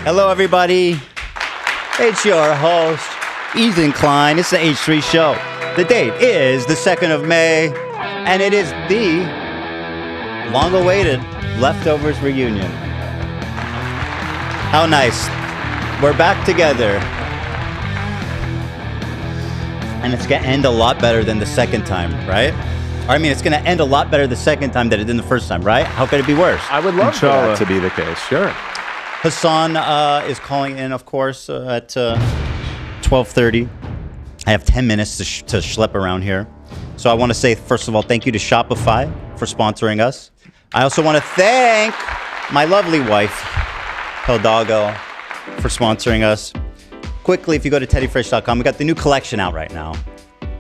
Hello, everybody. It's your host, Ethan Klein. It's the H3 show. The date is the 2nd of May, and it is the long-awaited Leftovers reunion. How nice. We're back together. And it's going to end a lot better than the second time, right? I mean, it's going to end a lot better the second time than it did the first time, right? How could it be worse? I would love for that to be the case, sure. Hasan is calling in, of course, at 12:30. I have 10 minutes to schlep around here. So I want to say, first of all, thank you to Shopify for sponsoring us. I also want to thank my lovely wife, Peldago, for sponsoring us. Quickly, if you go to teddyfresh.com, we got the new collection out right now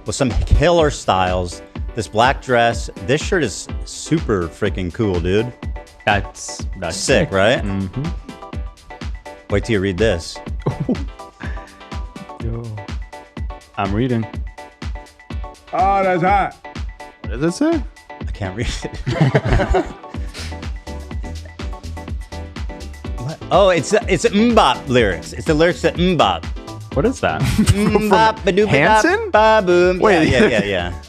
with some killer styles. This black dress. This shirt is super freaking cool, dude. That's sick, right? Mm-hmm. Wait till you read this. Yo. I'm reading. Oh, that's hot. What does it say? I can't read it. What? Oh, it's Mbop lyrics. It's the lyrics to Mbop. What is that? Hanson? Ba-boom. Wait. Yeah.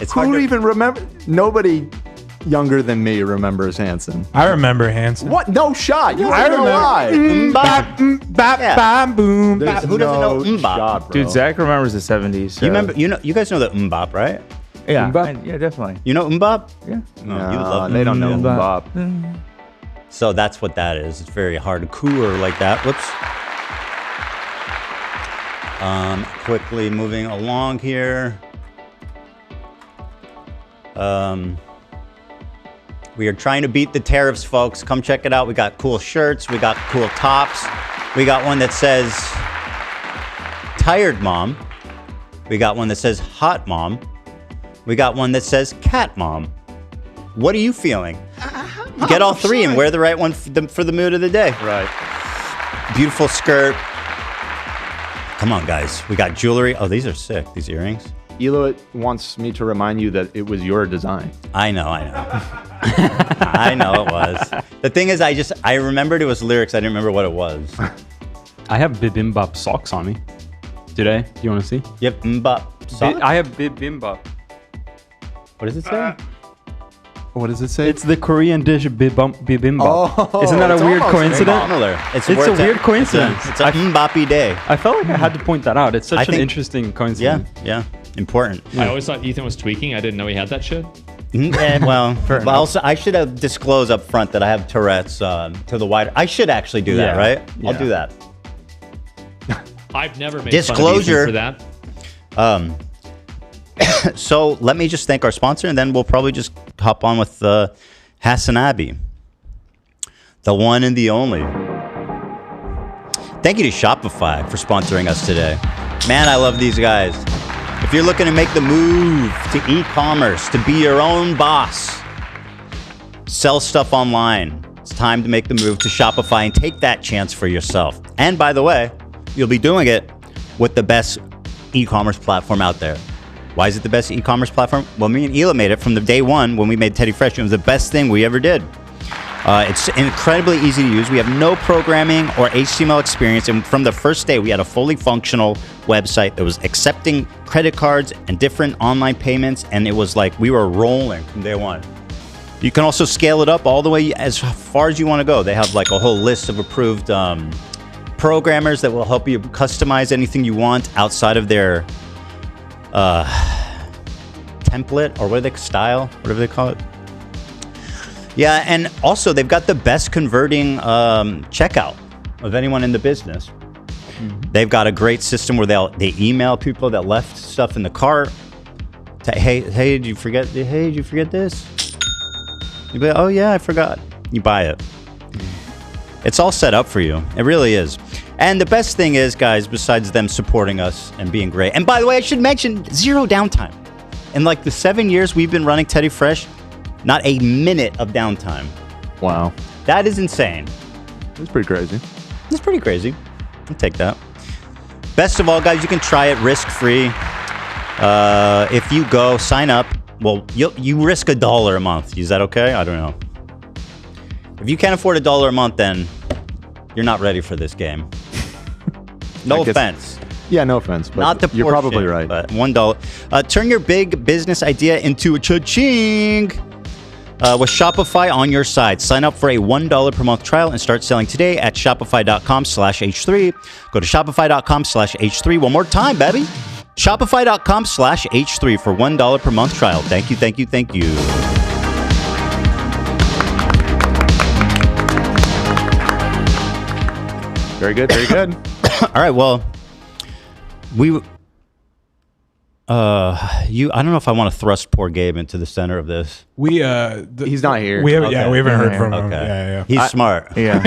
It's hard Who to even remember? Nobody younger than me remembers Hanson. I remember Hanson. What? No shot. You I don't know why. Bop, boom. There's Who doesn't know no Mbop? shot, bro. Dude, Zach remembers the 70s. So. You remember? You guys know the Mbop, right? Yeah, Mbop? yeah, definitely. You know Mbop? Yeah. No, No, you love they don't know Mbop. Mbop. So that's what that is. It's very hardcore like that. Whoops. Quickly moving along here. We are trying to beat the tariffs, folks. Come check it out. We got cool shirts. We got cool tops. We got one that says Tired Mom. We got one that says Hot Mom. We got one that says Cat Mom. What are you feeling? Get all three and wear the right one for the mood of the day. Right. Beautiful skirt. Come on, guys. We got jewelry. Oh, these are sick. These earrings. Eloit wants me to remind you that it was your design. I know. I know it was. The thing is, I remembered it was lyrics. I didn't remember what it was. I have bibimbap socks on me today. Do you want to see? You have Mbop socks? I have bibimbap. What does it say? What does it say? It's the Korean dish bibimbap. Oh, Isn't that a it's weird almost coincidence? Similar. It's a weird coincidence. It's a Mbappé day. I felt like I had to point that out. It's such I an think- interesting coincidence. Yeah. Important. I always thought Ethan was tweaking. I didn't know he had that shit. Well, also, I should have disclosed up front that I have Tourette's to the wider. I should actually do that, Yeah. right? I'll Yeah. do that. I've never made Disclosure. fun of Ethan for that. So let me just thank our sponsor, and then we'll probably just hop on with Hasan, the one and the only. Thank you to Shopify for sponsoring us today. Man, I love these guys. If you're looking to make the move to e-commerce, to be your own boss, sell stuff online, it's time to make the move to Shopify and take that chance for yourself. And by the way, you'll be doing it with the best e-commerce platform out there. Why is it the best e-commerce platform? Well, me and Hila made it from the day one when we made Teddy Fresh. It was the best thing we ever did. It's incredibly easy to use. We have no programming or HTML experience. And from the first day, we had a fully functional website that was accepting credit cards and different online payments. And it was like we were rolling from day one. You can also scale it up all the way as far as you want to go. They have like a whole list of approved programmers that will help you customize anything you want outside of their template or whatever they call it. Yeah, and also they've got the best converting checkout of anyone in the business. Mm-hmm. They've got a great system where they email people that left stuff in the cart. Hey, did you forget this? You'd be like, oh yeah, I forgot. You buy it. It's all set up for you. It really is. And the best thing is, guys, besides them supporting us and being great. And by the way, I should mention 0 downtime. In like the 7 years we've been running Teddy Fresh, not a minute of downtime. Wow. That is insane. That's pretty crazy. It's pretty crazy. I'll take that. Best of all, guys, you can try it risk-free. If you go, sign up. Well, you risk $1 a month. Is that okay? I don't know. If you can't afford $1 a month, then You're not ready for this game. No offense. Yeah, no offense, but Not the you're portion, probably right. But $1. Turn your big business idea into a cha-ching with Shopify on your side. Sign up for a $1 per month trial and start selling today at shopify.com/H3. Go to shopify.com/H3. One more time, baby. Shopify.com/H3 for $1 per month trial. Thank you, thank you, thank you. Very good, very good. All right, well, I don't know if I want to thrust poor Gabe into the center of this. He's not here. We haven't heard from him. Okay. Yeah. He's smart. Yeah.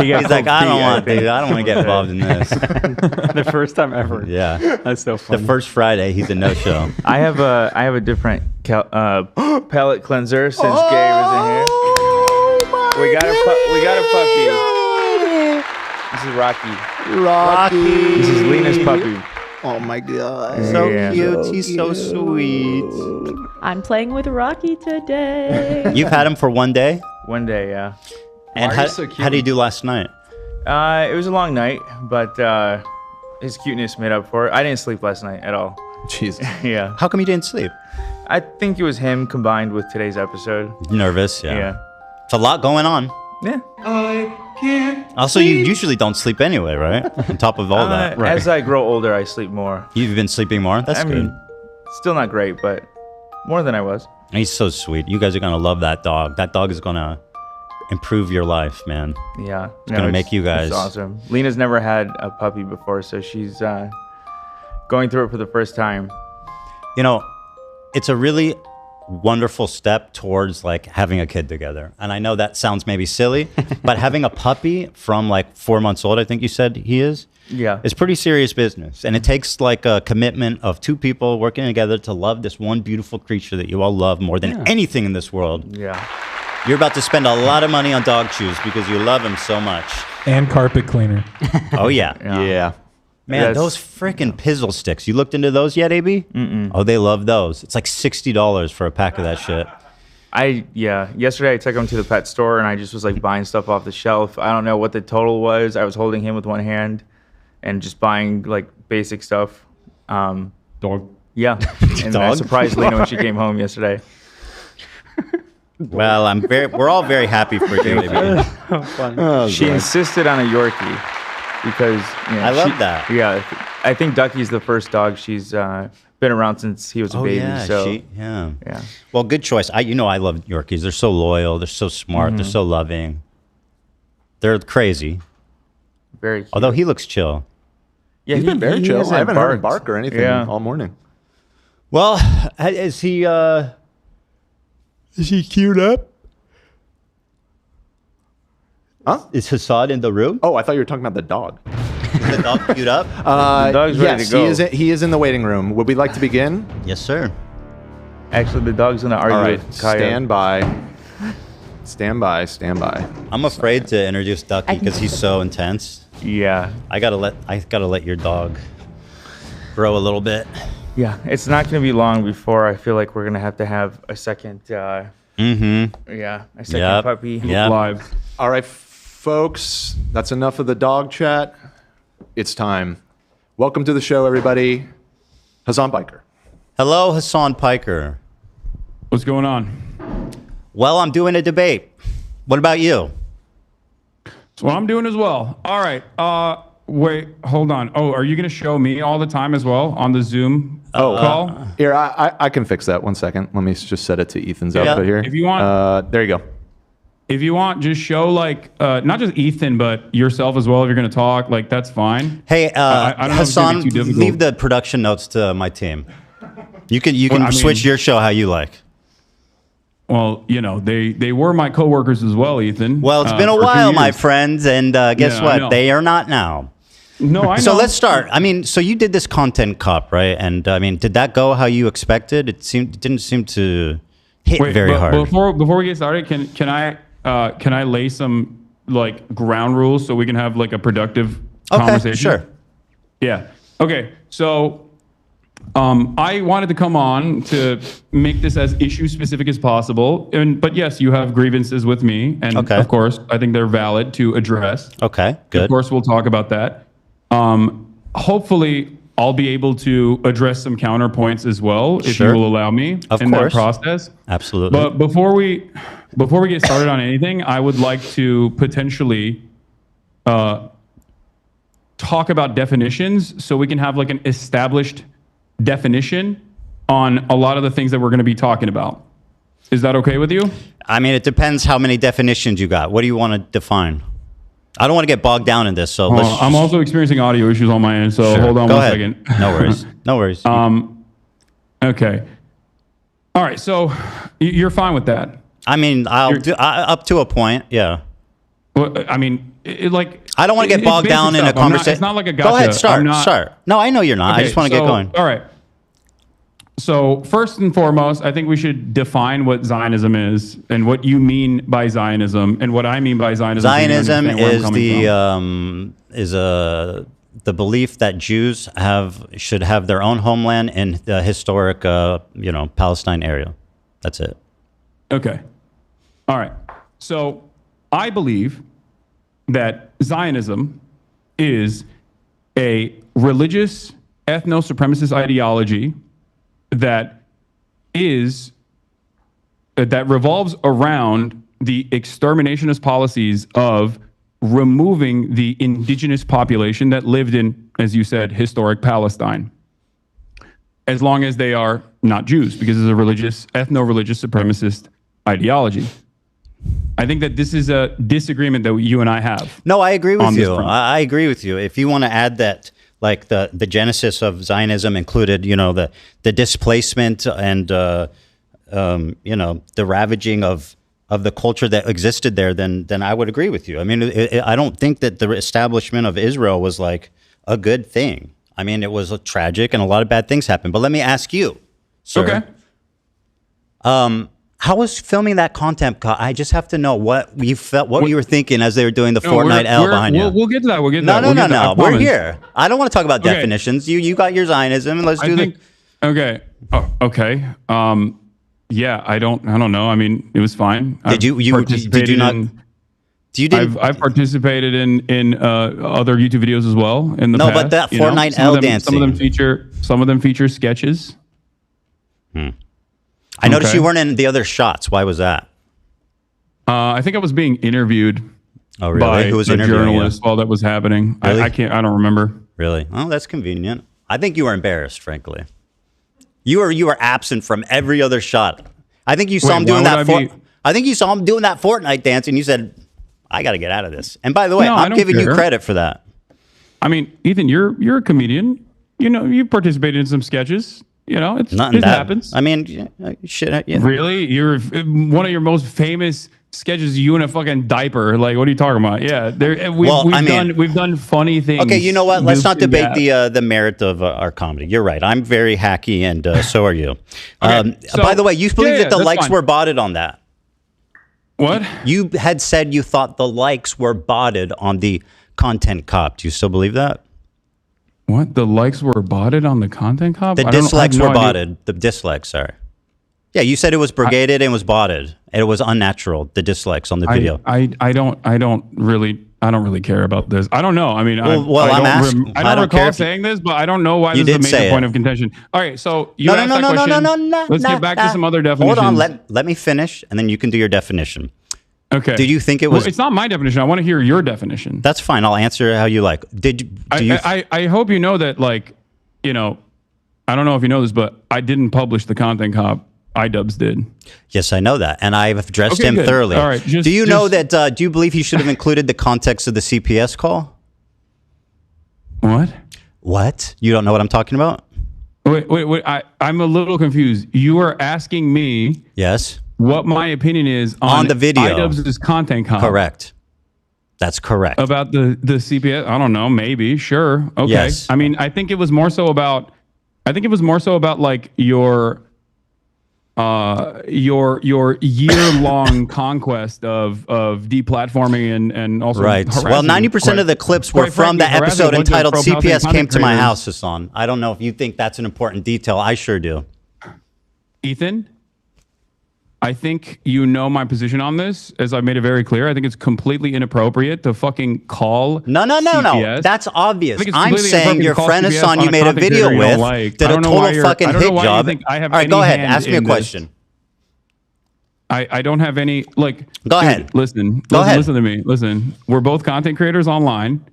He's like, I don't want to get involved in this. The first time ever. Yeah. That's so funny. The first Friday, he's a no-show. I have a different palate cleanser since Gary was in here. We got a puppy. This is Rocky. This is Lena's puppy. Oh my god. So Yeah. cute. He's so sweet. I'm playing with Rocky today. You've had him for one day? One day, yeah. And Why are you so cute? how did you do last night? It was a long night, but his cuteness made up for it. I didn't sleep last night at all. Jeez. Yeah. How come you didn't sleep? I think it was him combined with today's episode. Nervous, yeah. Yeah. It's a lot going on. Yeah. Also, you usually don't sleep anyway, right? On top of all that. Right. As I grow older, I sleep more. You've been sleeping more? That's I good. mean, still not great, but more than I was. He's so sweet. You guys are going to love that dog. That dog is going to improve your life, man. Yeah. It's gonna make you guys- It's awesome. Lena's never had a puppy before, so she's going through it for the first time. You know, it's a really wonderful step towards like having a kid together. And I know that sounds maybe silly, but having a puppy from like 4 months old, I think you said he is, Yeah. it's pretty serious business. And it takes like a commitment of two people working together to love this one beautiful creature that you all love more than anything in this world. Yeah. You're about to spend a lot of money on dog chews because you love him so much. And carpet cleaner. Oh, yeah. Yeah. Man, That's- those freaking pizzle sticks. You looked into those yet, AB? Mm-mm. Oh, they love those. It's like $60 for a pack of that shit. Yesterday I took him to the pet store and I just was like buying stuff off the shelf. I don't know what the total was. I was holding him with one hand and just buying like basic stuff. Dog. Yeah. And I Dog? surprised Lena when she came home yesterday. Well, we're all very happy for you, AB. Oh, She insisted on a Yorkie because I love that. Yeah. I think Ducky's the first dog she's been around since he was a baby. So yeah. yeah. Well, good choice. I love Yorkies. They're so loyal. They're so smart. They're so loving. They're crazy. Very cute. Although he looks chill. Yeah, He's been very chill. hasn't I haven't heard him barked. bark or anything Yeah. all morning. Well, is he queued up? Huh? Is Hasan in the room? Oh, I thought you were talking about the dog. Is the dog queued up? The dog's ready Yes, to go. he is in the waiting room. Would we like to begin? Yes, sir. Actually, the dog's gonna argue All right, with Kaya. stand by. Stand by, stand by. I'm afraid to introduce Ducky because he's so intense. Yeah. I gotta let your dog grow a little bit. Yeah, it's not going to be long before I feel like we're going to have a second, Mm-hmm. a second Yep. puppy. Yep. Live. All right, folks, that's enough of the dog chat. It's time. Welcome to the show, everybody. Hasan Piker. Hello, Hasan Piker. What's going on? Well, I'm doing a debate. What about you? That's what I'm doing as well. All right. Wait, hold on. Oh, are you going to show me all the time as well on the Zoom call? Here, I can fix that. 1 second. Let me just set it to Ethan's Yeah. output here. If you want- there you go. If you want, just show like not just Ethan, but yourself as well. If you're going to talk, like that's fine. Hey, I don't know if it's gonna Hasan, be too difficult. leave the production notes to my team. You can I mean- switch your show how you like. Well, you know, they were my coworkers as well, Ethan. Well, it's been a for 2 while, my years. friends, and guess Yeah, I what? know. They are not now. No, I know. So let's start. I mean, so you did this content cup, right? And I mean, did that go how you expected? It didn't seem to hit very but hard. Before we get started, can I lay some like ground rules so we can have like a productive Okay, conversation? sure. Yeah. Okay. So I wanted to come on to make this as issue specific as possible. But yes, you have grievances with me. And of course, I think they're valid to address. Okay, good. Of course, we'll talk about that. Hopefully, I'll be able to address some counterpoints as well, if you will allow me in that process. Absolutely. But before we get started on anything, I would like to potentially talk about definitions so we can have like an established definition on a lot of the things that we're going to be talking about. Is that okay with you? I mean, it depends how many definitions you got. What do you want to define? I don't want to get bogged down in this, so I'm also experiencing audio issues on my end, so hold on one second. No worries. No worries. Okay. All right, so you're fine with that? I mean, I'll do up to a point, yeah. Well, I mean, I don't want to get bogged down in a conversation. It's not like a gotcha. Go ahead, start. No, I know you're not. Okay, I just want to get going. All right. So first and foremost, I think we should define what Zionism is and what you mean by Zionism and what I mean by Zionism. Zionism is the belief that Jews should have their own homeland in the historic Palestine area. That's it. Okay. All right. So I believe that Zionism is a religious ethno-supremacist ideology that revolves around the exterminationist policies of removing the indigenous population that lived in, as you said, historic Palestine, as long as they are not Jews, because it's a religious, ethno-religious supremacist ideology. I think that this is a disagreement that you and I have. No, I agree with you. I agree with you. If you want to add that, like the genesis of Zionism included, the displacement and the ravaging of the culture that existed there, then I would agree with you. I mean, I don't think that the establishment of Israel was like a good thing. I mean, it was tragic and a lot of bad things happened. But let me ask you, sir. Okay. How was filming that content? I just have to know what you felt, what you were thinking as they were doing the Fortnite L behind you. We'll get to that. We'll get to that. No. We're here. I don't want to talk about definitions. You got your Zionism, and let's do Okay. Oh, okay. Yeah, I don't know. I mean, it was fine. Did you not? I've participated in other YouTube videos as well in the past. No, but that Fortnite L dancing. Some of them feature sketches. I noticed you weren't in the other shots. Why was that? I think I was being interviewed. Oh, really? By Who was a journalist while that was happening. Really? I don't remember. Really? Oh, that's convenient. I think you were embarrassed, frankly. You were absent from every other shot. I think you saw him doing that. I think you saw him doing that Fortnite dance, and you said, "I got to get out of this." And by the way, I'm giving you credit for that. I mean, Ethan, you're a comedian. You've participated in some sketches. It happens. I mean, shit. Yeah. Really? You're one of your most famous sketches. You in a fucking diaper. Like, what are you talking about? Yeah, we've done funny things. Okay, you know what? Let's not debate the merit of our comedy. You're right. I'm very hacky, and so are you. By the way, you believe that the likes were botted on that? What? You had said you thought the likes were botted on the content cop. Do you still believe that? What? The likes were botted on the content cop? The dislikes were botted. The dislikes, sorry. Yeah, you said it was brigaded and was botted. And it was unnatural, the dislikes on the video. I don't really care about this. I don't know. I mean, I don't recall saying this, but I don't know why this is a major point of contention. All right, so you asked that question. Let's get back to some other definitions. Hold on, let me finish, and then you can do your definition. Okay. Did you think it was? Well, it's not my definition. I want to hear your definition. That's fine. I'll answer how you like. I hope you know that, I don't know if you know this, but I didn't publish the content cop. iDubbbz did. Yes, I know that, and I've addressed him thoroughly. All right. Do you know that? Do you believe he should have included the context of the CPS call? What? What? You don't know what I'm talking about? Wait. I'm a little confused. You are asking me. Yes. What my opinion is on the video. iDubbbz's content cop. Correct. That's correct. About the CPS? I don't know. Maybe. Sure. Okay. Yes. I mean, I think it was more so about like your your year-long conquest of deplatforming and also right. Well, 90% of the clips were from the episode entitled "CPS Came to My House," Hasan. I don't know if you think that's an important detail. I sure do. Ethan, I think you know my position on this, as I made it very clear. I think it's completely inappropriate to fucking call No. CPS. That's obvious. I'm completely saying your inappropriate friend to call Hasan CPS you on made a content video creator you don't with like. did I a don't know why total you're- fucking I don't know hit why you job. think I have All right, go any ahead. hand Ask me a in this. question. I don't have any, like... Go dude, ahead. Listen to me. Listen, we're both content creators online.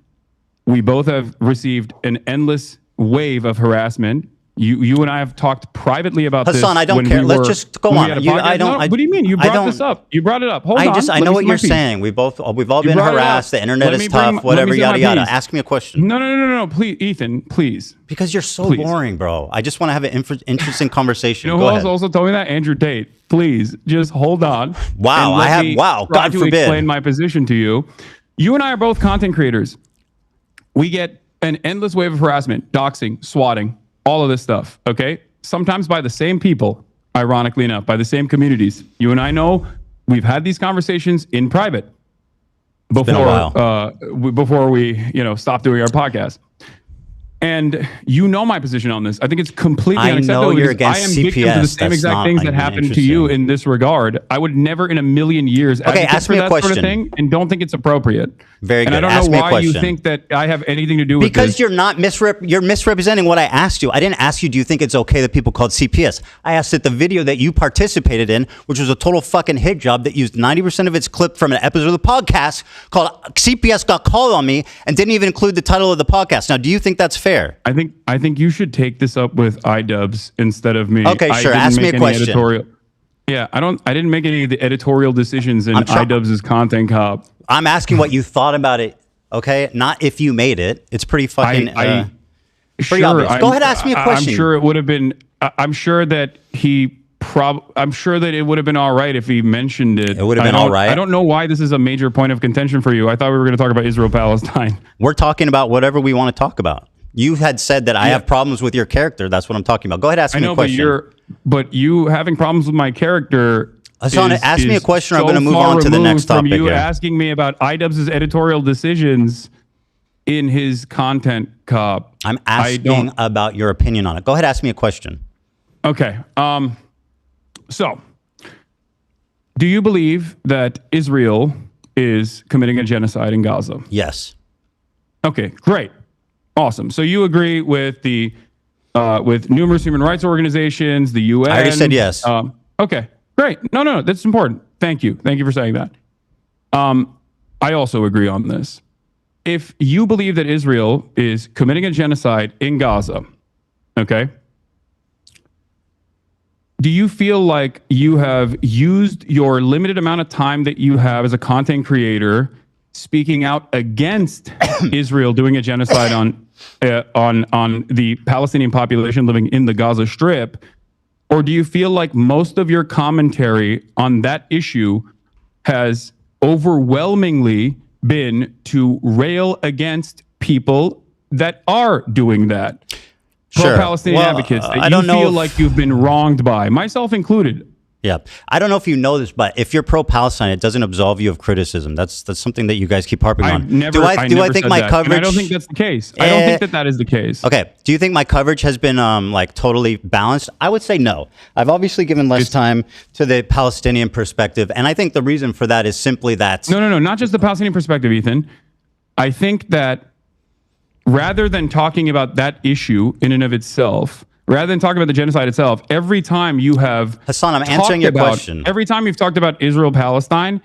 We both have received an endless wave of harassment. You and I have talked privately about this. Hasan, I don't care. Let's just go on. What do you mean? You brought this up. You brought it up. Hold on. I know what you're saying. We've all been harassed. The internet is tough. Whatever, yada yada. Ask me a question. No. Please, Ethan, please. Because you're so boring, bro. I just want to have an interesting conversation. You know who else also told me that? Andrew Tate. Please, just hold on. Wow, God forbid. Explain my position to you. You and I are both content creators. We get an endless wave of harassment, doxing, swatting, all of this stuff, okay? Sometimes by the same people, ironically enough, by the same communities. You and I know we've had these conversations in private before we stop doing our podcast. And you know my position on this. I think it's completely unacceptable. I know you're against I am CPS. victim to the same exact things that happened to you in this regard. I would never in a million years ask me a question. Sort of thing, and don't think it's appropriate. Very good. And I don't know why you think that I have anything to do with this. Because you're not you're misrepresenting what I asked you. I didn't ask you, do you think it's okay that people called CPS? I asked that the video that you participated in, which was a total fucking hit job that used 90% of its clip from an episode of the podcast called "CPS Got Called on Me" and didn't even include the title of the podcast. Now, do you think that's fair? I think you should take this up with iDubbbz instead of me. Okay, sure. Ask me a question. Yeah, I didn't make any of the editorial decisions in iDubbbz's content cop. I'm asking what you thought about it. Okay, not if you made it. It's pretty fucking pretty obvious. Go ahead, ask me a question. I'm sure it would have been. I'm sure that I'm sure that it would have been all right if he mentioned it. It would have been all right. I don't know why this is a major point of contention for you. I thought we were going to talk about Israel-Palestine. We're talking about whatever we want to talk about. You had said that I have problems with your character. That's what I'm talking about. Go ahead, ask me a question. But you having problems with my character. Hasan, ask me a question, or I'm going to move on to the next topic. From you asking me about iDubbbz's editorial decisions in his content cop. I'm asking about your opinion on it. Go ahead, ask me a question. Okay. So, do you believe that Israel is committing a genocide in Gaza? Yes. Okay, great. Awesome. So you agree with with numerous human rights organizations, the UN? I already said yes. Okay, great. No, that's important. Thank you for saying that. I also agree on this. If you believe that Israel is committing a genocide in Gaza, okay, do you feel like you have used your limited amount of time that you have as a content creator speaking out against Israel doing a genocide on the Palestinian population living in the Gaza Strip? Or do you feel like most of your commentary on that issue has overwhelmingly been to rail against people that are doing that? Sure. Pro-Palestinian advocates that you feel like you've been wronged by, myself included. Yeah. I don't know if you know this, but if you're pro-Palestine, it doesn't absolve you of criticism. That's something that you guys keep harping on. Do I think my coverage... And I don't think that's the case. I don't think that is the case. Okay. Do you think my coverage has been like totally balanced? I would say no. I've obviously given less time to the Palestinian perspective, and I think the reason for that is simply that... No. Not just the Palestinian perspective, Ethan. I think that rather than talking about that issue in and of itself... Rather than talking about the genocide itself, every time you have... Hasan, I'm answering your question. Every time you've talked about Israel-Palestine,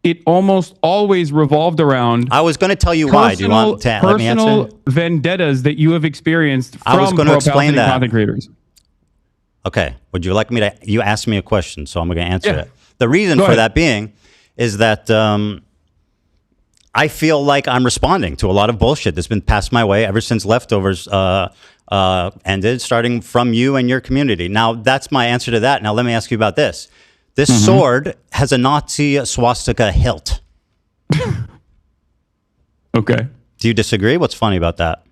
it almost always revolved around... I was going to tell you why. Do you want to let me answer? Personal vendettas that you have experienced I was from going to explain that. Content creators. Okay. Would you like me to... You asked me a question, so I'm going to answer it. The reason for that being is that I feel like I'm responding to a lot of bullshit that's been passed my way ever since Leftovers... ended, starting from you and your community. Now, that's my answer to that. Now, let me ask you about this. This sword has a Nazi swastika hilt. Okay. Do you disagree? What's funny about that?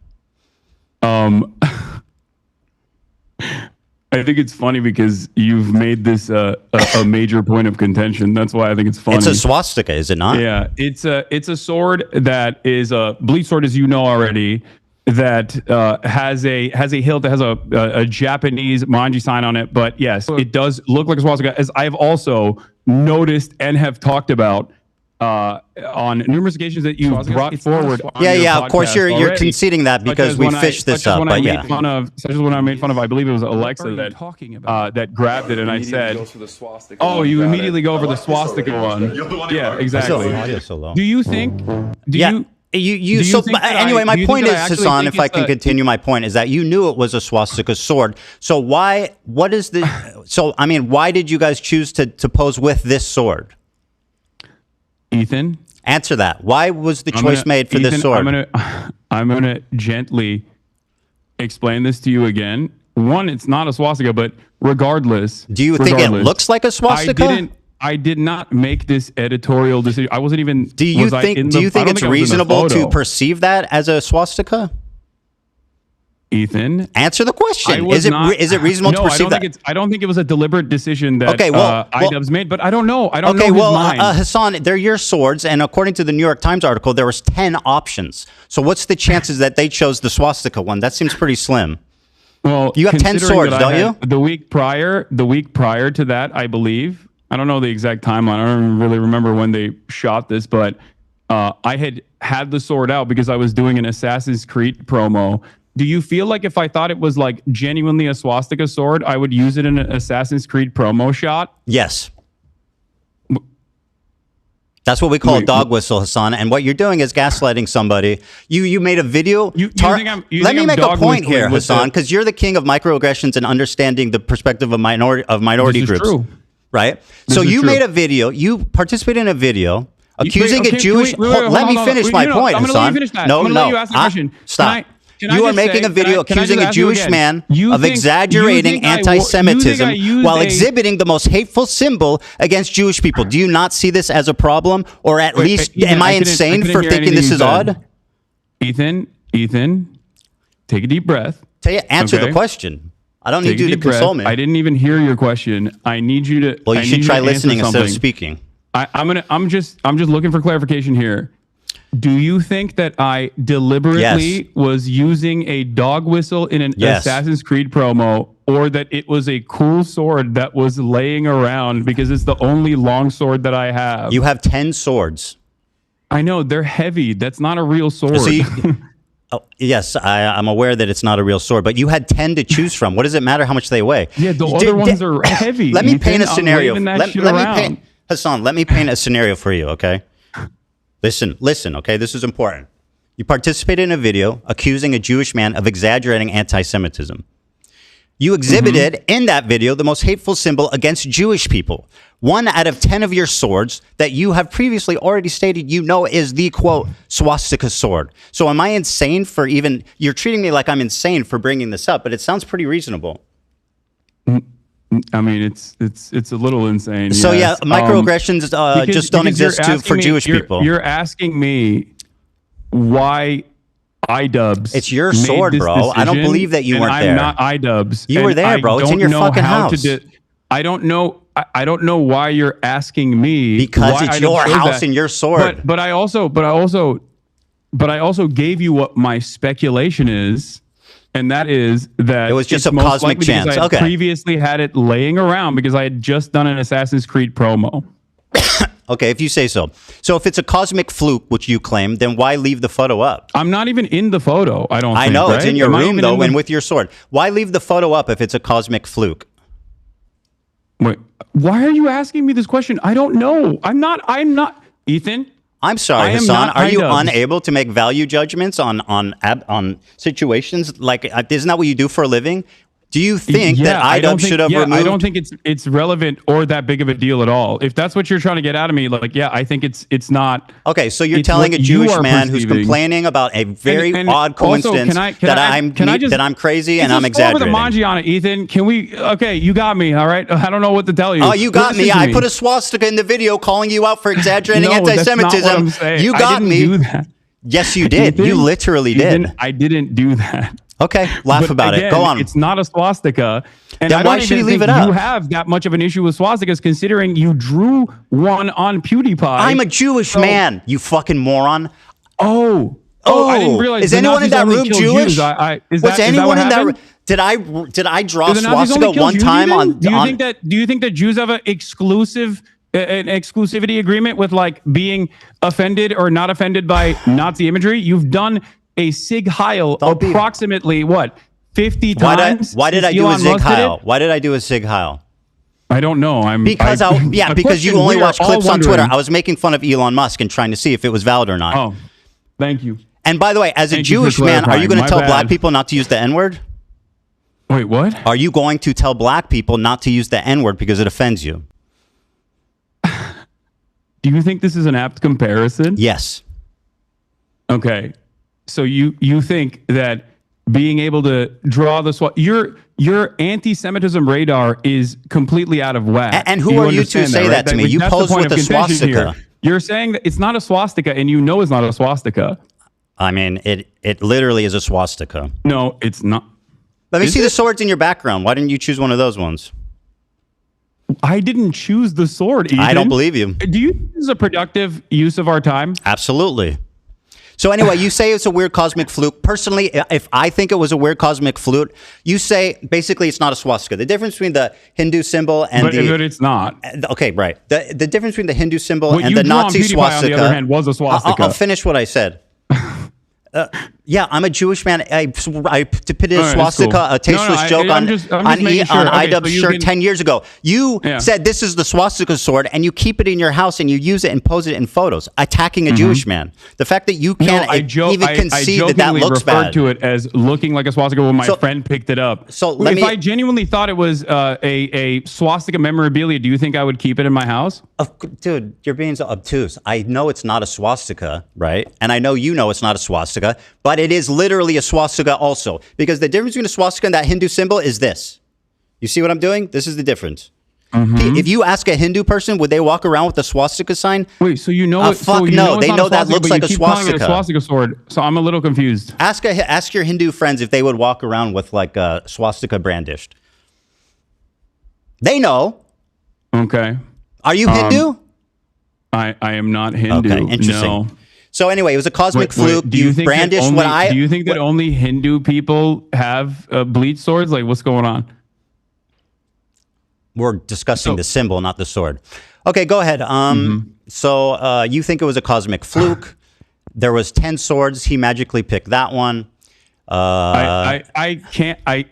I think it's funny because you've made this a major point of contention. That's why I think it's funny. It's a swastika, is it not? Yeah, it's a sword that is a bleach sword, as you know already. That has a hilt that has a Japanese manji sign on it. But yes, it does look like a swastika, as I've also noticed and have talked about on numerous occasions that you brought forward. Yeah. Of course, you're conceding that because we fished this up. But yeah, such as when I made fun of, I believe it was Alexa that grabbed it, and I said, "Oh, you immediately go for the swastika one." Yeah, exactly. Do you think? Anyway, my point is, Hasan, if I can continue my point, is that you knew it was a swastika sword. So why did you guys choose to pose with this sword? Ethan? Answer that. Why was the choice made for this sword? I'm gonna gently explain this to you again. One, it's not a swastika, but regardless. Do you think it looks like a swastika? I did not make this editorial decision. I wasn't even. Do you think it's reasonable to perceive that as a swastika? Ethan, answer the question. Is it reasonable to perceive that? I don't think it was a deliberate decision that iDubbbz made, but I don't know. I don't know his mind. Hasan, they're your swords, and according to the New York Times article, there was 10 options. So what's the chances that they chose the swastika one? That seems pretty slim. Well, you have 10 swords, don't you? The week prior to that, I believe. I don't know the exact timeline. I don't really remember when they shot this, but I had the sword out because I was doing an Assassin's Creed promo. Do you feel like if I thought it was like genuinely a swastika sword, I would use it in an Assassin's Creed promo shot? Yes. That's what we call a dog whistle, Hasan. And what you're doing is gaslighting somebody. You made a video. Let me make a point here, Hasan, because you're the king of microaggressions and understanding the perspective of minority groups. True. Right? So you made a video. You participated in a video accusing a Jewish. Let me finish my point, Hasan. No. Stop. You are making a video accusing a Jewish man of exaggerating anti-Semitism while exhibiting the most hateful symbol against Jewish people. Do you not see this as a problem? Or at least, am I insane for thinking this is odd? Ethan, take a deep breath. Answer the question. I don't need you to console me. I didn't even hear your question. I need you to. Well, you should try listening instead of speaking. I'm just looking for clarification here. Do you think that I deliberately was using a dog whistle in an Assassin's Creed promo, or that it was a cool sword that was laying around because it's the only long sword that I have? You have 10 swords. I know, they're heavy. That's not a real sword. So yes, I'm aware that it's not a real sword, but you had 10 to choose from. What does it matter how much they weigh? Yeah, the other ones are heavy. Let me paint a scenario. Hasan, let me paint a scenario for you, okay? Listen, okay? This is important. You participated in a video accusing a Jewish man of exaggerating anti-Semitism. You exhibited in that video the most hateful symbol against Jewish people. 1 out of 10 of your swords that you have previously already stated is the, quote, swastika sword. So am I insane for you're treating me like I'm insane for bringing this up, but it sounds pretty reasonable. I mean, it's a little insane. So yes. Microaggressions just don't exist for Jewish people. You're asking me why iDubbbz. It's your sword, bro. I don't believe that you weren't there. I'm not iDubbbz. You were there, bro. It's in your fucking house. I don't know. I don't know why you're asking me. Because it's your house and your sword. But I also gave you what my speculation is. And that is that it was just a cosmic chance. I previously had it laying around because I had just done an Assassin's Creed promo. Okay, if you say so. So if it's a cosmic fluke, which you claim, then why leave the photo up? I'm not even in the photo. I don't. I know right? It's in your room though, and with your sword. Why leave the photo up if it's a cosmic fluke? Wait, why are you asking me this question? I don't know. I'm not. Ethan. I'm sorry, Hasan. Are you unable to make value judgments on situations? Like, isn't that what you do for a living? Do you think that iDubbbz should have removed? I don't think it's relevant or that big of a deal at all. If that's what you're trying to get out of me, I think it's not. Okay, so you're telling a Jewish man who's complaining about a very odd coincidence that I'm crazy and I'm exaggerating. Over the manji on it, Ethan. Can we? Okay, you got me. All right. I don't know what to tell you. Oh, you got me. I put a swastika in the video calling you out for exaggerating anti-Semitism. That's not what I'm saying. You got me. Do that. Yes, you did. You literally did. I didn't do that. Okay, laugh But about again, it. Go on. It's not a swastika. And Then I don't why should even he leave think it up? you have that much of an issue with swastikas, considering you drew one on PewDiePie. I'm a Jewish man, you fucking moron. Oh, I didn't realize. Is the anyone in Nazis that only room killed Jewish? Jews. Was anyone in that room? Did I draw Do the Nazis swastika only kill one Jews time even? on? Do you think that Jews have an exclusivity agreement with like being offended or not offended by Nazi imagery? You've done a Sig Heil approximately what 50 times. Why did I do a Sig Heil? Why did I do a Sig Heil? I don't know. Because you only watch clips on Twitter. I was making fun of Elon Musk and trying to see if it was valid or not. Oh, thank you. And by the way, as a Thank you Jewish for man, are you going to clarifying. tell My black bad. people not to use the N-word? Wait, what? Are you going to tell black people not to use the N-word because it offends you? Do you think this is an apt comparison? Yes. Okay. So you think that being able to draw the your anti-Semitism radar is completely out of whack. And who Do are you to understand say that to me? You that's the pose point with of a contention swastika. here. You're saying that it's not a swastika, and you know it's not a swastika. I mean, it literally is a swastika. No, it's not. Let me Is see the it? swords in your background. Why didn't you choose one of those ones? I didn't choose the sword, Ethan. I don't believe you. Do you think this is a productive use of our time? Absolutely. So anyway, you say it's a weird cosmic fluke. Personally, if I think it was a weird cosmic fluke, you say basically it's not a swastika. The difference between the Hindu symbol and But it's not. Okay, right. The difference between the Hindu symbol What and you the drew on Nazi PewDiePie, swastika. on the other hand, was a swastika. I'll finish what I said. Yeah, I'm a Jewish man. I depicted a All right, swastika, that's cool. a tasteless No, joke I'm just making sure. on Okay, IDubbb's so you shirt can- 10 years ago. You said this is the swastika sword, and you keep it in your house, and you use it and pose it in photos, attacking a Jewish man. The fact that you can't even concede that looks referred bad. to it as looking like a swastika when my So- friend picked it up. so if I genuinely thought it was a swastika memorabilia, do you think I would keep it in my house? Dude, you're being so obtuse. I know it's not a swastika, right? And I know you know it's not a swastika, but it is literally a swastika also. Because the difference between a swastika and that Hindu symbol is this. You see what I'm doing? This is the difference. If you ask a Hindu person, would they walk around with a swastika sign? Wait, so you know? Fuck so you no. it's They not know a that looks but like you a keep calling it swastika. a swastika sword. So I'm a little confused. Ask your Hindu friends if they would walk around with like a swastika brandished. They know. Okay. Are you Hindu? I am not Hindu. Okay, interesting. No. So anyway, it was a cosmic Wait, fluke. do you You think brandished that only, what I... Do you think that only Hindu people have bleach swords? Like, what's going on? We're discussing the symbol, not the sword. Okay, go ahead. So you think it was a cosmic fluke. There was 10 swords. He magically picked that one. I can't. I'm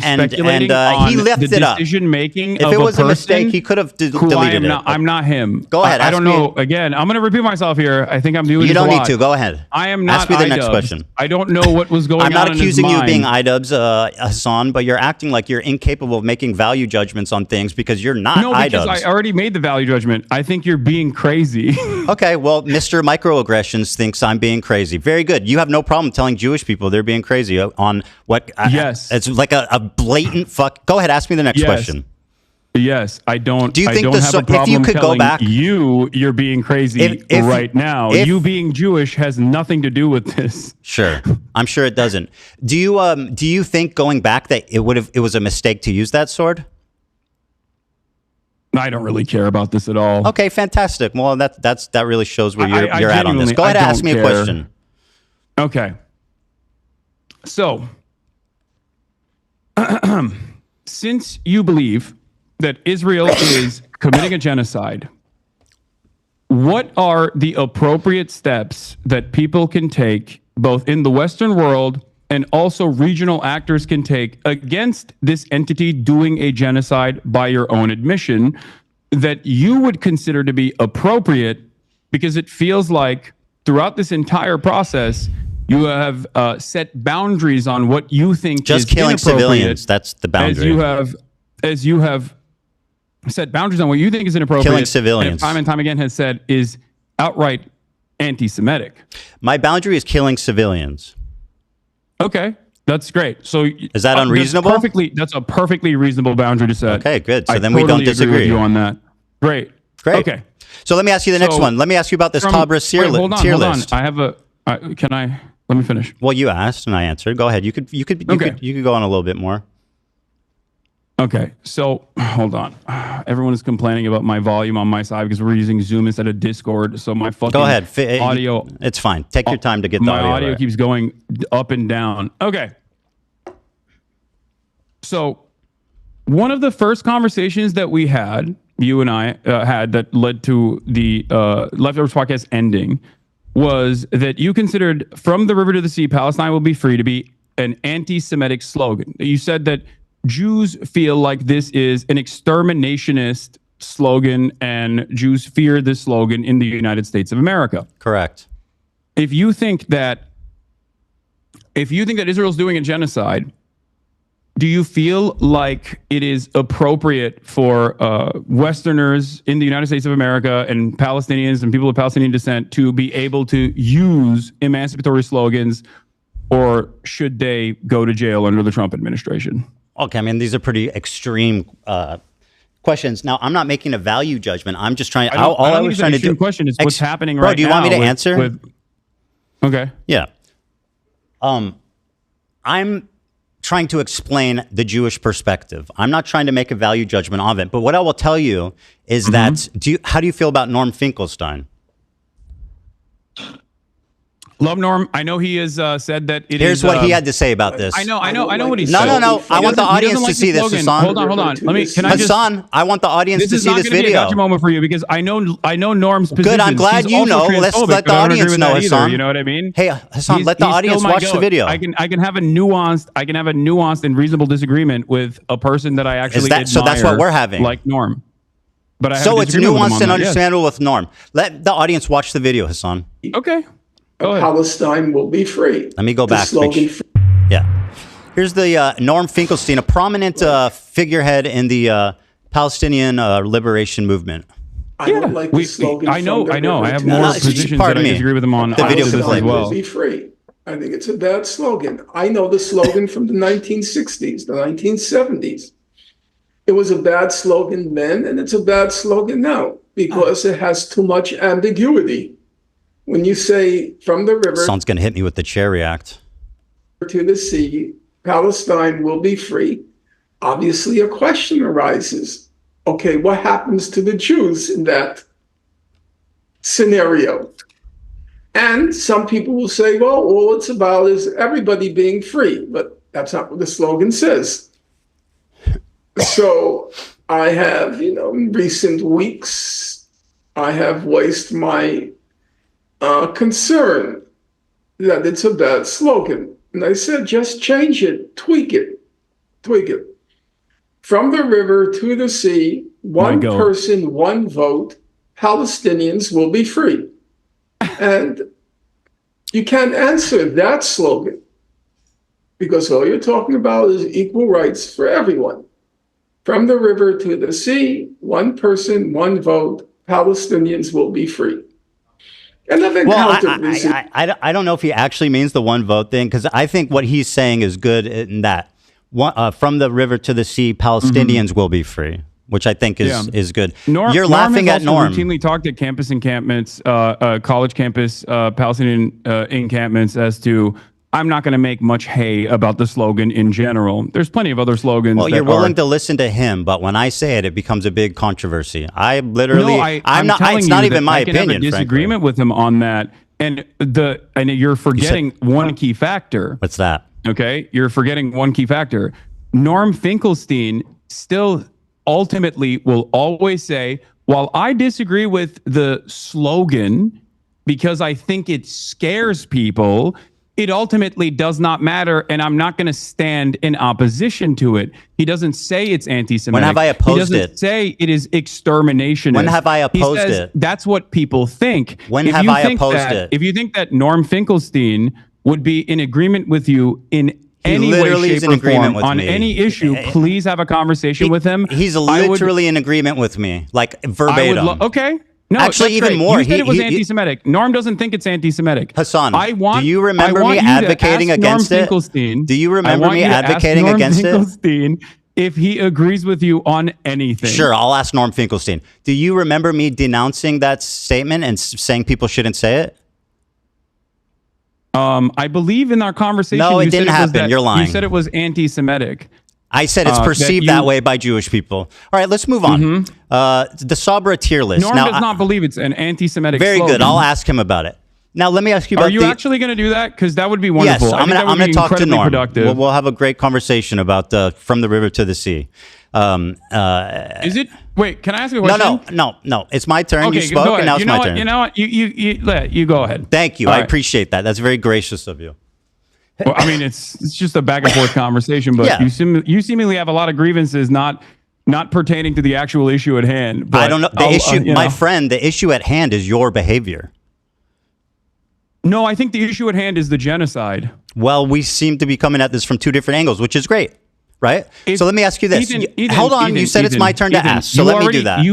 speculating and on he left the it up. decision making. If it was a mistake, he could have deleted it. I'm not him. Go ahead. I ask don't me- know. Again, I'm going to repeat myself here. I think I'm doing. You this a don't need lot. to. Go ahead. I am not. Ask me the next iDubbbz. question. I don't know what was going on. I'm not in accusing his you of being mind. IDubbbz, Hasan, but you're acting like you're incapable of making value judgments on things because you're not No, because IDubbbz. I already made the value judgment. I think you're being crazy. Okay, well, Mr. Microaggressions thinks I'm being crazy. Very good. You have no problem telling Jewish people they're being crazy on what... Yes. It's like a blatant fuck... Go ahead, ask me the next Yes. question. Yes, I don't. Do you think I don't the have so- a problem if you could go telling back- you're being crazy If- right now. You being Jewish has nothing to do with this. Sure. I'm sure it doesn't. Do you think going back that it was a mistake to use that sword? I don't really care about this at all. Okay, fantastic. Well, that really shows where I you're at on this. genuinely- Go ahead I and ask don't me a care. question. Okay. So, since you believe that Israel is committing a genocide, what are the appropriate steps that people can take, both in the Western world and also regional actors can take against this entity doing a genocide by your own admission, that you would consider to be appropriate? Because it feels like throughout this entire process, you have set boundaries on what you think Just is killing inappropriate. civilians, that's the boundary. As you have set boundaries on what you think is inappropriate. Killing civilians. And time and time again has said is outright anti-Semitic. My boundary is killing civilians. Okay, that's great. So Is that unreasonable? That's a perfectly reasonable boundary to set. Okay, good. So I then we don't totally agree disagree. with you on that. Great. Great. Okay. So let me ask you the next So one. Let me ask you about this From- Sabra tier wait, hold on, tier hold on. list. I have a. Can I? Let me finish. Well, you asked and I answered. Go ahead. You could go on a little bit more. Okay, so hold on. Everyone is complaining about my volume on my side because we're using Zoom instead of Discord. So my fucking Go ahead. audio. It's fine. Take your time to get the my audio right. keeps going up and down. Okay. So one of the first conversations that we had, you and I had, that led to the Leftovers podcast ending, was that you considered "From the River to the Sea, Palestine will be free" to be an anti-Semitic slogan. You said that Jews feel like this is an exterminationist slogan and Jews fear this slogan in the United States of America. Correct. If you think that Israel's doing a genocide, do you feel like it is appropriate for Westerners in the United States of America and Palestinians and people of Palestinian descent to be able to use emancipatory slogans, or should they go to jail under the Trump administration? Okay, I mean, these are pretty extreme questions. Now, I'm not making a value judgment. I'm just trying. All I was trying to do. Question is what's happening right now. Bro, do you want me to answer? Okay. Yeah. I'm trying to explain the Jewish perspective. I'm not trying to make a value judgment of it. But what I will tell you is that how do you feel about Norm Finkelstein? Love Norm. I know he has said that it Here's what he had to say about this. I know what he said. No. I want the audience to see this, Hasan. Hold on. Hasan, I want the audience to see this video. This is not going to be a gotcha moment for you because I know Norm's position. Good, I'm glad you know. Let's let the audience know, Hasan. You know what I mean? Hey, Hasan, let the audience watch the video. I can have a nuanced and reasonable disagreement with a person that I actually admire. So that's what we're having. Like Norm. But I so it's nuanced and understandable with Norm. Let the audience watch the video, Hasan. Okay. Palestine will be free. Let me go back. Yeah. Here's the Norm Finkelstein, a prominent figurehead in the Palestinian liberation movement. I don't like the slogan. I know. I have more positions that I disagree with him on. The video as well. Be free. I think it's a bad slogan. I know the slogan from the 1960s, the 1970s. It was a bad slogan then, and it's a bad slogan now because it has too much ambiguity. When you say "from the river," someone's going to hit me with the chair react. To the sea, Palestine will be free. Obviously, a question arises. Okay, what happens to the Jews in that scenario? And some people will say, well, all it's about is everybody being free. But that's not what the slogan says. So I have, in recent weeks, I have voiced my concern that it's a bad slogan. And I said, just change it, tweak it. From the river to the sea, one person, one vote, Palestinians will be free. And you can't answer that slogan because all you're talking about is equal rights for everyone. From the river to the sea, one person, one vote, Palestinians will be free. And I don't know if he actually means the one vote thing, because I think what he's saying is good in that from the river to the sea, Palestinians will be free, which I think is good. You're laughing at Norm. Routinely talked at campus encampments, college campus, Palestinian encampments as to, I'm not going to make much hay about the slogan in general. There's plenty of other slogans. Well, you're willing to listen to him, but when I say it, it becomes a big controversy. I literally, it's not even my opinion. I can have a disagreement with him on that, and you're forgetting one key factor. What's that? Okay, you're forgetting one key factor. Norm Finkelstein still ultimately will always say, while I disagree with the slogan because I think it scares people, it ultimately does not matter, and I'm not going to stand in opposition to it. He doesn't say it's anti-Semitic. When have I opposed it? He doesn't say it is exterminationist. When have I opposed he says it? That's what people think. When have I opposed it? If you think that Norm Finkelstein would be in agreement with you in any way, shape, or form on any issue, please have a conversation with him. He's literally in agreement with me, like verbatim. Okay. No, actually, even great. more. You said it was anti-Semitic. Norm doesn't think it's anti-Semitic. Hasan, do you remember me advocating against it? Do you remember me advocating against it? If he agrees with you on anything. Sure, I'll ask Norm Finkelstein. Do you remember me denouncing that statement and saying people shouldn't say it? I believe in our conversation. No, it you said didn't was happen. that- You're lying. You said it was anti-Semitic. I said it's perceived that way by Jewish people. All right, let's move on. The Sabra tier list. Norm does not believe it's an anti-Semitic Very slogan. good. I'll ask him about it. Now, let me ask you about Are you actually going to do that? Because that would be Yes, wonderful. I'm going to talk to Norm. Productive. We'll have a great conversation about From the River to the Sea. Is it? Wait, can I ask you a question? No. It's my turn. Okay, You spoke, go ahead. and now it's my turn. You know what? You go ahead. Thank you. All I right. appreciate that. That's very gracious of you. Well, I mean, it's just a back and forth conversation, but Yeah. you seemingly have a lot of grievances not pertaining to the actual issue at hand. But I don't know. The issue, my friend, the issue at hand is your behavior. No, I think the issue at hand is the genocide. Well, we seem to be coming at this from two different angles, which is great, right? So let me ask you this. Hold on. You said it's my turn to ask, so let me do that.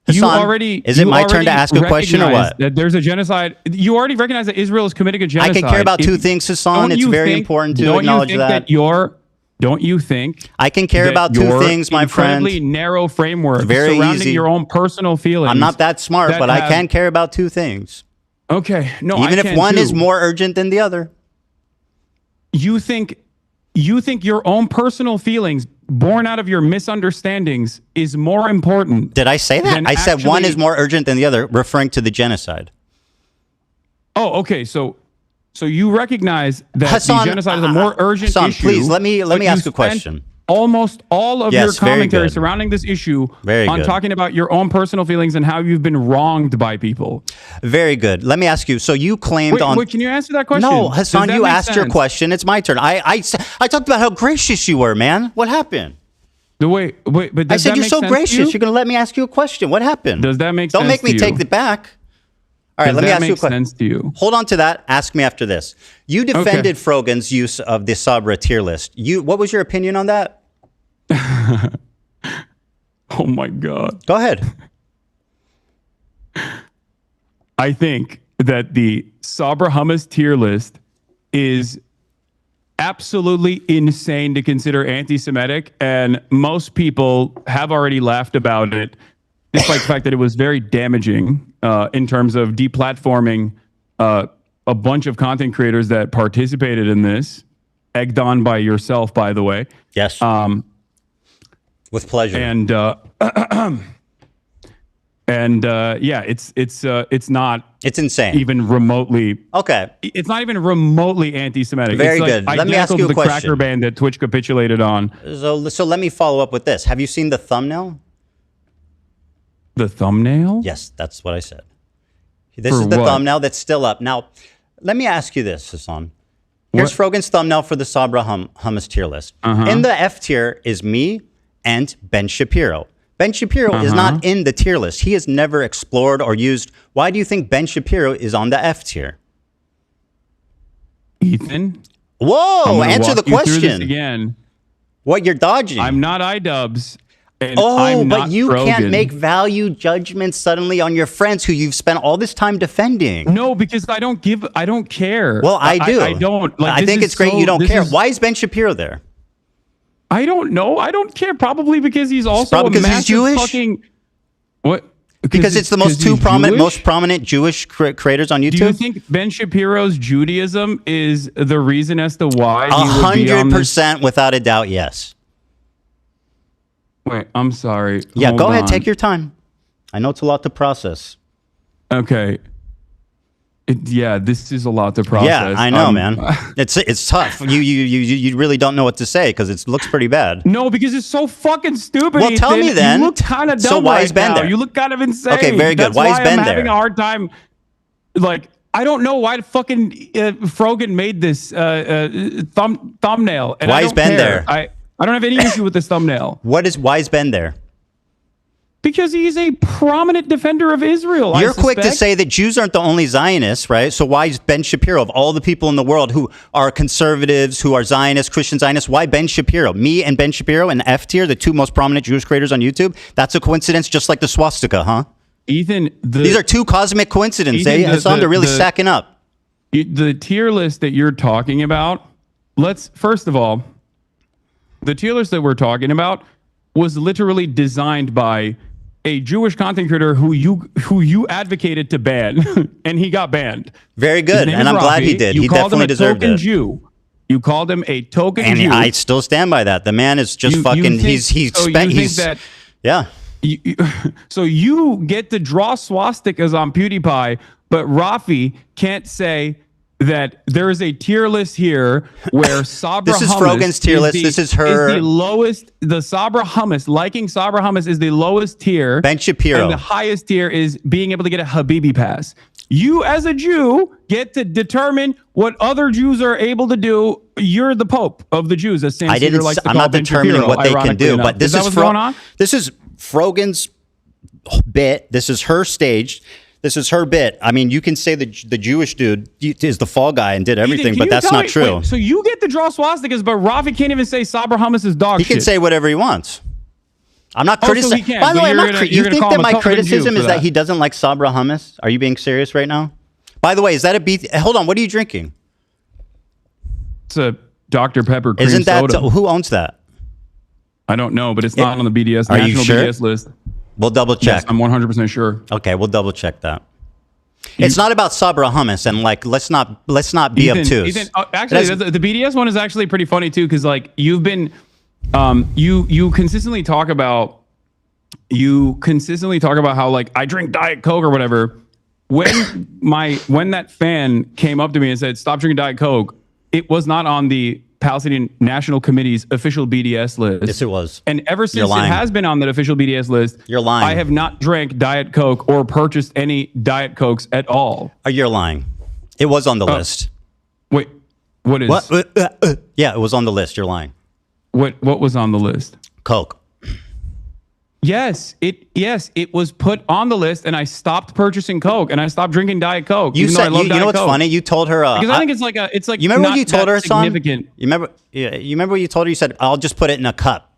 Hassan, is it my turn to ask a question or what? That there's a genocide. You already recognize that Israel is committing a genocide. I can care about two things, Hasan. It's very important to acknowledge that. Don't you think? I can care about two things, my friend. Incredibly narrow framework Very surrounding easy. your own personal feelings. I'm not that smart, but I can care about two things. Okay, no, even I if can one too. is more urgent than the other. You think your own personal feelings born out of your misunderstandings is more important? Did I say that? I said one is more urgent than the other, referring to the genocide. Oh, okay. So you recognize that Hassan, the genocide is a more urgent Hassan, issue. please let me ask a question. Almost all of your commentary surrounding this issue on talking about your own personal feelings and how you've been wronged by people. Very good. Let me ask you. So you claimed Wait, can you answer that question? No, Hassan, you asked your question. It's my turn. I talked about how gracious you were, man. What happened? Wait, but I said you're so gracious. You're going to let me ask you a question. What happened? Does that make sense? Don't make me take it back. All right, let me ask you a question. Sense to you? Hold on to that. Ask me after this. You defended Frogan's use of the Sabra tier list. What was your opinion on that? Oh my God. Go ahead. I think that the Sabra hummus tier list is absolutely insane to consider anti-Semitic, and most people have already laughed about it, despite the fact that it was very damaging in terms of deplatforming a bunch of content creators that participated in this, egged on by yourself, by the way. Yes. With pleasure. And yeah, it's not. It's insane. Even remotely. Okay. It's not even remotely anti-Semitic. Very it's good. Let me ask you a the question. Cracker band that Twitch capitulated on. So let me follow up with this. Have you seen the thumbnail? The thumbnail? Yes, that's what I said. This is the thumbnail that's still up. Now, let me ask you this, Hasan. Here's Frogan's thumbnail for the Sabra hummus tier list. In the F tier is me and Ben Shapiro. Ben Shapiro is not in the tier list. He has never explored or used. Why do you think Ben Shapiro is on the F tier? Ethan? Whoa, answer the question. This again. What, you're dodging? I'm not iDubbbz. But you can't make value judgments suddenly on your friends who you've spent all this time defending. No, because I don't care. Well, I do. I don't. Like, I think it's great you don't care. Why is Ben Shapiro there? I don't know. I don't care. Probably because he's also a massive Jewish? fucking... What? Because it's the most prominent Jewish creators on YouTube. Do you think Ben Shapiro's Judaism is the reason as to why he would be on this? 100% without a doubt, yes. Wait, I'm sorry. Yeah, Hold go ahead. on. Take your time. I know it's a lot to process. Okay. This is a lot to process. Yeah, I know, man. It's tough. You really don't know what to say because it looks pretty bad. No, because it's so fucking stupid. Well, tell me then. You look kind of dumb. So why is Ben there? You look kind of insane. Okay, very good. That's Why is Ben I'm there? having a hard time. Like, I don't know why fucking Frogan made this thumbnail. And Why is Ben there? I don't have any issue with this thumbnail. Why is Ben there? Because he's a prominent defender of Israel. You're quick to say that Jews aren't the only Zionists, right? So why is Ben Shapiro, of all the people in the world who are conservatives, who are Zionists, Christian Zionists, why Ben Shapiro? Me and Ben Shapiro and F tier, the two most prominent Jewish creators on YouTube? That's a coincidence, just like the swastika, huh? Ethan, these are two cosmic coincidences. Hassan, they're really stacking up. The tier list that you're talking about, first of all, the tier list that we're talking about was literally designed by a Jewish content creator who you advocated to ban, and he got banned. Very good, and I'm glad he did. He definitely deserved it. Jew. You called him a token and Jew. I still stand by that. The man is just fucking. Yeah. So you get to draw swastikas on PewDiePie, but Rafi can't say that there is a tier list here where Sabra This is hummus Frogan's tier list. This is her. Is the lowest. The Sabra hummus, liking Sabra hummus is the lowest tier. Ben Shapiro. And the highest tier is being able to get a Habibi pass. You, as a Jew, get to determine what other Jews are able to do. You're the Pope of the Jews, as Sam Cedar likes to call I'm not Ben determining Shapiro, what they can do, enough. but this is going on. This is Frogan's bit. This is her stage. This is her bit. I mean, you can say the Jewish dude is the fall guy and did everything, but that's not true. Wait, so you get to draw swastikas, but Rafi can't even say Sabra hummus is dog shit. He can say whatever he wants. I'm not criticizing. By the way, you think that my criticism is that he doesn't like Sabra hummus? Are you being serious right now? By the way, is that a beef? Hold on, what are you drinking? It's a Dr. Pepper cream Isn't that soda. Who owns that? I don't know, but it's not on the BDS Are you national sure? BDS list. We'll double check. Yes, I'm 100% sure. Okay, we'll double check that. It's not about Sabra hummus, and like let's not be obtuse. Ethan, actually, the BDS one is actually pretty funny too, because like you've been, you consistently talk about how like I drink Diet Coke or whatever. When that fan came up to me and said stop drinking Diet Coke, it was not on the Palestinian National Committee's official BDS list. Yes, it was. And ever since it has been on that official BDS list, you're lying. I have not drank Diet Coke or purchased any Diet Cokes at all. You're lying. It was on the list. Wait, what is? What? Yeah, it was on the list. You're lying. What was on the list? Coke. Yes, it was put on the list, and I stopped purchasing Coke, and I stopped drinking Diet Coke. You said, you know what's funny? You told her because I think it's like you remember what you told her, son? Significant. You remember what you told her? You said, "I'll just put it in a cup."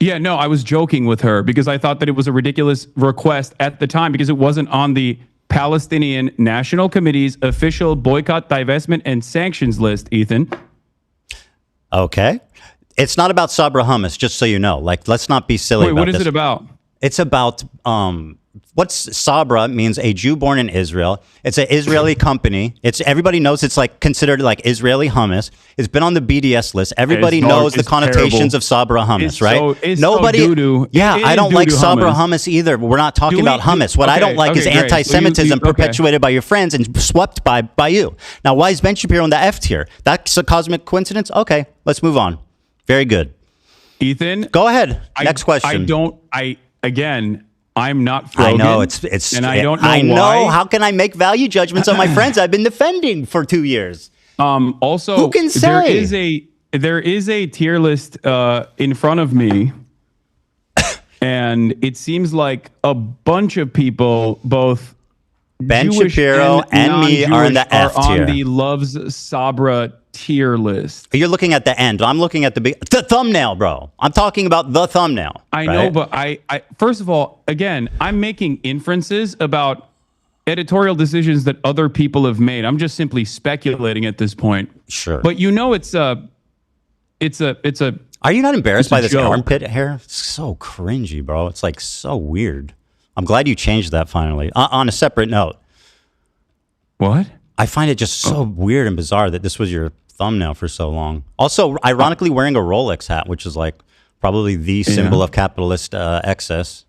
Yeah, no, I was joking with her because I thought that it was a ridiculous request at the time because it wasn't on the Palestinian National Committee's official boycott, divestment, and sanctions list. Ethan. Okay. It's not about Sabra hummus, just so you know. Like, let's not be silly. Wait, what is it about? It's about what's Sabra means a Jew born in Israel. It's an Israeli company. Everybody knows it's like considered like Israeli hummus. It's been on the BDS list. Everybody knows the connotations of Sabra hummus, right? Nobody. Yeah, I don't like Sabra hummus either. We're not talking about hummus. What I don't like is anti-Semitism perpetuated by your friends and swept by you. Now, why is Ben Shapiro in the F tier? That's a cosmic coincidence. Okay, let's move on. Very good. Ethan, go ahead. Next question. I'm not Frogan. I know it's and I don't know I know. why. How can I make value judgments on my friends I've been defending for 2 years? Also, who can say there is a tier list in front of me, and it seems like a bunch of people, both Ben Jewish Shapiro and me, are in the F tier. On the Loves Sabra tier list. You're looking at the end. I'm looking at the thumbnail, bro. I'm talking about the thumbnail. I know, but I first of all, again, I'm making inferences about editorial decisions that other people have made. I'm just simply speculating at this point. Sure. But you know, it's a. Are you not embarrassed by this joke. armpit hair? It's so cringy, bro. It's like so weird. I'm glad you changed that finally. On a separate note. What? I find it just so weird and bizarre that this was your thumbnail for so long. Also, ironically, wearing a Rolex hat, which is like probably the symbol of capitalist excess.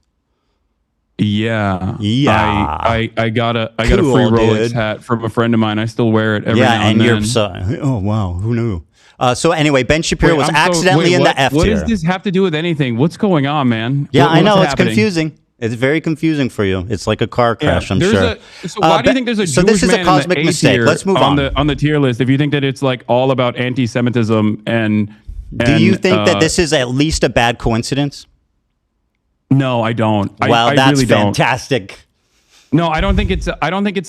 Yeah. I got a free Cool, Rolex dude. hat from a friend of mine. I still wear it every now and then. Oh wow, who knew? So anyway, Ben Shapiro was accidentally in the F tier. What does this have to do with anything? What's going on, man? Yeah, I know. What's It's happening? confusing. It's very confusing for you. It's like a car crash, I'm sure. So why do you think there's a Jewish this is man a cosmic in the A mistake. tier Let's move on. On the tier list, if you think that it's like all about anti-Semitism and do you think that this is at least a bad coincidence? No, I don't. Well, I that's really don't. fantastic. No, I don't think it's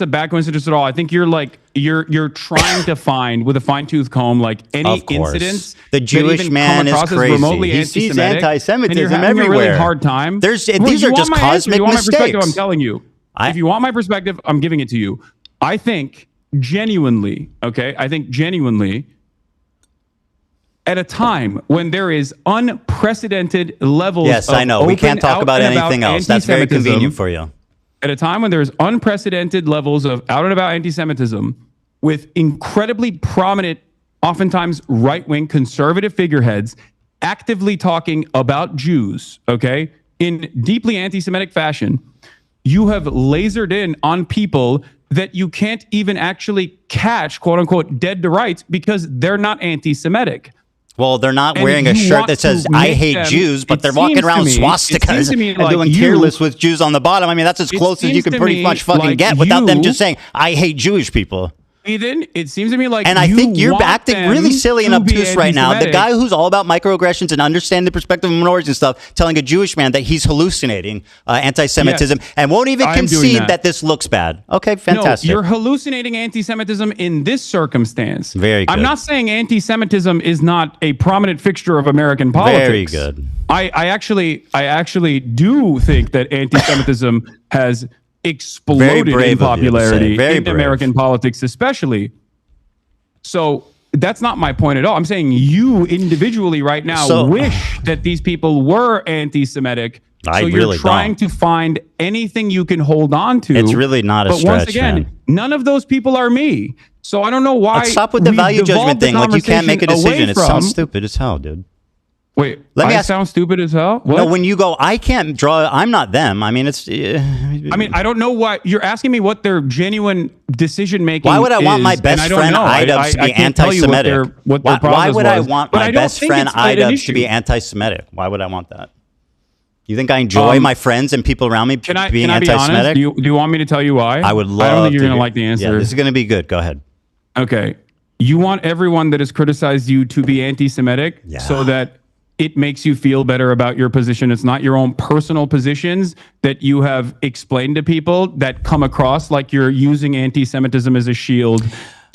a bad coincidence at all. I think you're trying to find with a fine-tooth comb like any incidents. The Jewish man is crazy. He sees anti-Semitism and you're having everywhere. a really hard time. These are just cosmic mistakes. I'm telling you. If you want my perspective, I'm giving it to you. I think genuinely, at a time when there is unprecedented levels yes, of I know. We can't talk about anything else. That's very anti-Semitism, convenient for you. At a time when there's unprecedented levels of out and about anti-Semitism with incredibly prominent, oftentimes right-wing conservative figureheads actively talking about Jews, okay, in deeply anti-Semitic fashion, you have lasered in on people that you can't even actually catch, quote unquote, dead to rights because they're not anti-Semitic. Well, they're not wearing a shirt that says "I hate Jews," but they're walking around swastikas and doing careless with Jews on the bottom. I mean, that's as close as you can pretty much fucking get without them just saying "I hate Jewish people." Ethan, it seems to me like, and I think you're acting really silly and obtuse right now. The guy who's all about microaggressions and understanding the perspective of minorities and stuff, telling a Jewish man that he's hallucinating anti-Semitism and won't even concede that this looks bad. Okay, fantastic. No, you're hallucinating anti-Semitism in this circumstance. Very good. I'm not saying anti-Semitism is not a prominent fixture of American politics. Very good. I actually do think that anti-Semitism has exploded in popularity in American politics, especially. So that's not my point at all. I'm saying you individually right now wish that these people were anti-Semitic. So you're trying to find anything you can hold on to. It's really not a stretch, But once again, none of those people are me. So I don't know why. Let's stop with the value judgment thing. Like, you can't make a decision. It sounds stupid as hell, dude. Wait, I sound stupid as hell? What? No, when you go, I can't draw, I'm not them. I mean, it's... I mean, I don't know what... You're asking me what their genuine decision-making is. Why would I want my best friend Ida to be anti-Semitic? Why would I want my best friend Ida to be anti-Semitic? Why would I want that? You think I enjoy my friends and people around me being anti-Semitic? Do you want me to tell you why? I would love I don't think you're going to like the answer. Yeah, this is going to be good. Go ahead. Okay. You want everyone that has criticized you to be anti-Semitic so that it makes you feel better about your position. It's not your own personal positions that you have explained to people that come across like you're using anti-Semitism as a shield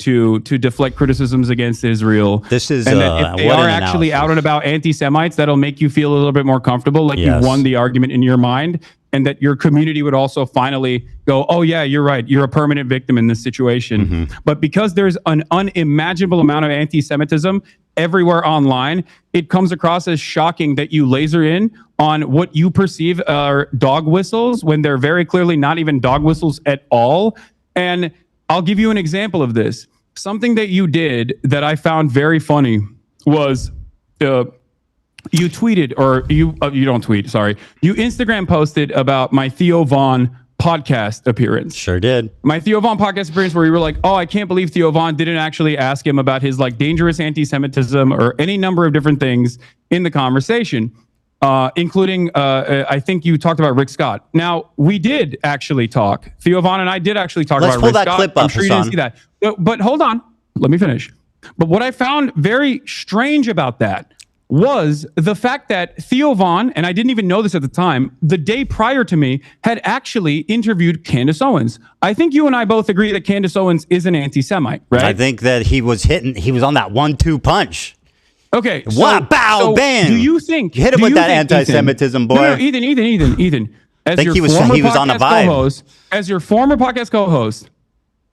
to deflect criticisms against Israel. This is, and that if they are actually out and about anti-Semites, that'll make you feel a little bit more comfortable, like you won the argument in your mind, and that your community would also finally go, oh yeah, you're right, you're a permanent victim in this situation. But because there's an unimaginable amount of anti-Semitism everywhere online, it comes across as shocking that you laser in on what you perceive are dog whistles when they're very clearly not even dog whistles at all. And I'll give you an example of this. Something that you did that I found very funny was you tweeted, or you don't tweet, sorry. You Instagram posted about my Theo Von podcast appearance. Sure did. My Theo Von podcast appearance where you were like, oh, I can't believe Theo Von didn't actually ask him about his like dangerous anti-Semitism or any number of different things in the conversation, including, I think you talked about Rick Scott. Now, we did actually talk. Theo Von and I did actually talk about Rick Scott. Let's pull that clip up, I'm sure you didn't see that. But hold on. Let me finish. But what I found very strange about that was the fact that Theo Von, and I didn't even know this at the time, the day prior to me, had actually interviewed Candace Owens. I think you and I both agree that Candace Owens is an anti-Semite, right? I think that he was on that 1-2 punch. Okay. Bang. Do you think... Hit him with that anti-Semitism, boy. No, Ethan. I think he was on the vibe. As your former podcast co-host,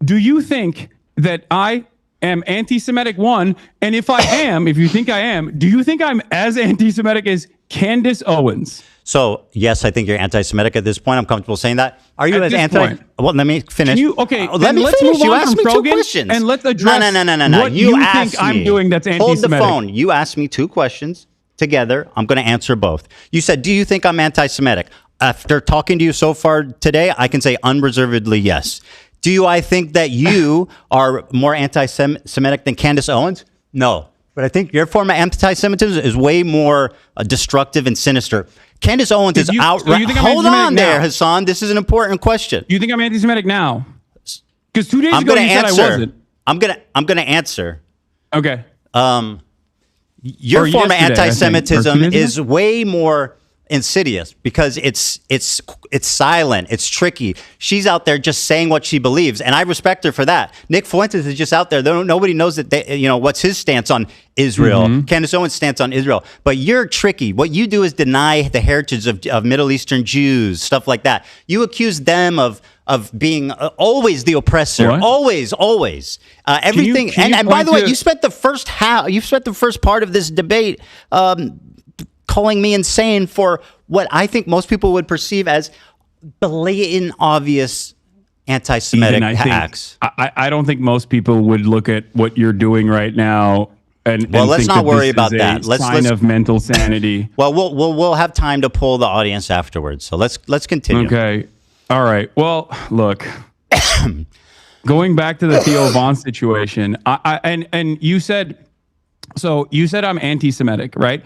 do you think that I am anti-Semitic, one, and if you think I am, do you think I'm as anti-Semitic as Candace Owens? So, yes, I think you're anti-Semitic at this point. I'm comfortable saying that. Are you as anti... Well, let me finish. Let me finish. You asked me two questions. And let's address No. What you think I'm doing that's anti-Semitic. Hold the phone. You asked me two questions together. I'm going to answer both. You said, do you think I'm anti-Semitic? After talking to you so far today, I can say unreservedly yes. I think that you are more anti-Semitic than Candace Owens? No. But I think your form of anti-Semitism is way more destructive and sinister. Candace Owens is outright... Hold on there, Hasan. This is an important question. You think I'm anti-Semitic now? Because 2 days ago you said I wasn't. I'm gonna answer. Okay. Your form of anti-Semitism is way more insidious because it's silent, it's tricky. She's out there just saying what she believes, and I respect her for that. Nick Fuentes is just out there. Nobody knows that what's his stance on Israel. Candace Owens' stance on Israel. But you're tricky. What you do is deny the heritage of Middle Eastern Jews, stuff like that. You accuse them of being always the oppressor, always everything. And by the way, you spent the first part of this debate calling me insane for what I think most people would perceive as blatant, obvious anti-Semitic acts. I don't think most people would look at what you're doing right now and let's think not worry about that. Let's sign of mental sanity. Well, we'll have time to poll the audience afterwards. So let's continue. Okay. All right. Well, look. Going back to the Theo Von situation, and you said I'm anti-Semitic, right?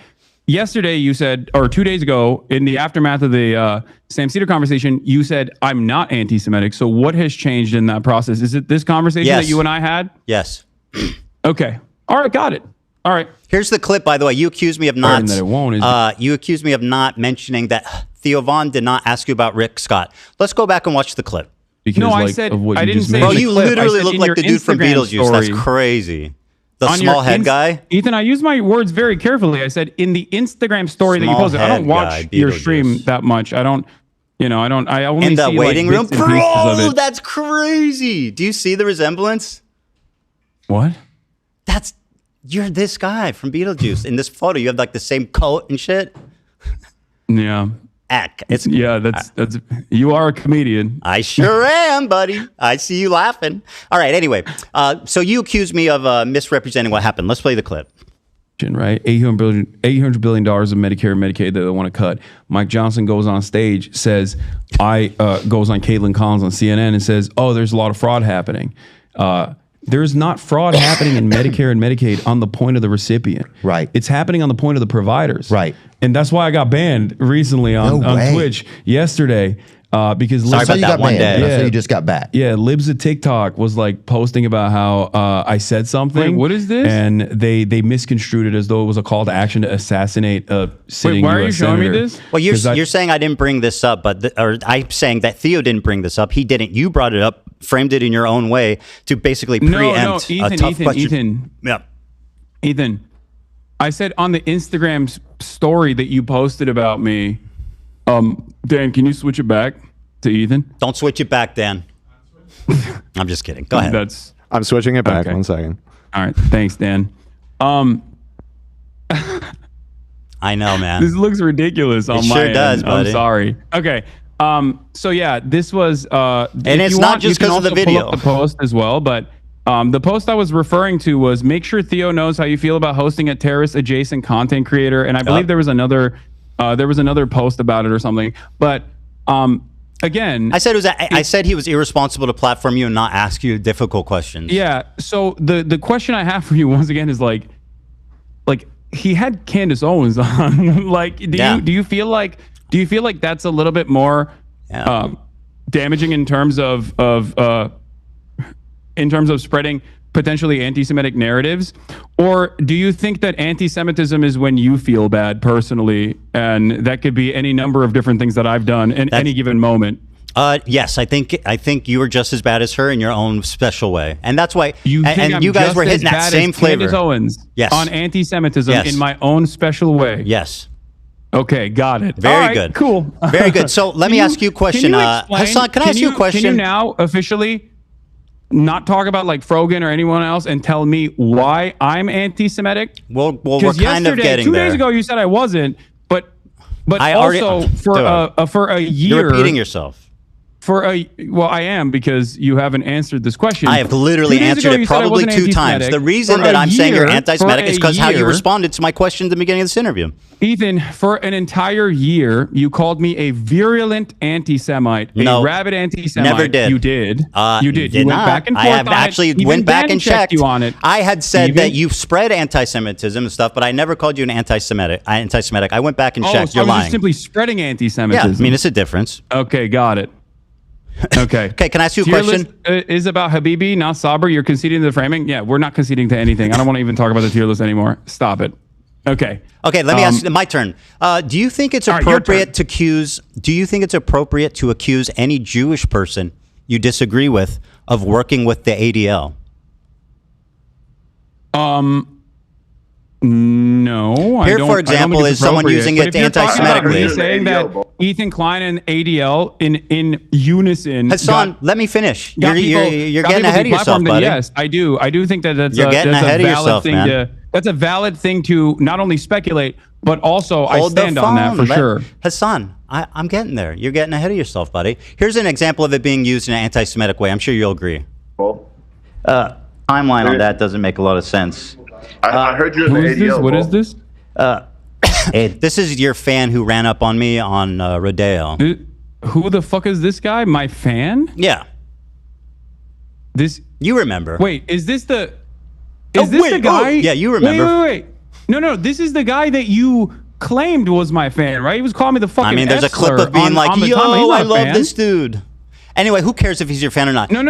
Yesterday you said, or 2 days ago, in the aftermath of the Sam Cedar conversation, you said I'm not anti-Semitic. So what has changed in that process? Is it this conversation that you and I had? Yes. Okay. All right. Got it. All right. Here's the clip, by the way. You accused me of not. You accused me of not mentioning that Theo Von did not ask you about Rick Scott. Let's go back and watch the clip. Because, I said I didn't say. Bro, you literally look like the dude from Beetlejuice. That's crazy. The small head guy? Ethan, I use my words very carefully. I said in the Instagram story that you posted. I don't watch your stream that much. I don't, I only in the see waiting room? Bro, that's crazy. Do you see the resemblance? What? You're this guy from Beetlejuice. In this photo, you have like the same coat and shit. Yeah. That's you are a comedian. I sure am, buddy. I see you laughing. All right. Anyway, so you accused me of misrepresenting what happened. Let's play the clip. Right, $800 billion of Medicare and Medicaid that they want to cut. Mike Johnson goes on stage, says, goes on Caitlin Collins on CNN and says, "Oh, there's a lot of fraud happening." There's not fraud happening in Medicare and Medicaid on the point of the recipient. Right. It's happening on the point of the providers. Right. And that's why I got banned recently on Twitch yesterday. Because Sorry about that one day. So you just got back. Yeah, Libs of TikTok was like posting about how I said something. Wait, what is this? And they misconstrued it as though it was a call to action to assassinate a sitting why are you US showing me senator. this? Well, you're saying I didn't bring this up, or I'm saying that Theo didn't bring this up. He didn't. You brought it up, framed it in your own way to basically preempt a tough question. Ethan, I said on the Instagram story that you posted about me, Dan, can you switch it back to Ethan? Don't switch it back, Dan. I'm just kidding. Go ahead. I'm switching it back. 1 second. All right. Thanks, Dan. I know, man. This looks ridiculous on my end. Does, buddy. I'm sorry. Okay. So yeah, this was and it's not just because of the video. Pull up the post as well, but the post I was referring to was make sure Theo knows how you feel about hosting a terrorist adjacent content creator, and I believe there was another post about it or something. But again, I said he was irresponsible to platform you and not ask you difficult questions. Yeah. So the question I have for you once again is like he had Candace Owens on. Like, do you feel like that's a little bit more damaging in terms of spreading potentially anti-Semitic narratives? Or do you think that anti-Semitism is when you feel bad personally, and that could be any number of different things that I've done in any given moment? Yes, I think you were just as bad as her in your own special way, and that's why you guys were hitting that same flavor. Candace Owens, yes, on anti-Semitism in my own special way. Yes. Okay, got it. Very good. Cool. Very good. So let me ask you a question. Hasan, can I ask you a question? Can you now officially not talk about like Frogan or anyone else and tell me why I'm anti-Semitic? Well, we're kind of getting 2 days ago you said I wasn't, but I also for a year you're repeating yourself. I am, because you haven't answered this question. I have literally answered it probably 2 times. The reason that I'm saying you're anti-Semitic is because how you responded to my question at the beginning of this interview. Ethan, for an entire year, you called me a virulent anti-Semite, a rabid anti-Semite. Never did. You did. You did. You went back and forth. I have actually went back and checked you on it. I had said that you spread anti-Semitism and stuff, but I never called you an anti-Semitic. I went back and checked. So you're lying. Just simply spreading anti-Semitism. Yeah, I mean, it's a difference. Okay, got it. Okay. Okay, can I ask you a question? List, is about Habibi, not Sabra. You're conceding to the framing? Yeah, we're not conceding to anything. I don't want to even talk about the tier list anymore. Stop it. Okay. Okay, let me ask. My turn. Do you think it's appropriate to accuse? Do you think it's appropriate to accuse any Jewish person you disagree with of working with the ADL? No. Here, for example, is someone using it anti-Semitically. Are you saying that Ethan Klein and ADL in unison? Hasan, let me finish. You're getting ahead of yourself, buddy. Yes, I do. I do think that that's you're getting ahead of yourself, thing man. That's a valid thing to not only speculate, but also I stand on that for sure. Hasan, I'm getting there. You're getting ahead of yourself, buddy. Here's an example of it being used in an anti-Semitic way. I'm sure you'll agree. Timeline on that doesn't make a lot of sense. I heard you in the ADL. What is this? This is your fan who ran up on me on Rodeo. Who the fuck is this guy? My fan? Yeah. You remember? Wait, is this the? Is this the guy? Yeah, you remember. Wait. No. This is the guy that you claimed was my fan, right? He was calling me the fucking. I mean, there's a clip of being like, "Yo, I love this dude." Anyway, who cares if he's your fan or not? No.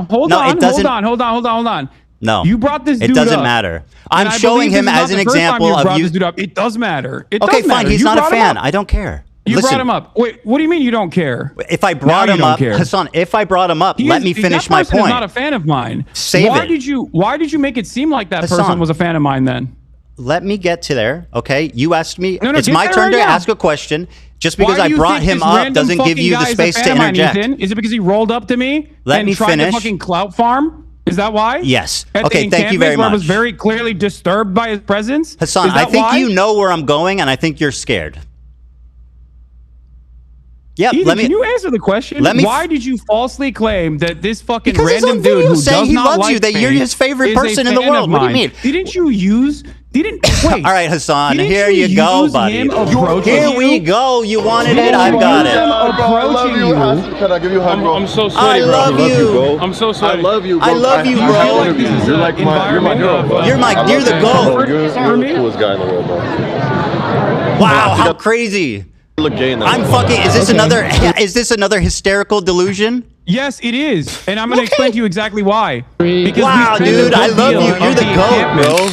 Hold on. No, you brought this dude up. It doesn't up. matter. I'm showing him as an example of you. It does matter. Okay, fine. He's not a fan. I don't care. You brought him up. Wait, what do you mean you don't care? If I brought him up, Hasan, if I brought him up, let me finish my point. He's not a fan of mine. Why did you make it seem like that person was a fan of mine then? Let me get to there, okay? You asked me. It's my turn to ask a question. Just because I brought him up doesn't give you the space to interject. Is it because he rolled up to me and tried to fucking clout farm? Is that why? Yes. Okay, thank you very much. I was very clearly disturbed by his presence. Hasan, I think you know where I'm going, and I think you're scared. Yep. Ethan, can you answer the question? Why did you falsely claim that this fucking random dude who does not like that you're his favorite person in the world? What do you mean? Didn't you use? Wait. All right, Hasan. Here you go, buddy. Here we go. You wanted it. I've got it. Approaching you. Can I give you a hug, bro? I'm so sweaty, I love you. I'm so sweaty. I love you, bro. I love you, bro. You're like my hero, bro. You're the GOAT. You're the coolest guy in the world, bro. Wow, how crazy. Look gay in that. I'm fucking. Is this another hysterical delusion? Yes, it is, and I'm going to explain to you exactly why. Wow, dude, I love you. You're the GOAT, bro.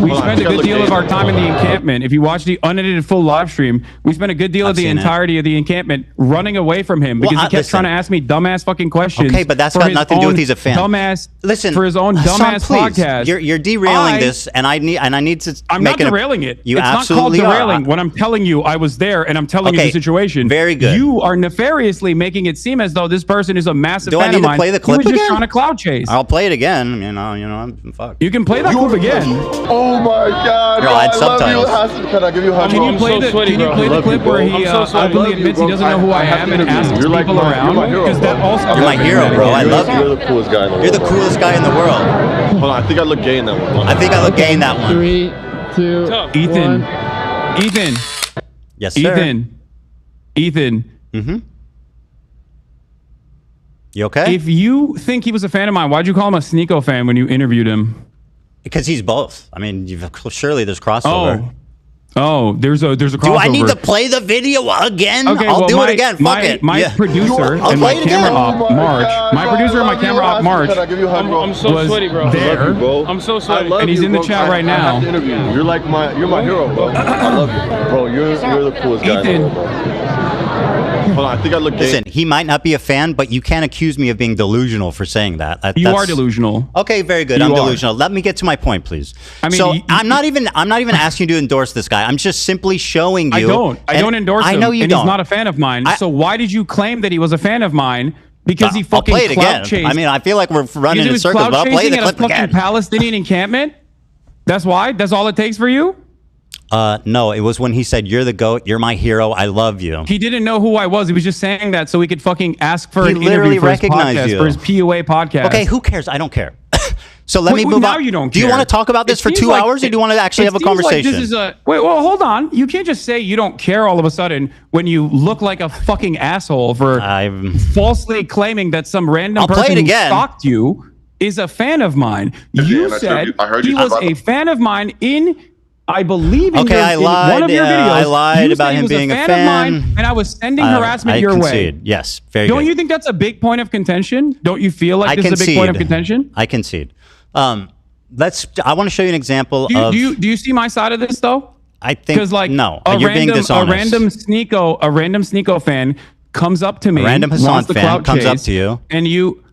We spent a good deal of our time in the encampment. If you watch the unedited full live stream, we spent a good deal of the entirety of the encampment running away from him because he kept trying to ask me dumbass fucking questions. Okay, but that's got nothing to do with he's a fan. For his own dumbass podcast. You're derailing this, and I need to. I'm not derailing it. You it's absolutely not called derailing. When I'm telling you, I was there, and I'm telling you the situation. Very good. You are nefariously making it seem as though this person is a massive fan of mine. Do I need to play the clip again? He was just again? trying to cloud chase. I'll play it again. You know, I'm fucked. You can play that clip again. Oh my God! Bro, I love you. Can I give you a hug? Can you play the clip where he openly admits he doesn't know who I am and asks people around? Because that also you're my hero, bro. I love you. You're the coolest guy in the world. You're the coolest guy in the world. Hold on, I think I look gay in that one. I think I look gay in that one. 3, 2, Ethan. 1. Ethan. Yes, sir. Ethan. Mm-hmm. You okay? If you think he was a fan of mine, why'd you call him a Sneeko fan when you interviewed him? Because he's both. I mean, surely there's crossover. Oh, there's a crossover. Do I need to play the video again? Okay, I'll do it again. Fuck it. My producer and my camera op, March. My producer and my camera op, March. I'm so sweaty, bro. There. I'm so sweaty. And he's in the chat right now. You're my hero, bro. I love you, bro. You're the coolest guy in the world, bro. Hold on, I think I look gay. Listen, he might not be a fan, but you can't accuse me of being delusional for saying that. You are delusional. Okay, very good. I'm delusional. Let me get to my point, please. I mean, I'm not even asking you to endorse this guy. I'm just simply showing you. I don't endorse him. I know you and don't. He's not a fan of mine. So why did you claim that he was a fan of mine? Because he fucking I'll play it again. chased. I mean, I feel like we're running in circles, but I'll play the clip again. Palestinian encampment. That's why. That's all it takes for you. No, it was when he said, "You're the GOAT. You're my hero. I love you." He didn't know who I was. He was just saying that so he could fucking ask for an interview for his podcast, for his POA podcast. Okay, who cares? I don't care. So let me move now on. You don't do you want to talk about this for 2 hours, or do you want to actually have a conversation? Like this is wait, well, hold on. You can't just say you don't care all of a sudden when you look like a fucking asshole for falsely claiming that some random person who stalked you is a fan of mine. You said he was a fan of mine in... I believe in, I lied. One of your videos. I lied about him being a fan of mine, and I was sending harassment your way. Yes, very good. Don't you think that's a big point of contention? Don't you feel like this is a big point of contention? I concede. I want to show you an example do you see my side of this though? I think no, you're being dishonest. A random Sneeko fan comes up to me. A random Hasan fan comes up to you. And you,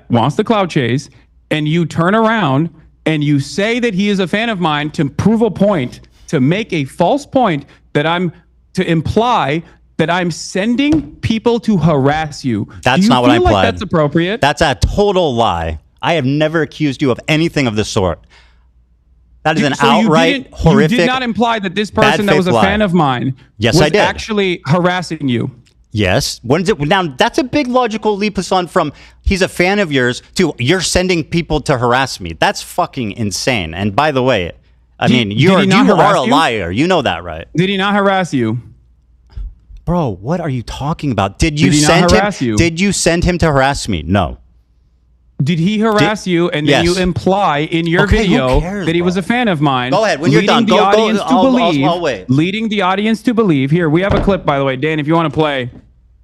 wants the clout chase. And you turn around and you say that he is a fan of mine to prove a point, to make a false point to imply that I'm sending people to harass you. That's not what I implied. Like that's appropriate? That's a total lie. I have never accused you of anything of the sort. That is an outright horrific. You did not imply that this person that was a fan of mine was actually harassing you. Yes. Now, that's a big logical leap, Hasan, from he's a fan of yours to you're sending people to harass me. That's fucking insane. And by the way, you are a liar. You know that, right? Did he not harass you? Bro, what are you talking about? Did you send him to harass me? No. Did he harass you and then you imply in your video that he was a fan of mine? Go ahead. When you're done, I'll wait. Leading the audience to believe. Here, we have a clip, by the way. Dan, if you want to play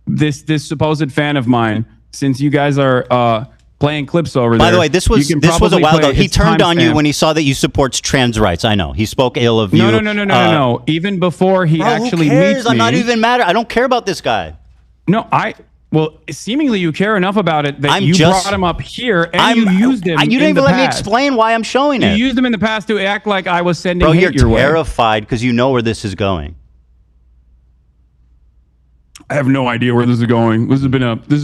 this supposed fan of mine, since you guys are playing clips over there. By the way, this was a while ago. He turned on you when he saw that you support trans rights. I know. He spoke ill of you. No. Even before he actually meets me. I'm not even mad. I don't care about this guy. No, well, seemingly you care enough about it that you brought him up here and you used him. You didn't even let me explain why I'm showing it. You used him in the past to act like I was sending hate your way. You're terrified because you know where this is going. I have no idea where this is going. This has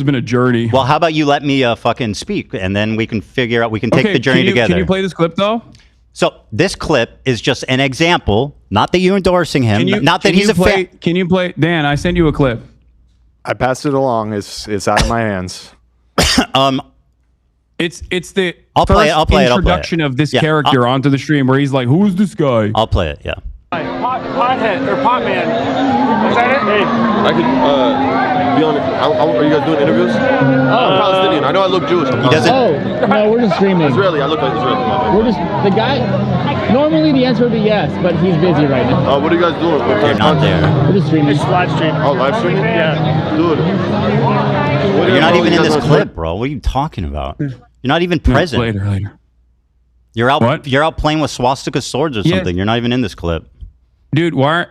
been a journey. Well, how about you let me fucking speak and then we can figure out. We can take the journey together. Can you play this clip though? So this clip is just an example. Not that you're endorsing him. Not that he's a fan. Can you play? Dan, I sent you a clip. I passed it along. It's out of my hands. It's the introduction of this character onto the stream where he's like, "Who's this guy?" I'll play it. Yeah. Pothead or pot man. Is that it? Hey. I could be on it. Are you guys doing interviews? I'm Palestinian. I know I look Jewish. No, we're just streaming. Israeli. I look like Israeli. We're just the guy. Normally the answer would be yes, but he's busy right now. What are you guys doing? You're not there. We're just streaming. It's live stream. Oh, live streaming? Yeah. Dude. You're not even in this clip, bro. What are you talking about? You're not even present. Later. You're out. What? You're out playing with swastika swords or something. You're not even in this clip. Dude, why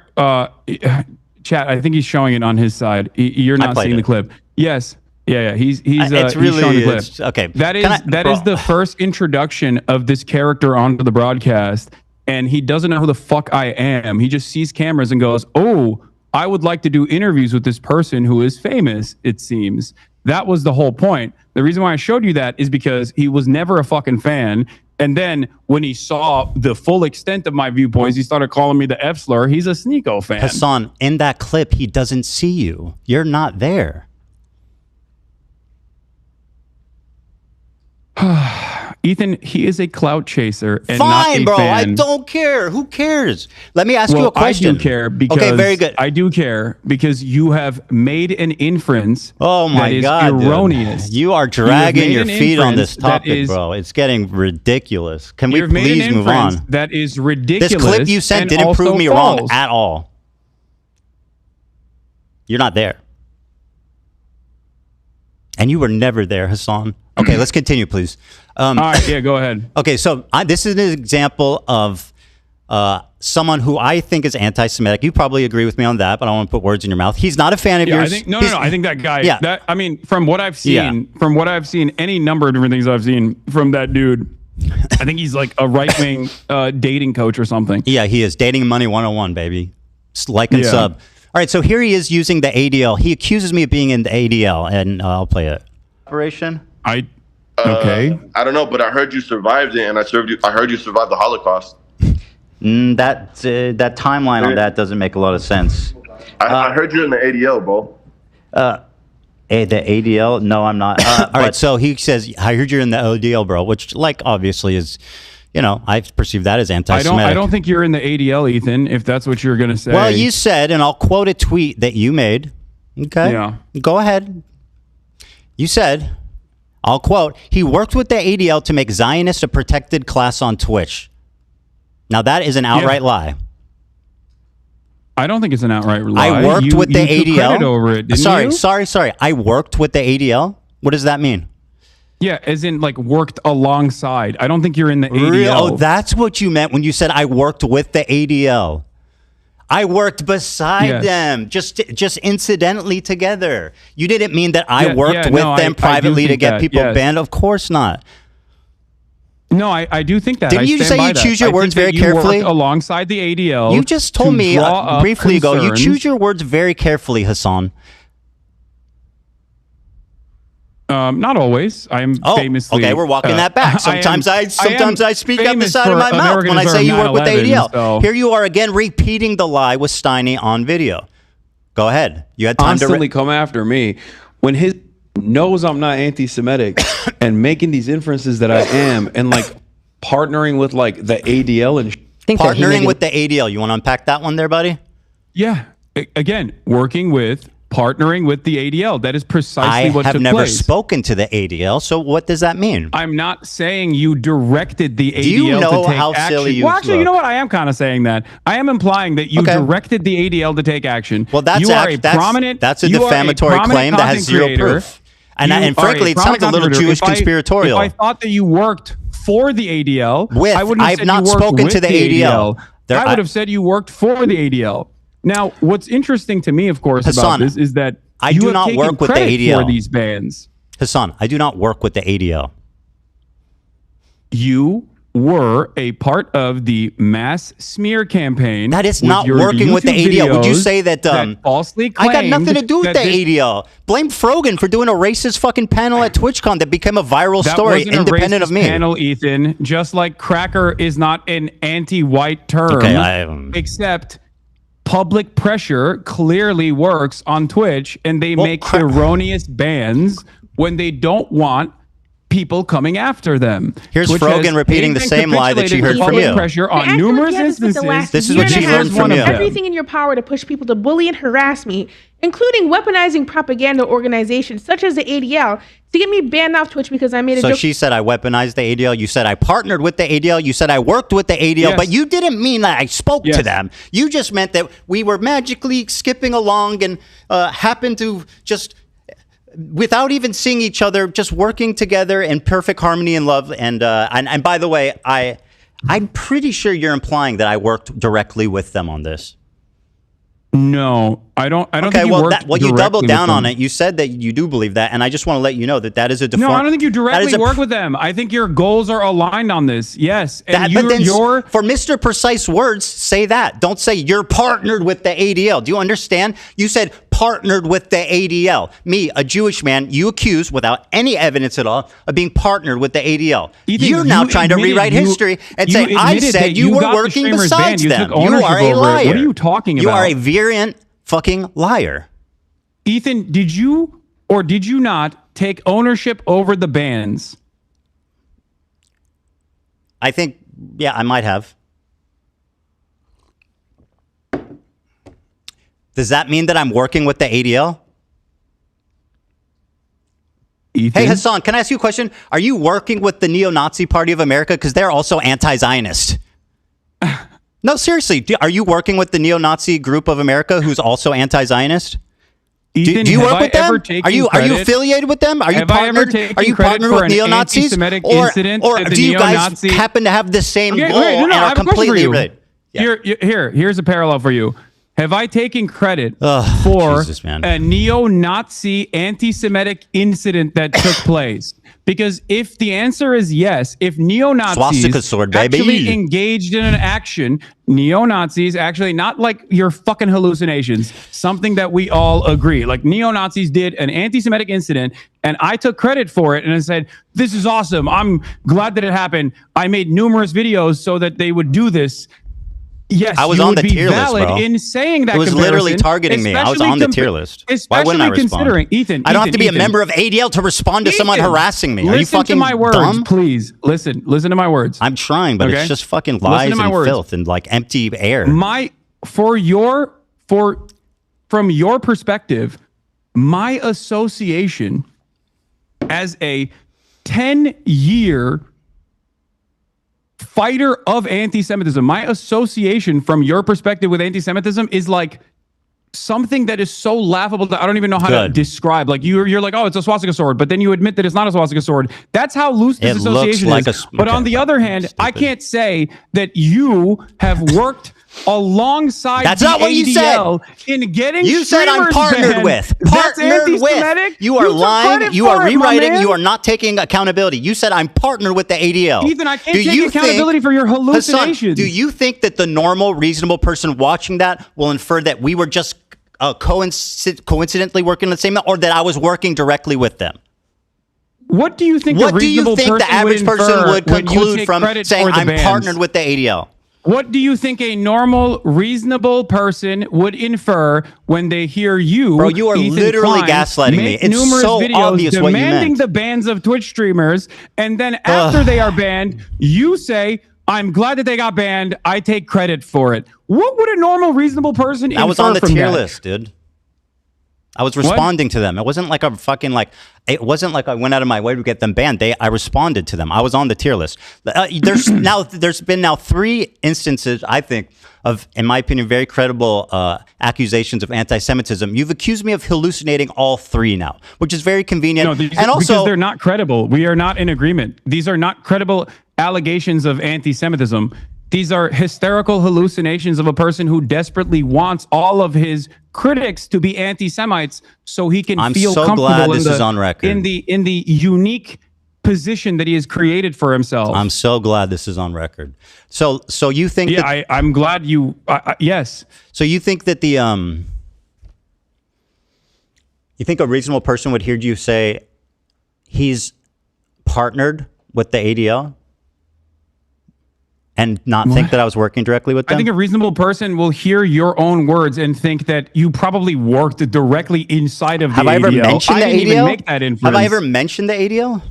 chat, I think he's showing it on his side. You're not seeing the clip. Yes. Yeah. He's showing the clip. Okay. That is the first introduction of this character onto the broadcast, and he doesn't know who the fuck I am. He just sees cameras and goes, "Oh, I would like to do interviews with this person who is famous," it seems. That was the whole point. The reason why I showed you that is because he was never a fucking fan. And then when he saw the full extent of my viewpoints, he started calling me the F slur. He's a Sneeko fan. Hasan, in that clip, he doesn't see you. You're not there. Ethan, he is a clout chaser and Fine, not a bro. fan. I don't care. Who cares? Let me ask you a question. I do care because very good. I do care because you have made an inference. Oh my God, erroneous. Dude. You are dragging your feet on this topic, bro. It's getting ridiculous. Can we please move on? That is ridiculous. This clip you sent didn't prove me wrong at all. You're not there. And you were never there, Hasan. Okay, let's continue, please. All right, yeah, go ahead. Okay, so this is an example of someone who I think is anti-Semitic. You probably agree with me on that, but I don't want to put words in your mouth. He's not a fan of yours. I think that guy. Yeah. From what I've seen, any number of different things I've seen from that dude. I think he's like a right-wing dating coach or something. Yeah, he is. Dating Money 101, baby. Like and sub. All right, so here he is using the ADL. He accuses me of being in the ADL, and I'll play it. Operation? Okay. I don't know, but I heard you survived it, and I heard you survived the Holocaust. That timeline on that doesn't make a lot of sense. I heard you're in the ADL, bro. The ADL? No, I'm not. All right, so he says, I heard you're in the ADL, bro, which, like, obviously is, I perceive that as anti-Semitic. I don't think you're in the ADL, Ethan, if that's what you're going to say. Well, you said, and I'll quote a tweet that you made. Okay? Yeah. Go ahead. You said, I'll quote, he worked with the ADL to make Zionists a protected class on Twitch. Now, that is an outright lie. I don't think it's an outright lie. I worked with the ADL. Took credit over it, didn't you? Sorry. I worked with the ADL. What does that mean? Yeah, as in like worked alongside. I don't think you're in the ADL. Oh, that's what you meant when you said I worked with the ADL. I worked beside them, just incidentally together. You didn't mean that I worked with them privately to get people banned. Of course not. No, I do think that. Didn't you say you choose your words very carefully? Alongside the ADL. You just told me briefly ago, you choose your words very carefully, Hasan. Not always. I'm famously. Okay, we're walking that back. Sometimes I speak out the side of my mouth when I say you work with the ADL. So. Here you are again repeating the lie with Steiny on video. Go ahead. You had time to come after me when his knows I'm not anti-Semitic and making these inferences that I am and like partnering with like the ADL and partnering with the ADL. You want to unpack that one there, buddy? Yeah. Again, partnering with the ADL. That is precisely what took place. I have never spoken to the ADL, so what does that mean? I'm not saying you directed the ADL Do you know to take how action. Silly you well, actually, look? you know what? I am kind of saying that. I am implying that you directed the ADL to take action. Well, that's a defamatory claim that has zero proof. And frankly, it sounds a little Jewish conspiratorial. If I thought that you worked for the ADL, I wouldn't have said you worked spoken with to the ADL. I would have said you worked for the ADL. Now, what's interesting to me, of course, Hasan, about this is that I do not work with the ADL for these bans. Hasan, I do not work with the ADL. You were a part of the mass smear campaign. That is not working with the ADL. Would you say that falsely I got nothing to do with the ADL? Blame Frogan for doing a racist fucking panel at TwitchCon that became a viral story independent of me. Panel, Ethan, just like cracker is not an anti-white term, except public pressure clearly works on Twitch, and they make erroneous bans when they don't want people coming after them. Here's Frogan repeating the same lie that she heard from you. Pressure on numerous instances. This is what she learned from you. Everything in your power to push people to bully and harass me, including weaponizing propaganda organizations such as the ADL to get me banned off Twitch because I made a joke. So she said I weaponized the ADL. You said I partnered with the ADL. You said I worked with the ADL, but you didn't mean that I spoke to them. You just meant that we were magically skipping along and happened to just, without even seeing each other, just working together in perfect harmony and love. And by the way, I'm pretty sure you're implying that I worked directly with them on this. No, I don't. I don't think you worked you doubled down on it. You said that you do believe that, and I just want to let you know that that is a No, I don't think you directly work with them. I think your goals are aligned on this. Yes, and but then for Mr. Precise words, say that. Don't say you're partnered with the ADL. Do you understand? You said partnered with the ADL. Me, a Jewish man, you accuse without any evidence at all of being partnered with the ADL. You're now trying to rewrite history and say I said you were working besides them. You are a liar. What are you talking about? You are a virulent fucking liar. Ethan, did you or did you not take ownership over the bans? I think, yeah, I might have. Does that mean that I'm working with the ADL? Ethan? Hey, Hasan, can I ask you a question? Are you working with the Neo-Nazi Party of America? Because they're also anti-Zionist. No, seriously. Are you working with the Neo-Nazi Group of America who's also anti-Zionist? Ethan, do you work with them? Are you affiliated with them? Are you partnered? Are you partnered with neo-Nazis? Or do you guys happen to have the same goal and are completely related? Here's a parallel for you. Have I taken credit for a neo-Nazi anti-Semitic incident that took place? Because if the answer is yes, if neo-Nazis actually engaged in an action, neo-Nazis actually, not like your fucking hallucinations, something that we all agree, like neo-Nazis did an anti-Semitic incident and I took credit for it and I said, this is awesome. I'm glad that it happened. I made numerous videos so that they would do this. Yes, I was on the tier list, bro. In saying that, it was literally targeting me. I was on the tier list. Why wouldn't I respond? Ethan, I don't have to be a member of ADL to respond to someone harassing me. Are you fucking to my words, dumb? Please listen to my words. I'm trying, but it's just fucking lies and filth and like empty air. From your perspective, my association as a 10-year fighter of anti-Semitism, my association from your perspective with anti-Semitism is like something that is so laughable that I don't even know how to Good. describe. Like you're like, oh, it's a swastika sword, but then you admit that it's not a swastika sword. That's how loose this It looks association like is. a- But okay, on the other hand, I can't say that you have worked alongside That's the not what you said. ADL in getting You said I'm streamers partnered banned. with. That's Partnered anti-Semitic? with. You are took lying. credit You for are it, my rewriting. man. You are not taking accountability. You said I'm partnered with the ADL. Ethan, I can't Do take you accountability think- for your Hasan, hallucinations. do you think that the normal, reasonable person watching that will infer that we were just coincidentally working on the same, or that I was working directly with them? What do you think? What a do you reasonable think the person average person infer would when you conclude take from credit saying for the I'm bans? partnered with the ADL? What do you think a normal, reasonable person would infer when they hear you, Bro, you are Ethan literally Klein, gaslighting me. make It's numerous so videos obvious what you demanding meant. the bans of Twitch streamers, and then after they are banned, you say, "I'm glad that they got banned. I take credit for it." What would a normal, reasonable person infer I was on the from tier that? list, dude. I was responding to them. It wasn't like it wasn't like I went out of my way to get them banned. I responded to them. I was on the tier list. There's been 3 instances, I think, of, in my opinion, very credible accusations of anti-Semitism. You've accused me of hallucinating all 3 now, which is very convenient. No, and also, because they're not credible. We are not in agreement. These are not credible allegations of anti-Semitism. These are hysterical hallucinations of a person who desperately wants all of his critics to be anti-Semites so he can feel so comfortable glad this is on record. in the unique position that he has created for himself. I'm so glad this is on record. So you think? Yeah, that, I'm glad you. Yes. So you think that you think a reasonable person would hear you say he's partnered with the ADL? And not think that I was working directly with them? I think a reasonable person will hear your own words and think that you probably worked directly inside of the ADL. Have I ever mentioned the ADL? I didn't even make that inference. Have I ever mentioned the ADL?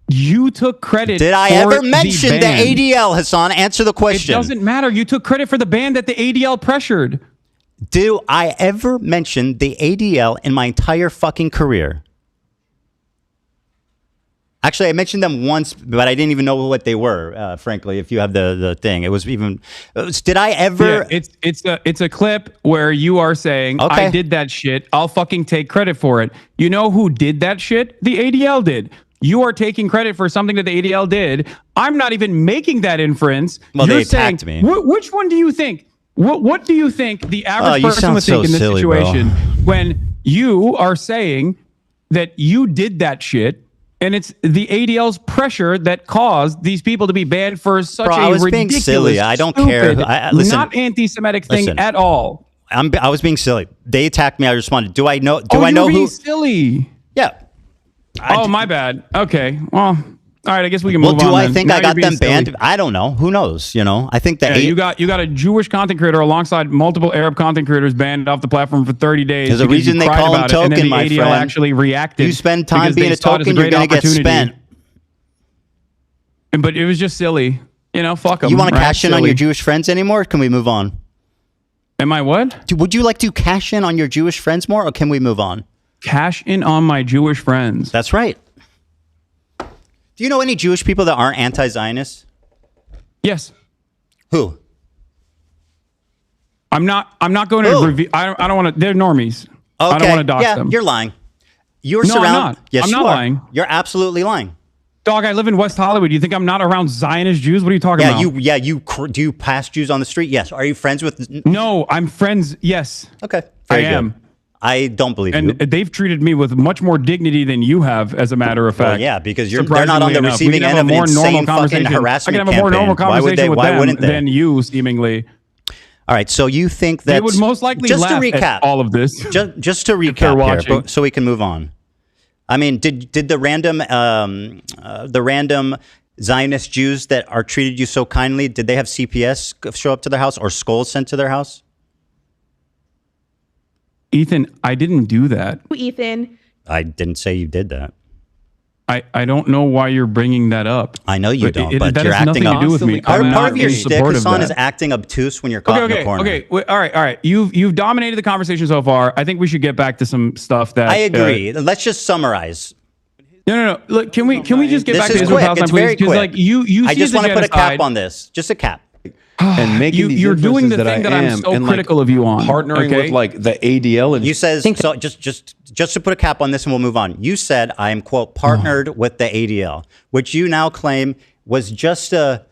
You took credit. Did I for ever mention the ADL, Hasan? Answer the question. It doesn't matter. You took credit for the ban that the ADL pressured. Do I ever mention the ADL in my entire fucking career? Actually, I mentioned them once, but I didn't even know what they were. Frankly, if you have the thing, it was even. Did I ever? Yeah, it's a clip where you are saying, Okay. "I did that shit. I'll fucking take credit for it." You know who did that shit? The ADL did. You are taking credit for something that the ADL did. I'm not even making that inference. Well, You're they attacked saying, me. Which one do you think? What do you think the average you person sound would think so in this silly, bro. situation when you are saying that you did that shit? And it's the ADL's pressure that caused these people to be banned for such Bro, a I was being ridiculous, silly. I don't care. stupid, Listen, not anti-Semitic thing listen. at all. I was being silly. They attacked me. I responded. Do I know? I know being who? silly. Yeah. Oh, my bad. Okay. Well, all right. I guess we can move Well, on. do I then. think Now I you're got being them banned? silly. I don't know. Who knows? You know. I think that Yeah, you got a Jewish content creator alongside multiple Arab content creators banned off the platform for 30 days. There's a because reason you they cried call him about it, and token, then the my ADL friend. actually reacted. You spend time because being they a saw it as token, great you're gonna get opportunity. spent. But it was just silly. You know, fuck them. You want to cash in on Silly. your Jewish friends anymore? Or can we move on? Am I what? Would you like to cash in on your Jewish friends more, or can we move on? Cash in on my Jewish friends. That's right. Do you know any Jewish people that aren't anti-Zionists? Yes. Who? I'm not going to review. I don't want to. They're normies. Okay. I don't want to dox them. You're lying. You're No, I'm surrounded. not. Yes, I'm you not are. lying. You're absolutely lying. Dog, I live in West Hollywood. You think I'm not around Zionist Jews? What are you talking about? Do you pass Jews on the street? Yes. Are you friends with? No, I'm friends. Yes. Okay. I Very good. am. I don't believe And you. they've treated me with much more dignity than you have, as a matter of fact. Well, yeah, because they're not on the Surprisingly enough. We receiving can have end a of an more normal insane fucking conversation. harassment I can have a more normal campaign. Why would conversation they? with Why them wouldn't they? than you, seemingly. All right, so you think that They would most likely just laugh to recap at all of this. Just to they're recap here, watching. so we can move on. I mean, did the random Zionist Jews that are treated you so kindly, did they have CPS show up to their house or skulls sent to their house? Ethan, I didn't do that. Ethan. I didn't say you did that. I don't know why you're bringing that up. I know you don't, but that you're has acting nothing to do with me. Part I'm of your in shtick, support of Hasan, that. is acting obtuse when you're caught in the corner. Okay. All right. You've dominated the conversation so far. I think we should get back to some stuff that I agree. Let's just summarize. No. Look, can we just get This back to is Israel quick. Palestine, It's please? very Because quick. like you I see just the want to put a cap genocide. on this. Just a cap. and making these you're doing the that thing that I'm so and critical of you on. partnering with like the ADL and you says so. Just to put a cap on this, and we'll move on. You said I am quote partnered with the ADL, which you now claim was just a.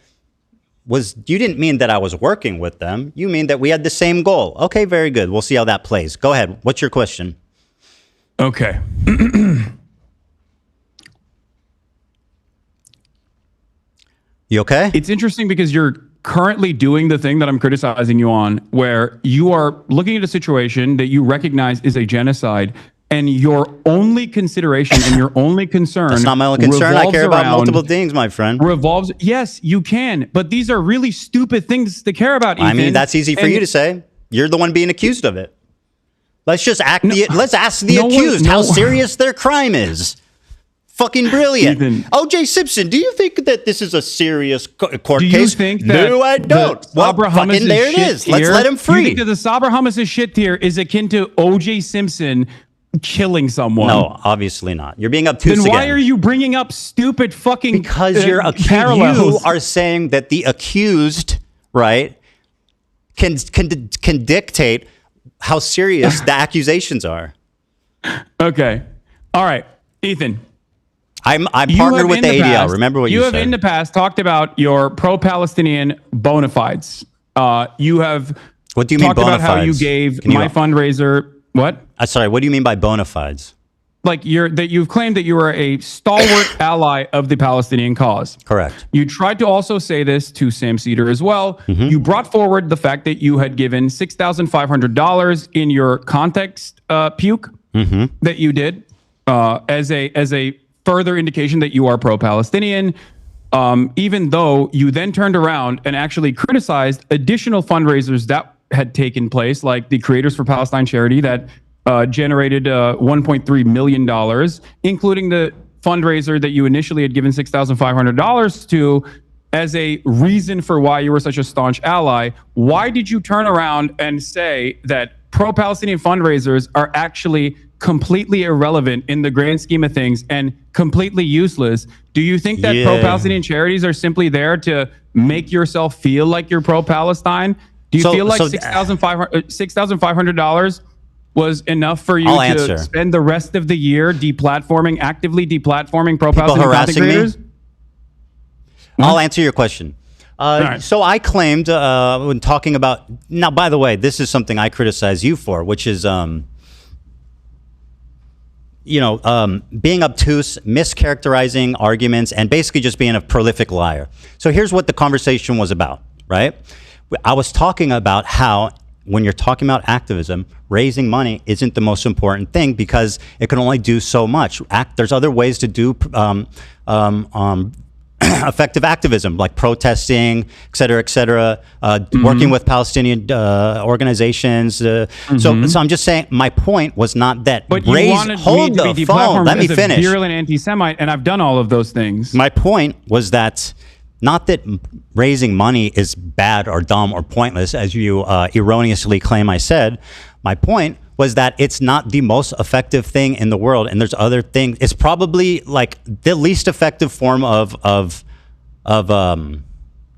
You didn't mean that I was working with them. You mean that we had the same goal. Okay, very good. We'll see how that plays. Go ahead. What's your question? Okay. You okay? It's interesting because you're currently doing the thing that I'm criticizing you on, where you are looking at a situation that you recognize is a genocide, and your only consideration and your only concern. That's not my only concern. I care about multiple things, my friend. Revolves. Yes, you can, but these are really stupid things to care about. Ethan. I mean, that's easy for you to say. You're the one being accused of it. Let's just let's ask the accused how serious their crime is. Fucking brilliant. Ethan. O.J. Simpson, do you think that this is a serious court case? Do you think that no, I don't. Well, fucking there it is. Let's let him free. Do you think that the Sabra hummus' shit tier is akin to O.J. Simpson killing someone? No, obviously not. You're being obtuse again. Then why are you bringing up stupid fucking Because you're parallels. You are saying that the accused, right, can dictate how serious the accusations are. Okay. All right. Ethan. I'm partnered with the ADL. Remember what you said. You have in the past talked about your pro-Palestinian bona fides. You have what do you mean bona about how you gave my fundraiser. What? Sorry, what do you mean by bona fides? Like you've claimed that you are a stalwart ally of the Palestinian cause. Correct. You tried to also say this to Sam Cedar as well. Mm-hmm. You brought forward the fact that you had given $6,500 in your context puke that you did as a further indication that you are pro-Palestinian, even though you then turned around and actually criticized additional fundraisers that had taken place, like the Creators for Palestine charity that generated $1.3 million, including the fundraiser that you initially had given $6,500 to as a reason for why you were such a staunch ally. Why did you turn around and say that pro-Palestinian fundraisers are actually completely irrelevant in the grand scheme of things and completely useless? Do you think that pro-Palestinian charities are simply there to make yourself feel like you're pro-Palestine? Do you feel like $6,500 was enough for you to spend the rest of the year actively deplatforming pro-Palestinian content creators? I'll answer your question. Right. So I claimed when talking about, now, by the way, this is something I criticize you for, which is, being obtuse, mischaracterizing arguments, and basically just being a prolific liar. So here's what the conversation was about, right? I was talking about how when you're talking about activism, raising money isn't the most important thing because it can only do so much. There's other ways to do effective activism, like protesting, et cetera, working with Palestinian organizations. So I'm just saying, my point was not that. But you wanted me to be deplatformed Let me finish. A virulent anti-Semite, and I've done all of those things. My point was that not that raising money is bad or dumb or pointless, as you erroneously claim I said. My point was that it's not the most effective thing in the world, and there's other things. It's probably like the least effective form of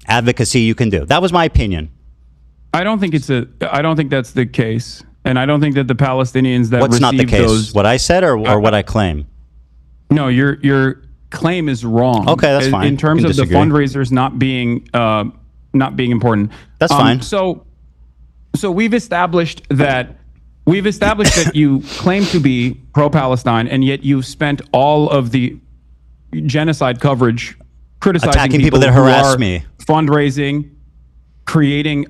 advocacy you can do. That was my opinion. I don't think that's the case, and I don't think that the Palestinians that what's not the case? Those, what I said or what I claim? No, your claim is wrong. Okay, that's fine. In terms of the fundraisers not being important. That's fine. So we've established that you claim to be pro-Palestine, and yet you've spent all of the genocide coverage criticizing attacking people that harass me, fundraising, creating,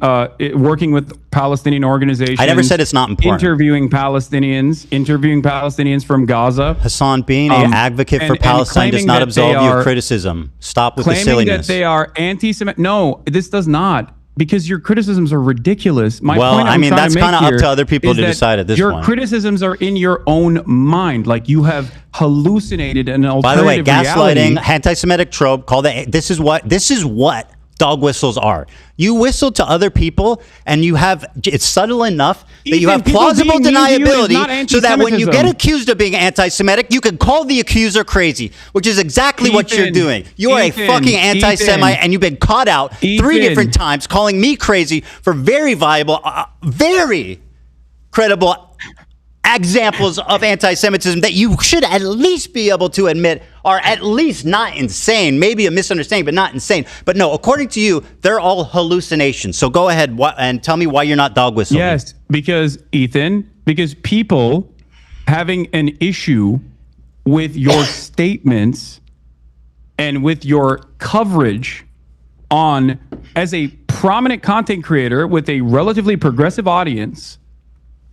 working with Palestinian organizations. I never said it's not important. Interviewing Palestinians from Gaza. Hassan, being an advocate for Palestine does not absolve you of criticism. Stop with the silliness. Claiming that they are anti-Semitic. No, this does not. Because your criticisms are ridiculous. That's kind of up to other people to decide at this point. Your criticisms are in your own mind. Like you have hallucinated an alternative reality. By the way, gaslighting, reality. anti-Semitic trope. This is what dog whistles are. You whistle to other people, and it's subtle enough that you have plausible deniability so that when you get accused of being anti-Semitic, you can call the accuser crazy, which is exactly what you're doing. You are a fucking anti-Semite, and you've been caught out 3 different times calling me crazy for very viable, very credible examples of anti-Semitism that you should at least be able to admit are at least not insane. Maybe a misunderstanding, but not insane. But no, according to you, they're all hallucinations. So go ahead and tell me why you're not dog whistling. Yes, because people having an issue with your statements and with your coverage on, as a prominent content creator with a relatively progressive audience,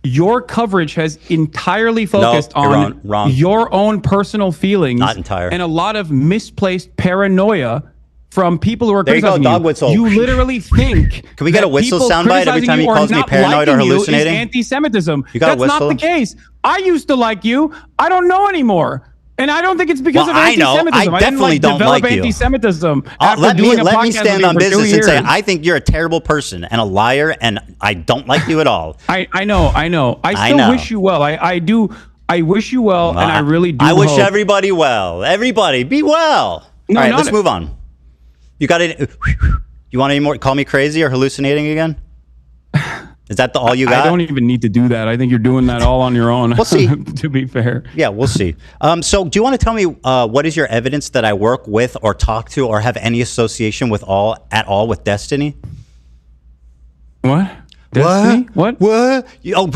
your coverage has entirely focused on your own personal feelings. Not entire. And a lot of misplaced paranoia from people who are there criticizing you go, dog whistle. You literally think can we get a whistle soundbite every time he calls me paranoid or hallucinating? Anti-Semitism. That's not the case. I used to like you. I don't know anymore. And I don't think it's because of anti-Semitism. I definitely don't like you. Anti-Semitism. Let me stand on business and say I think you're a terrible person and a liar, and I don't like you at all. I know. I still wish you well. I do. I wish you well, and I really do. I wish everybody well. Everybody be well. No, all right, let's move on. You got it. You want any more? Call me crazy or hallucinating again? Is that all you got? I don't even need to do that. I think you're doing that all on your own. We'll see. To be fair. Yeah, we'll see. So do you want to tell me what is your evidence that I work with or talk to or have any association with at all with Destiny? What? Destiny? What? What?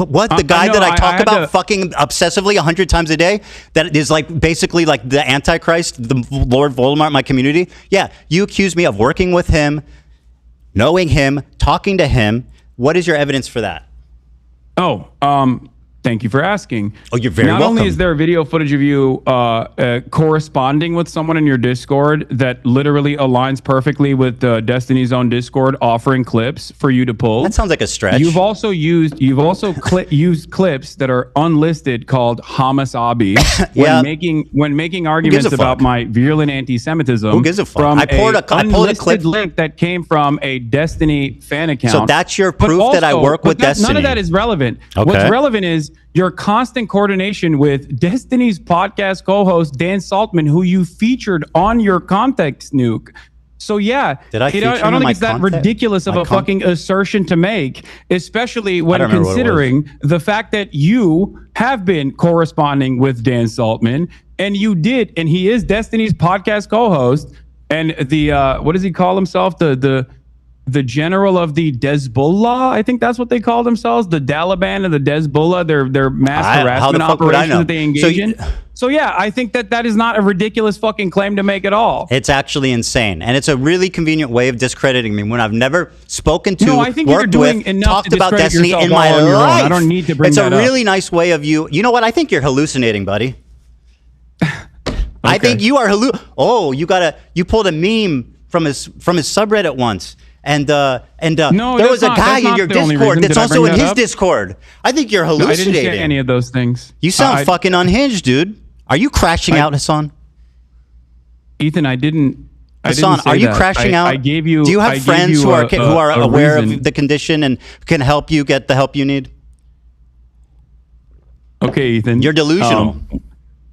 What? The guy that I talk about fucking obsessively 100 times a day? That is like basically like the Antichrist, the Lord Voldemort in my community? Yeah, you accuse me of working with him, knowing him, talking to him. What is your evidence for that? Thank you for asking. Oh, you're very welcome. Not only is there video footage of you corresponding with someone in your Discord that literally aligns perfectly with Destiny's own Discord, offering clips for you to pull. That sounds like a stretch. You've also used clips that are unlisted called Hamas Abi when making arguments about my virulent anti-Semitism. Who gives a fuck? From I pulled a clip link that came from a Destiny fan account. So that's your proof that I work with Destiny. None of that is relevant. Okay. What's relevant is your constant coordination with Destiny's podcast co-host Dan Saltman, who you featured on your context, Nuke. So yeah, I don't think it's that ridiculous of a fucking assertion to make, especially when considering the fact that you have been corresponding with Dan Saltman, and you did, and he is Destiny's podcast co-host, and the what does he call himself? The general of the Hezbollah, I think that's what they call themselves, the Taliban and the Hezbollah, their mass harassment operation that they engage in. So yeah, I think that is not a ridiculous fucking claim to make at all. It's actually insane, and it's a really convenient way of discrediting me when I've never spoken to, I think worked with, talked about Destiny in my life. I don't need to bring that up. It's a really up. Nice way of you. You know what? I think you're hallucinating, buddy. Okay. I think you are you pulled a meme from his subreddit once. And there was a guy in your Discord that's also in his Discord. I think you're hallucinating. I didn't say any of those things. You sound fucking unhinged, dude. Are you crashing out, Hasan? Ethan, I didn't. Hasan, are you crashing out? I gave you. Do you have friends who are aware of the condition and can help you get the help you need? Okay, Ethan. You're delusional.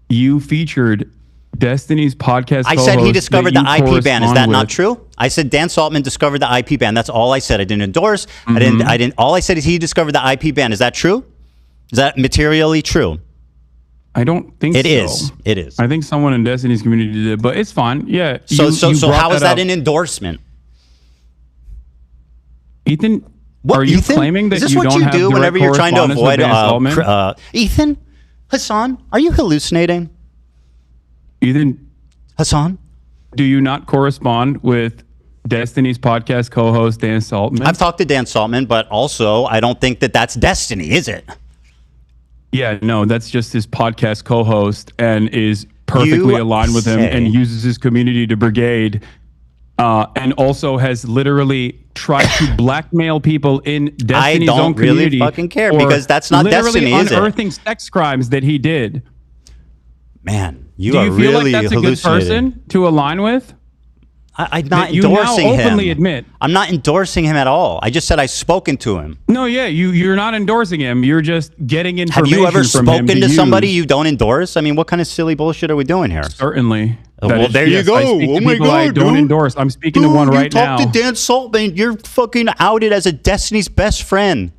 You featured Destiny's podcast. I said he discovered the IP ban. Is that not true? I said Dan Saltman discovered the IP ban. That's all I said. I didn't endorse. Mm-hmm. I didn't. All I said is he discovered the IP ban. Is that true? Is that materially true? I don't think it is. It is. I think someone in Destiny's community did it, but it's fine. Yeah. So how is that an endorsement? Ethan, are you claiming that you don't have direct whenever you're trying to avoid Ethan? Hasan, are you hallucinating? Ethan, Hasan, do you not correspond with Destiny's podcast co-host Dan Saltman? I've talked to Dan Saltman, but also I don't think that that's Destiny, is it? Yeah, no, that's just his podcast co-host and is perfectly aligned with him and uses his community to brigade, and also has literally tried to blackmail people in Destiny's own community. I don't really fucking care because that's not Destiny, is it? Unearthing sex crimes that he did. Man, Do you feel like that's a good person to align with? I'm not you now endorsing him. openly admit. I'm not endorsing him at all. I just said I've spoken to him. No, yeah, you're not endorsing him. You're just getting Have information. you ever from him spoken to use. somebody you don't endorse? I mean, what kind of silly bullshit are we doing here? Certainly. Well, there you go. I speak to Oh my people God, I don't dude. endorse. I'm speaking to one right now. You talk to Dan Saltman. You're fucking outed as a Destiny's best friend.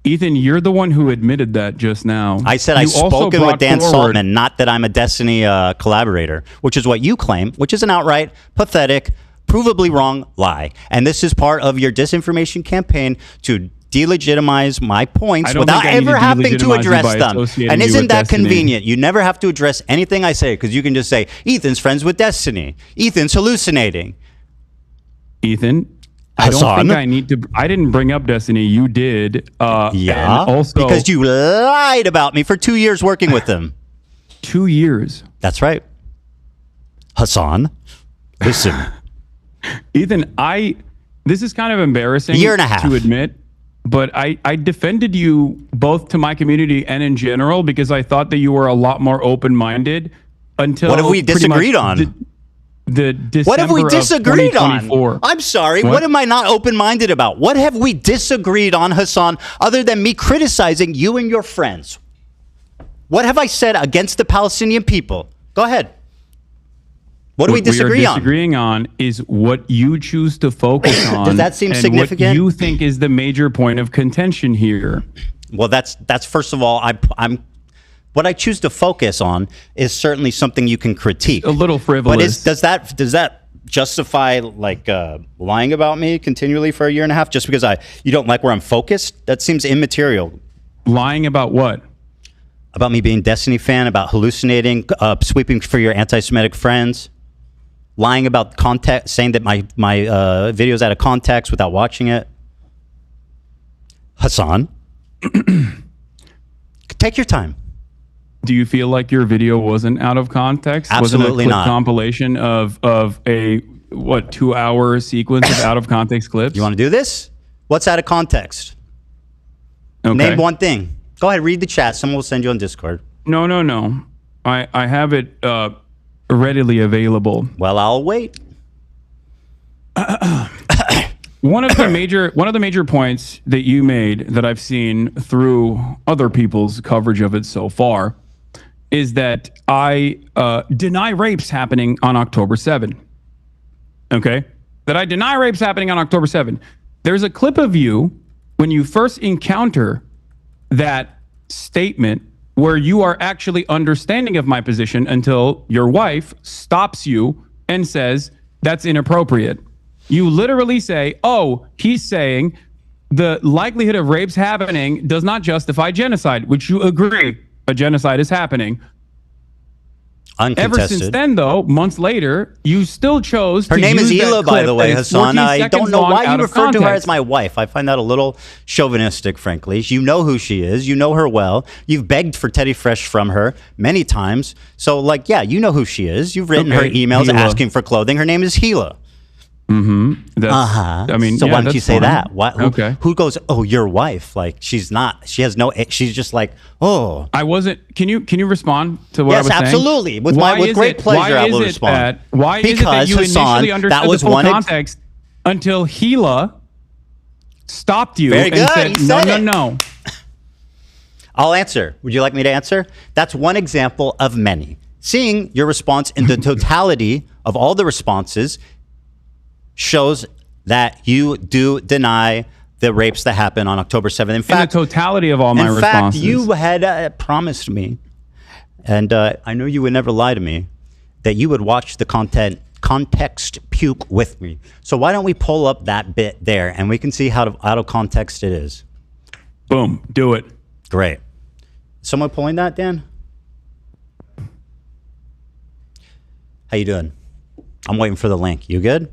Ethan, you're the one who admitted that just now. I said I've spoken with Dan Saltman, not that I'm a Destiny collaborator, which is what you claim, which is an outright, pathetic, provably wrong lie. And this is part of your disinformation campaign to delegitimize my points without ever having to address them. And isn't that convenient? You never have to address anything I say because you can just say, Ethan's friends with Destiny. Ethan's hallucinating. Ethan, I don't think I need to. I didn't bring up Destiny. You did. Yeah. And also, because you lied about me for 2 years working with them. 2 years. That's right. Hasan, listen. Ethan, this is kind of embarrassing year and a half to admit, but I defended you both to my community and in general because I thought that you were a lot more open-minded until what have we disagreed on? What have we disagreed on? I'm sorry. What am I not open-minded about? What have we disagreed on, Hasan, other than me criticizing you and your friends? What have I said against the Palestinian people? Go ahead. What do we disagree on? What we are disagreeing on is what you choose to focus on. Does that seem and significant? What you think is the major point of contention here. Well, that's first of all, I'm what I choose to focus on is certainly something you can critique. A little frivolous. But does that justify like lying about me continually for a year and a half just because you don't like where I'm focused? That seems immaterial. Lying about what? About me being a Destiny fan, about hallucinating, sweeping for your anti-Semitic friends, lying about context, saying that my video's out of context without watching it. Hasan, take your time. Do you feel like your video wasn't out of context? Absolutely wasn't a not. Compilation of a 2-hour sequence of out of context clips? You want to do this? What's out of context? Okay. Name one thing. Go ahead, read the chat. Someone will send you on Discord. No. I have it readily available. Well, I'll wait. One of the major points that you made that I've seen through other people's coverage of it so far is that I deny rapes happening on October 7. Okay? That I deny rapes happening on October 7. There's a clip of you when you first encounter that statement where you are actually understanding of my position until your wife stops you and says, that's inappropriate. You literally say, oh, he's saying the likelihood of rapes happening does not justify genocide, which you agree a genocide is happening. Uncontested. Ever since then, though, months later, you still chose her to name use is that Hila, by clip the way, that is Hasan. 14 I don't seconds know long why you out of refer to her context. as my wife. I find that a little chauvinistic, frankly. You know who she is. You know her well. You've begged for Teddy Fresh from her many times. So, like, yeah, you know who she is. You've written her emails Hila. asking for clothing. Her name is Hila. Mm-hmm. I mean, so yeah, why don't you say fine. that? Okay. Who goes, oh, your wife? Like, she's not. She has no. She's just like, oh. I wasn't. Can you respond to what I was saying? Yes, absolutely. With great pleasure, I will respond. Why is it that you initially understood the full context until Hila stopped you Very good. and said, no. I'll answer. Would you like me to answer? That's one example of many. Seeing your response in the totality of all the responses shows that you do deny the rapes that happened on October 7th. In fact, the totality of all my responses. In fact, you had promised me, and I know you would never lie to me, that you would watch the context puke with me. So why don't we pull up that bit there, and we can see how out of context it is. Boom. Do it. Great. Someone pulling that, Dan? How you doing? I'm waiting for the link. You good?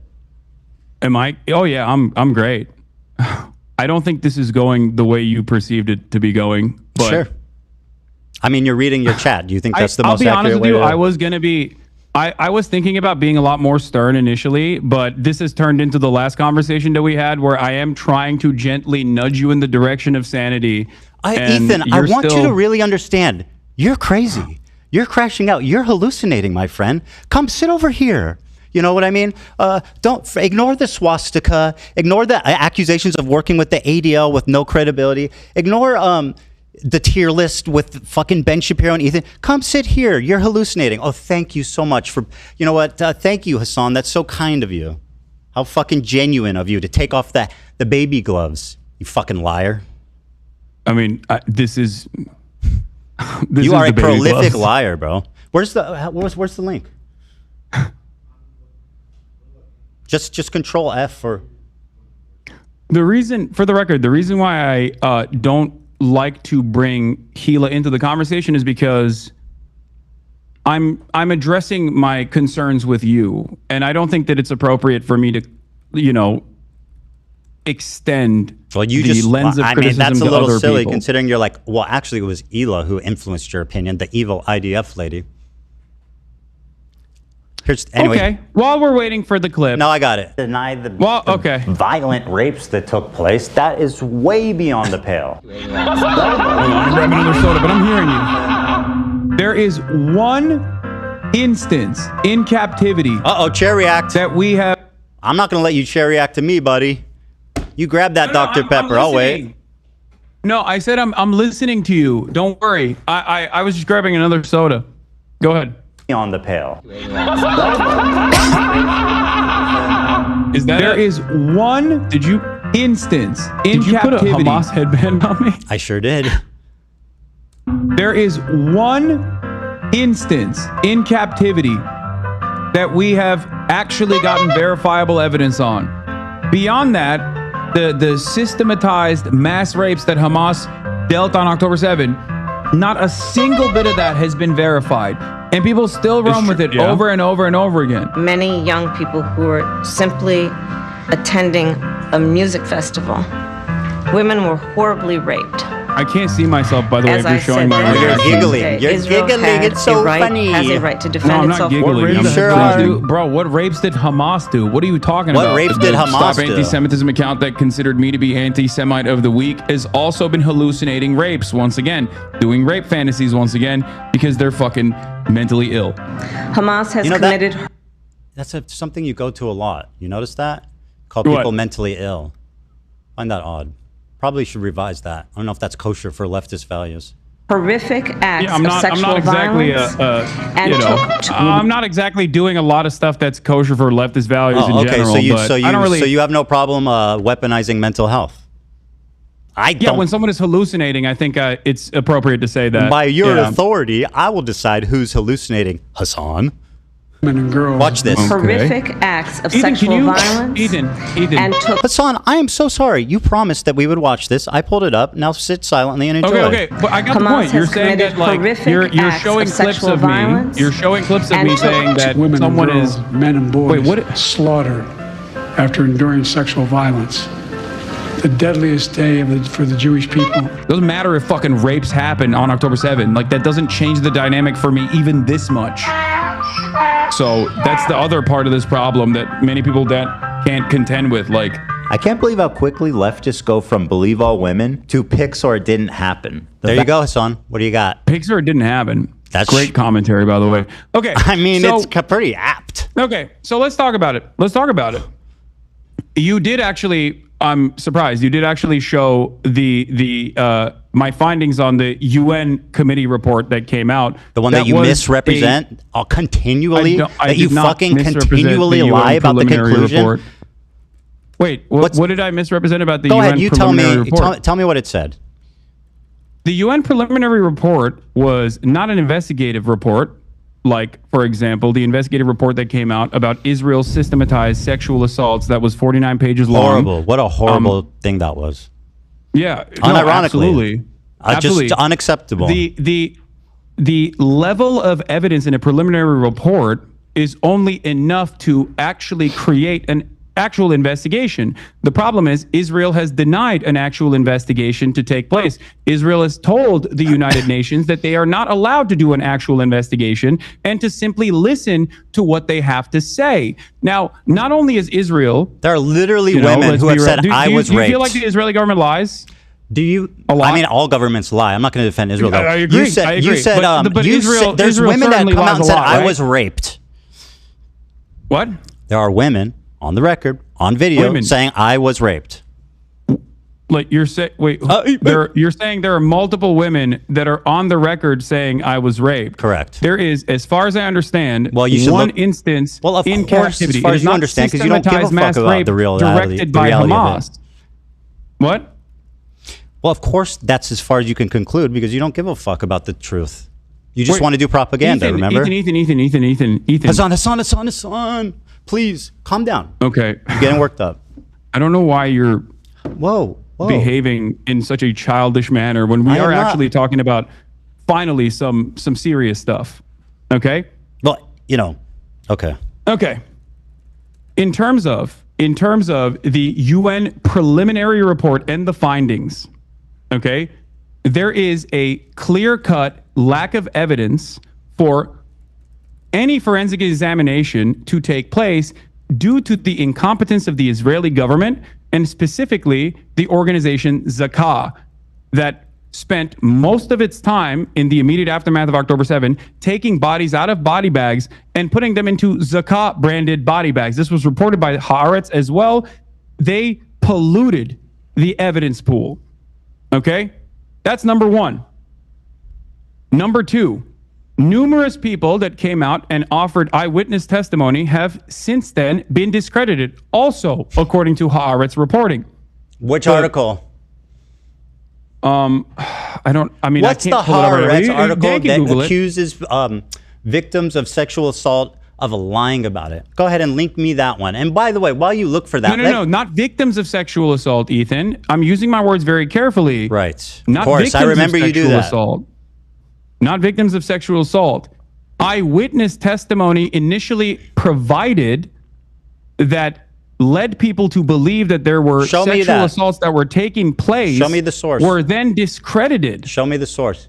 Am I? Oh yeah, I'm great. I don't think this is going the way you perceived it to be going. But sure. I mean, you're reading your chat. Do you think that's the most accurate way? I'll be honest with you. I was gonna be. I was thinking about being a lot more stern initially, but this has turned into the last conversation that we had, where I am trying to gently nudge you in the direction of sanity. Ethan, I want you to really understand. You're crazy. You're crashing out. You're hallucinating, my friend. Come sit over here. You know what I mean? Don't ignore the swastika. Ignore the accusations of working with the ADL with no credibility. Ignore the tier list with fucking Ben Shapiro and Ethan. Come sit here. You're hallucinating. Oh, thank you so much for. You know what? Thank you, Hasan. That's so kind of you. How fucking genuine of you to take off the baby gloves. You fucking liar. I mean, this is. You are a prolific liar, bro. Where's the link? Just control F for. The reason, for the record, the reason why I don't like to bring Gila into the conversation is because I'm addressing my concerns with you, and I don't think that it's appropriate for me to, extend the lens of criticism to other people. I mean, that's a little silly considering you're like, well, actually, it was Hila who influenced your opinion, the evil IDF lady. Anyway. Okay, while we're waiting for the clip. No, I got it. Deny the violent rapes that took place. That is way beyond the pale. I'm grabbing another soda, but I'm hearing you. There is one instance in captivity. Chair react. That we have. I'm not going to let you chair react to me, buddy. You grab that Dr. Pepper. I'll wait. No, I said I'm listening to you. Don't worry. I was just grabbing another soda. Go ahead. On the pale. Is that there is one instance in captivity. Did you put a Hamas headband on me? I sure did. There is one instance in captivity that we have actually gotten verifiable evidence on. Beyond that, the systematized mass rapes that Hamas dealt on October 7, not a single bit of that has been verified. And people still run with it over and over and over again. Many young people who are simply attending a music festival. Women were horribly raped. I can't see myself, by the way, if you're showing my reaction. You're giggling. You're giggling. It's so funny. Has a right to defend itself. No, I'm not giggling. I'm sure are. Bro, what rapes did Hamas do? What are you talking about? What rapes did Hamas do? Stop Antisemitism account that considered me to be anti-Semite of the week has also been hallucinating rapes once again, doing rape fantasies once again because they're fucking mentally ill. Hamas has committed. That's something you go to a lot. You notice that? Call people mentally ill. Find that odd. Probably should revise that. I don't know if that's kosher for leftist values. Horrific acts of sexual violence. I'm not exactly doing a lot of stuff that's kosher for leftist values in general. So you have no problem weaponizing mental health. When someone is hallucinating, I think it's appropriate to say that. By your authority, I will decide who's hallucinating. Hasan. And girls. Watch this. Horrific acts of sexual violence. Ethan. Hasan, I am so sorry. You promised that we would watch this. I pulled it up. Now sit silently and enjoy. Okay, but I got the point. You're saying that you're showing clips of me. You're showing clips of me saying that someone is men and boys slaughtered after enduring sexual violence. The deadliest day for the Jewish people. Doesn't matter if fucking rapes happen on October 7. Like, that doesn't change the dynamic for me even this much. So that's the other part of this problem that many people can't contend with. Like, I can't believe how quickly leftists go from believe all women to Pixar didn't happen. There you go, Hasan. What do you got? Pixar didn't happen. That's great commentary, by the way. Okay. I mean, it's pretty apt. Okay. So let's talk about it. You did actually, I'm surprised, you did actually show my findings on the UN committee report that came out. The one that you misrepresent continually? That you fucking continually lie about the conclusion? Report. Wait, what did I misrepresent about the UN preliminary report? Go ahead, you tell me what it said. The UN preliminary report was not an investigative report. Like, for example, the investigative report that came out about Israel's systematized sexual assaults that was 49 pages long. Horrible. What a horrible thing that was. Yeah. Unironically. Absolutely. Just unacceptable. The level of evidence in a preliminary report is only enough to actually create an actual investigation. The problem is Israel has denied an actual investigation to take place. Israel has told the United Nations that they are not allowed to do an actual investigation and to simply listen to what they have to say. Now, not only is Israel... There are literally women who have said, I was raped. Do you feel like the Israeli government lies? Do you? I mean, all governments lie. I'm not going to defend Israel, though. I agree. You said, there's women that come out and said, I was raped. What? There are women on the record, on video, saying I was raped. Like you're saying, you're saying there are multiple women that are on the record saying I was raped. Correct. There is, as far as I understand, you one instance in captivity. As far as you understand, because you don't give a fuck about the reality directed by Hamas. What? Well, of course, that's as far as you can conclude because you don't give a fuck about the truth. You just want to do propaganda, remember? Ethan. Hasan, please, calm down. Okay. You're getting worked up. I don't know why you're behaving in such a childish manner when we are actually talking about finally some serious stuff. Okay? Well, okay. Okay. In terms of the UN preliminary report and the findings, okay, there is a clear-cut lack of evidence for any forensic examination to take place due to the incompetence of the Israeli government and specifically the organization Zakah that spent most of its time in the immediate aftermath of October 7 taking bodies out of body bags and putting them into Zakah branded body bags. This was reported by Haaretz as well. They polluted the evidence pool. Okay? That's number one. Number two, numerous people that came out and offered eyewitness testimony have since then been discredited, also according to Haaretz reporting. Which article? What's the Haaretz article that accuses victims of sexual assault of lying about it? Go ahead and link me that one. And by the way, while you look for that... No, not victims of sexual assault, Ethan. I'm using my words very carefully. Right. Not of course, victims I remember of you do sexual that. Assault. Not victims of sexual assault. Eyewitness testimony initially provided that led people to believe that there were sexual assaults that were taking place. Show me the source. Were then discredited. Show me the source.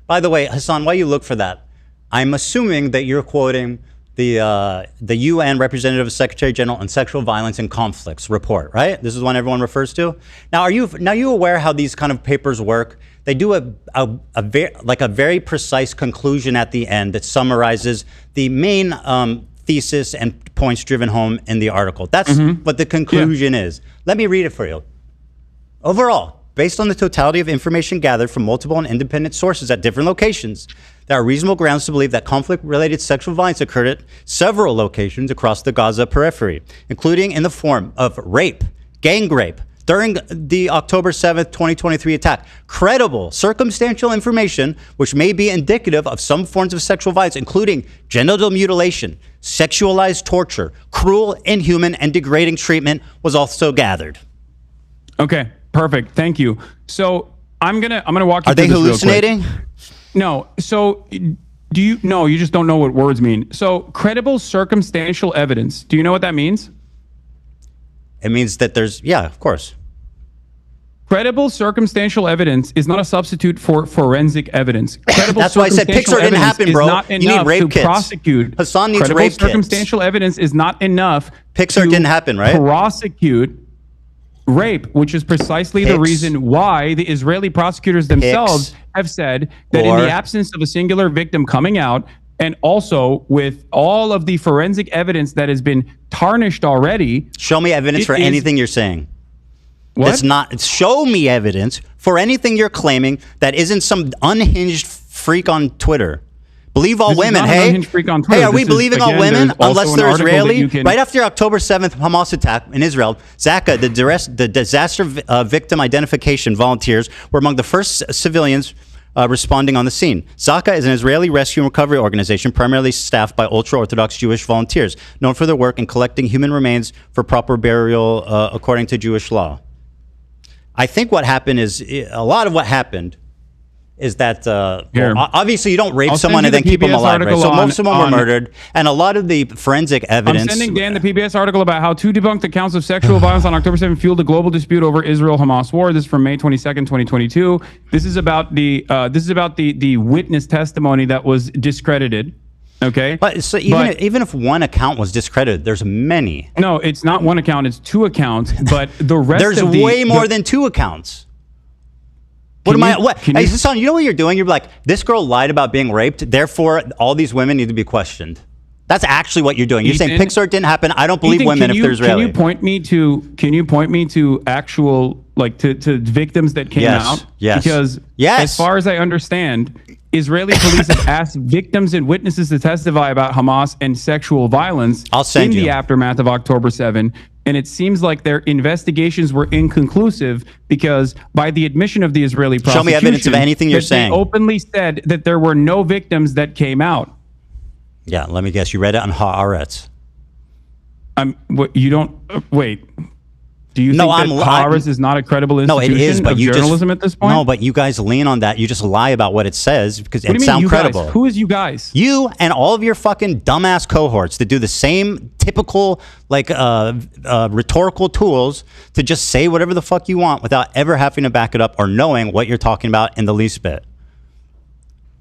By the way, Hasan, while you look for that, I'm assuming that you're quoting the UN Representative Secretary General on Sexual Violence and Conflicts report, right? This is one everyone refers to. Now, are you aware how these kind of papers work? They do a very precise conclusion at the end that summarizes the main thesis and points driven home in the article. That's what the conclusion is. Let me read it for you. Overall, based on the totality of information gathered from multiple and independent sources at different locations, there are reasonable grounds to believe that conflict-related sexual violence occurred at several locations across the Gaza periphery, including in the form of rape, gang rape, during the October 7th, 2023 attack. Credible, circumstantial information which may be indicative of some forms of sexual violence, including genital mutilation, sexualized torture, cruel, inhuman, and degrading treatment was also gathered. Okay, perfect. Thank you. So I'm gonna walk you Are through they this hallucinating? real quick. No. So you just don't know what words mean. So credible circumstantial evidence. Do you know what that means? It means that of course. Credible circumstantial evidence is not a substitute for forensic evidence. Credible That's why I said Piker didn't happen, bro. Not You need enough rape to kits. prosecute. Hasan needs Credible rape kits. circumstantial evidence is not enough. Piker didn't happen, right? Prosecute rape, which is precisely the reason why the Israeli prosecutors themselves have said that in the absence of a singular victim coming out, and also with all of the forensic evidence that has been tarnished already. Show me evidence for anything you're saying. What? Show me evidence for anything you're claiming that isn't some unhinged freak on Twitter. Believe all women, hey? Hey, are we believing all women unless they're Israeli? Right after October 7th Hamas attack in Israel, Zakah, the disaster victim identification volunteers, were among the first civilians responding on the scene. Zakah is an Israeli rescue and recovery organization primarily staffed by ultra-Orthodox Jewish volunteers, known for their work in collecting human remains for proper burial according to Jewish law. I think what happened is, a lot of what happened is that, obviously you don't rape someone and then keep them alive, right? So most of them were murdered, and a lot of the forensic evidence... I'm sending Dan the PBS article about how two debunked accounts of sexual violence on October 7th fueled a global dispute over Israel-Hamas war. This is from May 22nd, 2022. This is about the witness testimony that was discredited. Okay. But so even if one account was discredited, there's many. No, it's not one account, it's two accounts, but the rest there's of way more than two accounts. Hey, Hasan, you know what you're doing? You're like, this girl lied about being raped, therefore all these women need to be questioned. That's actually what you're doing. You're saying Pixar didn't happen. I don't believe women if they're Israeli. Can you point me to actual to victims that came out? Yes. Because as far as I understand, Israeli police have asked victims and witnesses to testify about Hamas and sexual violence in the aftermath of October 7. And it seems like their investigations were inconclusive because by the admission of the Israeli prosecution, show me evidence of anything you're saying. They openly said that there were no victims that came out. Yeah, let me guess. You read it on Haaretz. You don't wait. Do you think that Haaretz is not a credible institution of journalism at this point? No, but you guys lean on that. You just lie about what it says because it sounds credible. Who is you guys? You and all of your fucking dumbass cohorts that do the same typical rhetorical tools to just say whatever the fuck you want without ever having to back it up or knowing what you're talking about in the least bit.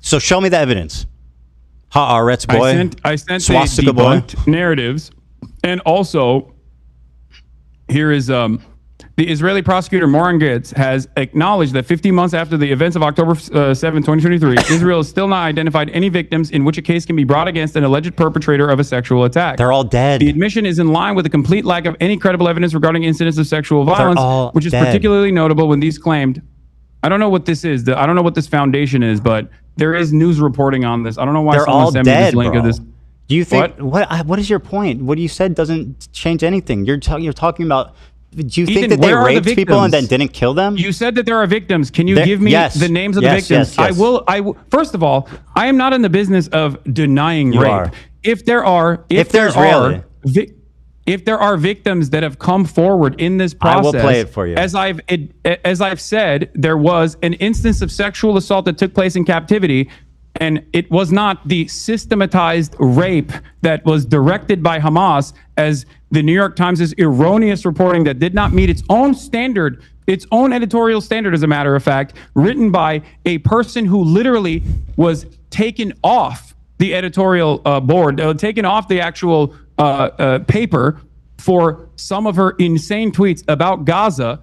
So show me the evidence. Haaretz boy. I sent Swastika the debunked narratives, and also. Here is the Israeli prosecutor Moran Gitz has acknowledged that 15 months after the events of October 7, 2023, Israel has still not identified any victims in which a case can be brought against an alleged perpetrator of a sexual attack. They're all dead. The admission is in line with a complete lack of any credible evidence regarding incidents of sexual violence, which is particularly notable when these claimed. I don't know what this is. I don't know what this foundation is, but there is news reporting on this. I don't know why someone sent me this link of this. Do you think what is your point? What you said doesn't change anything. You're talking about. Do you think that they raped people and then didn't kill them? You said that there are victims. Can you give me the names of the victims? Yes. I will. First of all, I am not in the business of denying rape. If there are victims that have come forward in this process, I will play it for you. As I've said, there was an instance of sexual assault that took place in captivity. And it was not the systematized rape that was directed by Hamas, as the New York Times' erroneous reporting that did not meet its own standard, its own editorial standard, as a matter of fact, written by a person who literally was taken off the editorial board, taken off the actual paper for some of her insane tweets about Gaza.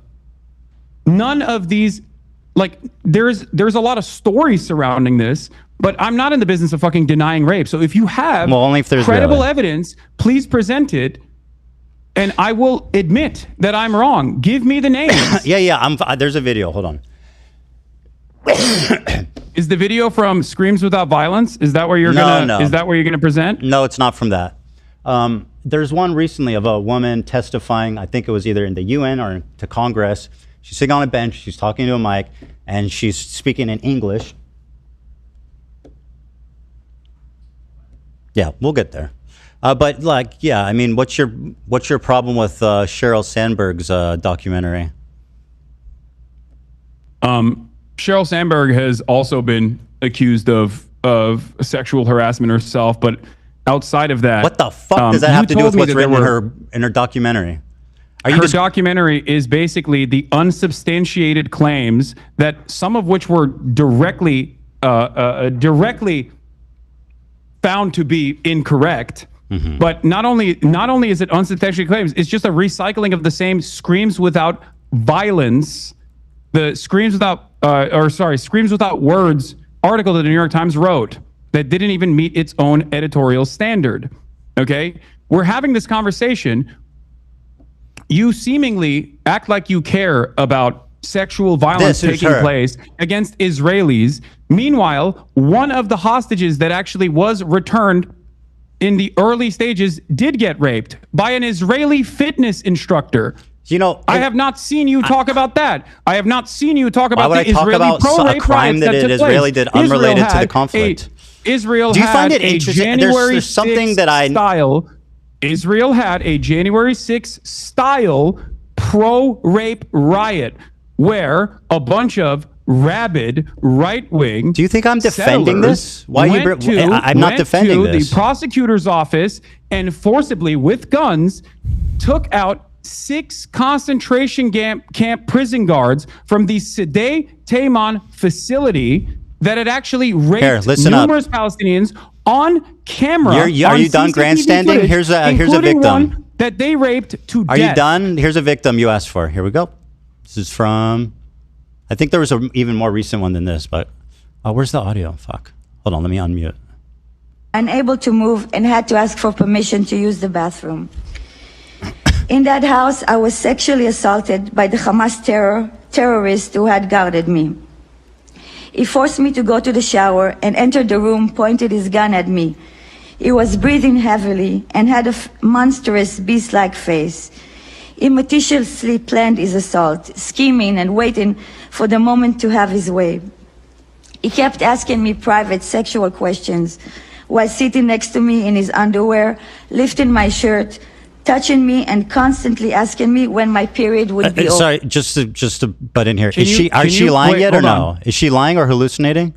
None of these, there's a lot of stories surrounding this. But I'm not in the business of fucking denying rape. So if you have only if there's credible evidence, please present it, and I will admit that I'm wrong. Give me the names. There's a video. Hold on. Is the video from Screams Without Violence? Is that where you're gonna? Is that where you're gonna present? No, it's not from that. There's one recently of a woman testifying. I think it was either in the UN or to Congress. She's sitting on a bench. She's talking to a mic, and she's speaking in English. Yeah, we'll get there. But I mean, what's your problem with Sheryl Sandberg's documentary? Sheryl Sandberg has also been accused of sexual harassment herself, but outside of that, what the fuck does that have to do with what's written in her documentary? Her documentary is basically the unsubstantiated claims that some of which were directly found to be incorrect. Mm-hmm. But not only is it unsubstantiated claims, it's just a recycling of the same Screams Without Violence, the Screams Without Words article that the New York Times wrote that didn't even meet its own editorial standard. Okay? We're having this conversation. You seemingly act like you care about sexual violence taking place against Israelis. Meanwhile, one of the hostages that actually was returned in the early stages did get raped by an Israeli fitness instructor. I have not seen you talk about that. I have not seen you talk about the Israeli pro-rape crime that an Israeli did unrelated to the conflict. Israel Do you find it had a interesting? January There's something 6th that I style. Israel had a January 6th style pro-rape riot where a bunch of rabid right-wing. Do you think I'm defending this? I'm not defending this. The prosecutor's office and forcibly, with guns, took out 6 concentration camp prison guards from the Sdei Taman facility that had actually raped numerous Palestinians on camera. Are you done grandstanding? Footage, here's a victim one that they raped to death. Are you done? Here's a victim you asked for. Here we go. This is from. I think there was an even more recent one than this, but where's the audio? Fuck. Hold on, let me unmute. unable to move, and had to ask for permission to use the bathroom. In that house, I was sexually assaulted by the Hamas terrorist who had guarded me. He forced me to go to the shower and entered the room, pointed his gun at me. He was breathing heavily and had a monstrous beast-like face. He meticulously planned his assault, scheming and waiting for the moment to have his way. He kept asking me private sexual questions while sitting next to me in his underwear, lifting my shirt, touching me, and constantly asking me when my period would be over. Sorry, just to butt in here. Is she lying yet or no? Is she lying or hallucinating?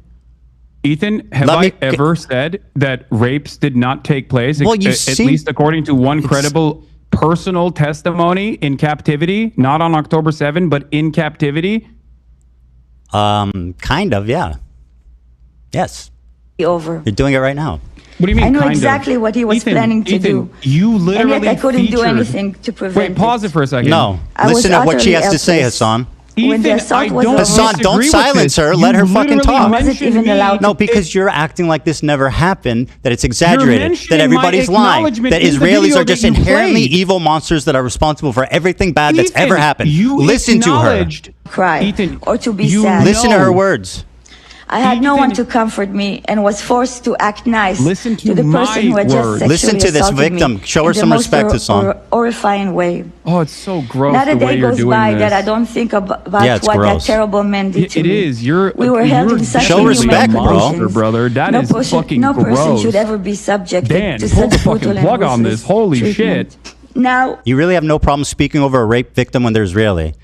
Ethan, have I ever said that rapes did not take place? Well, at least according to one credible personal testimony in captivity, not on October 7, but in captivity? Kind of, yeah. Yes. Over. You're doing it right now. What do you mean? I knew exactly what he was planning to do. You literally and yet I couldn't do anything to prevent Wait, pause it for a second. No. Listen to what she has to say, Hassan. When the assault was over, Hassan, don't silence her. Let her fucking talk. Wasn't even allowed no, because you're acting like this never happened, that it's exaggerated, that everybody's lying, that Israelis are just inherently evil monsters that are responsible for everything bad that's ever happened. Listen to her. Cry or to be sad. Listen to her words. I had no one to comfort me and was forced to act nice to the person who had just sexually Listen to this victim. Show her some respect, Hassan. Horrifying way. Oh, it's so gross. Not a the way day you're goes doing by this. that I don't think about what gross. that terrible man did to me. It is. We were held in such show respect, bro. Brother. That is fucking no gross. No person should ever be subjected Dan, to pull such the fucking brutal plug on this. Holy treatment. shit. Now, you really have no problem speaking over a rape victim when they're Israeli.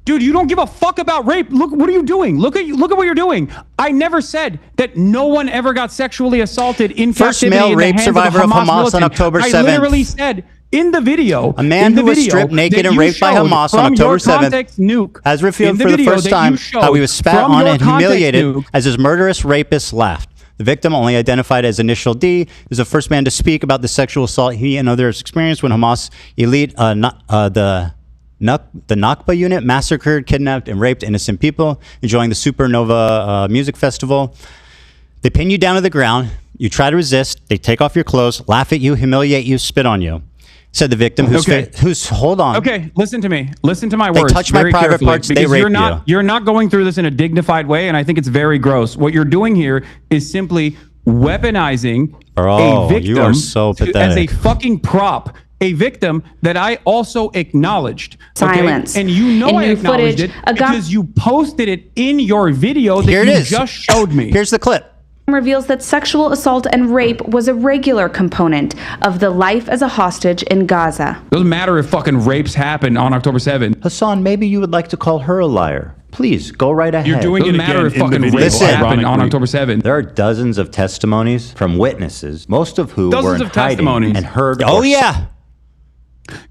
Dude, you don't give a fuck about rape. Look, what are you doing? Look at what you're doing. I never said that no one ever got sexually assaulted in First captivity. male rape survivor of Hamas on October 7th. I literally said in the video, a man who was stripped naked and raped by Hamas on October 7th Nuke, has revealed for the first time how he was spat on and humiliated as his murderous rapist laughed. The victim, only identified as Initial D, is the first man to speak about the sexual assault he and others experienced when Hamas elite, the Nakba unit massacred, kidnapped, and raped innocent people enjoying the Supernova music festival. They pin you down to the ground. You try to resist. They take off your clothes, laugh at you, humiliate you, spit on you. Said the victim, who's hold on. Okay, listen to me. Listen to my words. They touch my private parts. They rape you. You're not going through this in a dignified way, and I think it's very gross. What you're doing here is simply weaponizing a victim you are so pathetic. as a fucking prop. A victim that I also acknowledged. Silence. Okay? And you know I acknowledged it because you posted it in your video that you just showed me. Here's the clip. Reveals that sexual assault and rape was a regular component of the life as a hostage in Gaza. Doesn't matter if fucking rapes happen on October 7th. Hassan, maybe you would like to call her a liar. Please, go right ahead. You're doing it matter if fucking rapes happen on October 7th. There are dozens of testimonies from witnesses, most of who were in hiding and heard. Oh, yeah.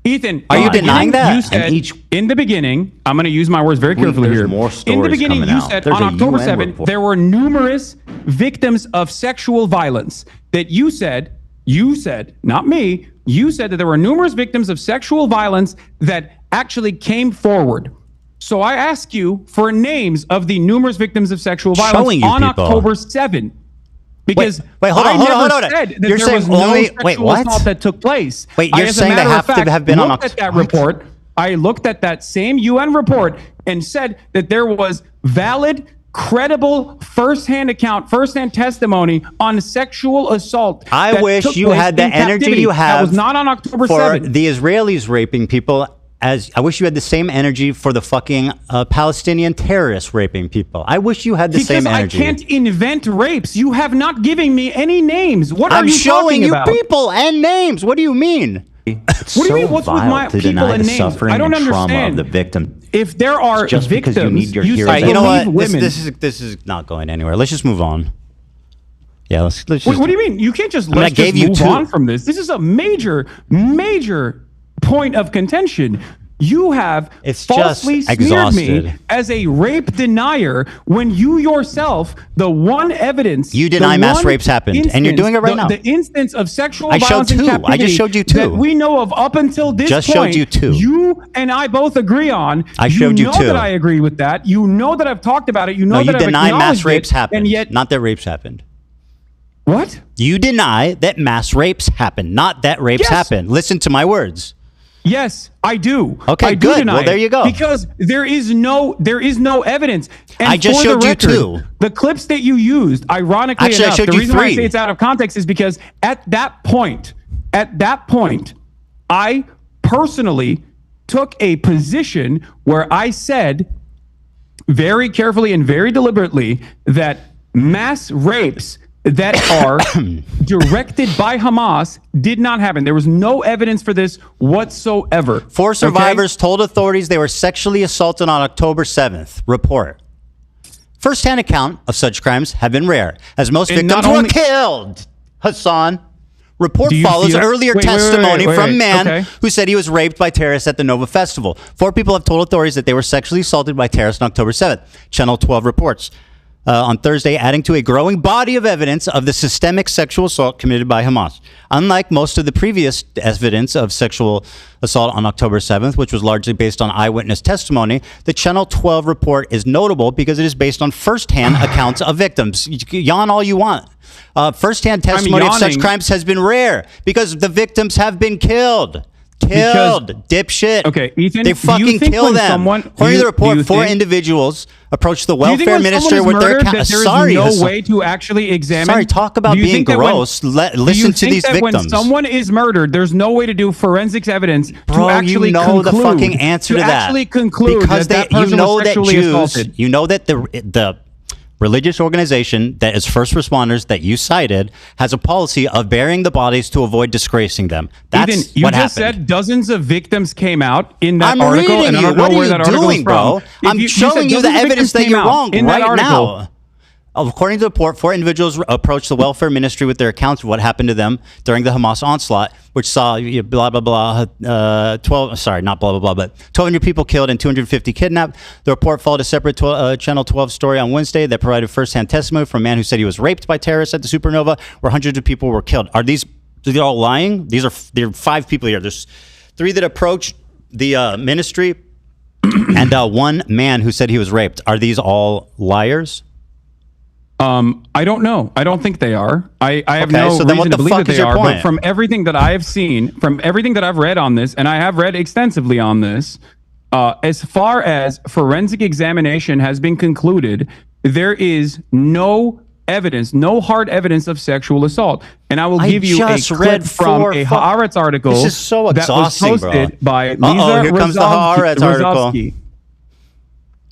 Ethan, are you denying that? You said in the beginning, I'm going to use my words very carefully here. In the beginning, you said on October 7th, there were numerous victims of sexual violence. That you said, not me, you said that there were numerous victims of sexual violence that actually came forward. So I ask you for names of the numerous victims of sexual violence on October 7th. Because wait, hold on. Said that you're there saying was no only sexual assault that took place. Wait, you're saying they have to have been on October. That report. I looked at that same UN report and said that there was valid, credible, firsthand testimony on sexual assault. I wish you had the energy you have. That was not on October for 7th. The Israelis raping people. As I wish you had the same energy for the fucking Palestinian terrorists raping people. I wish you had the same energy. Because I can't invent rapes. You have not given me any names. What are you talking about? I'm showing you people and names. What do you mean? It's what do you mean? so What's with vile my to people deny and the names? suffering I don't and trauma understand. of the victim. If there are just victims, because you need your heroes. You know what? This is not going anywhere. Let's just move on. Yeah, let's just. What do you mean? You can't just move on from this. This is a major point of contention. You have falsely smeared me as a rape denier when you yourself, the one evidence... You deny mass rapes happened, and you're doing it right now. The instance of sexual violence in captivity I just showed you two. that we know of up until this point. Showed you two. You and I both agree on. I showed you two. You know that I agree with that. You know that I've talked about it. You know that I've acknowledged mass rapes happened, and yet not that rapes happened. What? You deny that mass rapes happen, not that rapes happen. Listen to my words. Yes, I do. Okay, I good. Deny well, there you go. Because there is no evidence. And I just showed you two. The clips that you used, ironically Actually, enough, I showed the you reason why I three. say it's out of context is because at that point, I personally took a position where I said very carefully and very deliberately that mass rapes that are directed by Hamas did not happen. There was no evidence for this whatsoever. 4 survivors told authorities they were sexually assaulted on October 7th. Report. First-hand account of such crimes have been rare, as most victims were killed. Hasan. Report follows earlier testimony from a man who said he was raped by terrorists at the Nova Festival. 4 people have told authorities that they were sexually assaulted by terrorists on October 7th. Channel 12 reports. On Thursday, adding to a growing body of evidence of the systemic sexual assault committed by Hamas. Unlike most of the previous evidence of sexual assault on October 7th, which was largely based on eyewitness testimony, the Channel 12 report is notable because it is based on firsthand accounts of victims. Yawn all you want. Firsthand testimony of such crimes has been rare because the victims have been killed. Dipshit. Okay, Ethan, they fucking kill them. According to the report, 4 individuals approached the welfare minister with their account. Sorry, there is no way to actually examine. Sorry, talk about being gross. Listen to these victims. When someone is murdered, there's no way to do forensics evidence to actually you know conclude, the fucking answer to that. Actually conclude because that person was sexually assaulted. You know that the religious organization that is first responders that you cited has a policy of burying the bodies to avoid disgracing them. That's Ethan, you what just happened. said dozens of victims came out in that I'm article, reading and I you. don't know What are where you that article doing, is bro? from. I'm showing you the evidence that you're wrong right now. According to the report, 4 individuals approached the welfare ministry with their accounts of what happened to them during the Hamas onslaught, which saw blah, blah, blah, 1,200 people killed and 250 kidnapped. The report followed a separate Channel 12 story on Wednesday that provided firsthand testimony from a man who said he was raped by terrorists at the Supernova, where hundreds of people were killed. Are these all lying? There are 5 people here. There's 3 that approached the ministry and 1 man who said he was raped. Are these all liars? I don't know. I don't think they are. I have no reason to believe that they are. But from everything that I have seen, from everything that I've read on this, and I have read extensively on this, as far as forensic examination has been concluded, there is no evidence, no hard evidence of sexual assault. And I will give you a clip from a Haaretz article this is so exhausting, that was posted by Lisa here comes the Haaretz article.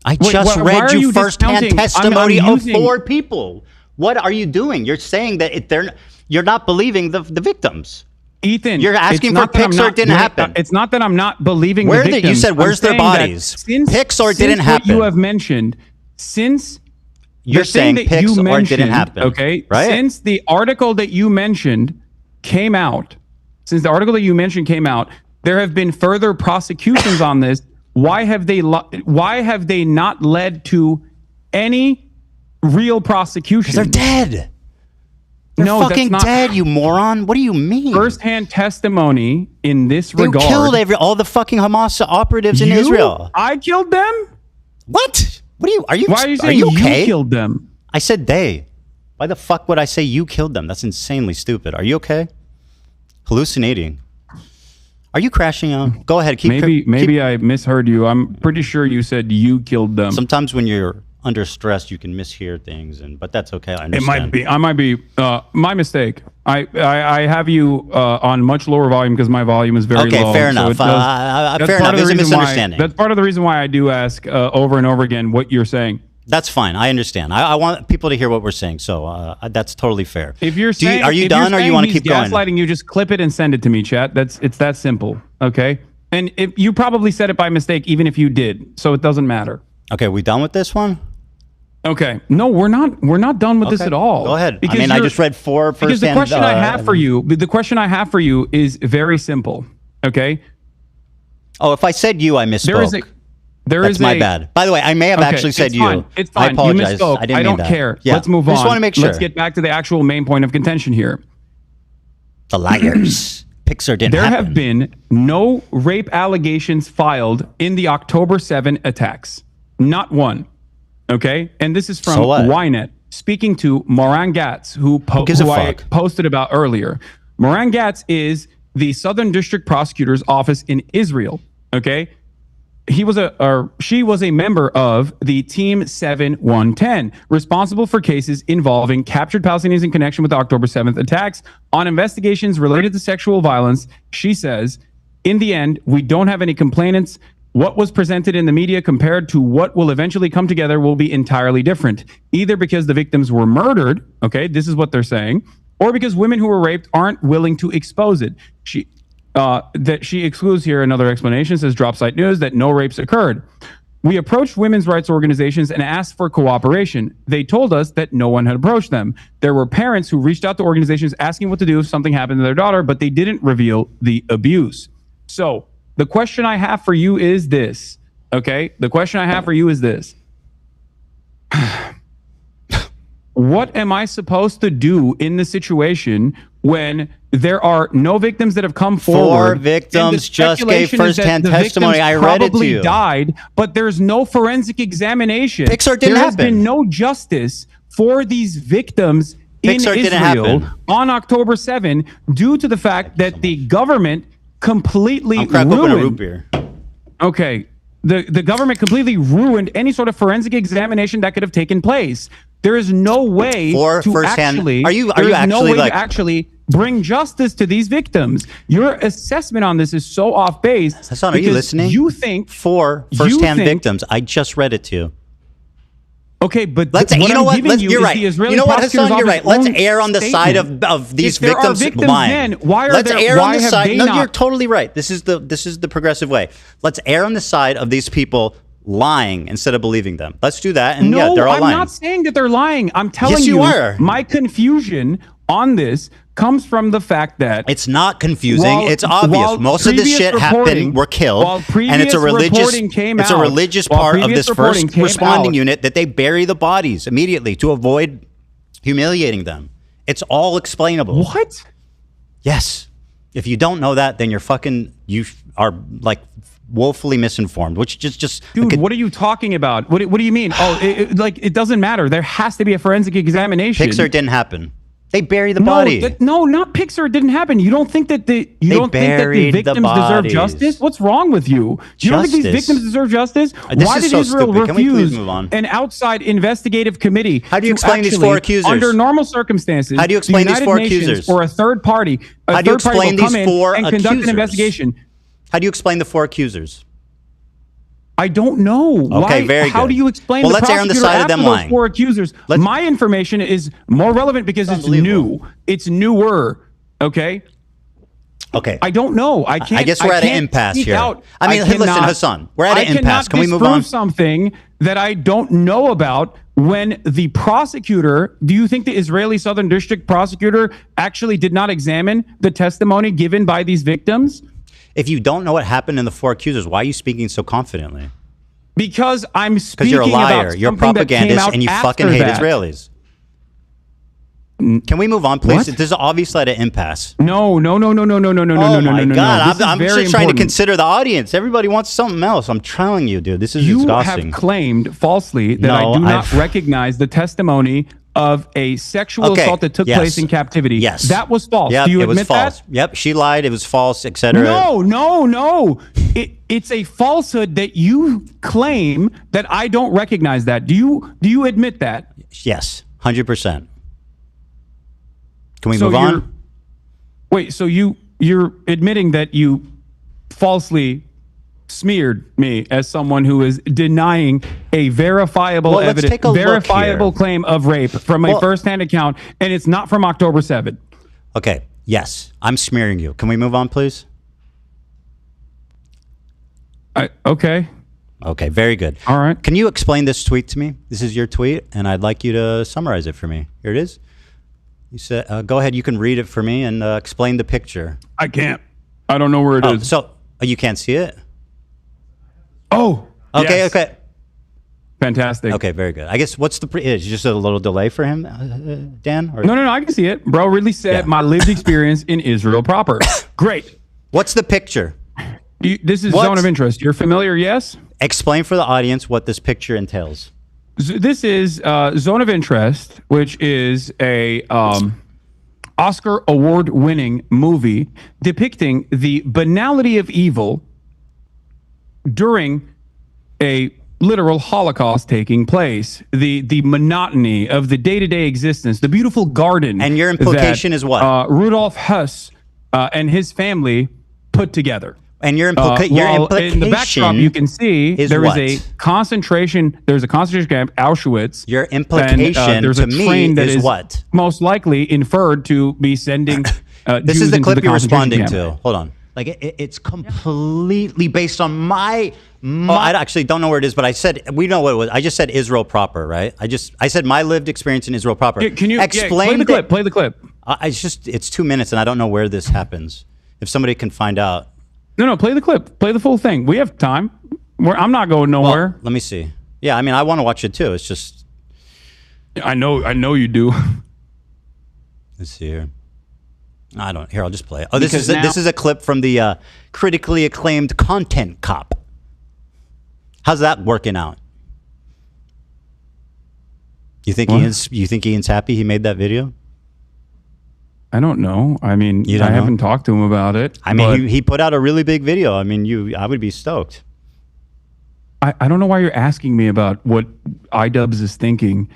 I just read you firsthand testimony of 4 people. What are you doing? You're saying that you're not believing the victims. Ethan, you're asking for pics or it didn't happen. It's not that I'm not believing the victims. You said where's their bodies? Pics or it didn't happen. You have mentioned since you're saying pics or it didn't happen. Okay, right? Since the article that you mentioned came out, there have been further prosecutions on this. Why have they not led to any real prosecution? They're dead. They're fucking dead, you moron. What do you mean? First-hand testimony in this regard. They killed all the fucking Hamas operatives in Israel. I killed them? What? What are you? Why are you saying you okay? You killed them? I said they. Why the fuck would I say you killed them? That's insanely stupid. Are you okay? Hallucinating. Are you crashing out? Go ahead. Maybe I misheard you. I'm pretty sure you said you killed them. Sometimes when you're under stress, you can mishear things, but that's okay. I understand. I might be my mistake. I have you on much lower volume because my volume is very low. Okay, fair enough. Fair enough. There's a misunderstanding. That's part of the reason why I do ask over and over again what you're saying. That's fine. I understand. I want people to hear what we're saying, so that's totally fair. If you're saying, are you done, or you want to keep going? Gaslighting you, just clip it and send it to me, chat. It's that simple. Okay, and you probably said it by mistake, even if you did, so it doesn't matter. Okay, we done with this one? Okay, no, we're not done with this at all. Go ahead. I just read 4 first. Because the question I have for you is very simple. Okay. Oh, if I said you, I misspoke. That's my bad. By the way, I may have actually said you. It's fine. I apologize. You misspoke. I didn't mean that. Don't care. Yeah. Let's move on. I just want to make sure. Let's get back to the actual main point of contention here. The liars. Pixar didn't There happen. have been no rape allegations filed in the October 7 attacks. Not one. Okay? And this is from Ynet. speaking to Moran Gatz, who I posted about earlier. Moran Gatz is the Southern District Prosecutor's Office in Israel. Okay. She was a member of the Team 7110, responsible for cases involving captured Palestinians in connection with the October 7th attacks. On investigations related to sexual violence, she says, in the end, we don't have any complainants. What was presented in the media compared to what will eventually come together will be entirely different, either because the victims were murdered, okay, this is what they're saying, or because women who were raped aren't willing to expose it. That she excludes here another explanation, says Dropsite News, that no rapes occurred. We approached women's rights organizations and asked for cooperation. They told us that no one had approached them. There were parents who reached out to organizations asking what to do if something happened to their daughter, but they didn't reveal the abuse. So the question I have for you is this, okay? The question I have for you is this. What am I supposed to do in the situation when there are no victims that have come forward? 4 victims just gave firsthand testimony. I read it to you. Died, but there's no forensic examination. Pixar didn't there has happen. been no justice for these victims in Israel on October 7 due to the fact that the government completely ruined. Okay, the government completely ruined any sort of forensic examination that could have taken place. There is no way to actually bring justice to these victims. Your assessment on this is so off base. Hasan, are you listening? You think 4 first-hand victims. I just read it to you. Okay, but you know what? You're right. You know what, Hasan? You're right. Let's err on the side of these victims lying. Let's err on the side. No, you're totally right. This is the progressive way. Let's err on the side of these people lying instead of believing them. Let's do that. And yeah, they're all lying. I'm not saying that they're lying. I'm telling you, my confusion on this comes from the fact that it's not confusing. It's obvious. Most of this shit happened, were killed, and it's a religious part of this first responding unit that they bury the bodies immediately to avoid humiliating them. It's all explainable. What? Yes. If you don't know that, then you are like woefully misinformed, which just dude, what are you talking about? What do you mean? It doesn't matter. There has to be a forensic examination. Pixar didn't happen. They bury the body. No, not Pixar. It didn't happen. You don't think that the victims deserve justice? What's wrong with you? You don't think these victims deserve justice? Why did Israel refuse an outside investigative committee? How do you explain these 4 accusers? Under normal circumstances, how do you explain these 4 accusers? Or a third party? How do you explain these 4 accusers? And conduct an investigation. How do you explain the 4 accusers? I don't know. Okay, very good. How do you explain the prosecutor let's err on the side of them lying. 4 accusers? My information is more relevant because it's new. It's newer. Okay. Okay. I don't know. I guess we're at an impasse here. Listen, Hasan, we're at an impasse. Can we move on? Something that I don't know about when the prosecutor, do you think the Israeli Southern District prosecutor actually did not examine the testimony given by these victims? If you don't know what happened in the 4 accusers, why are you speaking so confidently? Because I'm speaking because you're a liar. About you're a propagandist and you fucking hate Israelis. Can we move on, please? This is obviously at an impasse. No. Oh my God, I'm just trying to consider the audience. Everybody wants something else. I'm telling you, dude. This is exhausting. You have claimed falsely that I do not recognize the testimony of a sexual assault that took place in captivity. Yes. That was false. Yep, do you admit was false. That? Yep, she lied. It was false, etc. No. It's a falsehood that you claim that I don't recognize that. Do you admit that? Yes, 100%. Can we move on? Wait, so you're admitting that you falsely smeared me as someone who is denying a verifiable claim of rape from a first-hand account, and it's not from October 7th. Okay, yes, I'm smearing you. Can we move on, please? Okay, very good. All right. Can you explain this tweet to me? This is your tweet, and I'd like you to summarize it for me. Here it is. You said, go ahead, you can read it for me and explain the picture. I can't. I don't know where it is. So you can't see it? Oh, okay, yes. Okay. Fantastic. Okay, very good. I guess is just a little delay for him, Dan? Or? No, I can see it. Bro really said my lived experience in Israel proper. Great. What's the picture? This is zone of interest. You're familiar, yes? Explain for the audience what this picture entails. This is Zone of Interest, which is a Oscar award-winning movie depicting the banality of evil during a literal Holocaust taking place, the monotony of the day-to-day existence, the beautiful garden. And your implication is what? Rudolf Hess and his family put together. And your implication in the backdrop, you can see there is a concentration. There's a concentration camp, Auschwitz. Your implication there's to a train me that is what? Most likely inferred to be sending. This Jews is the into clip you're responding camp. to. Hold on. Like it's completely based on my. I actually don't know where it is, but I said we know what it was. I just said Israel proper, right? I said my lived experience in Israel proper. Can you explain play the clip? Play the clip. It's 2 minutes, and I don't know where this happens. If somebody can find out. No, play the clip. Play the full thing. We have time. I'm not going nowhere. Well, let me see. Yeah, I mean, I want to watch it too. It's just. I know you do. Let's see here. I don't. Here, I'll just play it. Oh, this is a clip from the critically acclaimed Content Cop. How's that working out? You think Ian's happy he made that video? I don't know. I mean, I haven't talked to him about it. I mean, he put out a really big video. I mean, I would be stoked. I don't know why you're asking me about what iDubbbz is thinking,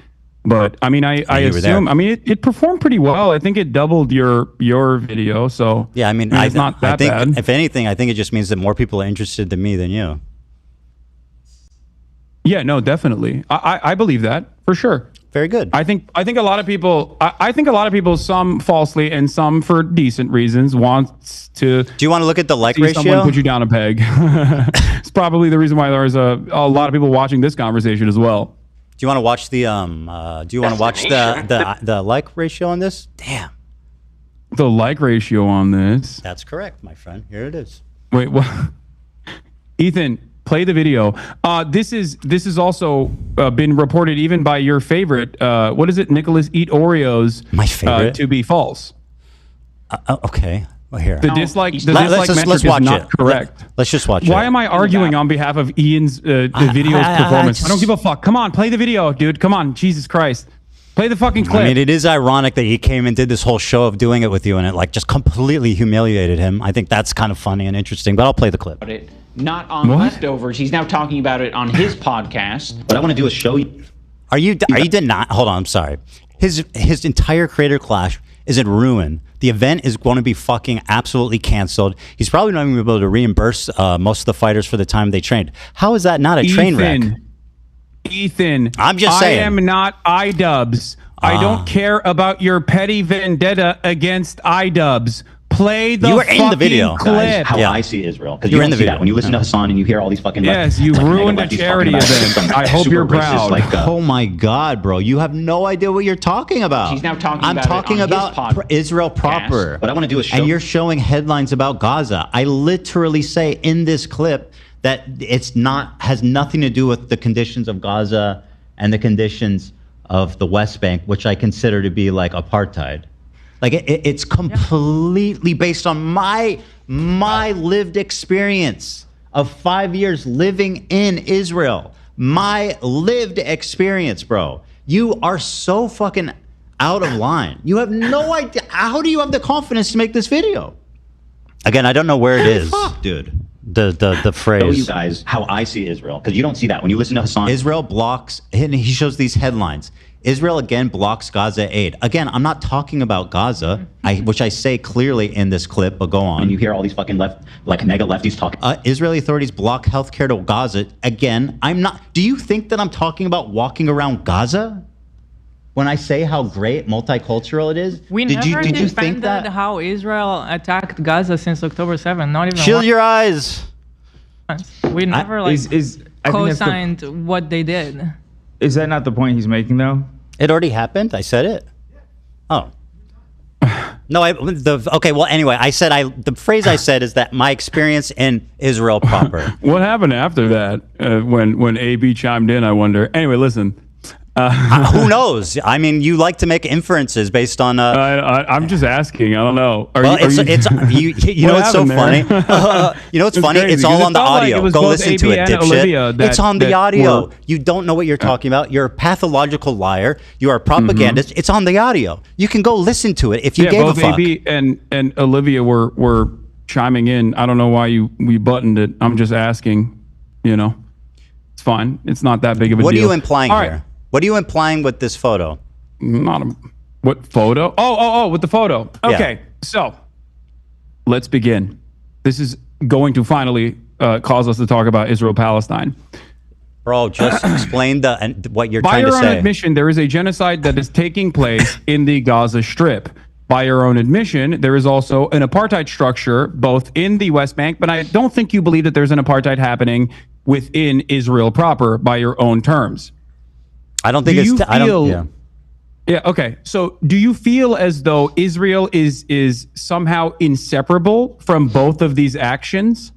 but I mean, I assume. I mean, it performed pretty well. I think it doubled your video. So yeah, I mean, it's not that bad. If anything, I think it just means that more people are interested than me than you. Yeah, no, definitely. I believe that for sure. Very good. I think a lot of people. I think a lot of people, some falsely and some for decent reasons, want to. Do you want to look at the like ratio? Someone put you down a peg. It's probably the reason why there's a lot of people watching this conversation as well. Do you want to watch the the like ratio on this? Damn. The like ratio on this. That's correct, my friend. Here it is. Wait, what? Ethan, play the video. This is also been reported even by your favorite. What is it? Nicholas Eat Oreos. My favorite to be false. Okay. Well, here. The dislike metric is not correct. Let's just watch it. Why am I arguing on behalf of Ian's video's performance? I don't give a fuck. Come on, play the video, dude. Come on, Jesus Christ. Play the fucking clip. I mean, it is ironic that he came and did this whole show of doing it with you, and it like just completely humiliated him. I think that's kind of funny and interesting, but I'll play the clip. Not on Leftovers. He's now talking about it on his podcast. What I want to do is show you. Are you not? Hold on, I'm sorry. His entire creator clash is in ruin. The event is going to be fucking absolutely canceled. He's probably not even able to reimburse most of the fighters for the time they trained. How is that not a train wreck? Ethan, I'm just saying. I am not iDubbbz. I don't care about your petty vendetta against iDubbbz. Play the fucking video. clip. Guys, how I see Israel. Because you don't in the see video. that. When you listen to Hasan and you hear all these fucking yes, you ruined a charity event. I hope you're proud. Oh my God, bro. You have no idea what you're talking about. She's now talking I'm about talking it on about his Israel proper. What I want to do is show. And you're showing headlines about Gaza. I literally say in this clip that has nothing to do with the conditions of Gaza and the conditions of the West Bank, which I consider to be like apartheid. Like it's completely based on my lived experience of 5 years living in Israel. My lived experience, bro. You are so fucking out of line. You have no idea. How do you have the confidence to make this video? Again, I don't know where it is, dude. The phrase. Show you guys how I see Israel, because you don't see that when you listen to Hasan. Israel blocks, and he shows these headlines. Israel again blocks Gaza aid. Again, I'm not talking about Gaza, which I say clearly in this clip, but go on. And you hear all these fucking mega lefties talking. Israeli authorities block healthcare to Gaza. Again, I'm not. Do you think that I'm talking about walking around Gaza? When I say how great multicultural it is, did you think that? How Israel attacked Gaza since October 7th? Not even. Shield your eyes. We never co-signed what they did. Is that not the point he's making, though? It already happened. I said it. Oh. No, okay. Well, anyway, I said the phrase I said is that my experience in Israel proper. What happened after that? When AB chimed in, I wonder. Anyway, listen. Who knows? I mean, you like to make inferences based on. I'm just asking. I don't know. You know what's so funny? You know what's funny? It's all on the audio. Go listen to it, dipshit. It's on the audio. You don't know what you're talking about. You're a pathological liar. You are a propagandist. It's on the audio. You can go listen to it if you gave a fuck. Both AB and Olivia were chiming in. I don't know why we buttoned it. I'm just asking. You know, it's fine. It's not that big of a deal. What are you implying here? What are you implying with this photo? What photo? Oh, with the photo. Okay, so let's begin. This is going to finally cause us to talk about Israel-Palestine. Bro, just explain what you're trying to say. By your own admission, there is a genocide that is taking place in the Gaza Strip. By your own admission, there is also an apartheid structure both in the West Bank, but I don't think you believe that there's an apartheid happening within Israel proper by your own terms. I don't think Yeah. Okay. So, do you feel as though Israel is somehow inseparable from both of these actions?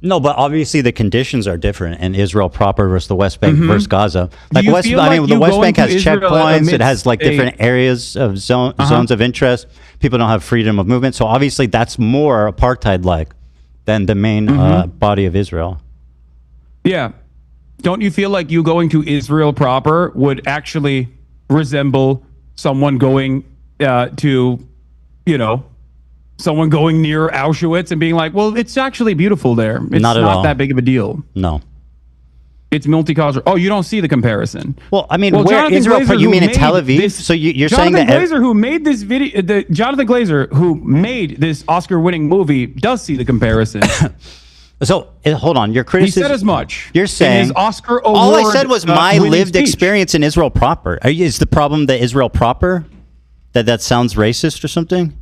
No, but obviously the conditions are different in Israel proper versus the West Bank versus Gaza. Like the West Bank has checkpoints. It has like different areas of zones of interest. People don't have freedom of movement. So obviously that's more apartheid-like than the main body of Israel. Yeah. Don't you feel like you going to Israel proper would actually resemble someone going someone going near Auschwitz and being like, well, it's actually beautiful there. It's not that big of a deal. No. It's multicultural. Oh, you don't see the comparison. Well, I mean, where Israel, you mean in Tel Aviv? So you're saying that... Jonathan Glazer, who made this video, Jonathan Glazer, who made this Oscar-winning movie, does see the comparison. So hold on, your criticism. He said as much. You're saying his Oscar award. All I said was my lived experience in Israel proper. Is the problem that Israel proper? That sounds racist or something?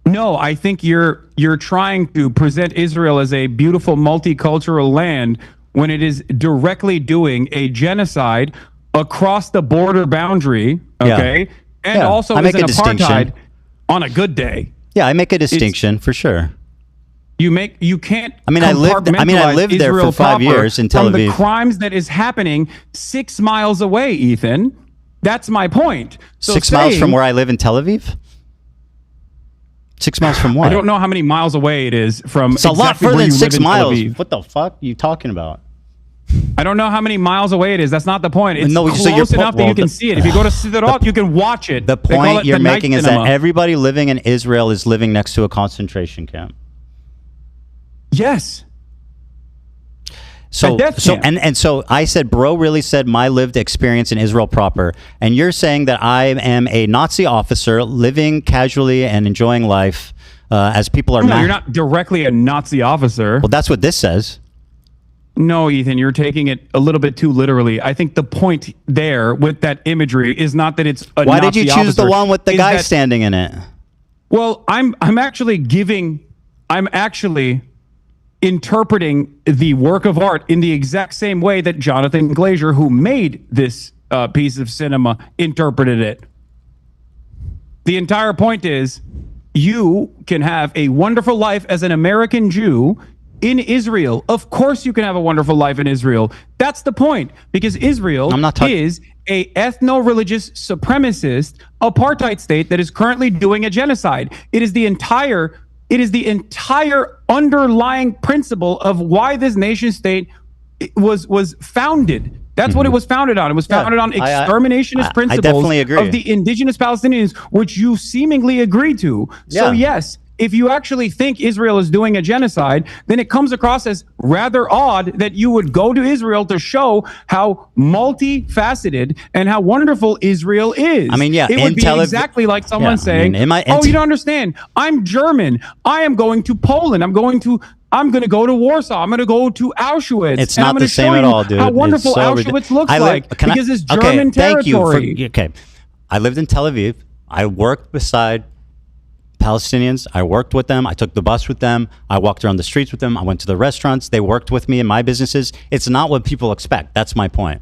No, I think you're trying to present Israel as a beautiful multicultural land when it is directly doing a genocide across the border boundary. Okay, and also is an apartheid on a good day. Yeah, I make a distinction for sure. You can't. I lived there for 5 years in Tel Aviv. From the crimes that is happening 6 miles away, Ethan. That's my point. So 6 miles from where I live in Tel Aviv? 6 miles from what? I don't know how many miles away it is from. It's a lot further than 6 miles. What the fuck are you talking about? I don't know how many miles away it is. That's not the point. It's close enough that you can see it. If you go to Sderot, you can watch it. The point you're making is that everybody living in Israel is living next to a concentration camp. Yes. So I said, bro really said my lived experience in Israel proper. And you're saying that I am a Nazi officer living casually and enjoying life as people are. No, you're not directly a Nazi officer. Well, that's what this says. No, Ethan, you're taking it a little bit too literally. I think the point there with that imagery is not that it's a Nazi officer. Why did you choose the one with the guy standing in it? Well, I'm actually interpreting the work of art in the exact same way that Jonathan Glazer, who made this piece of cinema, interpreted it. The entire point is you can have a wonderful life as an American Jew in Israel. Of course you can have a wonderful life in Israel. That's the point, because Israel is a ethno-religious supremacist apartheid state that is currently doing a genocide. It is the entire underlying principle of why this nation state was founded. That's what it was founded on. It was founded on exterminationist principles of the indigenous Palestinians, which you seemingly agree to. So yes, if you actually think Israel is doing a genocide, then it comes across as rather odd that you would go to Israel to show how multifaceted and how wonderful Israel is. I mean, yeah, it would be exactly like someone saying, you don't understand. I'm German. I am going to Poland. I'm going to go to Warsaw. I'm going to go to Auschwitz. It's not the same at all, dude. How wonderful Auschwitz looks like because it's German territory. Okay, I lived in Tel Aviv. I worked beside Palestinians. I worked with them. I took the bus with them. I walked around the streets with them. I went to the restaurants. They worked with me in my businesses. It's not what people expect. That's my point.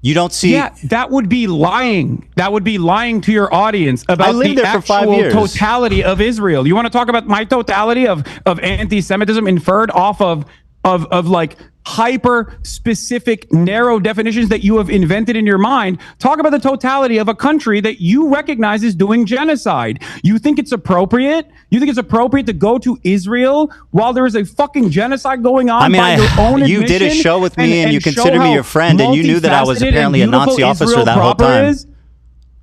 You don't see... Yeah, that would be lying. That would be lying to your audience about the actual totality of Israel. You want to talk about my totality of anti-Semitism inferred off of of like hyper specific narrow definitions that you have invented in your mind. Talk about the totality of a country that you recognize is doing genocide. You think it's appropriate? You think it's appropriate to go to Israel while there is a fucking genocide going on? By your own you did a show with me and you consider me your friend, and you knew that I was apparently a Nazi officer that whole time.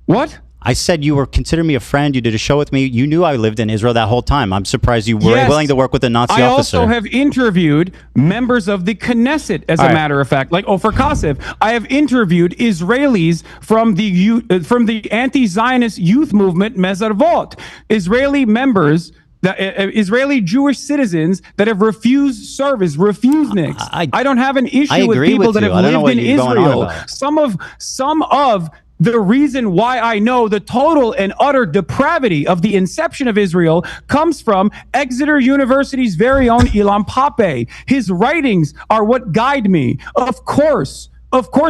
What? I said you were considering me a friend. You did a show with me. You knew I lived in Israel that whole time. I'm surprised you were willing to work with a Nazi officer. I also have interviewed members of the Knesset, as a matter of fact, like Ofer Kassev. I have interviewed Israelis from the anti-Zionist youth movement Mezarvot, Israeli members. Israeli Jewish citizens that have refused service, refuseniks. I don't have an issue with people that have lived in Israel. Some of the reason why I know the total and utter depravity of the inception of Israel comes from Exeter University's very own Ilan Pappé. His writings are what guide me. Of course,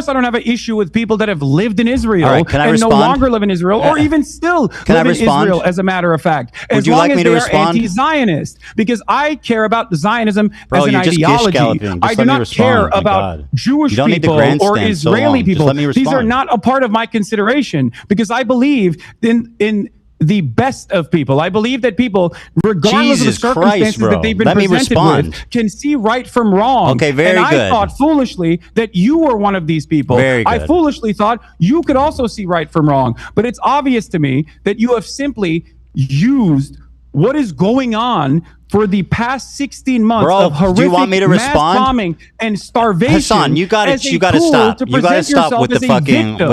I don't have an issue with people that have lived in Israel and no longer live in Israel, or even still live in Israel, as a matter of fact. As long as they are anti-Zionist, because I care about Zionism as an ideology. I do not care about Jewish people or Israeli people. These are not a part of my consideration, because I believe in the best of people. I believe that people, regardless of the circumstances that they've been presented with, can see right from wrong. Okay, very good. And I thought foolishly that you were one of these people. Very good. I foolishly thought you could also see right from wrong. But it's obvious to me that you have simply used what is going on for the past 16 months of horrific mass bombing and starvation. Hassan, you got to stop. You got to stop with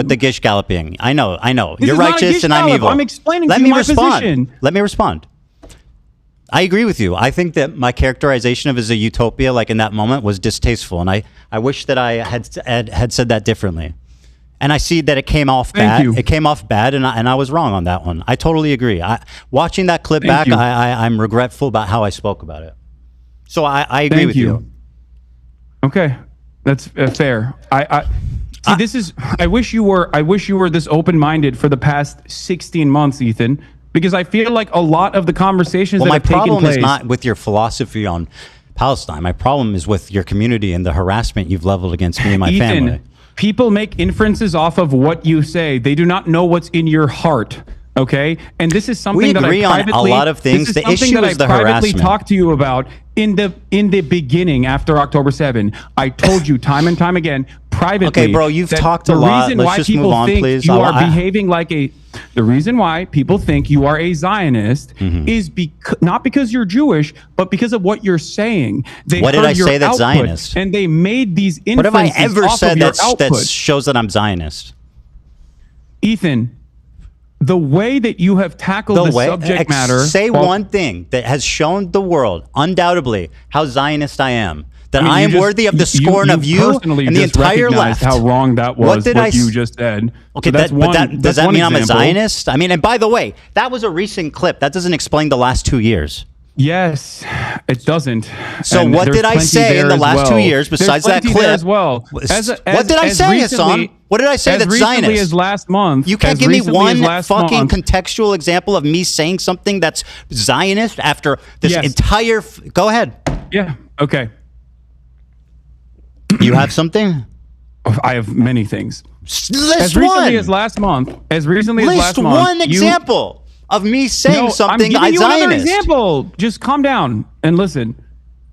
the gish galloping. I know. You're righteous and I'm evil. I'm explaining to you my position. Let me respond. I agree with you. I think that my characterization of it as a utopia, like in that moment, was distasteful, and I wish that I had said that differently. And I see that it came off bad. It came off bad, and I was wrong on that one. I totally agree. Watching that clip back, I'm regretful about how I spoke about it. So I agree with you. Okay, that's fair. I wish you were this open-minded for the past 16 months, Ethan, because I feel like a lot of the conversations that have taken place. My problem is not with your philosophy on Palestine. My problem is with your community and the harassment you've leveled against me and my family. People make inferences off of what you say. They do not know what's in your heart. Okay, and this is something that I privately, on a lot of things. The issue is the harassment. Talked to you about in the beginning after October 7. I told you time and time again privately. Okay, bro, you've talked a lot. Let's just move on, please. The reason why people think you are a Zionist is not because you're Jewish, but because of what you're saying. What did I say that's Zionist? And they made these inferences. What have I ever said that shows that I'm Zionist? Ethan, the way that you have tackled the subject matter. Say one thing that has shown the world, undoubtedly, how Zionist I am. That I am worthy of the scorn of you and the entire left. How wrong that was, what you just said. Okay, does that mean I'm a Zionist? I mean, and by the way, that was a recent clip. That doesn't explain the last 2 years. Yes, it doesn't. So what did I say in the last 2 years besides that clip? As well. What did I say, Hasan? What did I say that's Zionist? As last month. You can't give me one fucking contextual example of me saying something that's Zionist after this entire... Go ahead. Yeah, okay. You have something? I have many things. List one. As recently as last month. List one example of me saying something I'm giving you another Zionist. example. Just calm down and listen.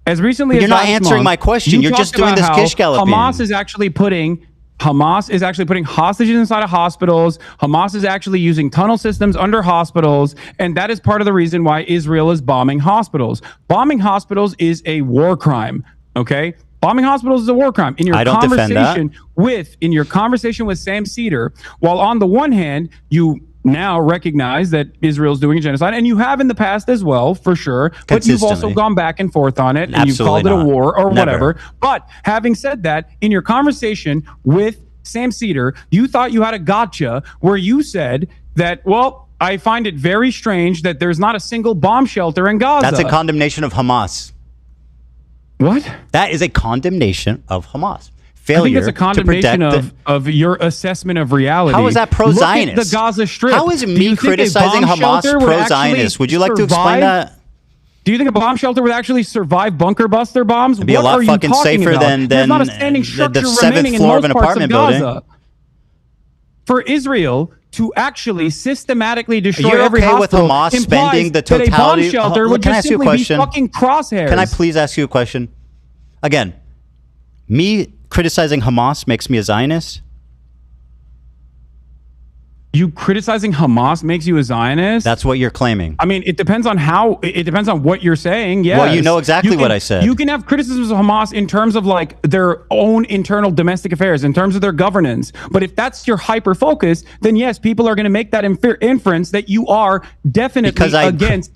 As recently as last month, you're not answering my question. You're just doing this gish galloping. Hamas is actually putting hostages inside of hospitals. Hamas is actually using tunnel systems under hospitals. And that is part of the reason why Israel is bombing hospitals. Bombing hospitals is a war crime. Okay? Bombing hospitals is a war crime. In your conversation with Sam Cedar, while on the one hand, you now recognize that Israel's doing a genocide, and you have in the past as well, for sure, but you've also gone back and forth on it, and you've called it a war or whatever. But having said that, in your conversation with Sam Cedar, you thought you had a gotcha where you said that, well, I find it very strange that there's not a single bomb shelter in Gaza. That's a condemnation of Hamas. What? That is a condemnation of Hamas. I think it's a condemnation of your assessment of reality. How is that pro-Zionist? Look at the Gaza Strip. How is me criticizing Hamas pro-Zionist? Would you like to explain that? Do you think a bomb shelter would actually survive bunker buster bombs? It'd be a lot fucking safer than There's not a standing structure the 7th floor of an apartment building. For Israel to actually systematically destroy You're every okay with hospital Hamas spending the that a bomb totality? shelter would Can I just ask you a simply be question? fucking crosshairs. Can I please ask you a question? Again, me criticizing Hamas makes me a Zionist? You criticizing Hamas makes you a Zionist? That's what you're claiming. I mean, it depends on it depends on what you're saying. Yes. Well, you know exactly what I said. You can have criticisms of Hamas in terms of like their own internal domestic affairs, in terms of their governance. But if that's your hyper focus, then yes, people are going to make that inference that you are definitely against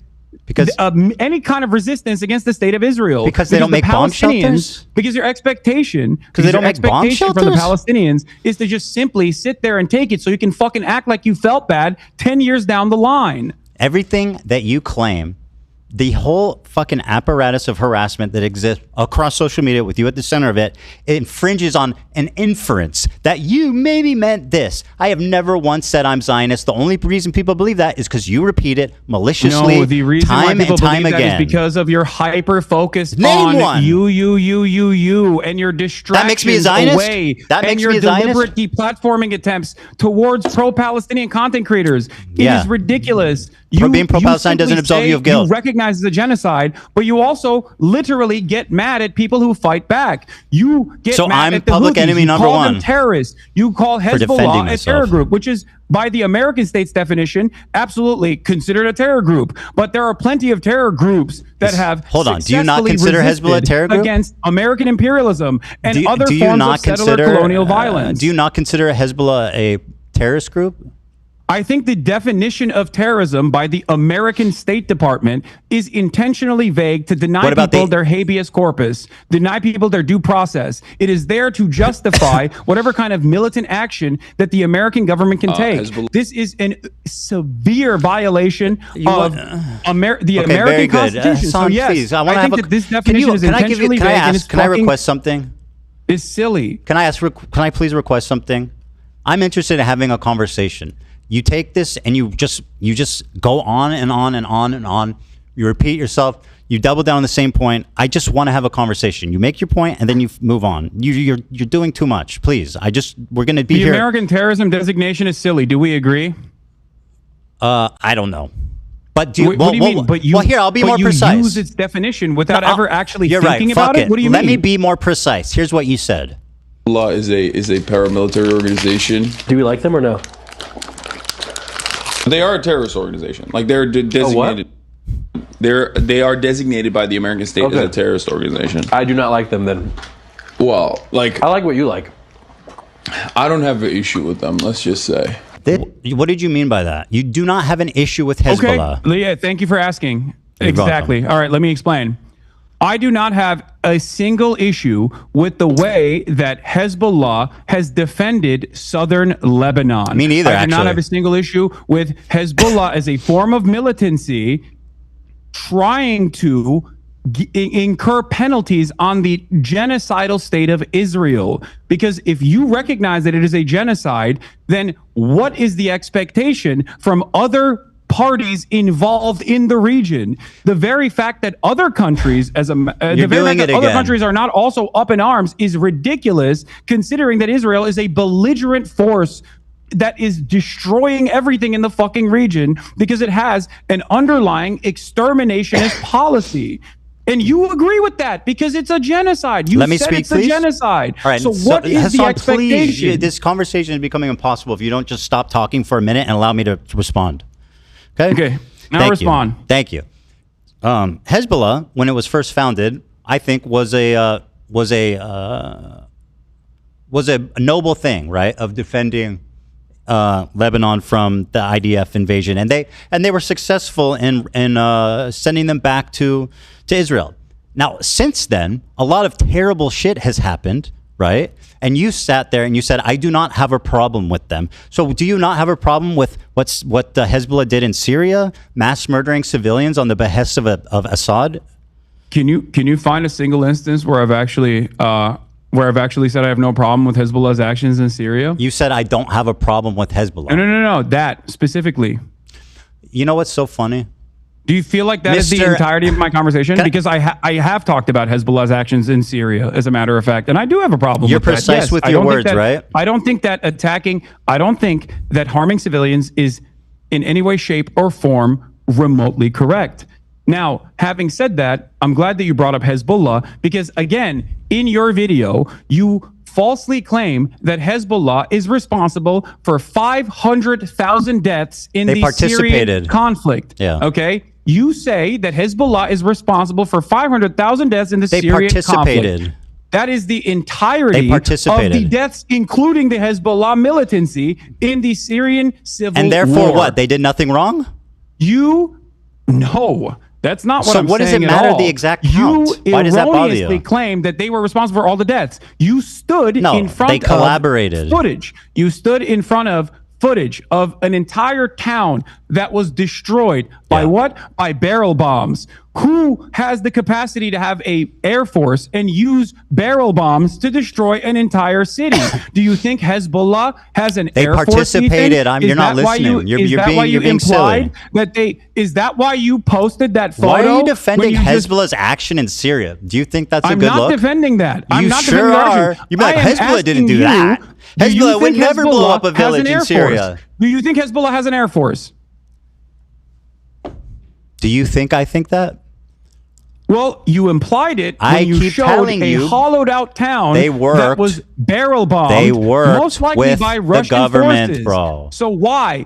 any kind of resistance against the state of Israel. Because they don't make bomb shelters? Because your expectation, because they don't make bomb shelters? from the Palestinians is to just simply sit there and take it so you can fucking act like you felt bad 10 years down the line. Everything that you claim, the whole fucking apparatus of harassment that exists across social media with you at the center of it, it infringes on an inference that you maybe meant this. I have never once said I'm Zionist. The only reason people believe that is because you repeat it maliciously the reason time why people and time believe again. That is because of your hyper focus Name on one. you, and your distractions That makes me a Zionist? away, That makes and your me a Zionist? deliberate deplatforming attempts towards pro-Palestinian content creators. Yeah. It is ridiculous. Being pro-Palestine doesn't absolve you of guilt. You recognize the genocide, but you also literally get mad at people who fight back. You get So mad I'm at the public Houthis. enemy You number call one them terrorists. You call defending Hezbollah a myself. terror group, which is by the American state's definition absolutely considered a terror group. But there are plenty of terror groups that have Hold on. Do you not successfully consider Hezbollah a resisted terror group? against American imperialism and other do you forms not of settler consider colonial violence? Do you not consider Hezbollah a terrorist group? I think the definition of terrorism by the American State Department is intentionally vague to deny people their habeas corpus, deny people their due process. It is there to justify whatever kind of militant action that the American government can take. This is a severe violation of the American Constitution. So yes, please, I think that this definition is intentionally vague and it's Can I request something? It's silly. Can I please request something? I'm interested in having a conversation. You take this and you just go on and on and on and on. You repeat yourself. You double down on the same point. I just want to have a conversation. You make your point and then you move on. You're doing too much. Please. We're going to be here. The American terrorism designation is silly. Do we agree? I don't know. But what do you mean? But here, I'll be more precise. You use its definition without ever actually thinking about it. What do you mean? Let me be more precise. Here's what you said. Hezbollah is a paramilitary organization. Do we like them or no? They are a terrorist organization. Like they're designated. They are designated by the American state as a terrorist organization. I do not like them then. Well, like I like what you like. I don't have an issue with them. Let's just say. What did you mean by that? You do not have an issue with Hezbollah. Okay, yeah, thank you for asking. You're exactly. welcome. All right, let me explain. I do not have a single issue with the way that Hezbollah has defended southern Lebanon. Me neither, I do not have a single issue with Hezbollah as a form of militancy trying to incur penalties on the genocidal state of Israel. Because if you recognize that it is a genocide, then what is the expectation from other parties involved in the region? The very fact that other countries countries are not also up in arms is ridiculous, considering that Israel is a belligerent force that is destroying everything in the fucking region because it has an underlying exterminationist policy. And you agree with that because it's a genocide. You said it's a genocide. All right, so what is Hasan, the expectation? Please, this conversation is becoming impossible if you don't just stop talking for a minute and allow me to respond. Okay. Now respond. Thank you. Hezbollah, when it was first founded, I think was a noble thing, right, of defending Lebanon from the IDF invasion, and they were successful in sending them back to Israel. Now, since then, a lot of terrible shit has happened, right? And you sat there and you said, I do not have a problem with them. So do you not have a problem with what Hezbollah did in Syria, mass murdering civilians on the behest of Assad? Can you find a single instance where I've actually said I have no problem with Hezbollah's actions in Syria? You said I don't have a problem with Hezbollah. No, that specifically. You know what's so funny? Do you feel like that is the entirety of my conversation? Because I have talked about Hezbollah's actions in Syria, as a matter of fact, and I do have a problem with that. You're precise with your words, right? I don't think that harming civilians is in any way, shape, or form remotely correct. Now, having said that, I'm glad that you brought up Hezbollah because, again, in your video, you falsely claim that Hezbollah is responsible for 500,000 deaths in the Syrian conflict. Yeah. Okay? You say that Hezbollah is responsible for 500,000 deaths in the Syrian conflict. That is the entirety of the deaths, including the Hezbollah militancy in the Syrian civil war. And therefore what? They did nothing wrong? No. That's not what I'm saying. So what does it matter the exact count? Why does that bother you? You erroneously claimed that they were responsible for all the deaths. You stood in front they collaborated. of footage. You stood in front of footage of an entire town that was destroyed by what? By barrel bombs. Who has the capacity to have a air force and use barrel bombs to destroy an entire city? Do you think Hezbollah has an air force? They participated. You're not listening. You're being silly. Is that why you posted that photo? Why are you defending Hezbollah's action in Syria? Do you think that's a good look? I'm not defending that. You sure are. You're like, Hezbollah didn't do that. Hezbollah would never blow up a village in Syria. Do you think Hezbollah has an air force? Do you think I think that? Well, you implied it when you showed a hollowed-out town that was barrel-bombed. They worked most likely with by Russian the government, forces. bro. So why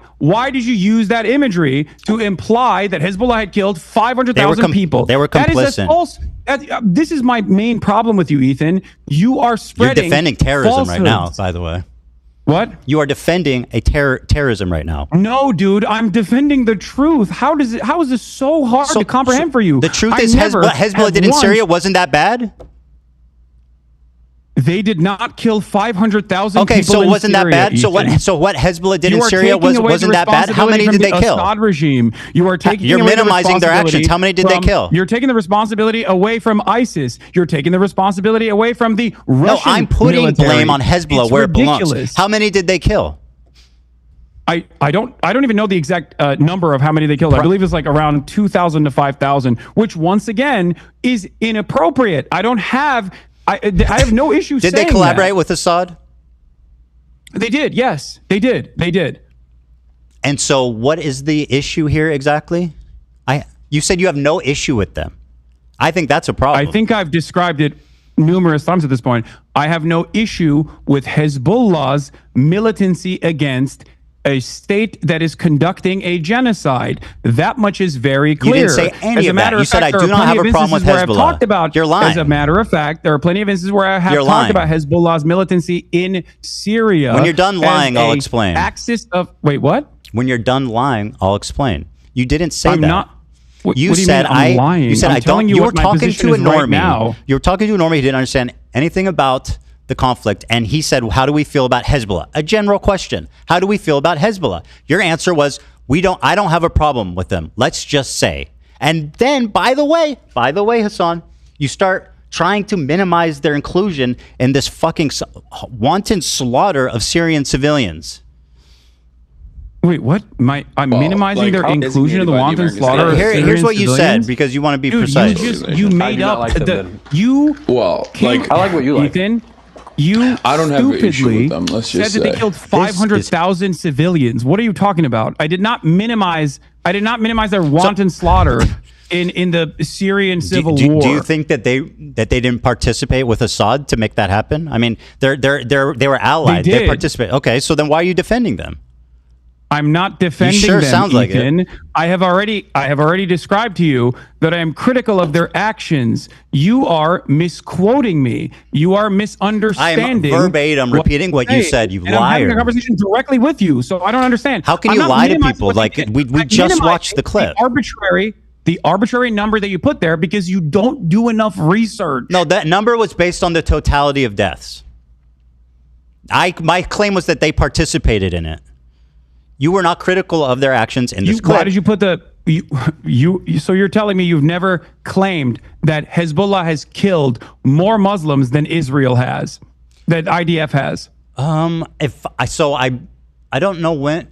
did you use that imagery to imply that Hezbollah had killed 500,000 people? They were complicit. That is a false. This is my main problem with you, Ethan. You are spreading. You're defending terrorism falsehoods right now, by the way. What? You are defending a terrorism right now. No, dude, I'm defending the truth. How is this so hard to comprehend for you? The truth is Hezbollah did in Syria wasn't that bad? They did not kill 500,000 people. Okay, so it wasn't Syria, that bad? Ethan. So what Hezbollah did in Syria wasn't that bad? How many did they kill? Assad regime. You're minimizing their actions. How many did they kill? You're taking the responsibility away from ISIS. You're taking the responsibility away from the Russian No, I'm putting military. blame on Hezbollah where it belongs. How many did they kill? I don't even know the exact number of how many they killed. I believe it's like around 2,000 to 5,000, which once again is inappropriate. I have no issue saying that. Did they collaborate with Assad? They did, yes. They did. And so what is the issue here exactly? You said you have no issue with them. I think that's a problem. I think I've described it numerous times at this point. I have no issue with Hezbollah's militancy against a state that is conducting a genocide. That much is very clear. You didn't say any of that. You said I do not have a problem with Hezbollah. You're lying. As a matter of fact, there are plenty of instances where I have talked about Hezbollah's militancy in Syria. When you're done lying, I'll explain. Wait, what? When you're done lying, I'll explain. You didn't say that. You said I'm lying. You said I don't. You were talking to a normie. Now. You were talking to a normie who didn't understand anything about the conflict, and he said, how do we feel about Hezbollah? A general question. How do we feel about Hezbollah? Your answer was, I don't have a problem with them. Let's just say. And then, by the way, Hasan, you start trying to minimize their inclusion in this fucking wanton slaughter of Syrian civilians. Wait, what? I'm minimizing their inclusion in the wanton slaughter of Syrian Here's what you civilians? said, because you want to be precise. You made up I like what you like. Ethan, I don't have an issue with them. Let's just say they killed 500,000 civilians. What are you talking about? I did not minimize their wanton slaughter in the Syrian civil war. Do you think that they didn't participate with Assad to make that happen? I mean, they were allied. They participated. Okay, so then why are you defending them? I'm not defending them, sounds like Ethan. it. I have already described to you that I am critical of their actions. You are misquoting me. You are misunderstanding. I am verbatim repeating what you said, you liar. I'm having a conversation directly with you, so I don't understand. How can you lie to people? Like we just watched the clip. The arbitrary number that you put there because you don't do enough research. No, that number was based on the totality of deaths. My claim was that they participated in it. You were not critical of their actions in this clip. Why did you put so you're telling me you've never claimed that Hezbollah has killed more Muslims than Israel has, that IDF has? I don't know when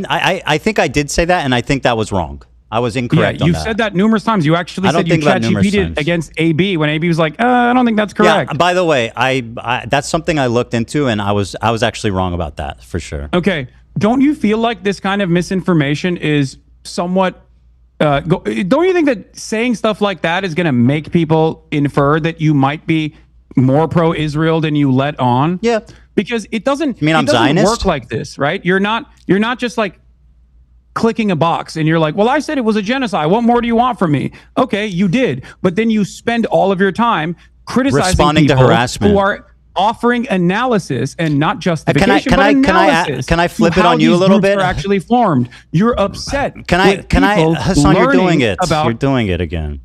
I think I did say that, and I think that was wrong. I was incorrect. Yeah, you've said that numerous times. You actually said you ChatGPT'd against AB when AB was like, I don't think that's correct. Yeah, by the way, I that's something I looked into, and I was actually wrong about that for sure. Okay, don't you feel like this kind of misinformation is somewhat? Don't you think that saying stuff like that is going to make people infer that you might be more pro-Israel than you let on? Yeah, because it doesn't. I'm Zionist? Work like this, right? You're not just like clicking a box and you're like, well, I said it was a genocide. What more do you want from me? Okay, you did. But then you spend all of your time criticizing responding people to harassment who are offering analysis and not justification, but analysis. Can I flip it on you a little bit? Are actually formed. You're upset. Can I Hasan, you're doing it. You're doing it again.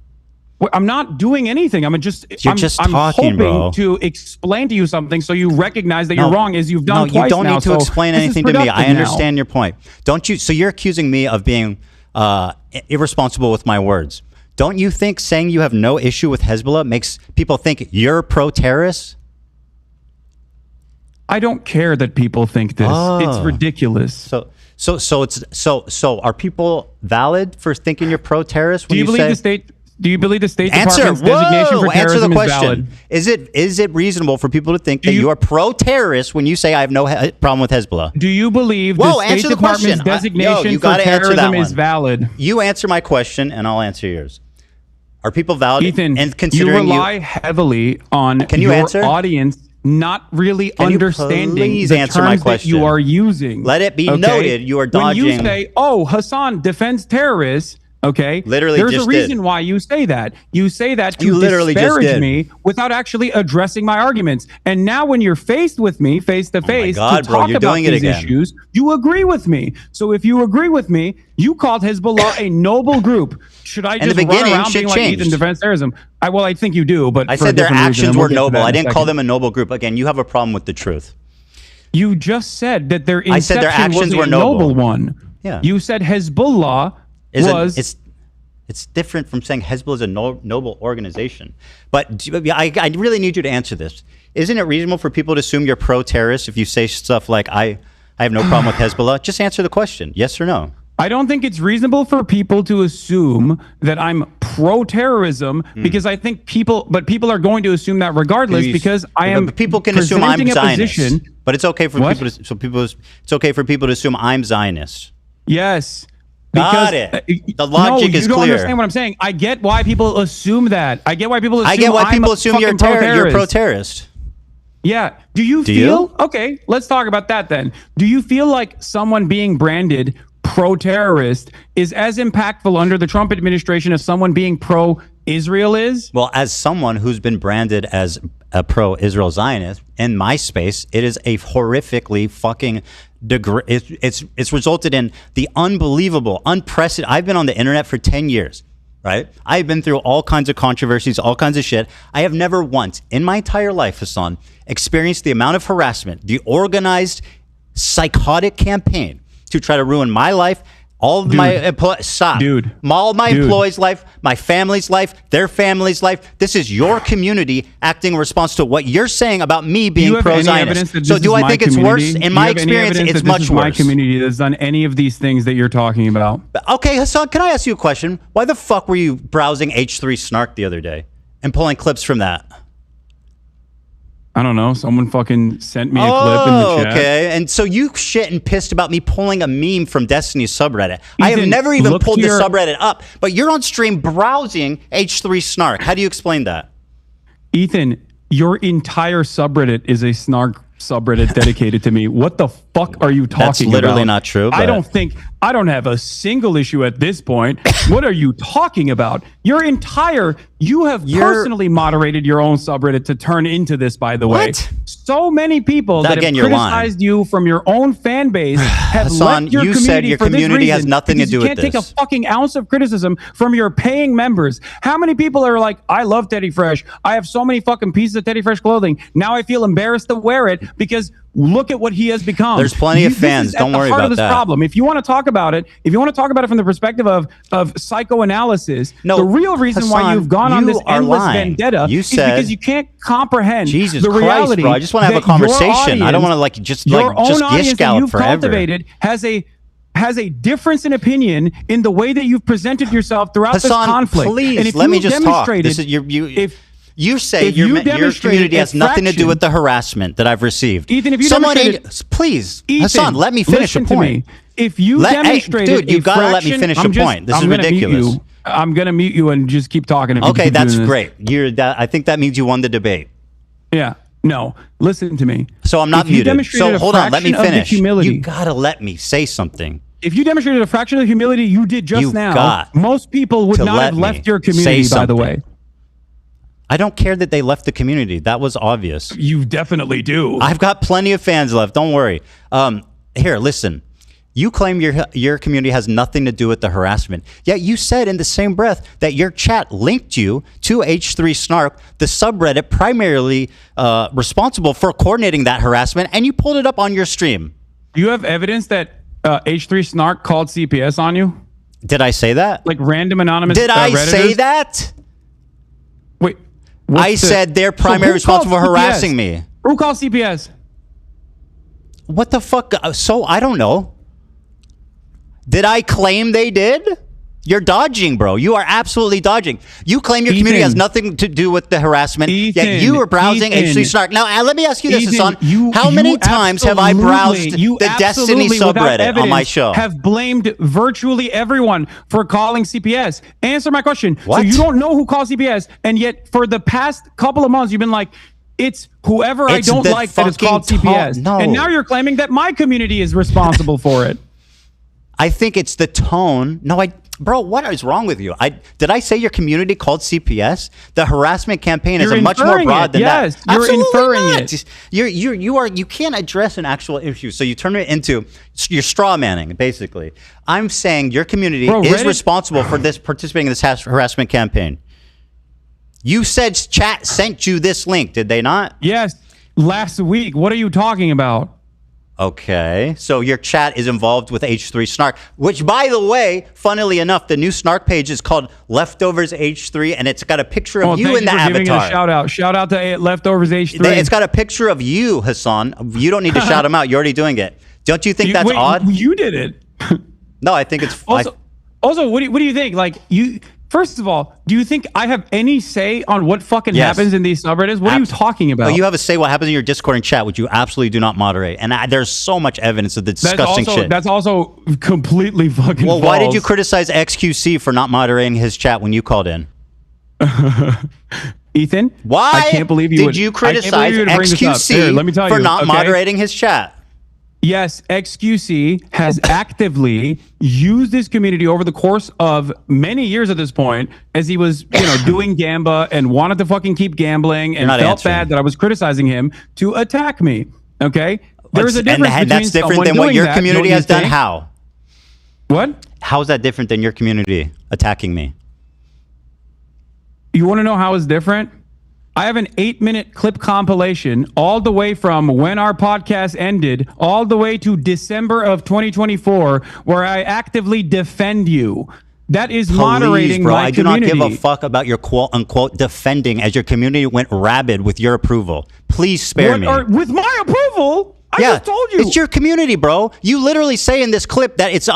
I'm not doing anything. I'm just talking, hoping bro. to explain to you something so you recognize that you're wrong, as you've done twice now. You don't need to explain anything to me. I understand your point. Don't you? So you're accusing me of being irresponsible with my words. Don't you think saying you have no issue with Hezbollah makes people think you're pro-terrorist? I don't care that people think this. It's ridiculous. So are people valid for thinking you're pro-terrorist? Do you believe the State Department's designation for terrorism is valid? Is it reasonable for people to think that you are pro-terrorist when you say I have no problem with Hezbollah? Do you believe the State Department's designation for terrorism is valid? You answer my question, and I'll answer yours. Are people valid? Ethan, and considering you rely heavily on your audience not really understanding the terms that you are using. Let it be noted you are dodging. When you say, Hasan defends terrorists, okay, literally there's a reason why you say that. You say that to disparage me without actually addressing my arguments. And now when you're faced with me face to face to talk about these issues, you agree with me. So if you agree with me, you called Hezbollah a noble group. Should I just run around being like Ethan defends terrorism? I think you do, but I said their actions were noble. I didn't call them a noble group. Again, you have a problem with the truth. You just said that their inception was a noble one. Yeah. You said Hezbollah it's different from saying Hezbollah is a noble organization. But I really need you to answer this. Isn't it reasonable for people to assume you're pro-terrorist if you say stuff like, I have no problem with Hezbollah? Just answer the question, yes or no. I don't think it's reasonable for people to assume that I'm pro-terrorism because I think people are going to assume that regardless because I am. People can assume I'm Zionist, but it's okay for it's okay for people to assume I'm Zionist. Yes. Got it. The logic is clear. You don't understand what I'm saying. I get why people assume that. I get why people assume you're pro-terrorist. Yeah. Do you feel? Okay, let's talk about that then. Do you feel like someone being branded pro-terrorist is as impactful under the Trump administration as someone being pro-Israel is? Well, as someone who's been branded as a pro-Israel Zionist in my space, it is a horrifically fucking it's resulted in the unbelievable, unprecedented. I've been on the internet for 10 years, right? I've been through all kinds of controversies, all kinds of shit. I have never once in my entire life, Hasan, experienced the amount of harassment, the organized, psychotic campaign to try to ruin my life, all of my employees' life, my family's life, their family's life. This is your community acting in response to what you're saying about me being pro-Zionist. So do I think it's worse? In my experience, it's much worse. My community that's done any of these things that you're talking about. Okay, Hasan, can I ask you a question? Why the fuck were you browsing H3 Snark the other day and pulling clips from that? I don't know. Someone fucking sent me a clip in the chat. Okay. And so you shit and pissed about me pulling a meme from Destiny's subreddit. I have never even pulled the subreddit up, but you're on stream browsing H3 Snark. How do you explain that? Ethan, your entire subreddit is a Snark subreddit dedicated to me. What the fuck are you talking about? That's literally not true. I don't have a single issue at this point. What are you talking about? You have personally moderated your own subreddit to turn into this, by the way. So many people that have criticized you from your own fan base have Hasan, left your you community said your for community this has nothing to do with this. You can't take a fucking ounce of criticism from your paying members. How many people are like, I love Teddy Fresh. I have so many fucking pieces of Teddy Fresh clothing. Now I feel embarrassed to wear it because look at what he has become. There's plenty of fans. Don't worry about that. Problem. If you want to talk about it, from the perspective of psychoanalysis, the real reason Hasan, why you've gone on this endless vendetta is because you can't comprehend the reality. Bro, I just want to have a conversation. I don't want to just gish gallop audience that you've forever. Cultivated has has a difference in opinion in the way that you've presented yourself throughout Hasan, this conflict. Please, and if let you me just talk. This is, you say your community has nothing to do with the harassment that I've received. Ethan, if you please, Ethan, Hasan, let me finish a point. If you demonstrated, dude, you got to let me finish a point. This is ridiculous. I'm gonna mute you and just keep talking. Okay, that's great. I think that means you won the debate. Yeah. No, listen to me. So I'm not muted. So hold on, let me finish. You gotta let me say something. If you demonstrated a fraction of the humility you did just now, most people would not have left your community, by the way. I don't care that they left the community. That was obvious. You definitely do. I've got plenty of fans left. Don't worry. Here, listen. You claim your community has nothing to do with the harassment. Yet you said in the same breath that your chat linked you to H3 Snark, the subreddit primarily responsible for coordinating that harassment, and you pulled it up on your stream. Do you have evidence that H3 Snark called CPS on you? Did I say that? Like random anonymous Did I say that? Wait. I said they're primarily responsible for harassing me. Who called CPS? What the fuck? So I don't know. Did I claim they did? You're dodging, bro. You are absolutely dodging. You claim your community has nothing to do with the harassment, yet you were browsing H3 Snark. Now, let me ask you this, Hasan. How many times have I browsed the Destiny subreddit on my show? Have blamed virtually everyone for calling CPS. Answer my question. What? So you don't know who called CPS, and yet for the past couple of months, you've been like, it's whoever I don't like that is called CPS. No. And now you're claiming that my community is responsible for it. I think it's the tone. No, bro, what is wrong with you? Did I say your community called CPS? The harassment campaign is much more broad than that. Yes, you're inferring it. You can't address an actual issue, so you turn it into you're straw manning, basically. I'm saying your community is responsible for participating in this harassment campaign. You said chat sent you this link, did they not? Yes, last week. What are you talking about? Okay, so your chat is involved with H3 Snark, which, by the way, funnily enough, the new Snark page is called Leftovers H3, and it's got a picture of you in the avatar. Giving it a shout out. Shout out to Leftovers H3. It's got a picture of you, Hasan. You don't need to shout him out. You're already doing it. Don't you think that's odd? You did it. No, I think it's also, what do you think? Like First of all, do you think I have any say on what fucking happens in these subreddits? What are you talking about? You have a say what happens in your Discord and chat, which you absolutely do not moderate. And there's so much evidence of the disgusting shit. That's also completely fucking false. Why did you criticize XQC for not moderating his chat when you called in? Ethan? Why I can't believe did you criticize XQC for not moderating his chat? Yes, XQC has actively used this community over the course of many years at this point, as he was, doing Gamba and wanted to fucking keep gambling and felt bad that I was criticizing him to attack me. Okay, there's a difference between that's different than what your community has done. How? What? How is that different than your community attacking me? You want to know how it's different? I have an 8-minute clip compilation all the way from when our podcast ended all the way to December of 2024 where I actively defend you. That is moderating my community. I do not give a fuck about your quote-unquote defending as your community went rabid with your approval. Please spare me. With my approval? I just told you. It's your community, bro. You literally say in this clip that it's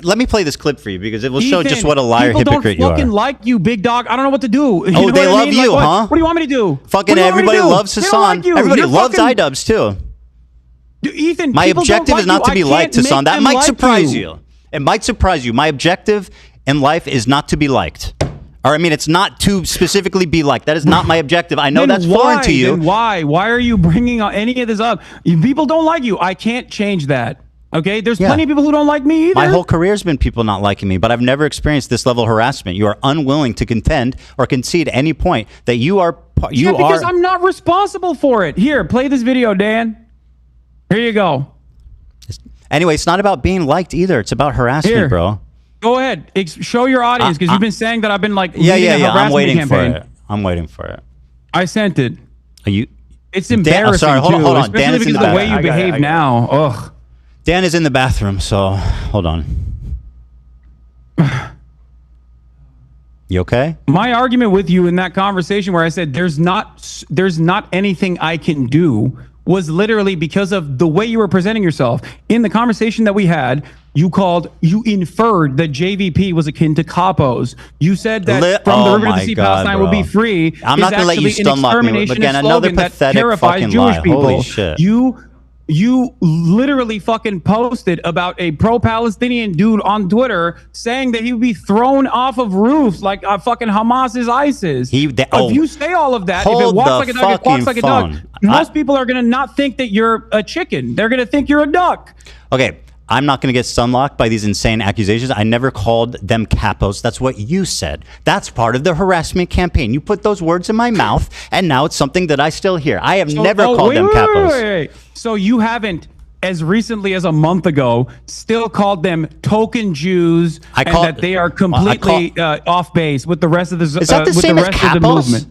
let me play this clip for you because it will show just what a liar hypocrite you are. People don't fucking like you, big dog. I don't know what to do. They love you, huh? What do you want me to do? Fucking everybody loves Hasan. Everybody loves iDubbbz too. Ethan, my objective is not to be liked, Hasan. That might surprise you. It might surprise you. My objective in life is not to be liked. Or I mean, it's not to specifically be liked. That is not my objective. I know that's foreign to you. Then why? Why are you bringing any of this up? People don't like you. I can't change that. Okay? There's plenty of people who don't like me either. My whole career has been people not liking me, but I've never experienced this level of harassment. You are unwilling to contend or concede at any point that you are... because I'm not responsible for it. Here, play this video, Dan. Here you go. Anyway, it's not about being liked either. It's about harassment, bro. Go ahead. Show your audience because you've been saying that I've been like leading a harassment I'm waiting campaign. for it. I'm waiting for it. I sent it. Are you? It's embarrassing. Sorry, hold on. Especially Dan is because of the way you behave now. Ugh. Dan is in the bathroom, so hold on. You okay? My argument with you in that conversation where I said there's not anything I can do was literally because of the way you were presenting yourself. In the conversation that we had, You inferred that JVP was akin to capos. You said that from the river to the sea, Palestine will be free. I'm not going to let you stunlock me. Again, another pathetic fucking Jewish lie. People. Holy shit. You literally fucking posted about a pro-Palestinian dude on Twitter saying that he would be thrown off of roofs like fucking Hamas is ISIS. If you say all of that, if it walks like a duck, it quacks like a duck, most people are going to not think that you're a chicken. They're going to think you're a duck. Okay. I'm not going to get sunlocked by these insane accusations. I never called them capos. That's what you said. That's part of the harassment campaign. You put those words in my mouth, and now it's something that I still hear. I have never called them capos. Wait. So you haven't, as recently as a month ago, still called them token Jews that they are completely off base with the rest of the Is that the same as capos?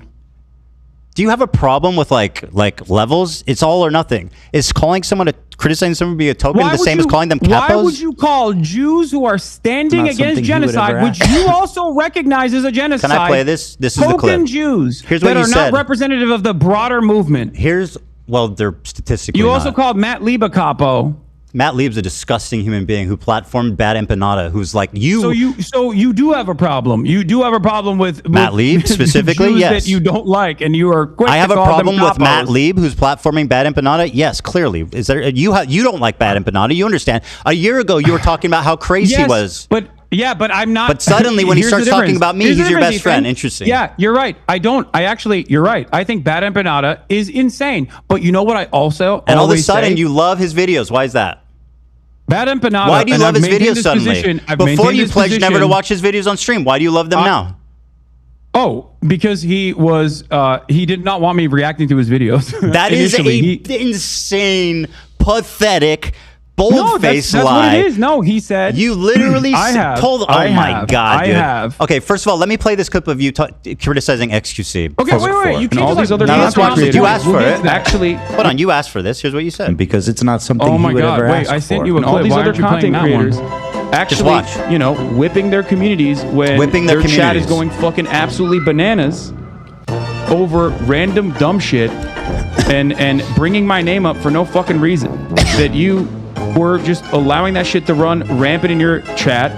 Do you have a problem with like levels? It's all or nothing. Is criticizing someone be a token the same as calling them capos? Why would you call Jews who are standing against genocide, which you also recognize as a genocide? Can I play this? This is the clip. Token Jews Here's what that you are said. not representative of the broader movement. They're statistically You also not. called Matt Lieb a capo. Matt Lieb's a disgusting human being who platformed BadEmmaPanda, who's like you. So you do have a problem. You do have a problem with Matt Lieb specifically. Jews yes, that you don't like, and you are quick I have to a call problem them with capos. Matt Lieb, who's platforming BadEmmaPanda. Yes, clearly. Is there? You don't like BadEmmaPanda. You understand? A year ago, you were talking about how crazy he was. But I'm not. But suddenly, when he Here's the starts talking difference. about me, Here's he's the your difference, best friend. Ethan. Interesting. Yeah, you're right. You're right. I think BadEmmaPanda is insane. But you know what? I also And all of a always sudden, say? you love his videos. Why is that? BadEmmaPanda. Why do you love his videos suddenly? Before you pledged never to watch his videos on stream. Why do you love them now? Oh, because he did not want me reacting to his videos. That is insane, pathetic, bold-faced lie. That's what it is. No, he said. You literally told. Oh my god, dude. I have. Okay, first of all, let me play this clip of you criticizing XQC. Okay, wait. You and all these other let's watch this. You asked for it. Actually, hold on. You asked for this. Here's what you said. Because it's not something oh my he would god, ever wait! ask I sent for. you a And clip. all these Why other aren't you playing content that one? creators actually, whipping their communities when their chat is going fucking absolutely bananas over random dumb shit and bringing my name up for no fucking reason. That you were just allowing that shit to run rampant in your chat,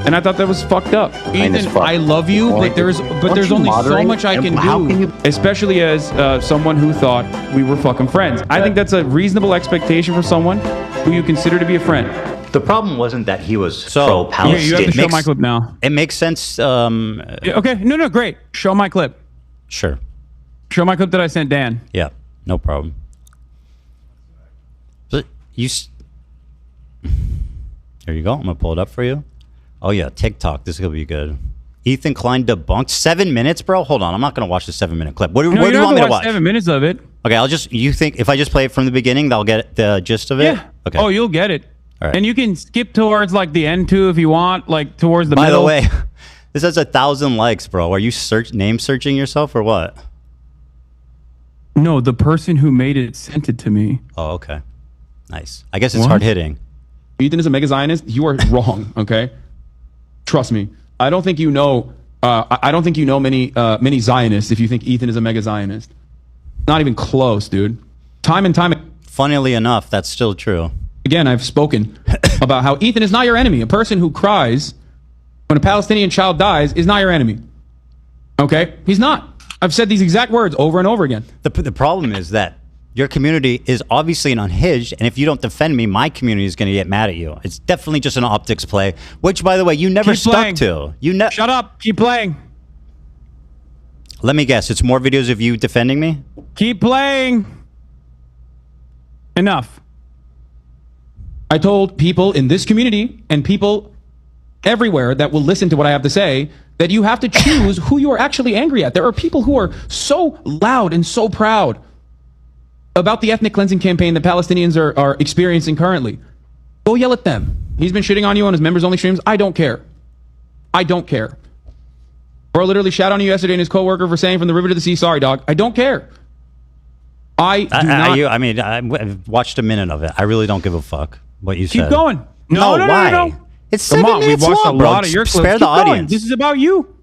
and I thought that was fucked up. Ethan, I love you, but there's only so much I can do, especially as someone who thought we were fucking friends. I think that's a reasonable expectation for someone who you consider to be a friend. The problem wasn't that he was pro-Palestine. You have to show my clip now. It makes sense. Okay, no, great. Show my clip. Sure. Show my clip that I sent Dan. Yeah, no problem. But there you go. I'm gonna pull it up for you. Oh yeah, TikTok. This is gonna be good. Ethan Klein debunked 7 minutes, bro. Hold on, I'm not gonna watch the 7 minute clip. What do you want me to watch? 7 minutes of it. Okay, you think if I just play it from the beginning, they'll get the gist of it? Yeah. Okay. Oh, you'll get it. All right. And you can skip towards like the end too if you want, like towards the By middle. the way, this has 1,000 likes, bro. Are you name searching yourself or what? No, the person who made it sent it to me. Oh, okay. Nice. I guess it's hard hitting. Ethan is a mega Zionist. You are wrong. Okay, trust me. I don't think you know. I don't think you know many Zionists if you think Ethan is a mega Zionist. Not even close, dude. Time and time. Funnily enough, that's still true. Again, I've spoken about how Ethan is not your enemy. A person who cries when a Palestinian child dies is not your enemy. Okay, he's not. I've said these exact words over and over again. The problem is that your community is obviously an unhinged, and if you don't defend me, my community is going to get mad at you. It's definitely just an optics play, which, by the way, you never stuck to. Shut up. Keep playing. Let me guess. It's more videos of you defending me? Keep playing. Enough. I told people in this community and people everywhere that will listen to what I have to say that you have to choose who you are actually angry at. There are people who are so loud and so proud about the ethnic cleansing campaign that Palestinians are experiencing currently. Go yell at them. He's been shitting on you on his members-only streams. I don't care. I don't care. Bro literally shat on you yesterday and his coworker for saying from the river to the sea, sorry, dog. I don't care. I watched a minute of it. I really don't give a fuck what you said. Keep going. No. It's 7 minutes we've watched long, a bro. lot of your clips. Spare the audience. This is about you.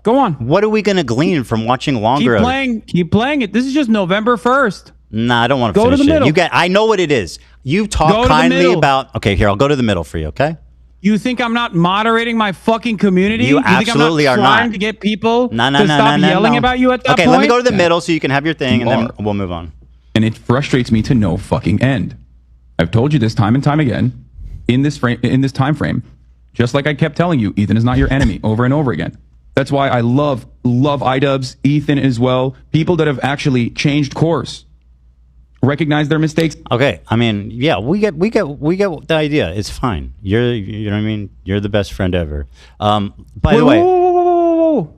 Go on. What are we going to glean from watching longer? Keep playing it. This is just November 1st. Nah, I don't want to Go finish to the it. middle. I know what it is. You talk kindly about... Okay, here, I'll go to the middle for you, okay? You think I'm not moderating my fucking community? You absolutely think I'm are not trying not. to get people to stop no, yelling about you at that point? Okay, let me go to the middle so you can have your thing, and then we'll move on. And it frustrates me to no fucking end. I've told you this time and time again in this time frame. Just like I kept telling you, Ethan is not your enemy over and over again. That's why I love iDubbbz, Ethan as well. People that have actually changed course, recognize their mistakes. Okay, I mean, yeah, we get the idea. It's fine. You know what I mean? You're the best friend ever. By the way, whoa.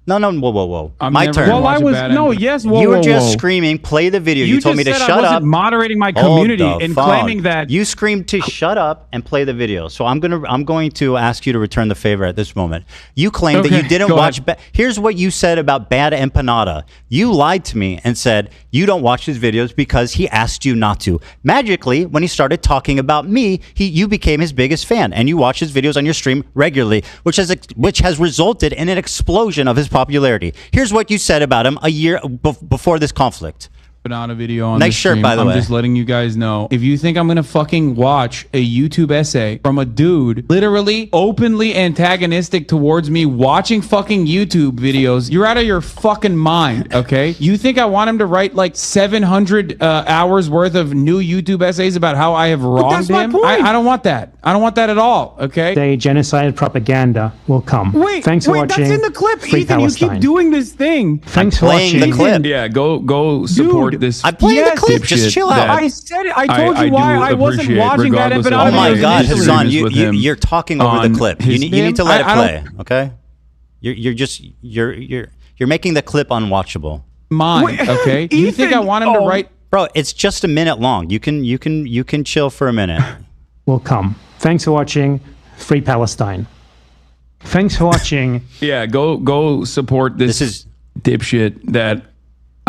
No, whoa. I'm My turn. Well, I was You were just screaming, play the video. You told me to shut up. I wasn't moderating my community and claiming that you screamed to shut up and play the video. So I'm going to ask you to return the favor at this moment. You claimed that you didn't watch. Here's what you said about BadEmmaPanda. You lied to me and said you don't watch his videos because he asked you not to. Magically, when he started talking about me, you became his biggest fan, and you watch his videos on your stream regularly, which has resulted in an explosion of his popularity. Here's what you said about him a year before this conflict. On a video on nice shirt, stream. by the way. I'm just letting you guys know. If you think I'm gonna fucking watch a YouTube essay from a dude literally openly antagonistic towards me watching fucking YouTube videos, you're out of your fucking mind, okay? You think I want him to write like 700 hours worth of new YouTube essays about how I have wronged him? I don't want that. I don't want that at all, okay? The genocide propaganda will come. Thanks for watching. That's in the clip, Free Ethan. Palestine. You keep doing this thing. Thanks for watching. The clip. Yeah, go support this. I'm playing the clip. Just chill out. I said it. I told you why I wasn't watching BadEmmaPanda. Oh my God, Hasan, you're talking over the clip. You need to let it play, okay? You're making the clip unwatchable. Mine, okay? You think I want him to write? Bro, it's just a minute long. You can chill for a minute. Will come. Thanks for watching. Free Palestine. Thanks for watching. Yeah, go support this dipshit that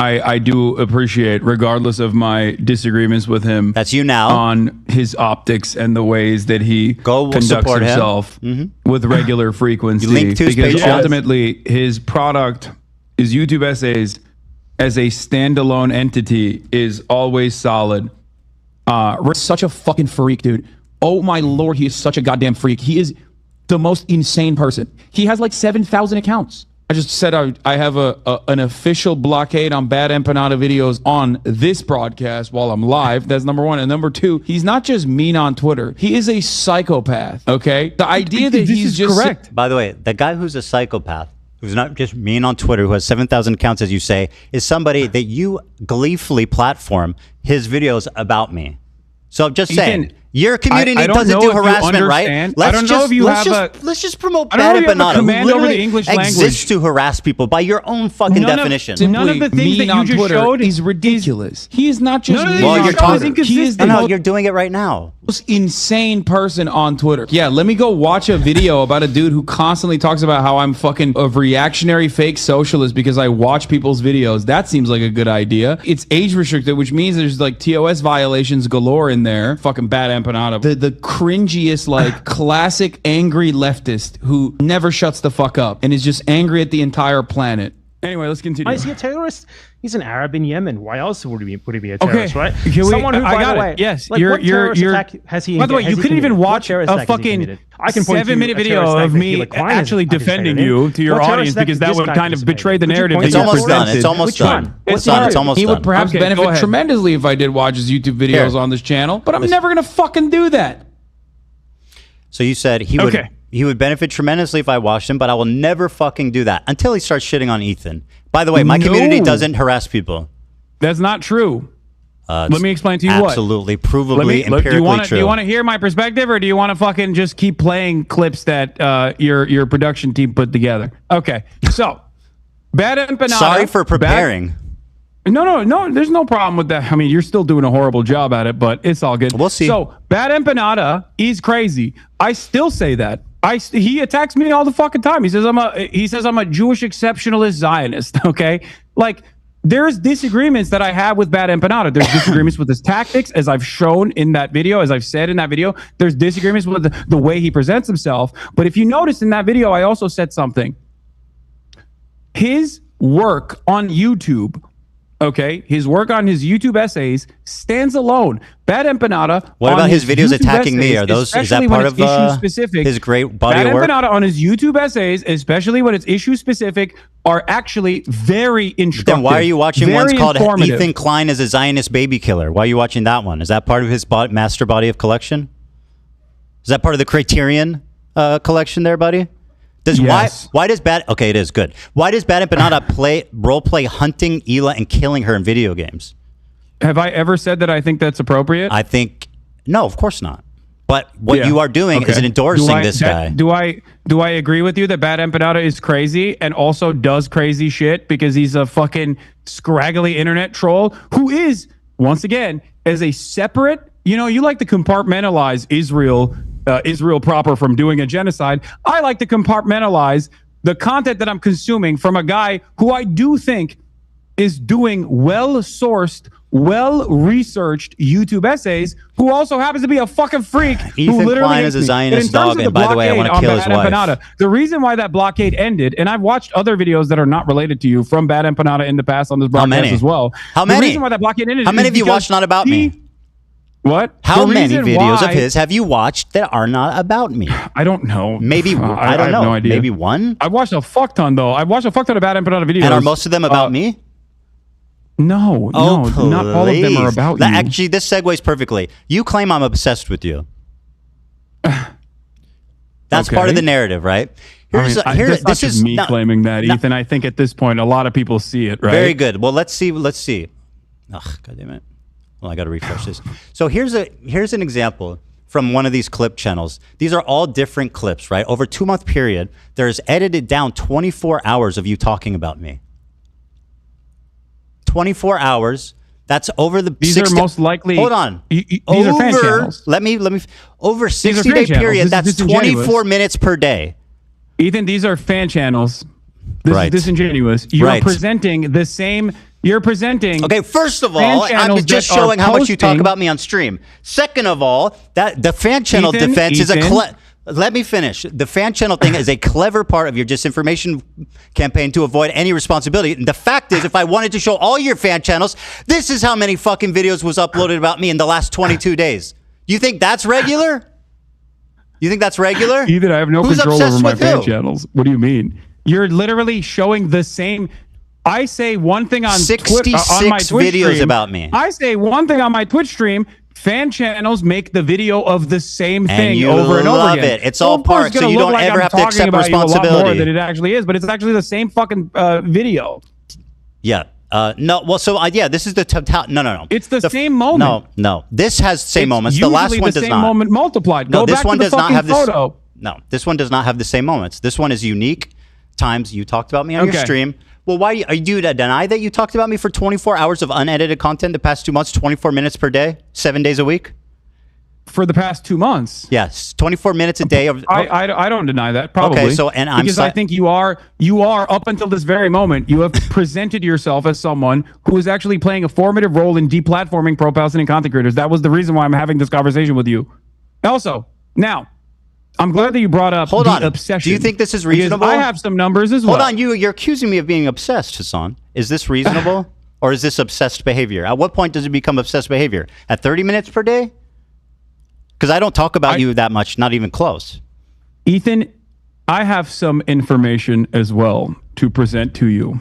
I do appreciate, regardless of my disagreements with him. That's you now. On his optics and the ways that he conducts himself with regular frequency. Link to his because page. ultimately, his product, his YouTube essays, as a standalone entity, is always solid. Rick's such a fucking freak, dude. Oh my lord, he is such a goddamn freak. He is the most insane person. He has like 7,000 accounts. I just said I have an official blockade on BadEmmaPanda videos on this broadcast while I'm live. That's number one. And number two, he's not just mean on Twitter. He is a psychopath, okay? The idea that he's just... correct. By the way, the guy who's a psychopath, who's not just mean on Twitter, who has 7,000 accounts, as you say, is somebody that you gleefully platform his videos about me. So I'm just saying... Your community doesn't do harassment, right? Let's just promote BadEmmaPanda, who literally exists to harass people by your own fucking definition. None of the things that you just Twitter showed is ridiculous. He is not just you're doing it right now. Most insane person on Twitter. Yeah, let me go watch a video about a dude who constantly talks about how I'm fucking a reactionary fake socialist because I watch people's videos. That seems like a good idea. It's age restricted, which means there's like TOS violations galore in there. Fucking BadEmmaPanda. The cringiest, like, classic angry leftist who never shuts the fuck up and is just angry at the entire planet. Anyway, let's continue. Why is he a terrorist? He's an Arab in Yemen. Why else would he be a terrorist, right? Someone who, by the way, yes, like, what terrorist attack has he? By the way, you couldn't even watch a fucking 7-minute video of me actually defending you to your audience because that would kind of betray the narrative. It's almost done. It's almost done. It's almost done. He would perhaps benefit tremendously if I did watch his YouTube videos on this channel, but I'm never gonna fucking do that. So you said he would benefit tremendously if I watched him, but I will never fucking do that until he starts shitting on Ethan. By the way, my community doesn't harass people. That's not true. Let me explain to you absolutely, provably, empirically true. Do you want to hear my perspective, or do you want to fucking just keep playing clips that your production team put together? Okay, so BadEmmaPanda. Sorry for preparing. No, there's no problem with that. I mean, you're still doing a horrible job at it, but it's all good. We'll see. So BadEmmaPanda, he's crazy. I still say that. He attacks me all the fucking time. He says I'm a Jewish exceptionalist Zionist. Okay, like there's disagreements that I have with BadEmmaPanda. There's disagreements with his tactics, as I've shown in that video, as I've said in that video. There's disagreements with the way he presents himself. But if you notice in that video, I also said something. His work on YouTube Okay, his work on his YouTube essays stands alone. BadEmmaPanda. What about his videos attacking me? Are those is that part of his great body of work? BadEmmaPanda on his YouTube essays, especially when it's issue specific, are actually very instructive. Then why are you watching ones called Ethan Klein is a Zionist baby killer? Why are you watching that one? Is that part of his master body of collection? Is that part of the Criterion collection there, buddy? Yes. Why does okay, it is good. Why does BadEmmaPanda role play hunting Hila and killing her in video games? Have I ever said that I think that's appropriate? I think no, of course not. But what you are doing is endorsing this guy. Do I agree with you that BadEmmaPanda is crazy and also does crazy shit because he's a fucking scraggly internet troll who is, once again, as a separate, you like to compartmentalize Israel proper from doing a genocide. I like to compartmentalize the content that I'm consuming from a guy who I do think is doing well-sourced, well-researched YouTube essays, who also happens to be a fucking freak. Ethan Klein is a Zionist dog, and by the way, I want to kill his wife. The reason why that blockade ended, and I've watched other videos that are not related to you from BadEmmaPanda in the past on this broadcast as well. How many? The reason why that blockade ended. How many of you watched Not About Me? What? How many videos of his have you watched that are not about me? I don't know. Maybe I don't know. No idea. Maybe one. I've watched a fuck ton though. I've watched a fuck ton of BadEmmaPanda videos. And are most of them about me? No, not all of them are about you. Actually, this segues perfectly. You claim I'm obsessed with you. That's part of the narrative, right? This is me claiming that, Ethan. I think at this point, a lot of people see it, right? Very good. Well, let's see. Ugh, God damn it. Well, I got to refresh this. So here's an example from one of these clip channels. These are all different clips, right? Over a 2-month period, there's edited down 24 hours of you talking about me. 24 hours. That's over the. These are most likely. Hold on. These are fan channels. Let me. Over 60-day period. That's 24 minutes per day. Ethan, these are fan channels. This is disingenuous. You're presenting the same. You're presenting. Okay, first of all, I'm just showing how much you talk about me on stream. Second of all, that the fan channel defense is a. Let me finish. The fan channel thing is a clever part of your disinformation campaign to avoid any responsibility. And the fact is, if I wanted to show all your fan channels, this is how many fucking videos was uploaded about me in the last 22 days. You think that's regular? You think that's regular? Ethan, I have no control over my fan channels. What do you mean? You're literally showing the same. I say one thing on 66 on my Twitch videos stream. about me. I say one thing on my Twitch stream. Fan channels make the video of the same thing and you over and over love again. it. It's all part, so you don't ever have to accept responsibility. A lot more than it actually is, but it's actually the same fucking video. Yeah. No. Well, so yeah, this is the no. It's the same moment. No. This has same moments. The last one does not. Same moment multiplied. No, Go this back one to the does not have photo. this. No, this one does not have the same moments. This one is unique times you talked about me on your stream. Well, why are you deny that you talked about me for 24 hours of unedited content the past 2 months, 24 minutes per day, 7 days a week? For the past 2 months. Yes, 24 minutes a day. I don't deny that. Probably. Okay, so and because I think you are up until this very moment. You have presented yourself as someone who is actually playing a formative role in deplatforming pro-Palestinian content creators. That was the reason why I'm having this conversation with you. Also, now, I'm glad that you brought up obsession. Do you think this is reasonable? Because I have some numbers as well. Hold on, you're accusing me of being obsessed, Hasan. Is this reasonable, or is this obsessed behavior? At what point does it become obsessed behavior? At 30 minutes per day? Because I don't talk about you that much, not even close. Ethan, I have some information as well to present to you.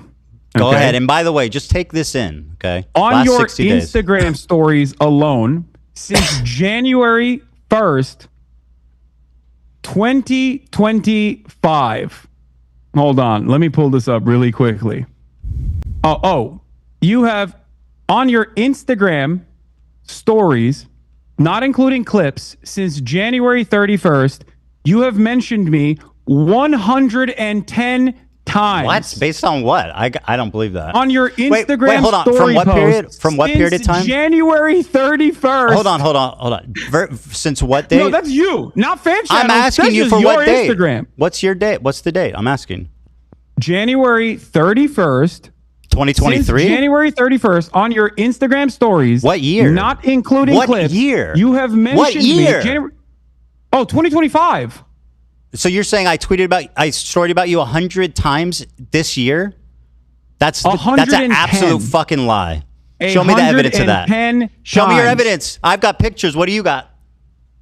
Go ahead. And by the way, just take this in, okay? On your Instagram stories alone, since January 1st, 2025. Hold on. Let me pull this up really quickly. You have on your Instagram stories, not including clips, since January 31st, you have mentioned me 110 times. What? Based on what? I don't believe that. On your Instagram wait, hold on. story From what period? posts From what period of time? January 31st. Hold on. Since what date? No, that's you, not fan channels. I'm asking you for what date? Instagram. What's your date? What's the date? I'm asking. January 31st. 2023? January 31st on your Instagram stories. What year? Not including clips. What year? You have mentioned what year? Me. 2025. So you're saying I storied about you 100 times this year? That's an absolute fucking lie. Show me the evidence of that. Show me your evidence. I've got pictures. What do you got?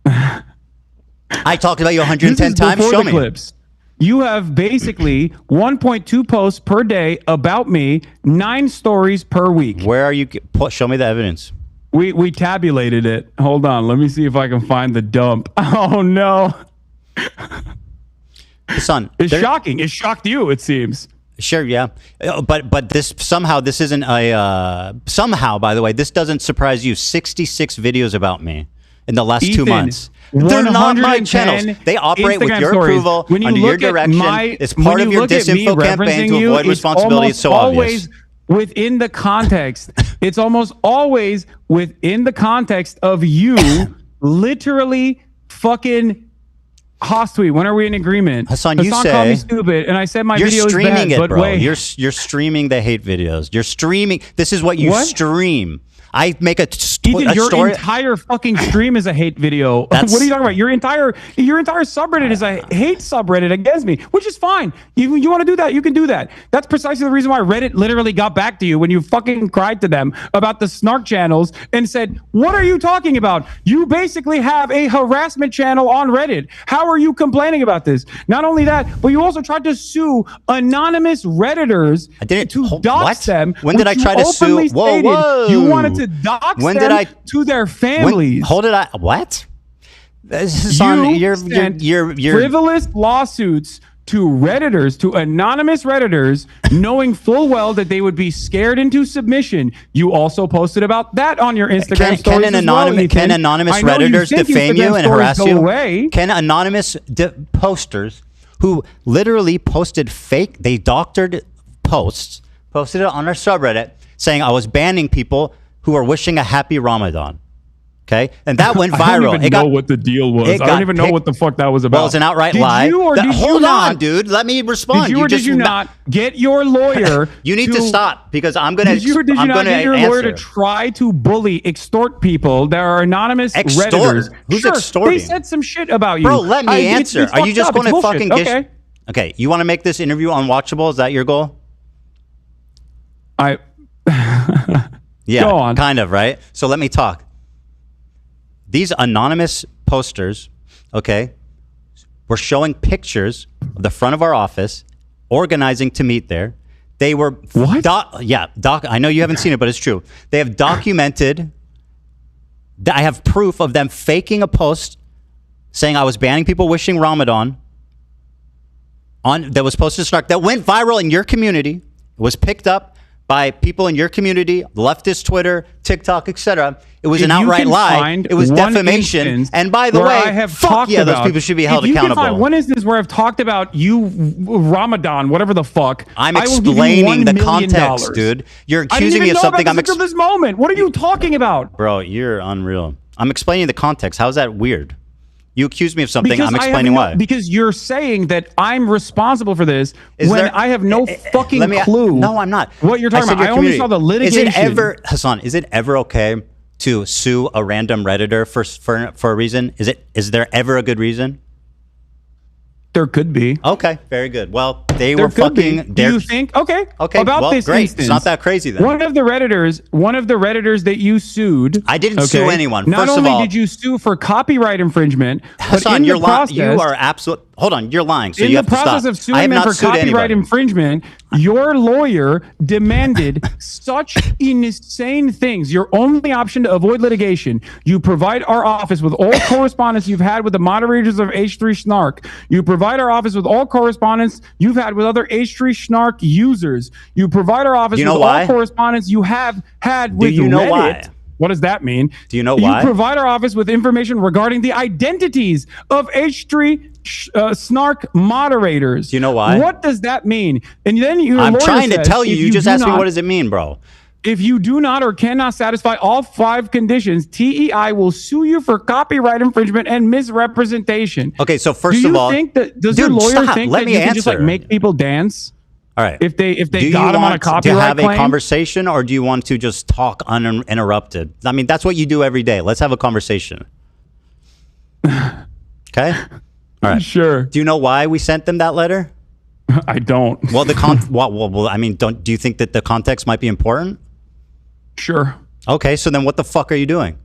I talked about you 110 times. Show me. Clips. You have basically 1.2 posts per day about me, 9 stories per week. Where are you? Show me the evidence. We tabulated it. Hold on. Let me see if I can find the dump. Oh, no. Son, it's shocking. It shocked you, it seems. Sure, yeah. But this isn't a... somehow, by the way, this doesn't surprise you. 66 videos about me in the last 2 months. They're not my channels. They operate with your approval, under your direction. It's part of your disinfo campaign to avoid responsibility. It's so obvious. Within the context. It's almost always within the context of you literally fucking Haas tweet. When are we in agreement? Hasan, you say called me stupid, and I said my video is bad. You're streaming it, bro. Wait. You're streaming the hate videos. You're streaming. This is what you stream. I make a Ethan, your entire fucking stream is a hate video. What are you talking about? Your entire subreddit is a hate subreddit against me, which is fine. You want to do that, you can do that. That's precisely the reason why Reddit literally got back to you when you fucking cried to them about the Snark channels and said, what are you talking about? You basically have a harassment channel on Reddit. How are you complaining about this? Not only that, but you also tried to sue anonymous Redditors to dox them. When did I try to sue? Whoa. You wanted to dox them to their families. What? This is on your frivolous lawsuits to Redditors, to anonymous Redditors, knowing full well that they would be scared into submission. You also posted about that on your Instagram stories Can anonymous Redditors defame you and harass you? Can anonymous posters who literally posted fake, they doctored posts, posted it on our subreddit saying I was banning people who are wishing a happy Ramadan. Okay, and that went viral. I don't even know what the deal was. I don't even know what the fuck that was about. Well, it's an outright lie. Hold on, dude. Let me respond. Did you or did you not get your lawyer? You need to stop because I'm going to. Did you or did you not get your lawyer to try to bully, extort people? There are anonymous Redditors. Who's extorting? They said some shit about you. Bro, let me answer. Are you just going to fucking get? Okay, you want to make this interview unwatchable? Is that your goal? Yeah, go on. Kind of, right? So let me talk. These anonymous posters, okay, were showing pictures of the front of our office, organizing to meet there. They were... What? I know you haven't seen it, but it's true. They have documented... I have proof of them faking a post saying I was banning people wishing Ramadan that was posted to Snark, that went viral in your community, was picked up by people in your community, leftist Twitter, TikTok, etc. It was an outright lie. It was defamation. And by the way, fuck yeah, those people should be held accountable. Can find one instance where I've talked about you, Ramadan, whatever the fuck. I'm explaining the context, dude. You're accusing me of something. I'm this moment. What are you talking about, bro? You're unreal. I'm explaining the context. How's that weird? You accuse me of something. I'm explaining why. Because you're saying that I'm responsible for this I have no fucking clue. No, I'm not. What you're talking about. I only saw the litigation. Hasan, is it ever okay to sue a random Redditor for a reason? Is there ever a good reason? There could be. Okay, very good. Well, they were fucking. Do you think? Okay. About this great. Instance, it's not that crazy then. One of the Redditors that you sued. I didn't sue anyone. Not only did you sue for copyright infringement, Hasan, but in the process, you are absolute. Hold on, you're lying. So in you have the process to of stop. suing them for copyright infringement, your lawyer demanded such insane things. Your only option to avoid litigation, you provide our office with all correspondence you've had with the moderators of H3 Snark. You provide our office with all correspondence you've had with other H3 Snark users. You provide our office with all correspondence you have had with Reddit. Why? What does that mean? Do you know why? You provide our office with information regarding the identities of H3 Snark moderators. Do you know why? What does that mean? And then I'm trying to tell you. You just asked me, what does it mean, bro? If you do not or cannot satisfy all 5 conditions, TEI will sue you for copyright infringement and misrepresentation. Okay, so first of all, does your lawyer think that you can just like make people dance? All right. If they got him on a copyright claim? Do you have a conversation, or do you want to just talk uninterrupted? I mean, that's what you do every day. Let's have a conversation. Okay? All right. Sure. Do you know why we sent them that letter? I don't. Well, well, I mean, do you think that the context might be important? Sure. Okay, so then what the fuck are you doing?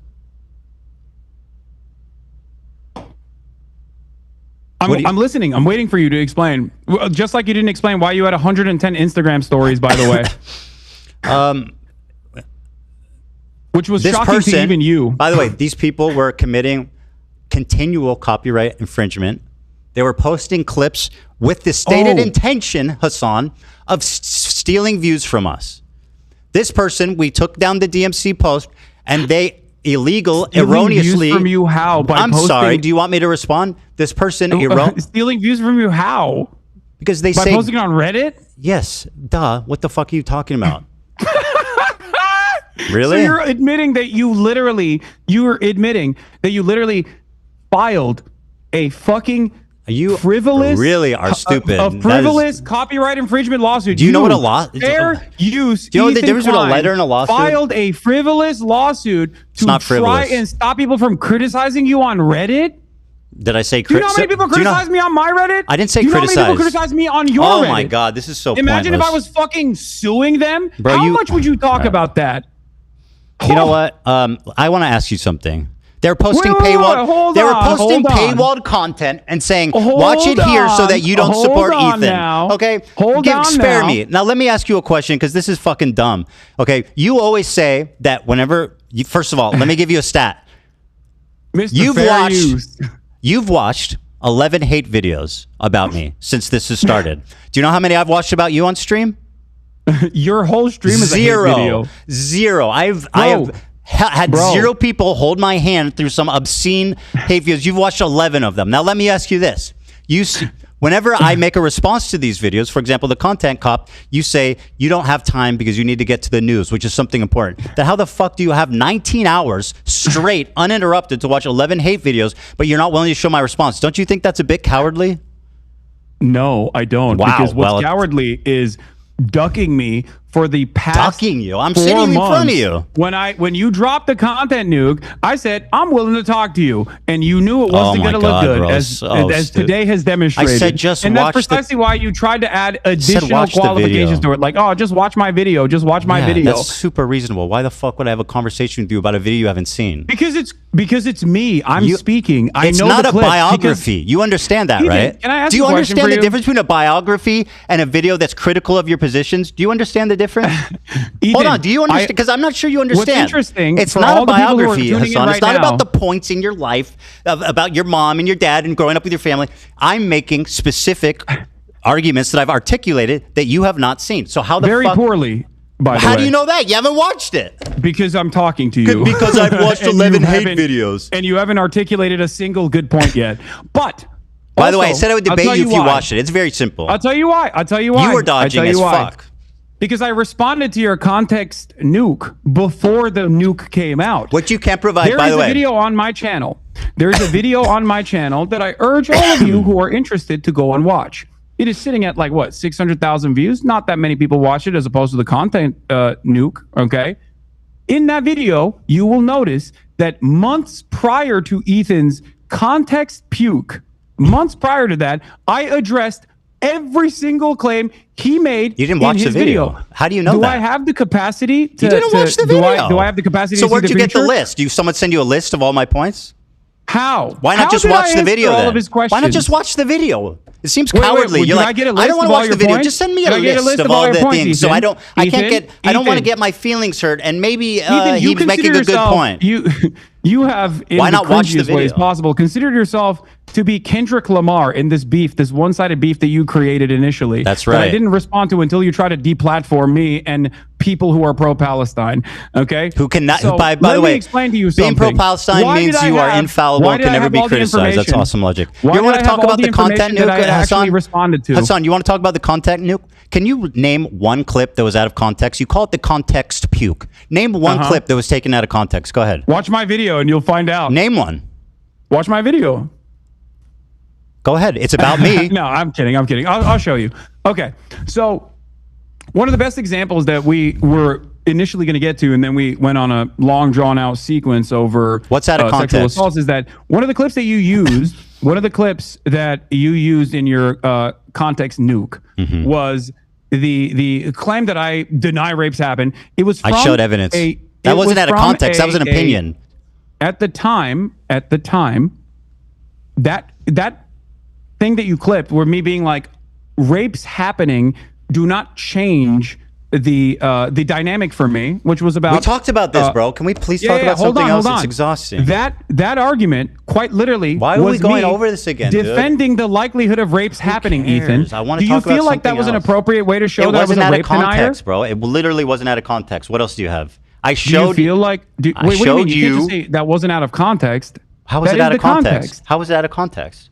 I'm listening. I'm waiting for you to explain. Just like you didn't explain why you had 110 Instagram stories, by the way. Which was shocking to even you. By the way, these people were committing continual copyright infringement. They were posting clips with the stated intention, Hasan, of stealing views from us. This person, we took down the DMC post, and they erroneously views from you how? I'm sorry. Do you want me to respond? This person stealing views from you how? Because they by say posting it on Reddit. Yes, duh. What the fuck are you talking about? Really? So you're admitting that you literally filed a fucking frivolous, really are stupid. A frivolous copyright infringement lawsuit. Do you know what a lawsuit? Fair use. Do you know the difference between a letter and a lawsuit? Filed a frivolous lawsuit to try and stop people from criticizing you on Reddit. Did I say? Do you know how many people criticize me on my Reddit? I didn't say criticize. criticize. How many people criticize me on your Reddit? Oh my god, this is so. Imagine pointless. if I was fucking suing them. Bro, how much would you talk about that? You know what? I want to ask you something. They're posting paywalled content and saying, watch it here so that you don't support Ethan. Now. Okay? Spare me. Now, let me ask you a question because this is fucking dumb. Okay? You always say that whenever, first of all, let me give you a stat. You've watched 11 hate videos about me since this has started. Do you know how many I've watched about you on stream? Your whole stream is a hate video. Zero. I have had zero people hold my hand through some obscene hate videos. You've watched 11 of them. Now, let me ask you this. Whenever I make a response to these videos, for example, the content cop, you say you don't have time because you need to get to the news, which is something important. Then how the fuck do you have 19 hours straight, uninterrupted, to watch 11 hate videos, but you're not willing to show my response? Don't you think that's a bit cowardly? No, I don't. Wow. Because what's cowardly is ducking me for the past ducking you. I'm sitting in front of you. When you dropped the content, Nuke, I said I'm willing to talk to you, and you knew it wasn't going to look good, as today has demonstrated. I said just and watch that's precisely why you tried to add additional qualifications to it, like just watch my video, just watch my video. That's super reasonable. Why the fuck would I have a conversation with you about a video you haven't seen? Because it's me. I'm speaking. It's not a biography. You understand that, right? Can I ask Do you understand the difference between a biography and a video that's critical of your positions? Do you understand the difference? Ethan, hold on. Do you understand? Because I'm not sure you understand. What's interesting? It's not a biography, Hasan. It's not about the points in your life about your mom and your dad and growing up with your family. I'm making specific arguments that I've articulated that you have not seen. So how the very fuck? Poorly. By the way. How do you know that? You haven't watched it. Because I'm talking to you. Because I've watched 11 hate videos. And you haven't articulated a single good point yet. But by the way, I said I would debate you if you watched it. It's very simple. I'll tell you why. You were dodging as fuck. Because I responded to your context nuke before the nuke came out. What you can't provide, by the way. There is a video on my channel. There is a video on my channel that I urge all of you who are interested to go and watch. It is sitting at 600,000 views. Not that many people watch it as opposed to the content nuke, okay? In that video, you will notice that months prior to Ethan's context puke, months prior to that, I addressed every single claim he made. You didn't watch the video. How do you know that? Do I have the capacity to? You didn't watch the video. Do I have the capacity to see the future? So where'd you get the list? Do someone send you a list of all my points? How? Why not just watch the video then? Why not just watch the video? It seems cowardly. You're like, I don't want to watch the video. Just send me a list of all the things. So I don't want to get my feelings hurt. And maybe he's making a good point. You have, in the cringiest ways possible, considered yourself to be Kendrick Lamar in this beef, this one-sided beef that you created initially. That's right. That I didn't respond to until you try to deplatform me and people who are pro-Palestine. Okay? Who cannot, by the way, let me explain to you something. Being pro-Palestine means you are infallible and can never be criticized. That's awesome logic. You want to talk about the content nuke, Hasan? Responded to. Hasan, you want to talk about the content nuke? Can you name one clip that was out of context? You call it the context puke. Name one clip that was taken out of context. Go ahead. Watch my video and you'll find out. Name one. Watch my video. Go ahead. It's about me. No, I'm kidding. I'll show you. Okay. So one of the best examples that we were initially going to get to, and then we went on a long, drawn-out sequence over what's out of sexual context. assaults, is that one of the clips that you used, in your context nuke, was the claim that I deny rapes happen. It was from I showed evidence. That wasn't out of context. That was an opinion. At the time, that thing that you clipped, were me being like, rapes happening do not change the dynamic for me, which was about. We talked about this, bro. Can we please talk about something else? It's exhausting. That argument, quite literally, why are we going over this again? Defending the likelihood of rapes happening, Ethan. I want to talk Do you feel like that was an appropriate way to show that I was a rape context, denier? bro? It literally wasn't out of context. What else do you have? I showed. Do you feel like? Wait, what do you mean? You can't just say that wasn't out of context. How was it out of context? How was it out of context?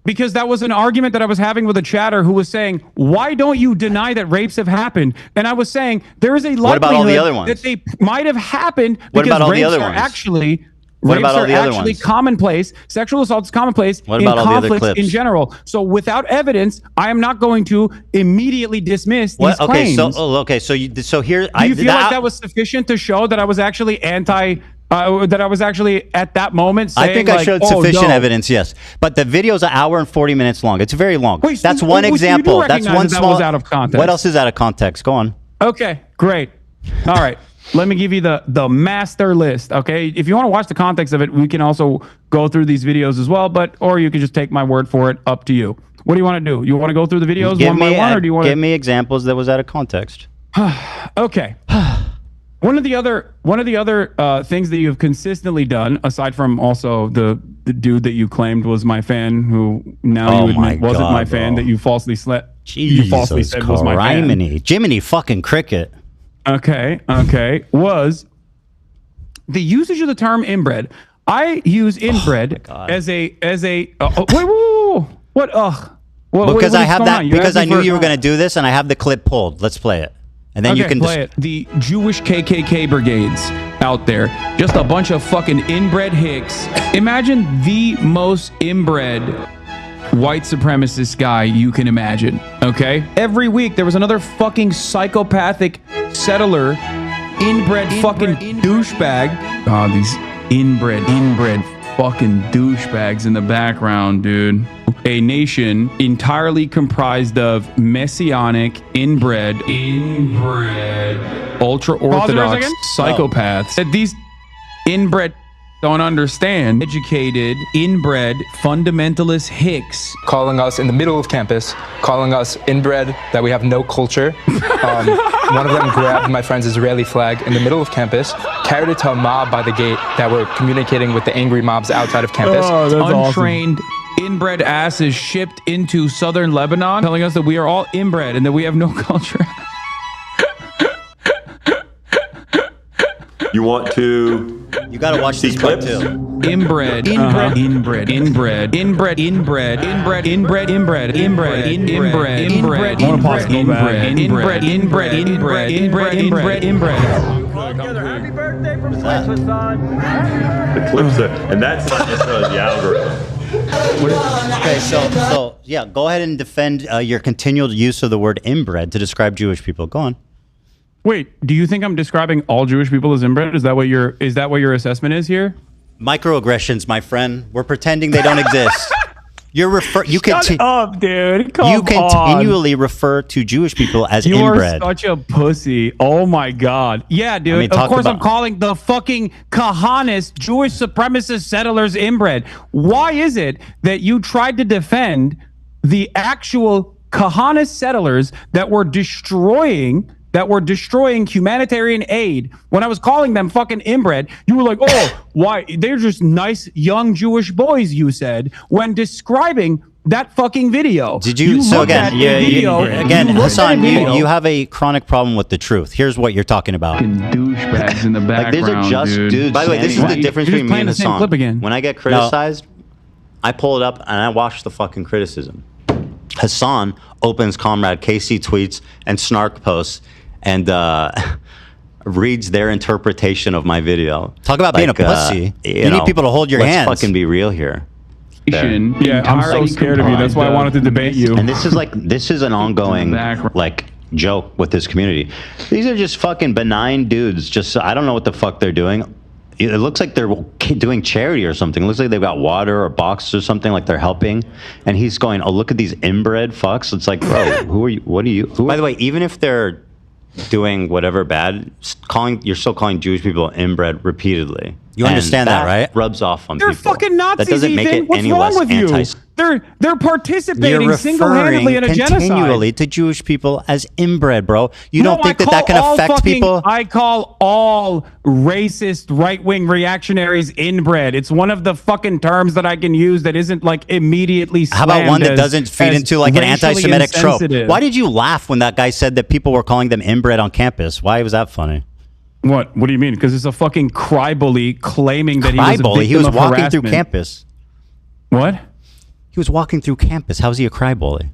Because that was an argument that I was having with a chatter who was saying, why don't you deny that rapes have happened? And I was saying, there is a likelihood that they might have happened because rapes are actually commonplace. Sexual assault is commonplace in conflicts in general. So without evidence, I am not going to immediately dismiss these claims. So here, do you feel like that was sufficient to show that I was actually that I was actually at that moment saying, I think I showed sufficient evidence, yes. But the video's an hour and 40 minutes long. It's very long. Wait, that's one example. That's one small. Was out of context. What else is out of context? Go on. Okay, great. All right. Let me give you the master list, okay? If you want to watch the context of it, we can also go through these videos as well, or you can just take my word for it. Up to you. What do you want to do? You want to go through the videos one by one, or do you want to... Give me examples that was out of context. Okay. One of the other things that you've consistently done, aside from also the dude that you claimed was my fan, who now you admit wasn't my fan, that you falsely said was my fan. Jiminy fucking cricket. Okay, was the usage of the term inbred. I use inbred as a what? Because I have that. Because I knew you were going to do this, and I have the clip pulled. Let's play it. And then you can play it. The Jewish KKK brigades out there, just a bunch of fucking inbred hicks. Imagine the most inbred white supremacist guy you can imagine, okay? Every week there was another fucking psychopathic settler, inbred fucking douchebag. Oh, these inbred fucking douchebags in the background, dude. A nation entirely comprised of messianic, inbred, ultra-orthodox psychopaths that these inbred don't understand. Educated, inbred, fundamentalist hicks. Calling us in the middle of campus, calling us inbred, that we have no culture. One of them grabbed my friend's Israeli flag in the middle of campus, carried it to a mob by the gate that were communicating with the angry mobs outside of campus. Oh, that's untrained. Awesome. Inbred asses shipped into southern Lebanon, telling us that we are all inbred and that we have no culture. You want to? You gotta watch these clips too. Inbred. Inbred. Happy birthday from Hasan. The clips are, and that's not necessarily the algorithm. Okay, so yeah, go ahead and defend your continual use of the word inbred to describe Jewish people. Go on. Wait, do you think I'm describing all Jewish people as inbred? Is that what your assessment is here? Microaggressions, my friend. We're pretending they don't exist. Shut up, dude. You continually refer to Jewish people as inbred. You are such a pussy. Oh my god. Yeah, dude. I mean, of course I'm calling the fucking Kahanist Jewish supremacist settlers inbred. Why is it that you tried to defend the actual Kahanist settlers that were destroying humanitarian aid? When I was calling them fucking inbred, you were like, oh, why? They're just nice young Jewish boys, you said, when describing that fucking video. Did you? So again, Hasan, you have a chronic problem with the truth. Here's what you're talking about. Douchebags in the background, these are just dudes. By the way, this is the difference between me and Hasan. Clip again. When I get criticized, I pull it up and I watch the fucking criticism. Hasan opens Comrade KC tweets and Snark posts and reads their interpretation of my video. Talk about being a pussy. You need people to hold your hands. Let's fucking be real here. Yeah, I'm so scared of you. That's why I wanted to debate you. And this is an ongoing joke with his community. These are just fucking benign dudes. Just I don't know what the fuck they're doing. It looks like they're doing charity or something. It looks like they've got water or boxes or something, like they're helping. And he's going, oh, look at these inbred fucks. It's like, bro, who are you? What are you? By the way, even if they're doing whatever bad, you're still calling Jewish people inbred repeatedly. You understand that, right? Rubs off on people. They're fucking Nazis. That doesn't make it What's any wrong less with you? They're participating single-handedly in a genocide. Continually to Jewish people as inbred, bro. You don't think that can affect people? I call all racist right-wing reactionaries inbred. It's one of the fucking terms that I can use that isn't like immediately slammed. How about one that doesn't feed into like an anti-Semitic trope? Why did you laugh when that guy said that people were calling them inbred on campus? Why was that funny? What do you mean? Because it's a fucking cry-bully claiming that he was a victim he was of walking harassment. through campus. What? He was walking through campus. How's he a cry-bully?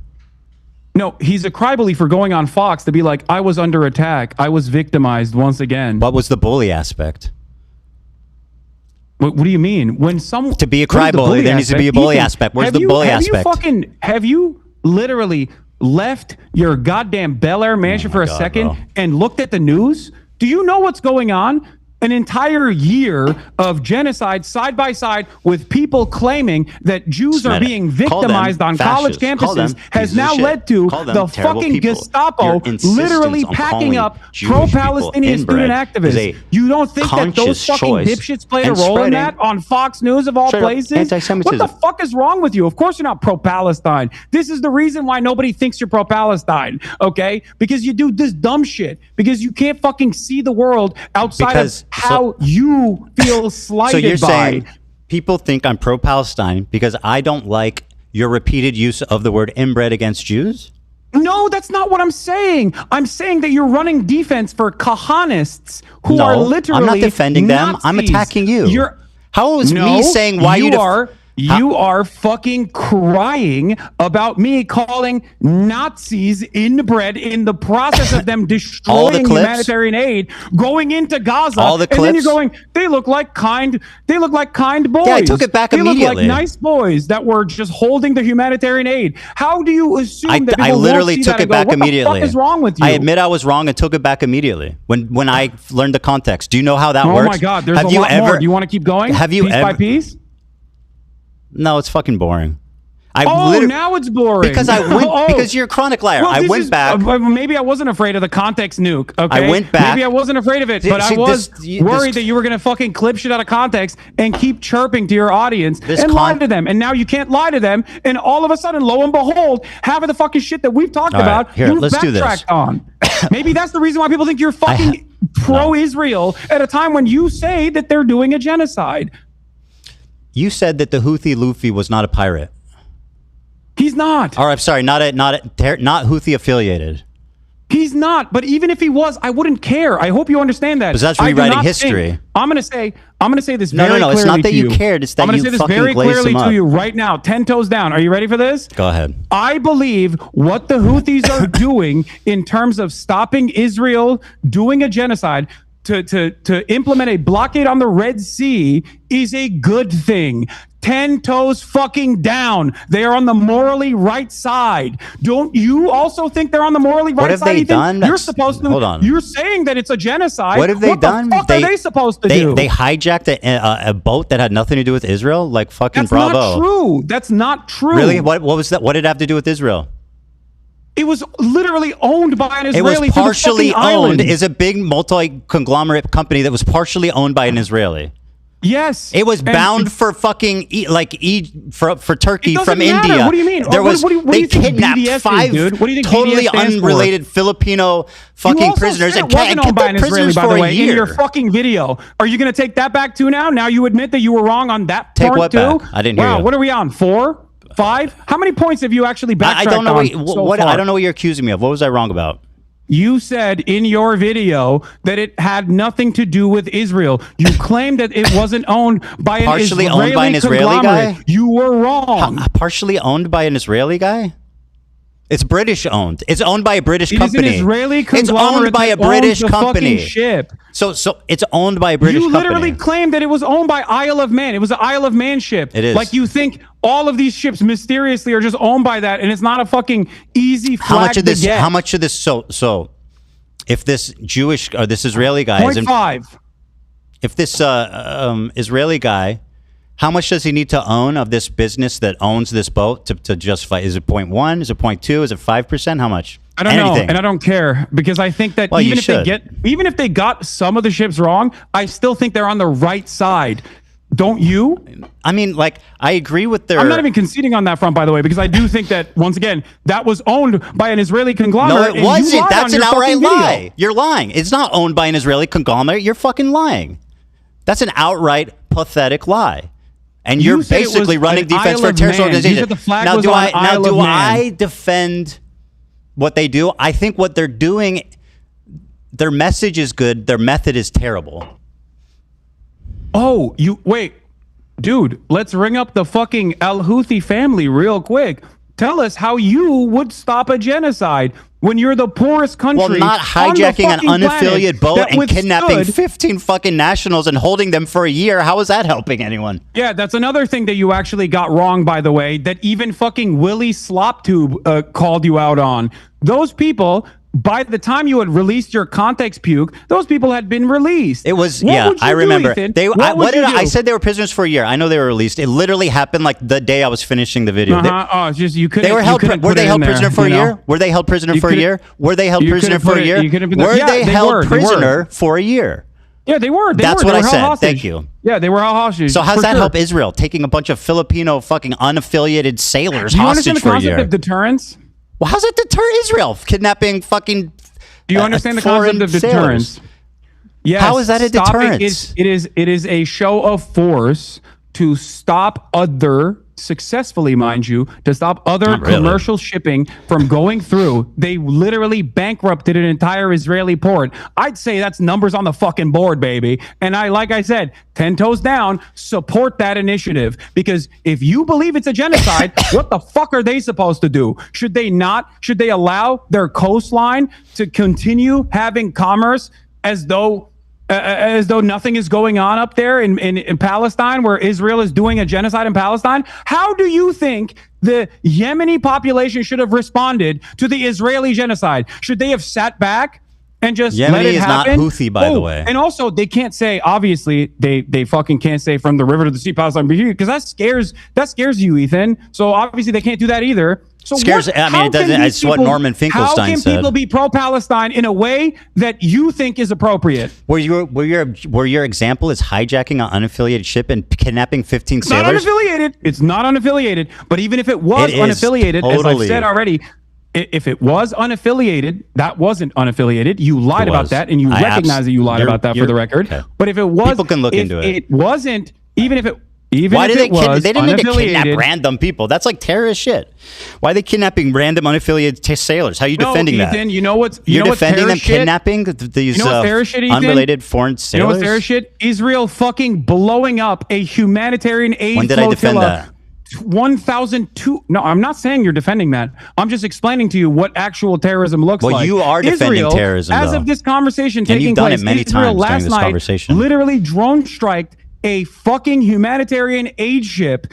No, he's a cry-bully for going on Fox to be like, I was under attack. I was victimized once again. What was the bully aspect? What do you mean? When someone to be a cry-bully, there needs to be a bully aspect. Where's the bully aspect? Have you literally left your goddamn Bel Air mansion for a second and looked at the news? Do you know what's going on? An entire year of genocide side by side with people claiming that Jews are being victimized on college campuses has now led to the fucking Gestapo literally packing up pro-Palestinian student activists. You don't think that those fucking dipshits played a role in that on Fox News of all places? What the fuck is wrong with you? Of course you're not pro-Palestine. This is the reason why nobody thinks you're pro-Palestine, okay? Because you do this dumb shit. Because you can't fucking see the world outside of how you feel slighted by. So you're saying people think I'm pro-Palestine because I don't like your repeated use of the word inbred against Jews? No, that's not what I'm saying. I'm saying that you're running defense for Kahanists who are literally I'm not defending them. Nazis. I'm attacking you. How is me saying why you are? You are fucking crying about me calling Nazis inbred in the process of them destroying humanitarian aid, going into Gaza. All the clips. And then you're going, they look like kind boys. Yeah, I took it back immediately. They look like nice boys that were just holding the humanitarian aid. How do you assume that people I literally won't see took that it back immediately. What the fuck is wrong with you? I admit I was wrong and took it back immediately when I learned the context. Do you know how that works? Oh my God, there's a lot more. Do you want to keep going? Have you piece by piece? No, it's fucking boring. Now it's boring. Because because you're a chronic liar. Well, I went back. Maybe I wasn't afraid of the context nuke. Okay, I went back. Maybe I wasn't afraid of it, but I was worried that you were going to fucking clip shit out of context and keep chirping to your audience and lie to them. And now you can't lie to them. And all of a sudden, lo and behold, half of the fucking shit that we've talked about, you've backtracked on. Maybe that's the reason why people think you're fucking pro-Israel at a time when you say that they're doing a genocide. You said that the Houthi Luffy was not a pirate. He's not. Or I'm sorry, not Houthi affiliated. He's not. But even if he was, I wouldn't care. I hope you understand that. Because that's rewriting history. I'm gonna say this very clearly. No. It's not that you cared. It's that you fucking glazed them up. I'm gonna say this very clearly to you right now. 10 toes down. Are you ready for this? Go ahead. I believe what the Houthis are doing in terms of stopping Israel doing a genocide to implement a blockade on the Red Sea is a good thing. 10 toes fucking down. They are on the morally right side. Don't you also think they're on the morally right side? What have they done? You're supposed to. Hold on. You're saying that it's a genocide. What have they done? What the fuck are they supposed to do? They hijacked a boat that had nothing to do with Israel? Like fucking That's bravo. Not true. That's not true. Really? What was that? What did it have to do with Israel? It was literally owned by an Israeli. It was partially owned. Is a big multi-conglomerate company that was partially owned by an Israeli. Yes. It was bound for fucking for Turkey from India. What do you mean? They kidnapped 5 totally unrelated Filipino fucking prisoners and kept them prisoners for a year. In your fucking video, are you going to take that back too now? Now you admit that you were wrong on that part too? Take what back? I didn't hear you. Wow, what are we on? 4? 5? How many points have you actually backtracked on? I don't know what you're accusing me of. What was I wrong about? You said in your video that it had nothing to do with Israel. You claimed that it wasn't owned by an partially owned by an Israeli guy. You were wrong. Partially owned by an Israeli guy? It's British owned. It's owned by a British company. It's an Israeli conglomerate. It's owned by a British company. Ship. So it's owned by a British company. You literally claimed that it was owned by Isle of Man. It was an Isle of Man ship. It is. Like you think all of these ships mysteriously are just owned by that, and it's not a fucking easy flag How much of this? to get. How much of this? So, if this Jewish or this Israeli guy is 0.5. If this Israeli guy, how much does he need to own of this business that owns this boat to justify? Is it 0.1? Is it 0.2? Is it 5%? How much? I don't know, and I don't care because I think that even if they got some of the ships wrong, I still think they're on the right side. Don't you? I mean, like, I agree with their... I'm not even conceding on that front, by the way, because I do think that, once again, that was owned by an Israeli conglomerate. No, it wasn't. That's an outright lie. You're lying. It's not owned by an Israeli conglomerate. You're fucking lying. That's an outright pathetic lie. And you're basically running defense for a terrorist organization. Now, do I defend what they do? I think what they're doing, their message is good. Their method is terrible. Oh, wait, dude, let's ring up the fucking Houthi family real quick. Tell us how you would stop a genocide when you're the poorest country. Well, not hijacking an unaffiliated boat and kidnapping 15 fucking nationals and holding them for a year. How is that helping anyone? Yeah, that's another thing that you actually got wrong, by the way, that even fucking Willie Sloptube called you out on. Those people, by the time you had released your context puke, those people had been released. It was, I remember. I said they were prisoners for a year. I know they were released. It literally happened like the day I was finishing the video. It's just you couldn't. They were held. Were they held prisoner for a year? Were they held prisoner for a year? Were they held prisoner for a year? Were they held prisoner for a year? Yeah, they were. That's what I said. Thank you. Yeah, they were held hostage. So how's that help Israel? Taking a bunch of Filipino fucking unaffiliated sailors hostage for a year. Do you understand the concept of deterrence? Well, how's that deter Israel? Kidnapping fucking. Do you understand the concept of deterrence? Sailors. Yes. How is that a deterrence? It is a show of force to stop successfully, mind you, to stop other commercial shipping from going through. They literally bankrupted an entire Israeli port. I'd say that's numbers on the fucking board, baby. And like I said, 10 toes down, support that initiative. Because if you believe it's a genocide, what the fuck are they supposed to do? Should they allow their coastline to continue having commerce as though nothing is going on up there in Palestine, where Israel is doing a genocide in Palestine? How do you think the Yemeni population should have responded to the Israeli genocide? Should they have sat back and just let it happen? Yemeni is not Houthi, by the way. And also, they can't say, obviously, they fucking can't say from the river to the sea, Palestine, because that scares you, Ethan. So obviously, they can't do that either. So it doesn't. It's what Norman Finkelstein said. How can people be pro-Palestine in a way that you think is appropriate? Where your example is hijacking an unaffiliated ship and kidnapping 15 sailors? Not unaffiliated. It's not unaffiliated. But even if it was unaffiliated, as I've said already, if it was unaffiliated, that wasn't unaffiliated. You lied about that, and you recognize that you lied about that for the record. Okay. But if it was, people can look into it. It wasn't. Even if it. Why did they didn't need to kidnap random people. That's like terrorist shit. Why are they kidnapping random unaffiliated sailors? How are you defending Ethan, that? You're defending them kidnapping these unrelated foreign sailors? You know what's terrorist shit? Israel fucking blowing up a humanitarian aid When did I defend that? 1,002. No, I'm not saying you're defending that. I'm just explaining to you what actual terrorism looks like. Well, you are defending terrorism, as of this conversation taking place. You've done it many times during this conversation. Literally drone striked a fucking humanitarian aid ship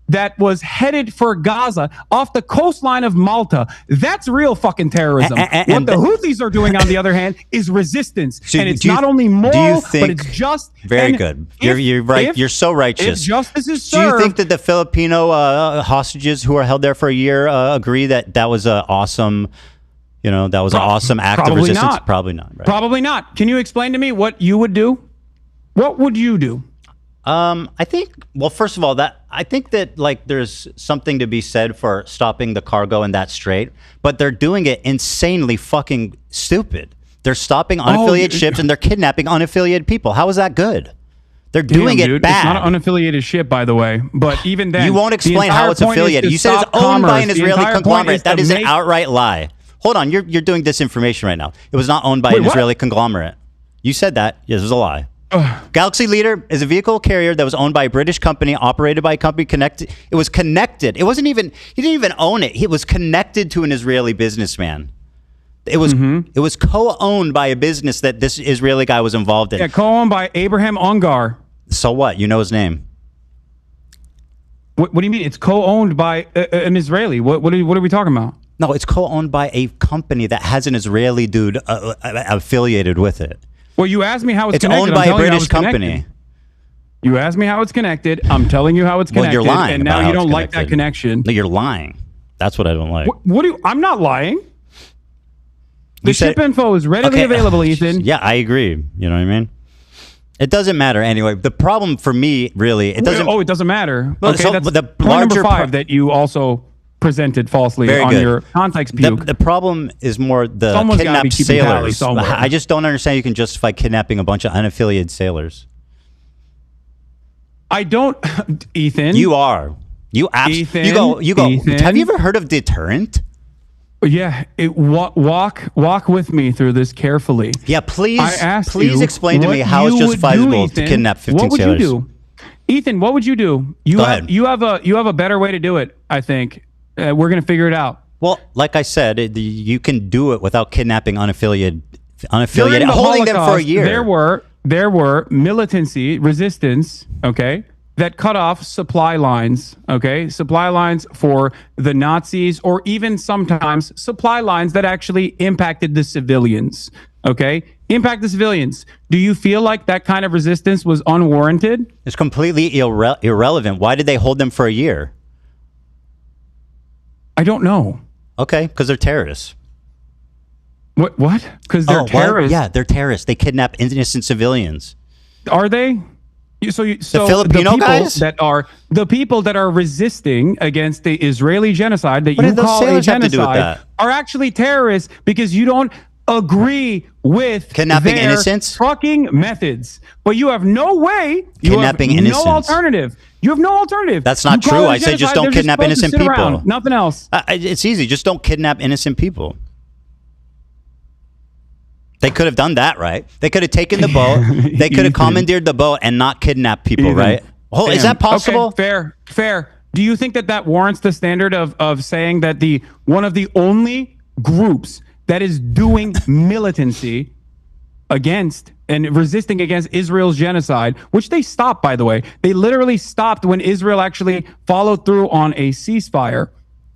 that was headed for Gaza off the coastline of Malta. That's real fucking terrorism. What the Houthis are doing, on the other hand, is resistance. And it's not only moral, but it's just. Very good. You're right. You're so righteous. If justice is served. Do you think that the Filipino hostages who are held there for a year agree that was an awesome, that was an awesome act of resistance? Probably not. Right? Probably not. Can you explain to me what you would do? What would you do? I think, well, first of all, I think that there's something to be said for stopping the cargo in that strait, but they're doing it insanely fucking stupid. They're stopping unaffiliated ships and they're kidnapping unaffiliated people. How is that good? They're doing it bad. It's not an unaffiliated ship, by the way, but even then, you won't explain how it's affiliated. You said it's owned by an Israeli conglomerate. That is an outright lie. Hold on, you're doing disinformation right now. It was not owned by an Israeli conglomerate. You said that. Yes, it was a lie. Galaxy Leader is a vehicle carrier that was owned by a British company, operated by a company connected. It was connected. It wasn't even, he didn't even own it. It was connected to an Israeli businessman. It was co-owned by a business that this Israeli guy was involved in. Yeah, co-owned by Abraham Ungar. So what? You know his name. What do you mean? It's co-owned by an Israeli. What are we talking about? No, it's co-owned by a company that has an Israeli dude affiliated with it. Well, you asked me how it's connected. It's owned by a British company. You asked me how it's connected. I'm telling you how it's connected. Well, you're lying. And now you don't like that connection. No, you're lying. That's what I don't like. What do you? I'm not lying. The ship info is readily available, Ethan. Yeah, I agree. You know what I mean? It doesn't matter anyway. The problem for me, really, it doesn't. Oh, it doesn't matter. Well, okay, so that's the point number 5 that you also presented falsely on your context puke. The problem is more the Someone's kidnapped sailors. somewhere. I just don't understand you can justify kidnapping a bunch of unaffiliated sailors. I don't, Ethan. You are. Ethan, you go. Ethan. Have you ever heard of deterrent? Yeah, walk with me through this carefully. Yeah, please. I asked please explain to me how it's justifiable to kidnap 15 sailors. What would you do, Ethan? What would you do? You have a better way to do it. I think we're gonna figure it out. Well, like I said, you can do it without kidnapping unaffiliated, During the holding them for a Holocaust, year. There were militancy, resistance, okay, that cut off supply lines, okay? Supply lines for the Nazis, or even sometimes supply lines that actually impacted the civilians, okay? Impact the civilians. Do you feel like that kind of resistance was unwarranted? It's completely irrelevant. Why did they hold them for a year? I don't know. Okay, because they're terrorists. What? Because they're terrorists? Yeah, they're terrorists. They kidnap innocent civilians. Are they? So the Filipino guys? The people that are resisting against the Israeli genocide that you call a genocide are actually terrorists because you don't agree with kidnapping their innocents fucking methods. But you have no way. Kidnapping innocents. No alternative. You have no alternative. That's not true. I say just don't kidnap innocent people. Nothing else. It's easy. Just don't kidnap innocent people. They could have done that, right? They could have taken the boat. They could have commandeered the boat and not kidnapped people, right? Oh, is that possible? Okay, fair. Do you think that warrants the standard of saying that one of the only groups that is doing militancy against and resisting against Israel's genocide, which they stopped, by the way. They literally stopped when Israel actually followed through on a ceasefire.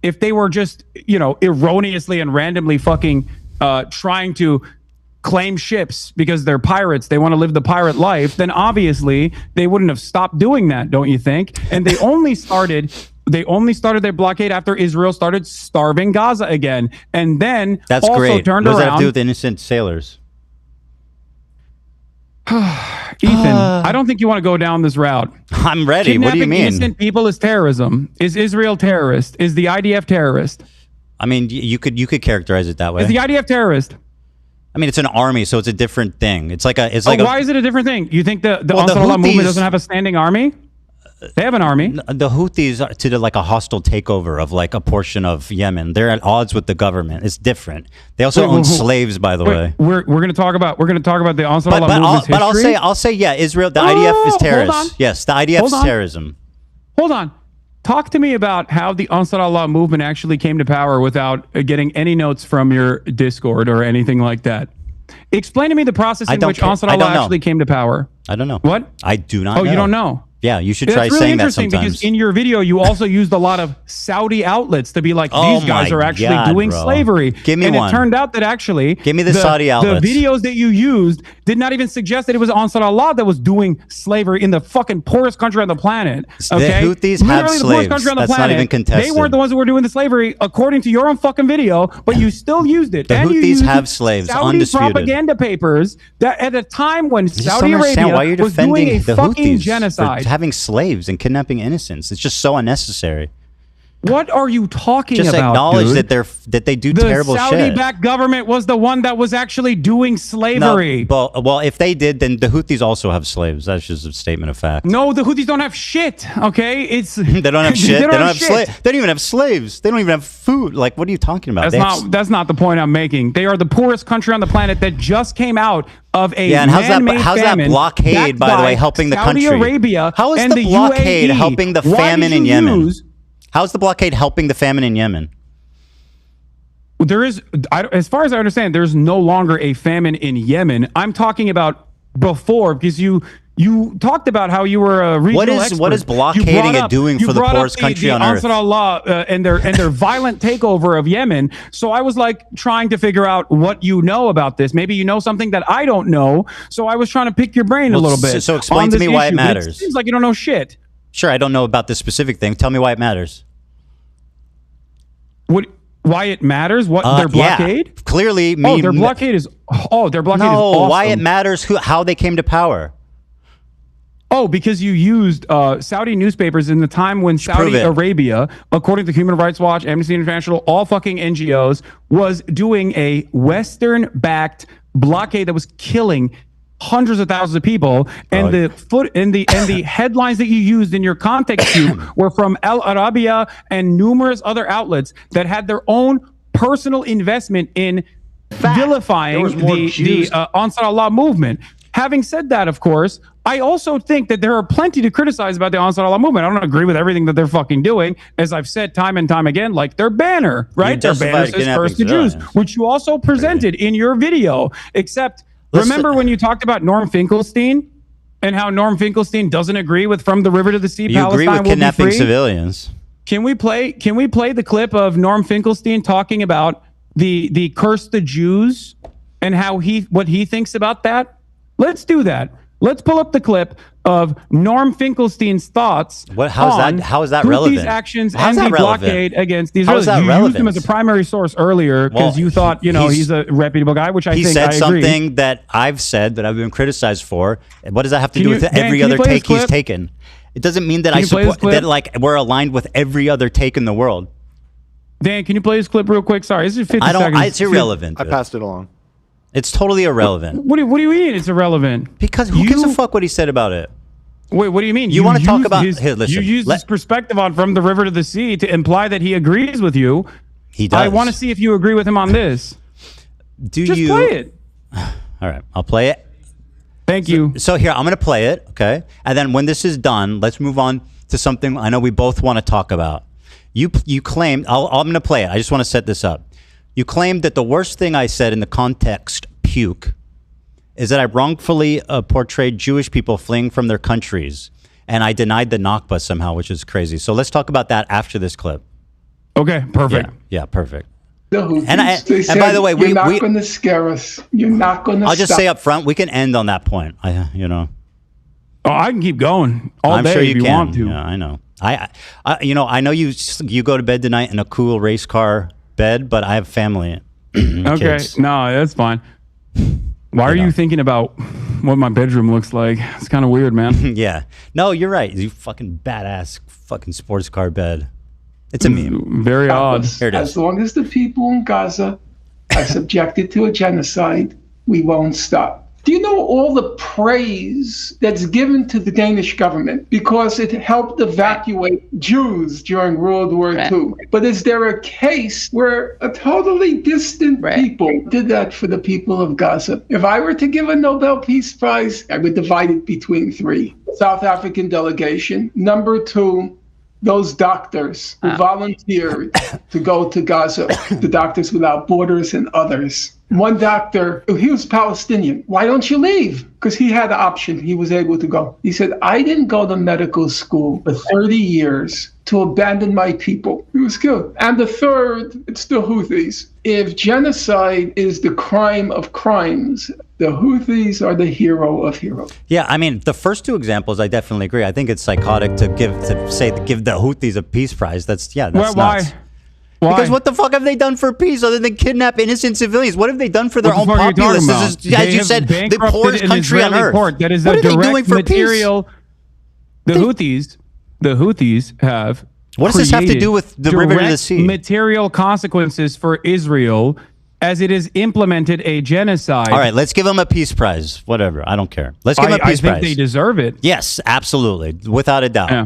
If they were just, erroneously and randomly fucking trying to claim ships because they're pirates, they want to live the pirate life, then obviously they wouldn't have stopped doing that, don't you think? And they only started their blockade after Israel started starving Gaza again. And then that's also great. Turned what does around. That have to do with innocent sailors? Ethan, I don't think you want to go down this route. I'm ready. Kidnapping what do you mean? Innocent people is terrorism. Is Israel terrorist? Is the IDF terrorist? I mean, you could characterize it that way. Is the IDF terrorist? I mean, it's an army, so it's a different thing. It's like why is it a different thing? You think the Ansarullah movement doesn't have a standing army? They have an army. The Houthis are to a hostile takeover of a portion of Yemen. They're at odds with the government. It's different. They also own slaves, by the way. We're going to talk about the Ansarullah movement's history. I'll say yeah. Israel. The IDF is terrorist. Yes, the IDF is terrorism. Hold on. Talk to me about how the Ansarullah movement actually came to power without getting any notes from your Discord or anything like that. Explain to me the process in which Ansarullah actually came to power. I don't know. What? I do not know. Oh, you don't know? Yeah, you should try saying that sometimes. It's really interesting because in your video, you also used a lot of Saudi outlets to be like, these guys are actually doing slavery. Give me one. And it turned out that actually... Give me the Saudi outlets. The videos that you used did not even suggest that it was Ansarullah that was doing slavery in the fucking poorest country on the planet. Okay? The Houthis have slaves. That's not even contested. They weren't the ones who were doing the slavery according to your own fucking video, but you still used it. The Houthis have slaves, Saudi undisputed. propaganda papers that at a time when Saudi Arabia was doing a fucking genocide. For having slaves and kidnapping innocents. It's just so unnecessary. What are you talking Just about? Just acknowledge dude? that they do terrible shit. The Saudi-backed government was the one that was actually doing slavery. No, well, if they did, then the Houthis also have slaves. That's just a statement of fact. No, the Houthis don't have shit. Okay, it's they don't have shit. They don't have slaves. They don't even have slaves. They don't even have food. Like, what are you talking about? That's not the point I'm making. They are the poorest country on the planet that just came out of a and how's that blockade, by the way, helping the country? Saudi Arabia. How is the blockade helping the famine in Yemen? How's the blockade helping the famine in Yemen? There is, as far as I understand, there's no longer a famine in Yemen. I'm talking about before, because you talked about how you were a regional expert. What is blockading doing for the poorest country on earth? Ansar and their violent takeover of Yemen. So I was like trying to figure out what you know about this. Maybe you know something that I don't know. So I was trying to pick your brain a little bit. So explain to me why it matters. It seems like you don't know shit. Sure, I don't know about this specific thing. Tell me why it matters. Why it matters? What their blockade? Yeah. Clearly, their blockade is. Their blockade is awesome. Why it matters? How they came to power? Oh, because you used Saudi newspapers in the time when Saudi Arabia, according to Human Rights Watch, Amnesty International, all fucking NGOs, was doing a Western-backed blockade that was killing hundreds of thousands of people, and the headlines that you used in your context cube were from Al Arabiya and numerous other outlets that had their own personal investment in vilifying the Ansar Allah movement. Having said that, of course, I also think that there are plenty to criticize about the Ansar Allah movement. I don't agree with everything that they're fucking doing, as I've said time and time again, like their banner, right? Their banner says "First to Jews," which you also presented in your video, except remember when you talked about Norm Finkelstein and how Norm Finkelstein doesn't agree with "From the River to the Sea"? You agree with kidnapping civilians? Can we play the clip of Norm Finkelstein talking about the curse the Jews and what he thinks about that? Let's do that. Let's pull up the clip of Norm Finkelstein's thoughts. How is that relevant? These actions and the blockade against these. How is that relevant? You used him as a primary source earlier because you thought he's a reputable guy, which I think I agree. He said something that I've said that I've been criticized for. What does that have to do with every other take he's taken? It doesn't mean that I support that. Like we're aligned with every other take in the world. Dan, can you play this clip real quick? Sorry, this is 50 seconds. It's irrelevant. I passed it along. It's totally irrelevant. What do you mean it's irrelevant? Because who gives a fuck what he said about it? Wait, what do you mean? You want to talk about... Here, listen. You use his perspective on From the River to the Sea to imply that he agrees with you. He does. I want to see if you agree with him on this. Just play it. All right, I'll play it. Thank you. So here, I'm going to play it, okay? And then when this is done, let's move on to something I know we both want to talk about. You claimed... I'm going to play it. I just want to set this up. You claimed that the worst thing I said in the context puke is that I wrongfully portrayed Jewish people fleeing from their countries, and I denied the Nakba somehow, which is crazy. So let's talk about that after this clip. Okay, perfect. Yeah, perfect. And by the way, you're not going to scare us. You're not going to. I'll just say up front, we can end on that point. Oh, I can keep going all day sure if you want to. Yeah, I know. I know you go to bed tonight in a cool race car bed, but I have family. Okay, kids. No, that's fine. Why are you thinking about what my bedroom looks like? It's kind of weird, man. Yeah. No, you're right. You fucking badass fucking sports car bed. It's a meme. Very odd. Here it is. As long as the people in Gaza are subjected to a genocide, we won't stop. Do you know all the praise that's given to the Danish government because it helped evacuate Jews during World War II? But is there a case where a totally distant people did that for the people of Gaza? If I were to give a Nobel Peace Prize, I would divide it between three. South African delegation. Number two, those doctors who volunteered to go to Gaza, the Doctors Without Borders and others. One doctor, he was Palestinian. Why don't you leave? Because he had the option. He was able to go. He said, I didn't go to medical school for 30 years to abandon my people. He was killed. And the third, it's the Houthis. If genocide is the crime of crimes, the Houthis are the hero of heroes. Yeah, I mean, the first two examples, I definitely agree. I think it's psychotic to give the Houthis a peace prize. That's nuts. Why? Because what the fuck have they done for peace other than kidnap innocent civilians? What have they done for their own populace? This is, as you said, the poorest country on earth. That is what a are they doing direct for material. peace? The Houthis have What does this have to do with the river to the sea? Material consequences for Israel as it has implemented a genocide. All right, let's give them a peace prize. Whatever, I don't care. Let's give them a peace prize. I think they deserve it. Yes, absolutely, without a doubt. Yeah.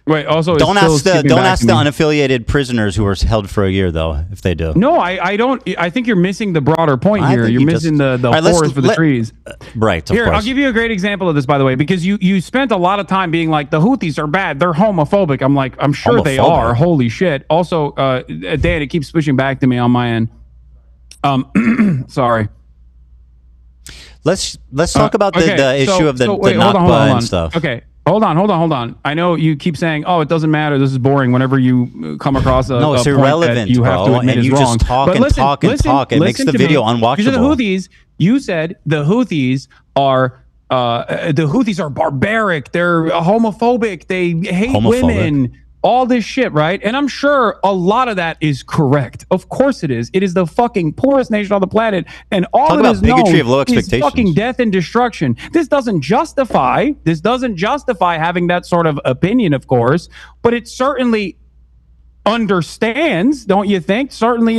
Wait. Also, don't ask the unaffiliated prisoners who were held for a year, though. If they do, no, I don't. I think you're missing the broader point here. You're missing the forest for the trees. Right. Here, I'll give you a great example of this, by the way, because you spent a lot of time being like the Houthis are bad. They're homophobic. I'm like, I'm sure they are. Holy shit. Also, Dan, it keeps pushing back to me on my end. Sorry. Let's talk about the issue of the Nakba and stuff. Okay. Hold on. I know you keep saying, "Oh, it doesn't matter. This is boring." Whenever you come across a it's point irrelevant, that you have to admit and is you wrong. just talk and talk and talk. It makes the video unwatchable. You said the Houthis are barbaric. They're homophobic. They hate women. All this shit, right? And I'm sure a lot of that is correct. Of course it is. It is the fucking poorest nation on the planet, and all it is known is fucking death and destruction. This doesn't justify having that sort of opinion, of course, but it certainly understands, don't you think? Certainly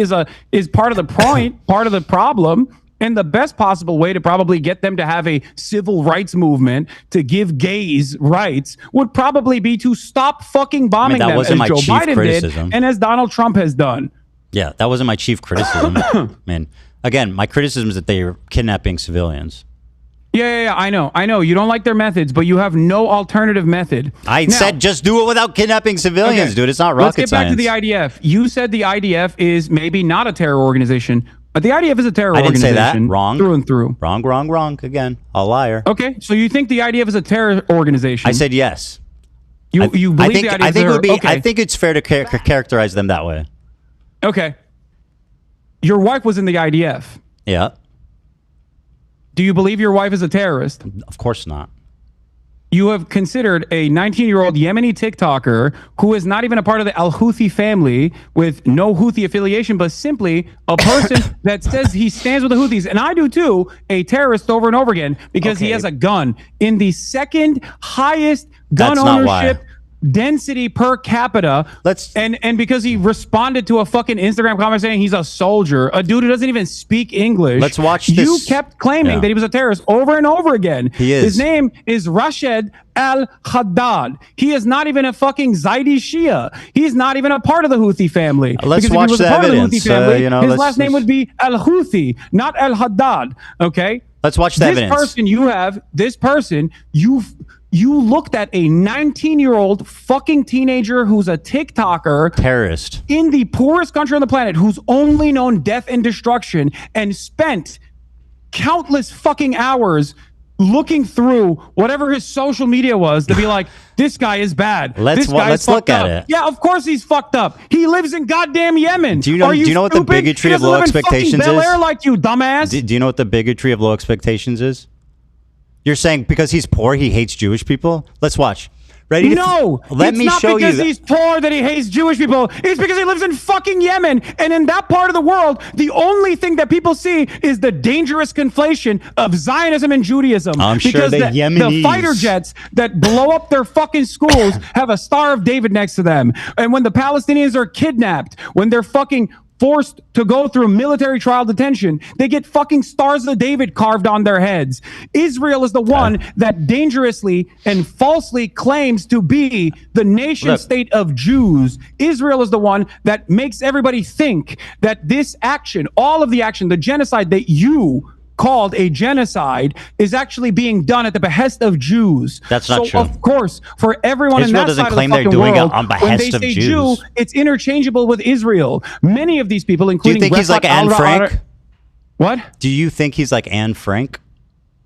is part of the point, part of the problem. And the best possible way to probably get them to have a civil rights movement to give gays rights would probably be to stop fucking bombing them as Joe Biden did and as Donald Trump has done. Yeah, that wasn't my chief criticism. Man, again, my criticism is that they are kidnapping civilians. Yeah, I know. You don't like their methods, but you have no alternative method. I said just do it without kidnapping civilians, dude. It's not rocket science. Let's get back to the IDF. You said the IDF is maybe not a terror organization. But the IDF is a terror organization. I didn't say that. Wrong. Through and through. Wrong. Again, a liar. Okay, so you think the IDF is a terror organization? I said yes. You believe the IDF is a terror? I think it's fair to characterize them that way. Okay. Your wife was in the IDF. Yeah. Do you believe your wife is a terrorist? Of course not. You have considered a 19-year-old Yemeni TikToker who is not even a part of the Al-Houthi family with no Houthi affiliation, but simply a person that says he stands with the Houthis, and I do too, a terrorist over and over again because he has a gun in the second highest gun ownership density per capita. And because he responded to a fucking Instagram comment saying he's a soldier, a dude who doesn't even speak English. Let's watch this. You kept claiming that he was a terrorist over and over again. He is. His name is Rashid al-Haddad. He is not even a fucking Zaidi Shia. He's not even a part of the Houthi family. Let's watch the evidence. His last name would be al-Houthi, not al-Haddad. Okay? Let's watch the evidence. You looked at a 19-year-old fucking teenager who's a TikToker. Terrorist. In the poorest country on the planet who's only known death and destruction and spent countless fucking hours looking through whatever his social media was to be like, this guy is bad. Let's look at it. Yeah, of course he's fucked up. He lives in goddamn Yemen. Do you know what the bigotry of low expectations is? Bel-Air like you, dumbass. Do you know what the bigotry of low expectations is? You're saying because he's poor, he hates Jewish people? Let's watch. Ready? No, let me show you. It's not because he's poor that he hates Jewish people. It's because he lives in fucking Yemen. And in that part of the world, the only thing that people see is the dangerous conflation of Zionism and Judaism. I'm sure the fighter jets that blow up their fucking schools have a Star of David next to them. And when the Palestinians are kidnapped, when they're fucking forced to go through military trial detention, they get fucking Stars of David carved on their heads. Israel is the one that dangerously and falsely claims to be the nation state of Jews. Israel is the one that makes everybody think that this action, all of the action, the genocide that you called a genocide is actually being done at the behest of Jews. That's not true. Of course, for everyone Israel in that side of the fucking they're doing world, it on behest when they of say Jews. Jew, it's interchangeable with Israel. Many of these people, including do you think he's like Anne Frank? What? Do you think he's like Anne Frank?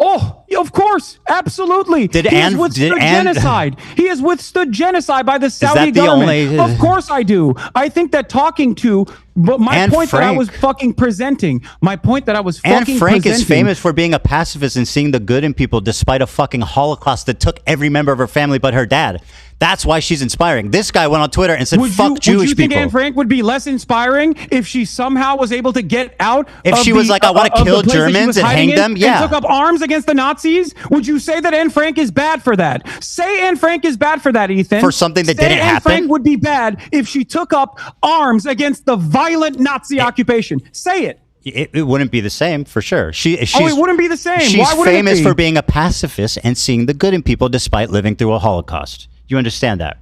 Oh, of course, absolutely. He has withstood genocide. He has withstood genocide by the Saudi government. Of course I do. I think that talking to But my point that I was fucking presenting. My point that I was fucking presenting. Anne Frank is famous for being a pacifist and seeing the good in people despite a fucking Holocaust that took every member of her family but her dad. That's why she's inspiring. This guy went on Twitter and said, fuck Jewish people. Would you think Anne Frank would be less inspiring if she somehow was able to get out If she was like, I want to kill Germans and hang them? Yeah. And took up arms against the Nazis? Would you say that Anne Frank is bad for that? Say Anne Frank is bad for that, Ethan. For something that didn't happen? Anne Frank would be bad if she took up arms against the violent Nazi occupation. Say it. It wouldn't be the same, for sure. It wouldn't be the same. She's Why wouldn't famous it be? for being a pacifist and seeing the good in people despite living through a Holocaust. You understand that?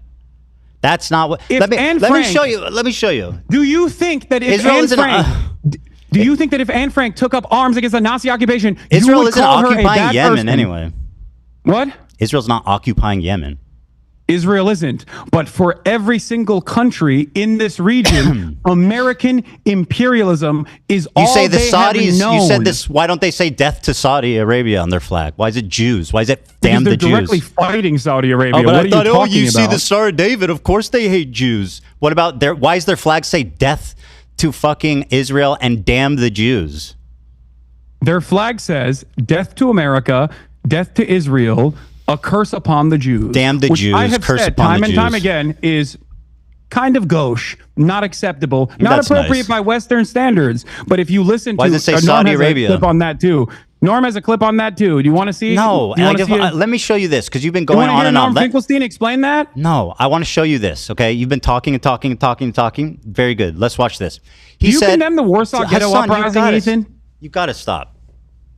That's not what. Let me show you. Let me show you. Do you think that if do you think that if Anne Frank took up arms against the Nazi occupation, Israel you would isn't call her a occupying bad Yemen person? anyway? What? Israel's not occupying Yemen. Israel isn't. But for every single country in this region, American imperialism is all You say the they Saudis. have known. You said this. Why don't they say death to Saudi Arabia on their flag? Why is it Jews? Why is it damn the Jews? They're directly fighting Saudi Arabia. Oh, but what I thought, are you talking you about? see the Star of David. Of course they hate Jews. What about their? Why does their flag say death to fucking Israel and damn the Jews? Their flag says death to America, death to Israel, a curse upon the Jews. Damn the which Jews, I have curse said upon time the and time Jews. again is kind of gauche, not acceptable, not That's appropriate nice. by Western standards. But if you listen Why to does it say Norm Saudi has Arabia? a clip on that too. Norm has a clip on that too. Do you want to see? No, Do you wanna see it? let me show you this because you've been You going wanna on hear and on. Norm Finkelstein explain that? No, I want to show you this. Okay, you've been talking and talking and talking and talking. Very good. Let's watch this. Do you condemn the Warsaw Ghetto Hasan, Uprising, Ethan? You got to stop.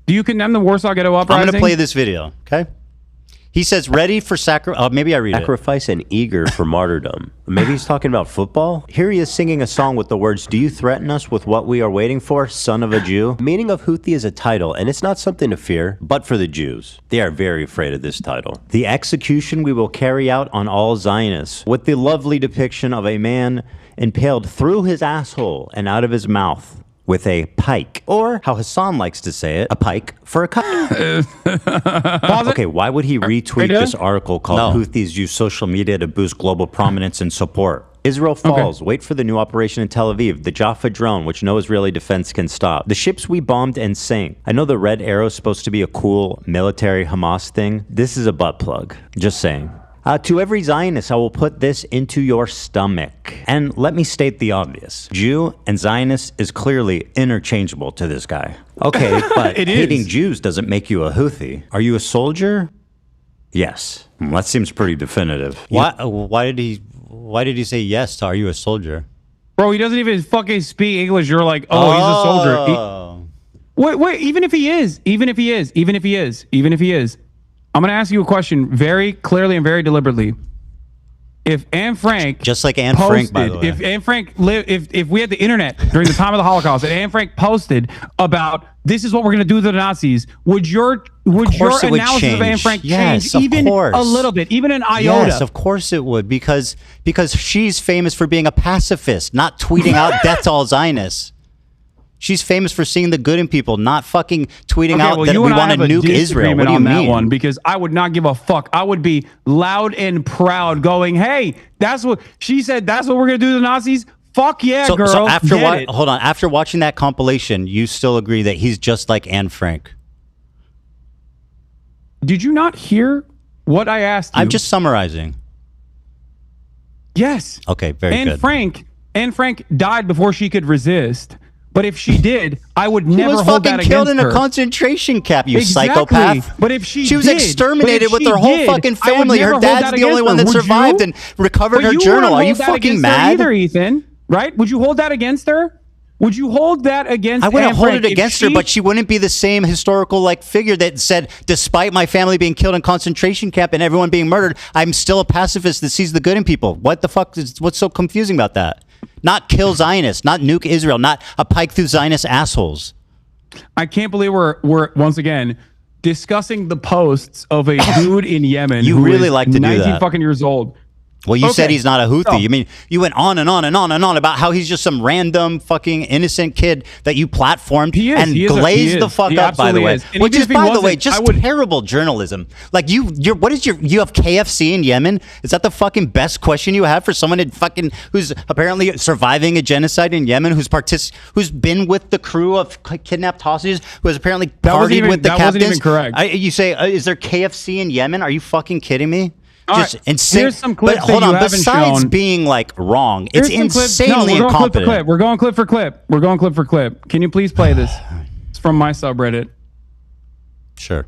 Do you condemn the Warsaw Ghetto Uprising? I'm going to play this video. Okay. He says, ready for sacrifice. Maybe I read it. Sacrifice and eager for martyrdom. Maybe he's talking about football. Here he is singing a song with the words, do you threaten us with what we are waiting for, son of a Jew? Meaning of Houthi is a title, and it's not something to fear, but for the Jews. They are very afraid of this title. The execution we will carry out on all Zionists, with the lovely depiction of a man impaled through his asshole and out of his mouth with a pike, or how Hasan likes to say it, a pike for a cut. Okay, why would he retweet this article called Houthis use social media to boost global prominence and support? Israel falls. Wait for the new operation in Tel Aviv. The Jaffa drone, which no Israeli defense can stop. The ships we bombed and sank. I know the red arrow is supposed to be a cool military Hamas thing. This is a butt plug. Just saying. To every Zionist, I will put this into your stomach. And let me state the obvious. Jew and Zionist is clearly interchangeable to this guy. Okay, but hating Jews doesn't make you a Houthi. Are you a soldier? Yes. That seems pretty definitive. Why did he say yes to are you a soldier? Bro, he doesn't even fucking speak English. You're like, oh, he's a soldier. Wait, even if he is, I'm going to ask you a question very clearly and very deliberately. If Anne Frank just like Anne Frank, by the way. If Anne Frank if we had the internet during the time of the Holocaust and Anne Frank posted about this is what we're going to do to the Nazis, would your analysis of Anne Frank change even a little bit, even an iota? Yes, of course it would, because she's famous for being a pacifist, not tweeting out death to all Zionists. She's famous for seeing the good in people, not fucking tweeting out that we want to nuke Israel. What do you mean? That one, because I would not give a fuck. I would be loud and proud going, hey, that's what she said. That's what we're going to do to the Nazis. Fuck yeah, girl. So after watching that compilation, you still agree that he's just like Anne Frank? Did you not hear what I asked you? I'm just summarizing. Yes. Okay, very good. Anne Frank died before she could resist. But if she did, I would never hold that against her. She was fucking killed in a concentration camp, you psychopath. But if she was exterminated with her whole fucking family. Her dad's the only one that survived and recovered her journal. Are you fucking mad? Either, Ethan, right? Would you hold that against her? Would you hold that against I wouldn't hold it against her, but she wouldn't be the same historical figure that said, despite my family being killed in concentration camp and everyone being murdered, I'm still a pacifist that sees the good in people. What the fuck what's so confusing about that? Not kill Zionists, not nuke Israel, not a pike through Zionist assholes. I can't believe we're once again discussing the posts of a dude in Yemen who really like to do 19 that. fucking years old. Well, you said he's not a Houthi. I mean, you went on and on and on and on about how he's just some random fucking innocent kid that you platformed and glazed the fuck up, by the way. Which is, by the way, just terrible journalism. Like, you have KFC in Yemen? Is that the fucking best question you have for someone who's apparently surviving a genocide in Yemen, who's been with the crew of kidnapped hostages, who has apparently partied with the captains? That wasn't even correct. You say, is there KFC in Yemen? Are you fucking kidding me? Just insane. Here's some clips but hold on, besides being like wrong, it's insanely incompetent. We're going clip for clip. Can you please play this? It's from my subreddit. Sure.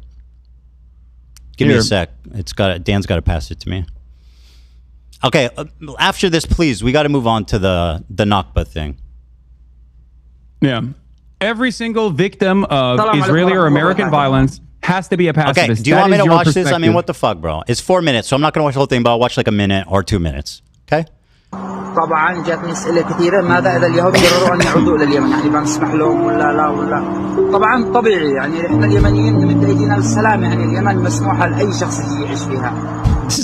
Give me a sec. Dan's got to pass it to me. Okay, after this, please, we got to move on to the Nakba thing. Yeah. Every single victim of Israeli or American violence has to be a pacifist. Okay, do you want me to watch this? I mean, what the fuck, bro? It's 4 minutes, so I'm not going to watch the whole thing, but I'll watch like a minute or 2 minutes. Okay? طبعا جاتني اسئله كثيره ماذا اذا اليهود قرروا ان يعودوا الى اليمن يعني بنسمح لهم ولا لا ولا طبعا طبيعي يعني احنا اليمنيين نمد ايدينا للسلام يعني اليمن مسموحه لاي شخص يعيش فيها. This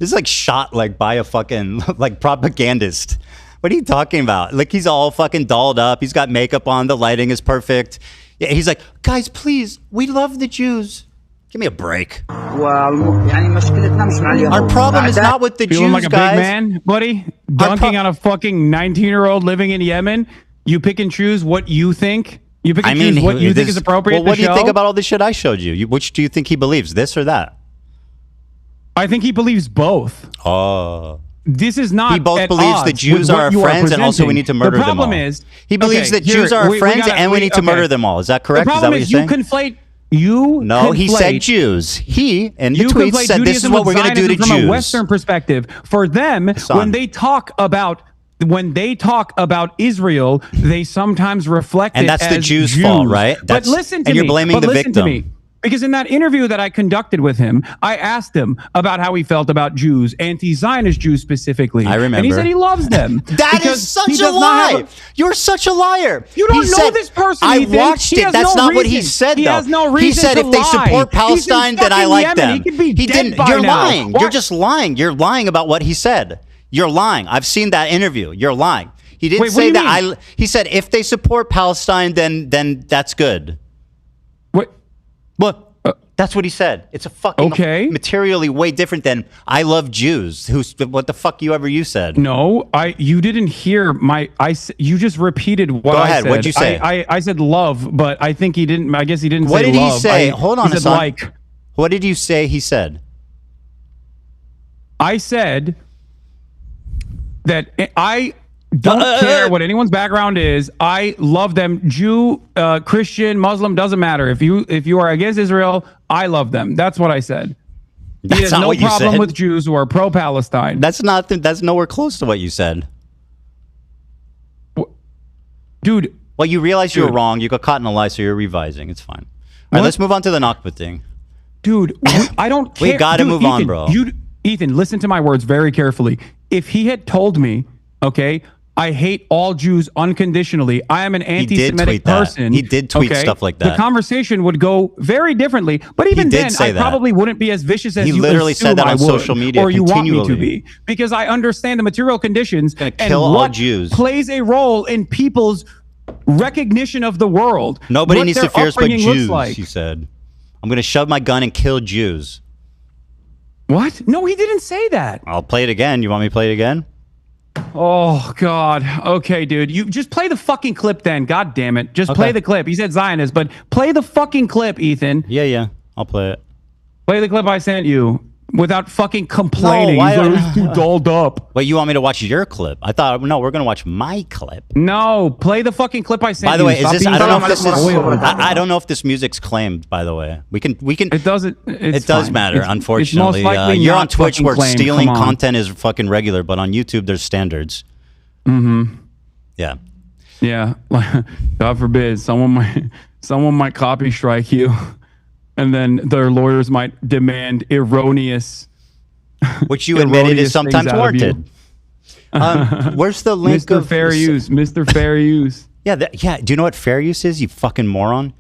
is like shot like by a fucking like propagandist. What are you talking about? Like, he's all fucking dolled up. He's got makeup on. The lighting is perfect. Yeah, he's like, guys, please, we love the Jews. Give me a break. Our problem is not with the Feeling Jews, like a guys. big man, buddy, dunking on a fucking 19-year-old living in Yemen. You pick and choose what you think. You pick and choose what you think is appropriate. Well, what do you think about all the shit I showed you? Which do you think he believes, this or that? I think he believes both. Oh. This is not. He both believes that Jews are our friends and also we need to murder them all. The problem is, he believes that Jews are our friends and we need to murder them all. Is that correct? Is that what you're saying? No, he said Jews. He, in the tweet, said this is what we're going to do to Jews. From a Western perspective, for them, when they talk about Israel, they sometimes reflect and that's the Jews' fault, right? But listen to me. And you're blaming the victim. Because in that interview that I conducted with him, I asked him about how he felt about Jews, anti-Zionist Jews specifically. I remember. And he said he loves them. That is such a lie. You're such a liar. You don't know this person. I watched it. That's not what he said, though. He has no reason He said if they support Palestine, then I like them. He could be dead by You're now. lying. You're just lying. You're lying about what he said. You're lying. I've seen that interview. You're lying. He didn't say that. He said if they support Palestine, then that's good. What? That's what he said. It's a fucking materially way different than I love Jews. What the fuck you said? No, you didn't hear you just repeated what I said. Go ahead. What'd you say? I said love, but I think he didn't. I guess he didn't say love. What did he say? Hold on a second. What did you say he said? I said that I don't care what anyone's background is. I love them. Jew, Christian, Muslim, doesn't matter. If you are against Israel, I love them. That's what I said. He has no problem with Jews who are pro-Palestine. That's nowhere close to what you said. Dude. Well, you realize you were wrong. You got caught in a lie, so you're revising. It's fine. All right, let's move on to the Nakba thing. Dude, I don't care. We got to move on, bro. Ethan, listen to my words very carefully. If he had told me, okay, I hate all Jews unconditionally, I am an anti-Semitic person. He did tweet stuff like that. The conversation would go very differently. But even then, I probably wouldn't be as vicious as you literally said that on social media or you want me to be. Because I understand the material conditions and what Jews. Plays a role in people's recognition of the world. Nobody needs to fear us but Jews, he said. I'm going to shove my gun and kill Jews. What? No, he didn't say that. I'll play it again. You want me to play it again? Oh, God. Okay, dude. You just play the fucking clip then. God damn it. Just play the clip. He said Zionist, but play the fucking clip, Ethan. Yeah. I'll play it. Play the clip I sent you without fucking complaining. He's too dolled up. Wait, you want me to watch your clip? I thought, no, we're going to watch my clip. No, play the fucking clip I sent you. By the way, is this, I don't know if this is, I don't know if this music's claimed, by the way. We can. It doesn't. It does matter, unfortunately. It's most likely you're on Twitch where claimed. stealing content is fucking regular, but on YouTube, there's standards. Mm-hmm. Yeah. Yeah. God forbid someone might copy strike you. And then their lawyers might demand erroneous, which you admitted is sometimes warranted. Where's the link Mr. Fair Use? Mr. Fair Use. Yeah. Do you know what fair use is? You fucking moron.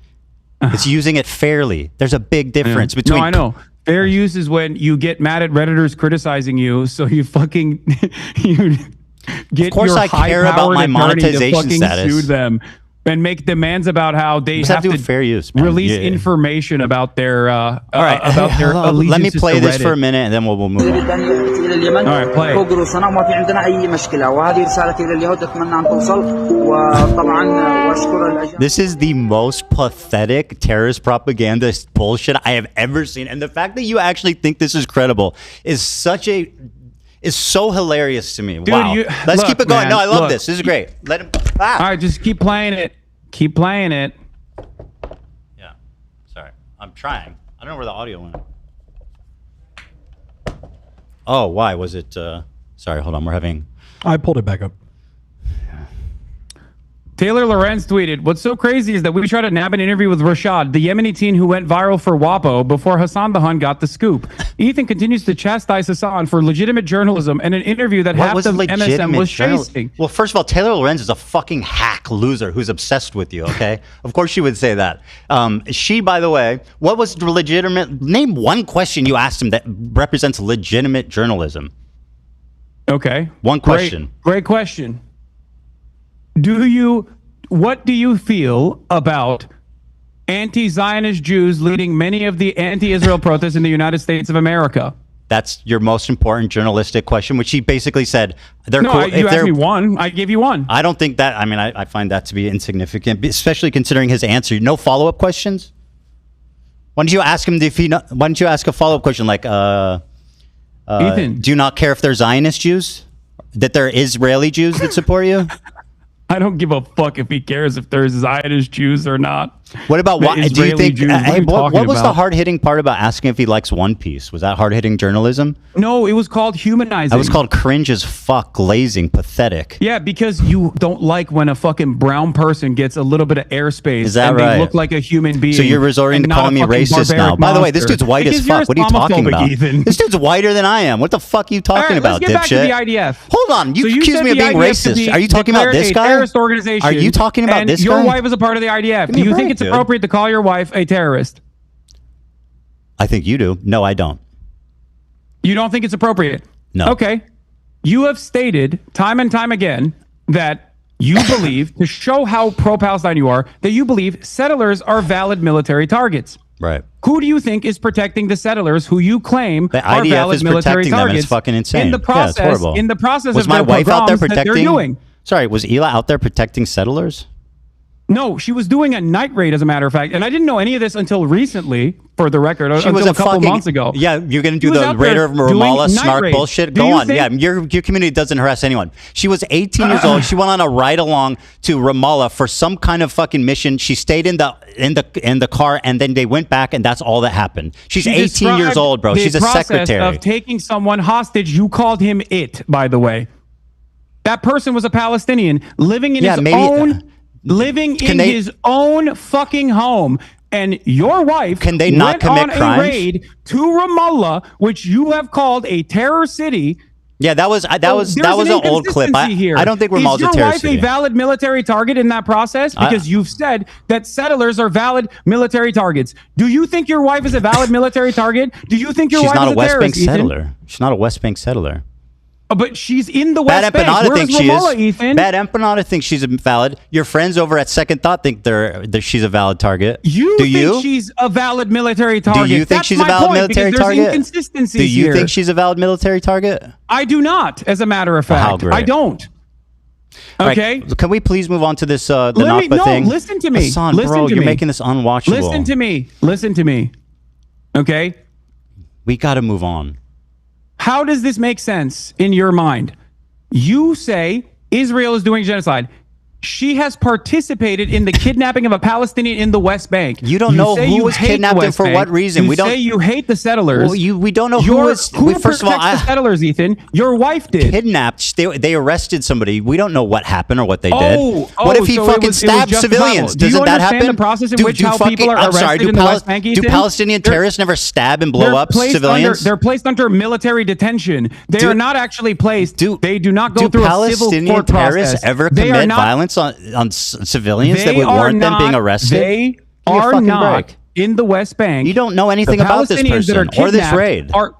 It's using it fairly. There's a big difference between. No, I know. Fair use is when you get mad at Redditors criticizing you, so you fucking you get of course your I care about my monetization status. Sue them and make demands about how they have to fair use, release information about their all right. about their allegiance. Let me play this Reddit. for a minute and then we'll move on. All right, play. فوق رؤوسنا وما في عندنا أي مشكلة وهذه رسالتي لليهود أتمنى أن توصل وطبعا وأشكر This is the most pathetic terrorist propaganda bullshit I have ever seen, and the fact that you actually think this is credible is so hilarious to me. Dude, wow. Let's look, keep it going. man, No, I love look. this. This is great. Let him. All right, just keep playing it. Keep playing it. Yeah. Sorry. I'm trying. I don't know where the audio went. Oh, why was it? Sorry, hold on. We're having. I pulled it back up. Taylor Lorenz tweeted, "What's so crazy is that we tried to nab an interview with Rashad, the Yemeni teen who went viral for WAPO before Hasan the Hun got the scoop. Ethan continues to chastise Hasan for legitimate journalism and an interview that half the MSM was chasing." Well, first of all, Taylor Lorenz is a fucking hack loser who's obsessed with you, okay? Of course she would say that. She, by the way, what was the legitimate... Name one question you asked him that represents legitimate journalism. Okay. One question. Great question. What do you feel about anti-Zionist Jews leading many of the anti-Israel protests in the United States of America? That's your most important journalistic question, which he basically said they're no, cool. You asked me one. I gave you one. I don't think that. I mean, I find that to be insignificant, especially considering his answer. No follow-up questions. Why don't you ask him if he? Why don't you ask a follow-up question like, Ethan, do you not care if they're Zionist Jews? That they're Israeli Jews that support you? I don't give a fuck if he cares if there's Zionist Jews or not. What about what? Do you think? Jews, what was the hard-hitting part about asking if he likes One Piece? Was that hard-hitting journalism? No, it was called humanizing. It was called cringe as fuck, glazing, pathetic. Yeah, because you don't like when a fucking brown person gets a little bit of airspace. Is that and right? They look like a human being. So you're resorting to calling me racist now. By the way, this dude's white as fuck. What are you talking about? Ethan. This dude's whiter than I am. What the fuck are you talking about, let's get back to dipshit? the IDF. Hold on, you accuse me of being racist. Are you talking about this guy? Terrorist organization. Are you talking about this guy? Your wife is a part of the IDF. Do you think it's appropriate to call your wife a terrorist? I think you do. No, I don't. You don't think it's appropriate? No. Okay. You have stated time and time again that you believe, to show how pro-Palestine you are, that you believe settlers are valid military targets. Right. Who do you think is protecting the settlers who you claim the are IDF valid is military protecting targets? Them. It's fucking insane. In the process, yeah, it's horrible. in the process was of my their wife out there pogroms that protecting? they're doing. Sorry, was Ela out there protecting settlers? No, she was doing a night raid, as a matter of fact, and I didn't know any of this until recently. For the record, until a couple months ago. Yeah, you're gonna do the Raider of Ramallah Snark bullshit. Go on. Yeah, your community doesn't harass anyone. She was 18 years old. She went on a ride along to Ramallah for some kind of fucking mission. She stayed in the car, and then they went back, and that's all that happened. She's 18 years old, bro. She's a secretary. Of taking someone hostage, you called him it. By the way, that person was a Palestinian living in his own fucking home. And your wife can they not commit crimes? A raid to Ramallah, which you have called a terror city. Yeah, that was an old clip. I don't think Ramallah's a terror city. Is your wife a valid military target in that process? Because you've said that settlers are valid military targets. Do you think your wife is a valid military target? Do you think your wife is a terrorist? She's not a West Bank settler. She's not a West Bank settler. But she's in the West Bank. Where's Ramallah, Ethan? BadEmmaPanda thinks she's valid. Your friends over at Second Thought think she's a valid target. Do you think she's a valid military target? Do you think she's a valid military target? There's inconsistencies Do you think she's a valid military target? I do not, as a matter of fact. I don't. Okay. Right. Can we please move on to this Nakba thing? No, listen to me. Hasan, bro, you're making this unwatchable. Listen to me. Okay? We got to move on. How does this make sense in your mind? You say Israel is doing genocide. She has participated in the kidnapping of a Palestinian in the West Bank. You don't know who was kidnapped and for what reason. We don't say you hate the settlers. Well, we don't know who was. First of all, the settlers, Ethan. Your wife did. Kidnapped. They arrested somebody. We don't know what happened or what they did. What if he fucking stabbed civilians? Doesn't that happen? The process in which how people are arrested in the West Bank, Ethan? Do Palestinian terrorists never stab and blow up civilians? They're placed under military detention. They are not actually placed. They do not go through a civil court process. Do Palestinian terrorists ever commit violence on civilians that would warrant them being arrested? They are not. in the West Bank. You don't know anything about this person or this raid. Are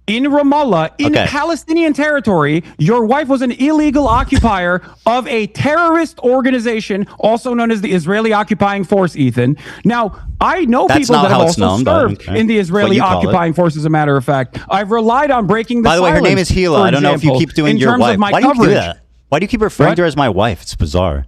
in Ramallah, in Palestinian territory. Your wife was an illegal occupier of a terrorist organization, also known as the Israeli Occupying Force, Ethan. Now, I know people that have also served in the Israeli Occupying Force, as a matter of fact. I've relied on breaking the silence. By the way, her name is Gila. I don't know if you keep doing your wife. Why do you do that? Why do you keep referring to her as my wife? It's bizarre.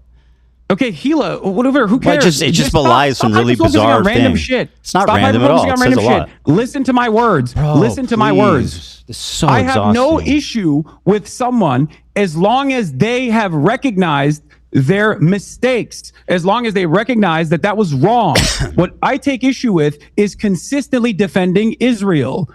Okay, Gila, whatever, who cares? It just belies some really bizarre thing. Shit. It's not random at all. It says a lot. Listen to my words. Listen to my words. This is so I have no issue with someone as long as they have recognized their mistakes, as long as they recognize that that was wrong. What I take issue with is consistently defending Israel.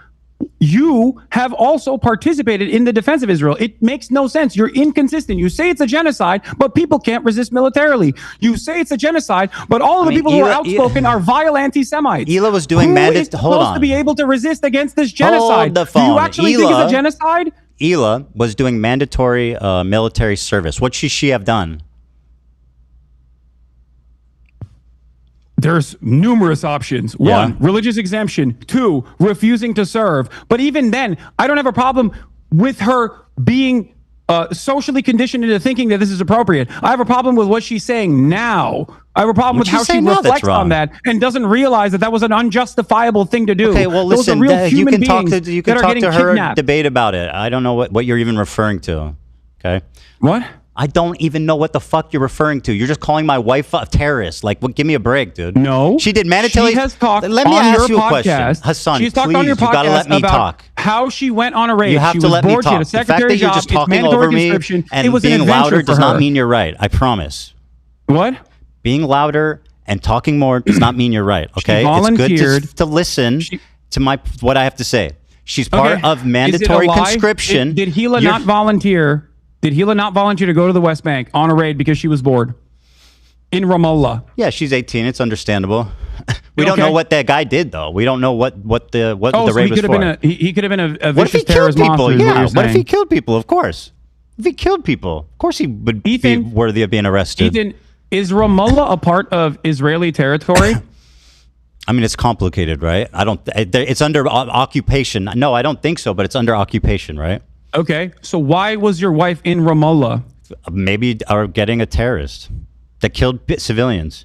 You have also participated in the defense of Israel. It makes no sense. You're inconsistent. You say it's a genocide, but people can't resist militarily. You say it's a genocide, but all of the people who are outspoken are vile anti-Semites. Hila was doing supposed to be able to resist against this genocide? Hold the phone. Do you actually think it's a genocide? Hila was doing mandatory military service. What should she have done? There's numerous options. One, religious exemption. Two, refusing to serve. But even then, I don't have a problem with her being socially conditioned into thinking that this is appropriate. I have a problem with what she's saying now. I have a problem with how she reflects on that and doesn't realize that that was an unjustifiable thing to do. Okay, well, listen, you can talk to her, debate about it. I don't know what you're even referring to. Okay? What? I don't even know what the fuck you're referring to. You're just calling my wife a terrorist. Like, give me a break, dude. No. She did mandatory. She has talked Let me on ask your you a question. podcast. Hassan, she's talked please, on your podcast you gotta let me about talk. How she went on a raid. You have she to was let me bored. talk. She had a The fact secretary that you're job. just talking it's over me and and being louder does not mean you're right. I promise. What? Being louder and talking more does not mean you're right. Okay, it's good to listen to what I have to say. She's part of mandatory conscription. Did Hila not volunteer? Did Hila not volunteer to go to the West Bank on a raid because she was bored? In Ramallah. Yeah, she's 18. It's understandable. We don't know what that guy did, though. We don't know what the raid was for. He could have been a vicious terrorist monster. Yeah, what if he killed people? Of course. If he killed people, of course he would be worthy of being arrested. Ethan, is Ramallah a part of Israeli territory? I mean, it's complicated, right? It's under occupation. No, I don't think so, but it's under occupation, right? Okay, so why was your wife in Ramallah? Maybe getting a terrorist that killed civilians.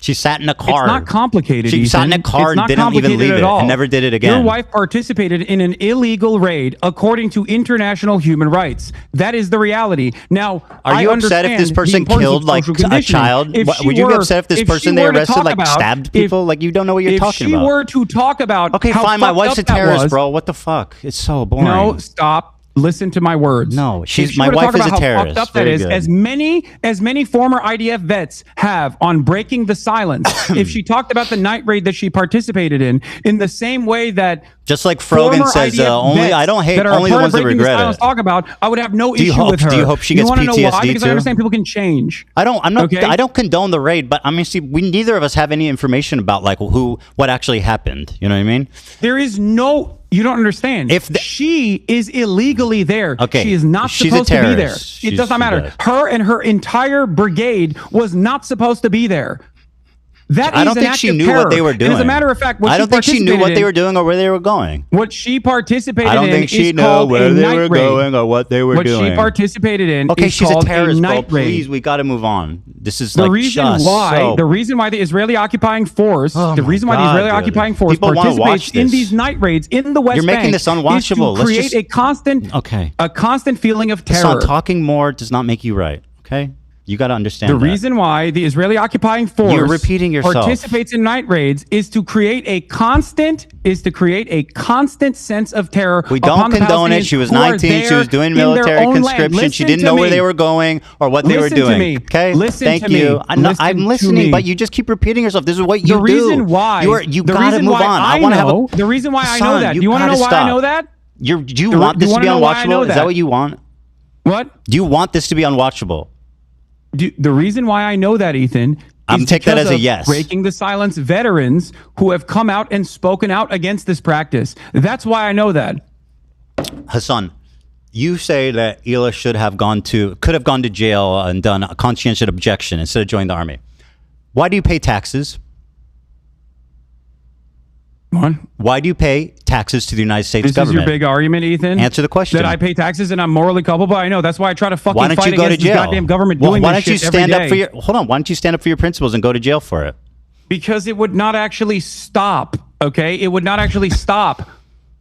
She sat in a car. It's not complicated. She sat in a car and didn't even leave it and never did it again. Your wife participated in an illegal raid according to international human rights. That is the reality. Now, are you upset if this person killed like a child? Would you be upset if this person they arrested stabbed people? Like you don't know what you're talking about. If she were to talk about, okay, fine. My wife's a terrorist, bro. What the fuck? It's so boring. No, stop. Listen to my words. No, my wife is a terrorist. How fucked up that is, as many former IDF vets have on breaking the silence. If she talked about the night raid that she participated in the same way that just like Frogan says, I don't hate only the ones that regret it. Talk about, I would have no issue with her. Do you hope she gets PTSD know why? Because I understand people can change. I don't condone the raid, but I mean, we neither of us have any information about like what actually happened. You know what I mean? There is no. You don't understand. She is illegally there. Okay. She is not supposed to be there. It does not matter. Her and her entire brigade was not supposed to be there. I don't think she knew what they were doing. As a matter of fact, I don't think she knew what they were doing or where they were going. What she participated in I don't think she knew where they were going or what they were doing. What she participated in okay, is she's called a terrorist, night bro. raid. Please, we got to move on. This is the reason why the Israeli occupying force, participates in these night raids in the West Bank. You're making this unwatchable. Is to create a constant feeling of terror. Talking more does not make you right. Okay. You got to understand the reason why the Israeli occupying force You're repeating yourself. participates in night raids is to create a constant sense of terror. We don't condone it. She was 19. She was doing military conscription. She didn't know where they were going or what they were doing. Okay. Thank you. I'm listening, but you just keep repeating yourself. This is what you do. The reason why you got to move on. I want to have the reason why I know that. Do you want to know why I know that? Do you want this to be unwatchable? Is that what you want? What? Do you want this to be unwatchable? The reason why I know that, Ethan, is take that as a yes. Breaking the silence veterans who have come out and spoken out against this practice. That's why I know that. Hasan, you say that Hila could have gone to jail and done a conscientious objection instead of joining the army. Why do you pay taxes? What? Why do you pay taxes to the United States government? This is your big argument, Ethan? Answer the question. That I pay taxes and I'm morally culpable? I know. That's why I try to fucking why don't fight you go against to jail? this goddamn government Well, doing why this don't you shit stand every up for day. your Hold on. Why don't you stand up for your principles and go to jail for it? Because it would not actually stop, okay? It would not actually stop.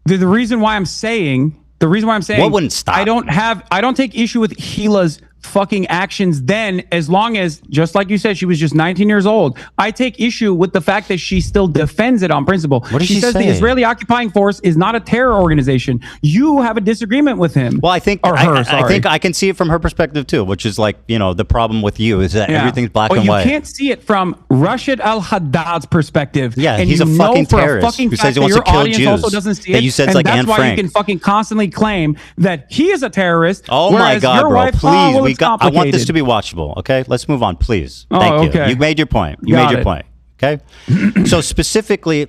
The reason why I'm saying... What wouldn't stop? I don't take issue with Gila's fucking actions then, as long as, just like you said, she was just 19 years old. I take issue with the fact that she still defends it on principle. What did she says say? The Israeli occupying force is not a terror organization. You have a disagreement with him. Well, I think I think I can see it from her perspective too, which is like, you know, the problem with you is that everything's black and white. You can't see it from Rashid al-Haddad's perspective. Yeah, and he's a fucking terrorist who says he wants to kill Jews. Also doesn't see that it, you said and like that's Anne why Frank. you can fucking constantly claim that he is a terrorist. Oh my God, your bro! wife, Please, it's I want this to be watchable. Okay, let's move on, please. Oh, Thank you. okay. You made your point. You Got made your it. point. Okay. So specifically,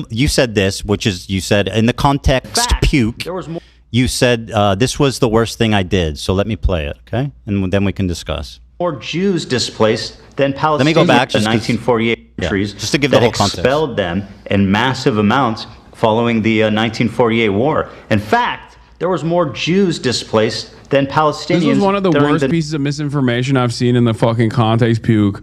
you said this, which is you said in the context puke. There was more. You said this was the worst thing I did. So let me play it, okay, and then we can discuss. More Jews displaced than Palestinians. Let me go back in just 1948 countries just to give the that whole context. expelled them in massive amounts following the 1948 war. In fact, there was more Jews displaced than Palestinians. This was one of the during worst pieces of misinformation I've seen in the fucking context puke.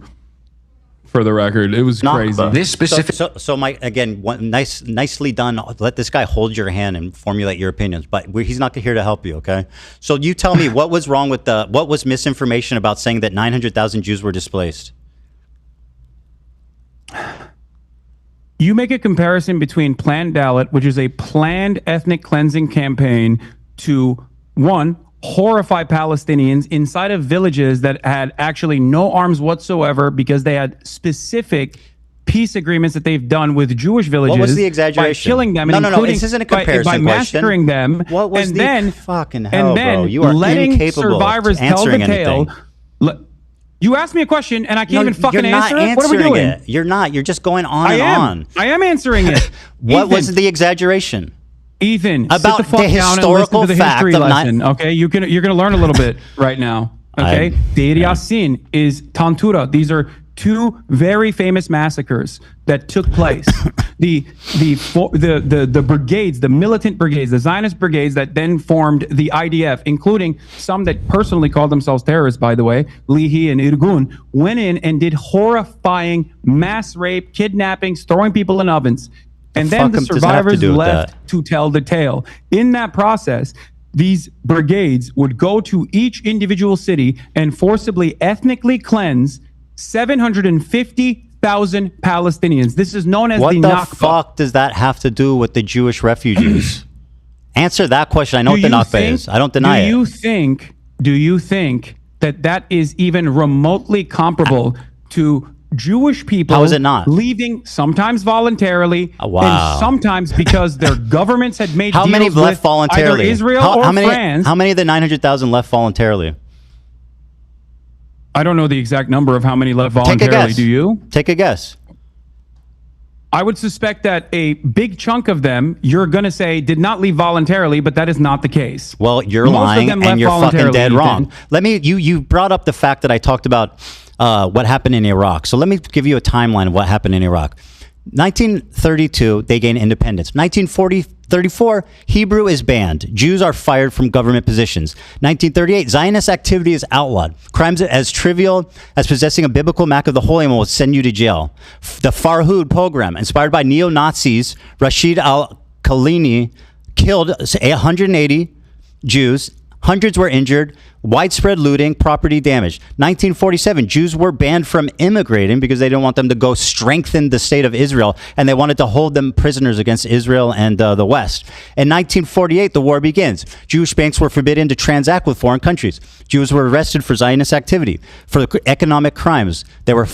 For the record, it was Nakba. crazy. So Mike, again, nicely done. Let this guy hold your hand and formulate your opinions, but he's not here to help you, okay? So you tell me what was wrong with what was misinformation about saying that 900,000 Jews were displaced? You make a comparison between Planned Dalit, which is a planned ethnic cleansing campaign, to one, horrify Palestinians inside of villages that had actually no arms whatsoever because they had specific peace agreements that they've done with Jewish villages. What was the exaggeration? By killing them. No, and this isn't a comparison by massacring question. them. What was and the then, fucking hell, and then bro? You are letting incapable survivors of tell the answering tale. anything. You asked me a question and I can't even fucking you're not answer it? What are we doing? It. You're not. You're just going on and on. I am answering it. What was the exaggeration? Ethan, about sit the fuck the down historical and listen to the fact history of lesson. Okay, you're gonna learn a little bit right now. Okay, Deir Yassin is Tantura. These are two very famous massacres that took place. the brigades, the militant brigades, the Zionist brigades that then formed the IDF, including some that personally called themselves terrorists, by the way, Lihi and Irgun, went in and did horrifying mass rape, kidnappings, throwing people in ovens. And then the survivors left to tell the tale. In that process, these brigades would go to each individual city and forcibly ethnically cleanse 750,000 Palestinians. This is known as the Nakba. What the fuck does that have to do with the Jewish refugees? Answer that question. I know what the Nakba is. I don't deny it. Do you think that is even remotely comparable to Jewish people? How is it not? Leaving sometimes voluntarily and sometimes because their governments had made how deals many left with voluntarily? Either Israel or France. How many of the 900,000 left voluntarily? I don't know the exact number of how many left voluntarily. Take a guess. Do you? Take a guess. I would suspect that a big chunk of them, you're going to say, did not leave voluntarily, but that is not the case. Well, you're lying and you're fucking dead wrong. You brought up the fact that I talked about what happened in Iraq. So let me give you a timeline of what happened in Iraq. 1932, they gain independence. 1934, Hebrew is banned. Jews are fired from government positions. 1938, Zionist activity is outlawed. Crimes as trivial as possessing a biblical map of the Holy Land will send you to jail. The Farhud pogrom, inspired by neo-Nazis, Rashid al-Khalini killed 180 Jews. Hundreds were injured, widespread looting, property damage. 1947, Jews were banned from immigrating because they didn't want them to go strengthen the state of Israel, and they wanted to hold them prisoners against Israel and the West. In 1948, the war begins. Jewish banks were forbidden to transact with foreign countries. Jews were arrested for Zionist activity, for economic crimes. They were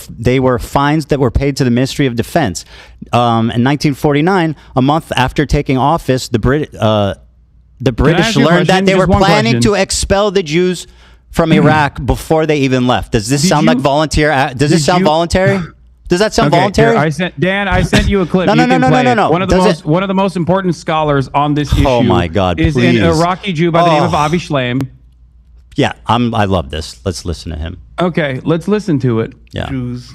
fines that were paid to the Ministry of Defense. In 1949, a month after taking office, the British learned that they were planning to expel the Jews from Iraq before they even left. Does this sound like volunteer? Does this sound voluntary? Does that sound voluntary? I sent you a clip. No. One of the most important scholars on this issue. Oh my God! Is please. an Iraqi Jew by the name of Avi Shlaim. Yeah, I love this. Let's listen to him. Okay, let's listen to it. Yeah. Jews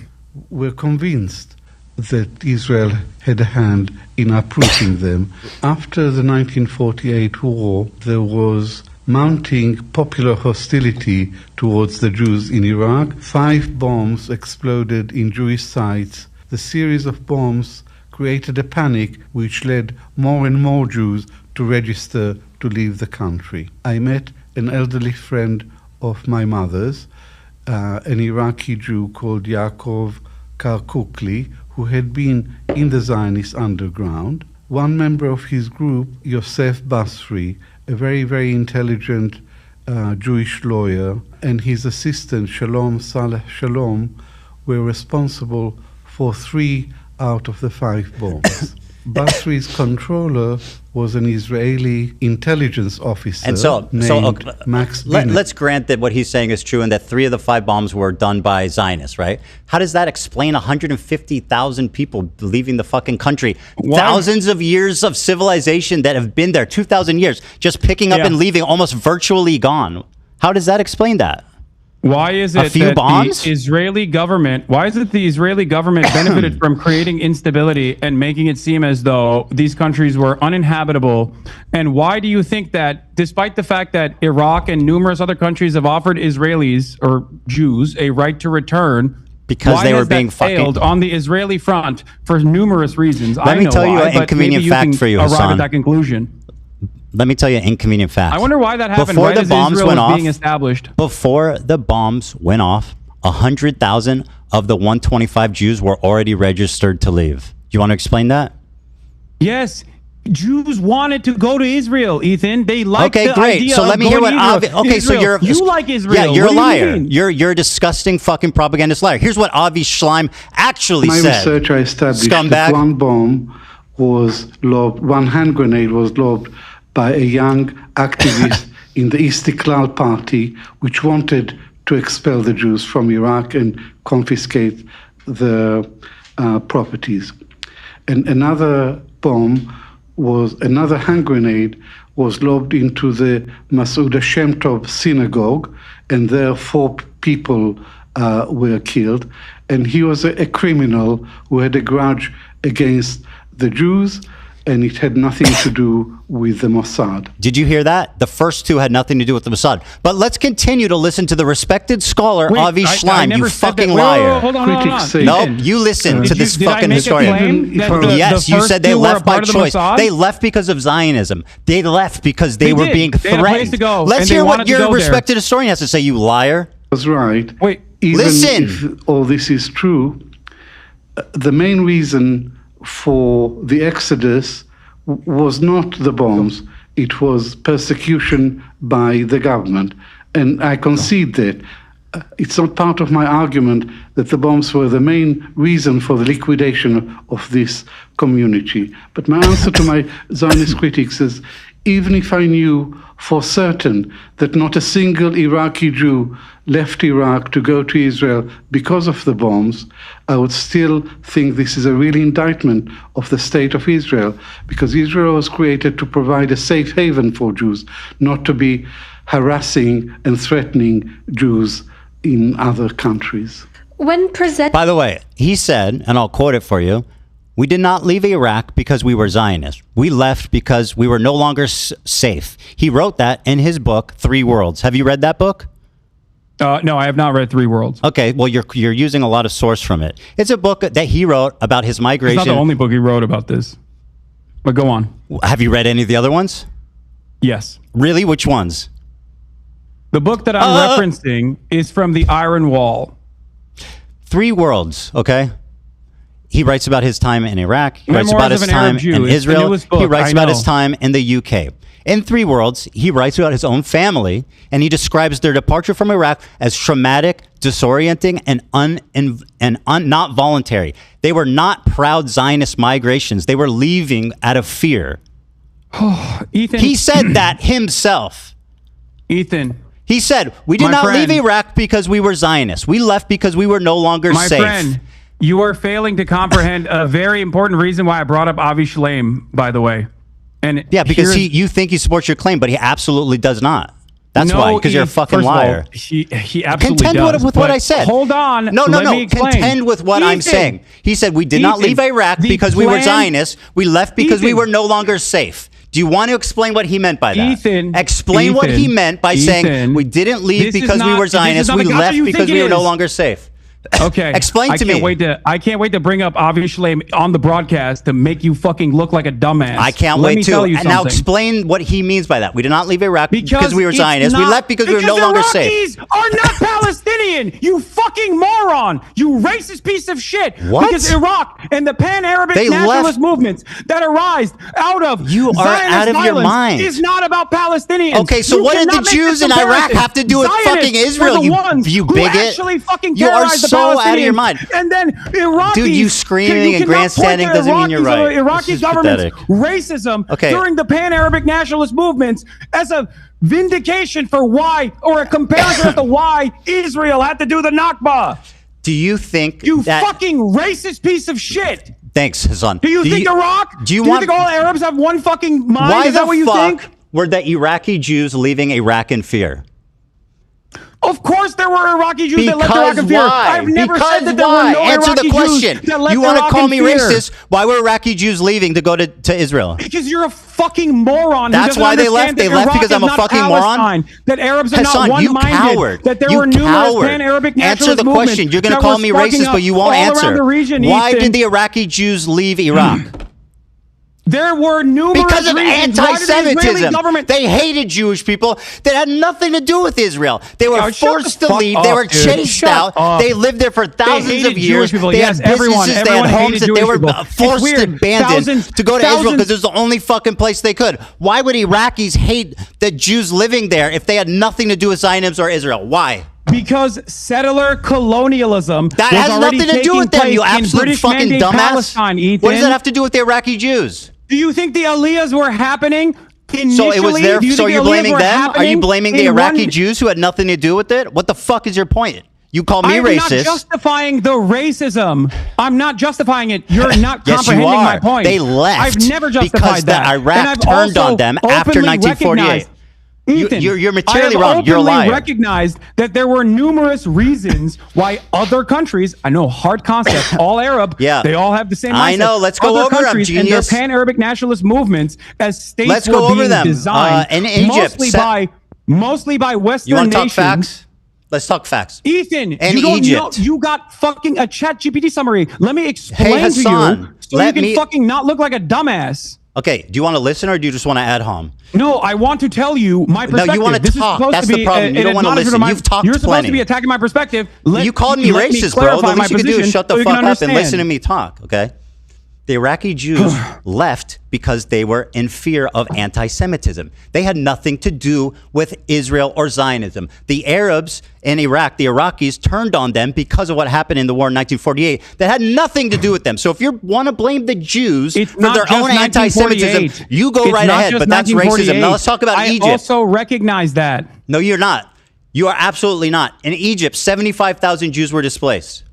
were convinced that Israel had a hand in uprooting them. After the 1948 war, there was mounting popular hostility towards the Jews in Iraq. 5 bombs exploded in Jewish sites. The series of bombs created a panic which led more and more Jews to register to leave the country. I met an elderly friend of my mother's, an Iraqi Jew called Yaakov Karkukli, who had been in the Zionist underground. One member of his group, Yosef Basri, a very, very intelligent Jewish lawyer, and his assistant, Shalom Saleh Shalom, were responsible for 3 out of the 5 bombs. Basri's controller was an Israeli intelligence officer named Max Binet. Let's grant that what he's saying is true and that 3 of the 5 bombs were done by Zionists, right? How does that explain 150,000 people leaving the fucking country? Why? Thousands of years of civilization that have been there, 2,000 years, just picking up and leaving, almost virtually gone. How does that explain that? Why is it that the Israeli government benefited from creating instability and making it seem as though these countries were uninhabitable? And why do you think that, despite the fact that Iraq and numerous other countries have offered Israelis or Jews a right to return, because they were being failed on the Israeli front for numerous reasons? Let me tell you an inconvenient fact for you, Hasan. Arrive at that conclusion. Let me tell you an inconvenient fact. I wonder why that happened. Before right the bombs went off, being established. Before the bombs went off, 100,000 of the 125 Jews were already registered to leave. Do you want to explain that? Yes. Jews wanted to go to Israel, Ethan. They liked the idea So let me hear what Okay, Israel. So you like Israel. Yeah, you're a liar. You're a disgusting fucking propagandist liar. Here's what Avi Schleim actually said. My research, I established Scumbag. that one bomb was lobbed, one hand grenade was lobbed by a young activist in the Istiklal party, which wanted to expel the Jews from Iraq and confiscate the properties. And another hand grenade was lobbed into the Masoud Hashem Tov synagogue, and there 4 people were killed. And he was a criminal who had a grudge against the Jews, and it had nothing to do with the Mossad. Did you hear that? The first 2 had nothing to do with the Mossad. But let's continue to listen to the respected scholar, Avi Schleim, you fucking liar. Hold on. Nope, you listen to this fucking historian. Yes, you said they left by choice. They left because of Zionism. They left because they were being threatened. They had a place to go, let's hear what your respected historian has to say, you liar. That's right. Wait, listen. If all this is true, the main reason for the exodus was not the bombs, it was persecution by the government. And I concede that. It's not part of my argument that the bombs were the main reason for the liquidation of this community. But my answer to my Zionist critics is, even if I knew for certain that not a single Iraqi Jew left Iraq to go to Israel because of the bombs, I would still think this is a real indictment of the state of Israel, because Israel was created to provide a safe haven for Jews, not to be harassing and threatening Jews in other countries. By the way, he said, and I'll quote it for you, "We did not leave Iraq because we were Zionists. We left because we were no longer safe." He wrote that in his book, 3 Worlds. Have you read that book? No, I have not read 3 Worlds. Okay, well, you're using a lot of source from it. It's a book that he wrote about his migration. It's not the only book he wrote about this. But go on. Have you read any of the other ones? Yes. Really? Which ones? The book that I'm referencing is from the Iron Wall. 3 Worlds, okay? He writes about his time in Iraq. He writes about his time in Israel. He writes about his time in the UK. In 3 Worlds, he writes about his own family, and he describes their departure from Iraq as traumatic, disorienting, and not voluntary. They were not proud Zionist migrations. They were leaving out of fear. Ethan, he said that himself. Ethan. He said, we did not leave Iraq because we were Zionists. We left because we were no longer safe. My friend, you are failing to comprehend a very important reason why I brought up Avi Schleim, by the way. And yeah, because you think he supports your claim, but he absolutely does not. That's why, because you're a fucking liar. All, he absolutely contend does. with what I said. Hold on. No. Contend with what I'm saying. He said we did not leave Iraq because we were Zionists. We left because we were no longer safe. Do you want to explain what he meant by that? Explain what he meant by saying we didn't leave because we were Zionists. We left because we were no longer safe. Okay. Explain to me. I can't wait to bring up obviously on the broadcast to make you fucking look like a dumbass. I can't wait to. And now explain what he means by that. We did not leave Iraq because we were Zionists. We left because we were no longer safe. Iraqis are not Palestinian. You fucking moron. You racist piece of shit. What? Because Iraq and the pan-Arabic nationalist movements that arise out of Zionist out of your mind is not about Palestinians. Okay, so what did the Jews in Iraq have to do with fucking Israel? You bigot. Actually fucking you are so out of your mind. And then Iraqis, dude, you screaming and grandstanding doesn't mean you're right. Iraqi government's racism during the pan-Arabic nationalist movements as a vindication for why, or a comparison as to why Israel had to do the Nakba. Do you think you fucking racist piece of shit? Thanks, Hasan. Do you think Iraq? Do you think all Arabs have one fucking mind? Why Is that what you think? Were the Iraqi Jews leaving Iraq in fear? Of course there were Iraqi Jews that left Iraq in fear. I've never said that there were no Answer Iraqi the question. Jews that left You want to Iraq call in me fear. racist? Why were Iraqi Jews leaving to go to Israel? Because you're a fucking moron. That's why they left. They left because I'm a fucking moron. That Arabs are Hasan, not one-minded. You coward. That there you were numerous coward. pan-Arabic Answer nationalist the question. You're going to call me racist, but you won't answer. Why did the Iraqi Jews leave Iraq? There were numerous because of reasons. anti-Semitism. They hated Jewish people that had nothing to do with Israel. They were forced to leave. They were chased out. They lived there for thousands of years. They had businesses. They had homes. They were forced and abandoned to go to Israel because it was the only fucking place they could. Why would Iraqis hate the Jews living there if they had nothing to do with Zionism or Israel? Why? Because settler colonialism that has nothing to do with them, you absolute fucking dumbass. Palestine, Ethan. What does that have to do with the Iraqi Jews? Do you think the Aliyahs were happening initially? So it was there. So you're blaming them? Are you blaming the Iraqi Jews who had nothing to do with it? What the fuck is your point? You call me racist. I'm not justifying the racism. I'm not justifying it. You're not yes, comprehending you are. my point. They left. I've never justified because that. Iraq turned on them after 1948. Ethan, you're materially wrong. You're a liar. I have openly recognized that there were numerous reasons why other countries, I know, hard concept, all Arab, they all have the same mindset. I know. Let's go over them, genius. And their pan-Arabic nationalist movements as states Let's go over them. Designed in Egypt, mostly by Western you want to talk nations. Facts? Let's talk facts. Ethan, in you don't Egypt. know, you got fucking a chat GPT summary. Let me explain Hasan, to you so you can fucking not look like a dumbass. Okay, do you want to listen or do you just want to add hom? No, I want to tell you my perspective. No, you want to talk. That's the problem. You don't want to listen. You've talked You're supposed plenty. to be attacking my perspective. You called me racist, bro. The least you can do is shut the fuck up and listen to me talk, okay? The Iraqi Jews left because they were in fear of anti-Semitism. They had nothing to do with Israel or Zionism. The Arabs in Iraq, the Iraqis, turned on them because of what happened in the war in 1948. That had nothing to do with them. So if you want to blame the Jews for their own anti-Semitism, you go right ahead. But that's racism. Now let's talk about Egypt. I also recognize that. No, you're not. You are absolutely not. In Egypt, 75,000 Jews were displaced.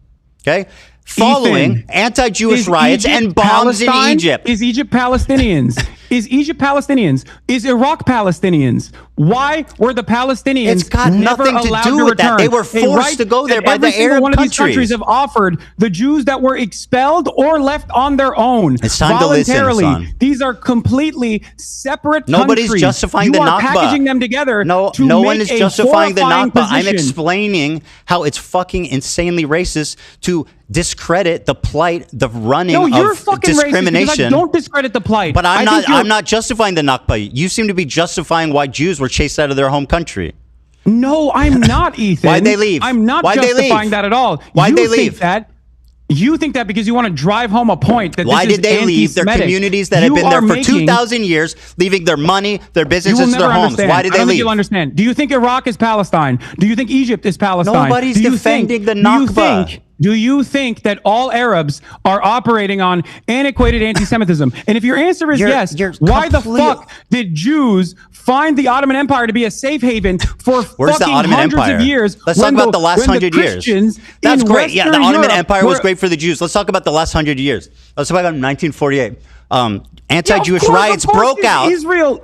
Okay? Following anti-Jewish riots and bombs in Egypt. Is Egypt Palestinians? Is Egypt Palestinians? Is Iraq Palestinians? Why were the Palestinians It's got never nothing to allowed do to with that. return? They were forced to go there by the Arab one of these countries. countries have offered the Jews that were expelled or left on their own It's time to listen, Hasan. These are completely separate Nobody's countries. justifying the You are Nakba. packaging them together. No one is justifying the Nakba. I'm explaining how it's fucking insanely racist to discredit the plight, the running you're of fucking discrimination. Racist because I don't discredit the plight. But I'm not justifying the Nakba. You seem to be justifying why Jews were chased out of their home country. No, I'm not, Ethan. Why'd they leave? I'm not Why'd justifying that at all. Why'd they leave? You think that because you want to drive home a point that why this did they leave their communities that have been there for 2,000 years, leaving their money, their businesses, their homes? Why did they leave? I don't think you'll understand. Do you think Iraq is Palestine? Do you think Egypt is Palestine? Nobody's defending the Nakba. Do you think that all Arabs are operating on antiquated anti-Semitism? And if your answer is yes, why the fuck did Jews find the Ottoman Empire to be a safe haven for fucking hundreds of years? Let's talk about the last 100 years. That's great. Yeah, the Ottoman Empire was great for the Jews. Let's talk about the last 100 years. Let's talk about 1948. Anti-Jewish riots broke out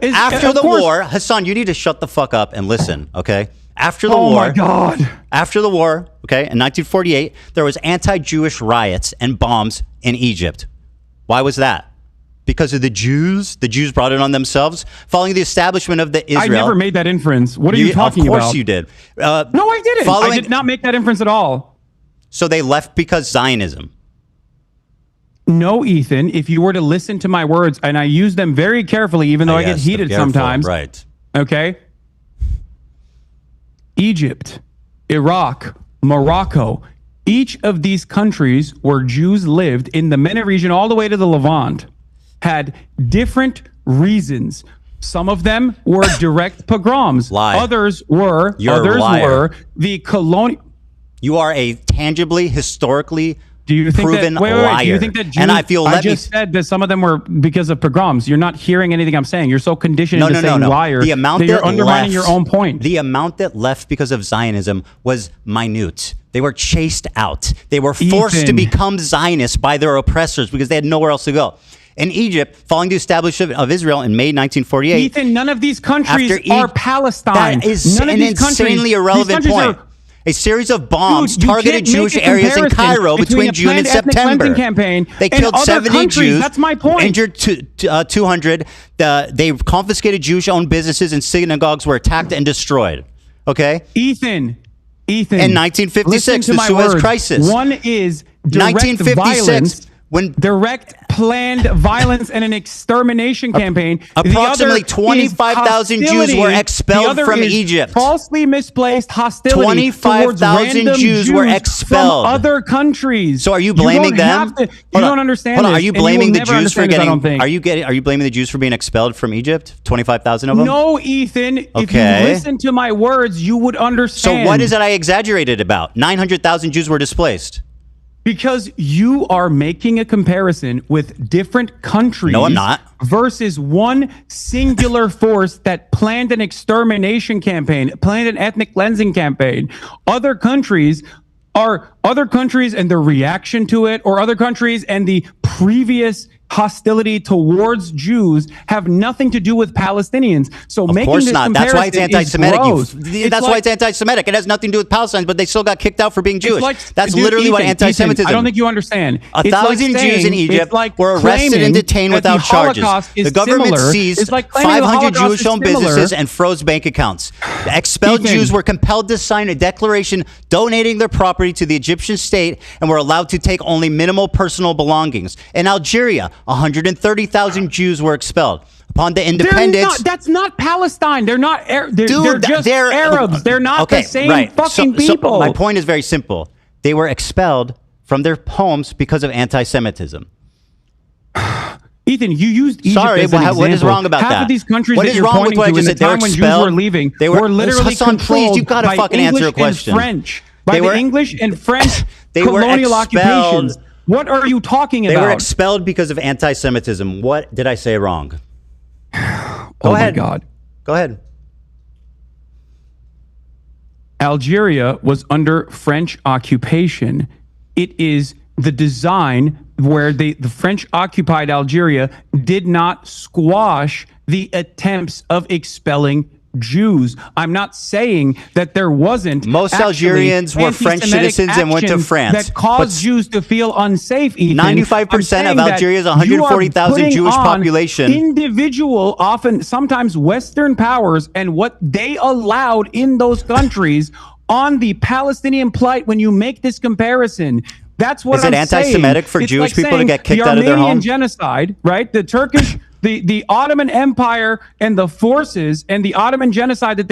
after the war. war. Hasan, you need to shut the fuck up and listen, okay? After the war. Oh my God. After the war, okay, in 1948, there was anti-Jewish riots and bombs in Egypt. Why was that? Because of the Jews? The Jews brought it on themselves? Following the establishment of the Israel... I never made that inference. What are you talking about? Of course you did. No, I didn't. I did not make that inference at all. So they left because Zionism. No, Ethan, if you were to listen to my words, and I use them very carefully, even though I get heated sometimes. Right. Okay? Egypt, Iraq, Morocco, each of these countries where Jews lived in the MENA region all the way to the Levant had different reasons. Some of them were direct pogroms. Others were the colonial. You are a tangibly, historically proven liar. Wait. Do you think that Jews, and I feel I just said that some of them were because of pogroms. You're not hearing anything I'm saying. You're so conditioned into saying liar the amount that you're undermining your own point. The amount that left because of Zionism was minute. They were chased out. They were forced to become Zionists by their oppressors because they had nowhere else to go. In Egypt, following the establishment of Israel in May 1948. Ethan, none of these countries are Palestine. That is none of an these insanely irrelevant point. A series of bombs targeted Jewish areas in Cairo between June and September. They killed 70 Jews. That's my point. Injured 200. They confiscated Jewish-owned businesses and synagogues were attacked and destroyed. Okay? Ethan. In 1956, the Suez Crisis. One is direct violence. Direct planned violence and an extermination campaign. Approximately 25,000 Jews were expelled from Egypt. Falsely misplaced hostility. 25,000 Jews were expelled from other countries. So are you blaming them? You don't understand. Hold on. Are you blaming the Jews for getting? Are you blaming the Jews for being expelled from Egypt? 25,000 of them. No, Ethan. If you listen to my words, you would understand. So what is it I exaggerated about? 900,000 Jews were displaced. Because you are making a comparison with different countries. No, I'm not. Versus one singular force that planned an extermination campaign, planned an ethnic cleansing campaign. Other countries and their reaction to it, or other countries and the previous hostility towards Jews have nothing to do with Palestinians. So of making course this not. That's why it's anti-Semitic. Why it's anti-Semitic. It has nothing to do with Palestine, but they still got kicked out for being Jewish. That's literally what anti-Semitism. I don't think you understand. 1,000 Jews in Egypt were arrested and detained without charges. The government seized 500 Jewish-owned businesses and froze bank accounts. The expelled Jews were compelled to sign a declaration donating their property to the Egyptian state and were allowed to take only minimal personal belongings. In Algeria, 130,000 Jews were expelled. Upon the independence... That's not Palestine. They're not... They're just Arabs. They're not the same fucking people. So my point is very simple. They were expelled from their homes because of anti-Semitism. Ethan, you used Egypt as an example. What is wrong about that? Half of these countries that you're pointing to in the time when Jews were leaving were literally controlled by English and French. By the English and French colonial occupations. What are you talking about? They were expelled because of anti-Semitism. What did I say wrong? Go ahead. My God. Go ahead. Algeria was under French occupation. It is the design where the French occupied Algeria did not squash the attempts of expelling Jews. I'm not saying that there wasn't. Most Algerians were French citizens and went to France. That caused Jews to feel unsafe, Ethan. 95% of Algeria's 140,000 Jewish population. Individual, often, sometimes Western powers and what they allowed in those countries on the Palestinian plight when you make this comparison. That's what I'm saying. Is it anti-Semitic for Jewish people to get kicked out of their home? The Armenian genocide, right? The Turkish... The Ottoman Empire and the forces and the Ottoman genocide that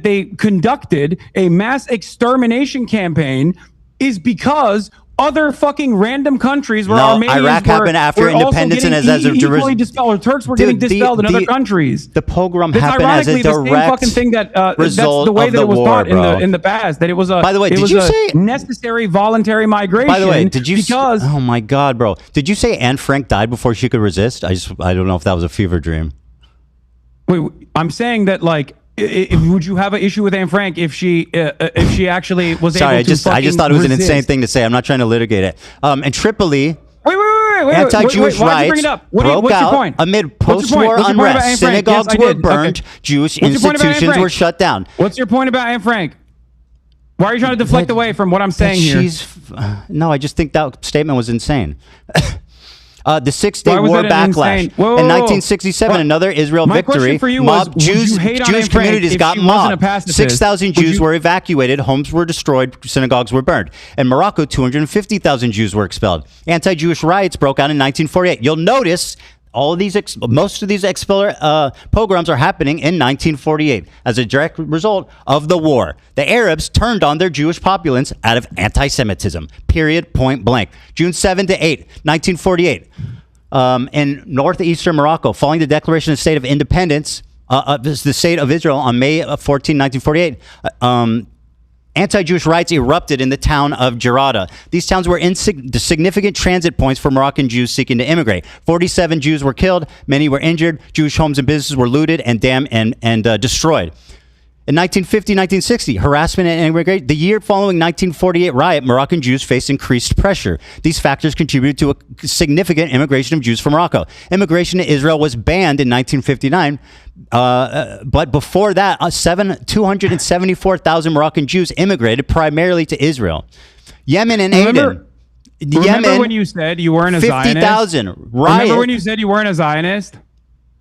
they conducted, a mass extermination campaign, is because other fucking random countries where Armenians Iraq happened after independence and as a equally dispelled. Turks were getting dispelled in other countries. The pogrom happened as a direct the same fucking thing that that's the way that it was taught in the past. That it was a by the way, did you say necessary voluntary migration? By the way, did you? Because oh my God, bro, did you say Anne Frank died before she could resist? I don't know if that was a fever dream. Wait, I'm saying that like. Would you have an issue with Anne Frank if she actually was able to? I just thought it was an insane thing to say. I'm not trying to litigate it. In Tripoli. Wait. Anti-Jewish Why'd you bring riots it up? broke what's your out point? amid post-war unrest. Synagogues were burned. Jewish institutions were shut down. What's your point about Anne Frank? Why are you trying to deflect away from what I'm saying here? No, I just think that statement was insane. The Six-Day War backlash. In 1967, another Israel victory. Jewish communities got mobbed. 6,000 Jews were evacuated. Homes were destroyed. Synagogues were burned. In Morocco, 250,000 Jews were expelled. Anti-Jewish riots broke out in 1948. You'll notice all of these, most of these pogroms are happening in 1948 as a direct result of the war. The Arabs turned on their Jewish populace out of anti-Semitism. Period. Point blank. June 7 to 8, 1948, in northeastern Morocco, following the declaration of the state of independence, the state of Israel on May 14, 1948. Anti-Jewish riots erupted in the town of Jarada. These towns were significant transit points for Moroccan Jews seeking to immigrate. 47 Jews were killed. Many were injured. Jewish homes and businesses were looted and destroyed. In 1950-1960, harassment and immigration. The year following 1948 riot, Moroccan Jews faced increased pressure. These factors contributed to a significant immigration of Jews from Morocco. Immigration to Israel was banned in 1959, but before that, 274,000 Moroccan Jews immigrated primarily to Israel. Yemen and Aden. Remember when you said you weren't a Zionist? 50,000. Remember when you said you weren't a Zionist?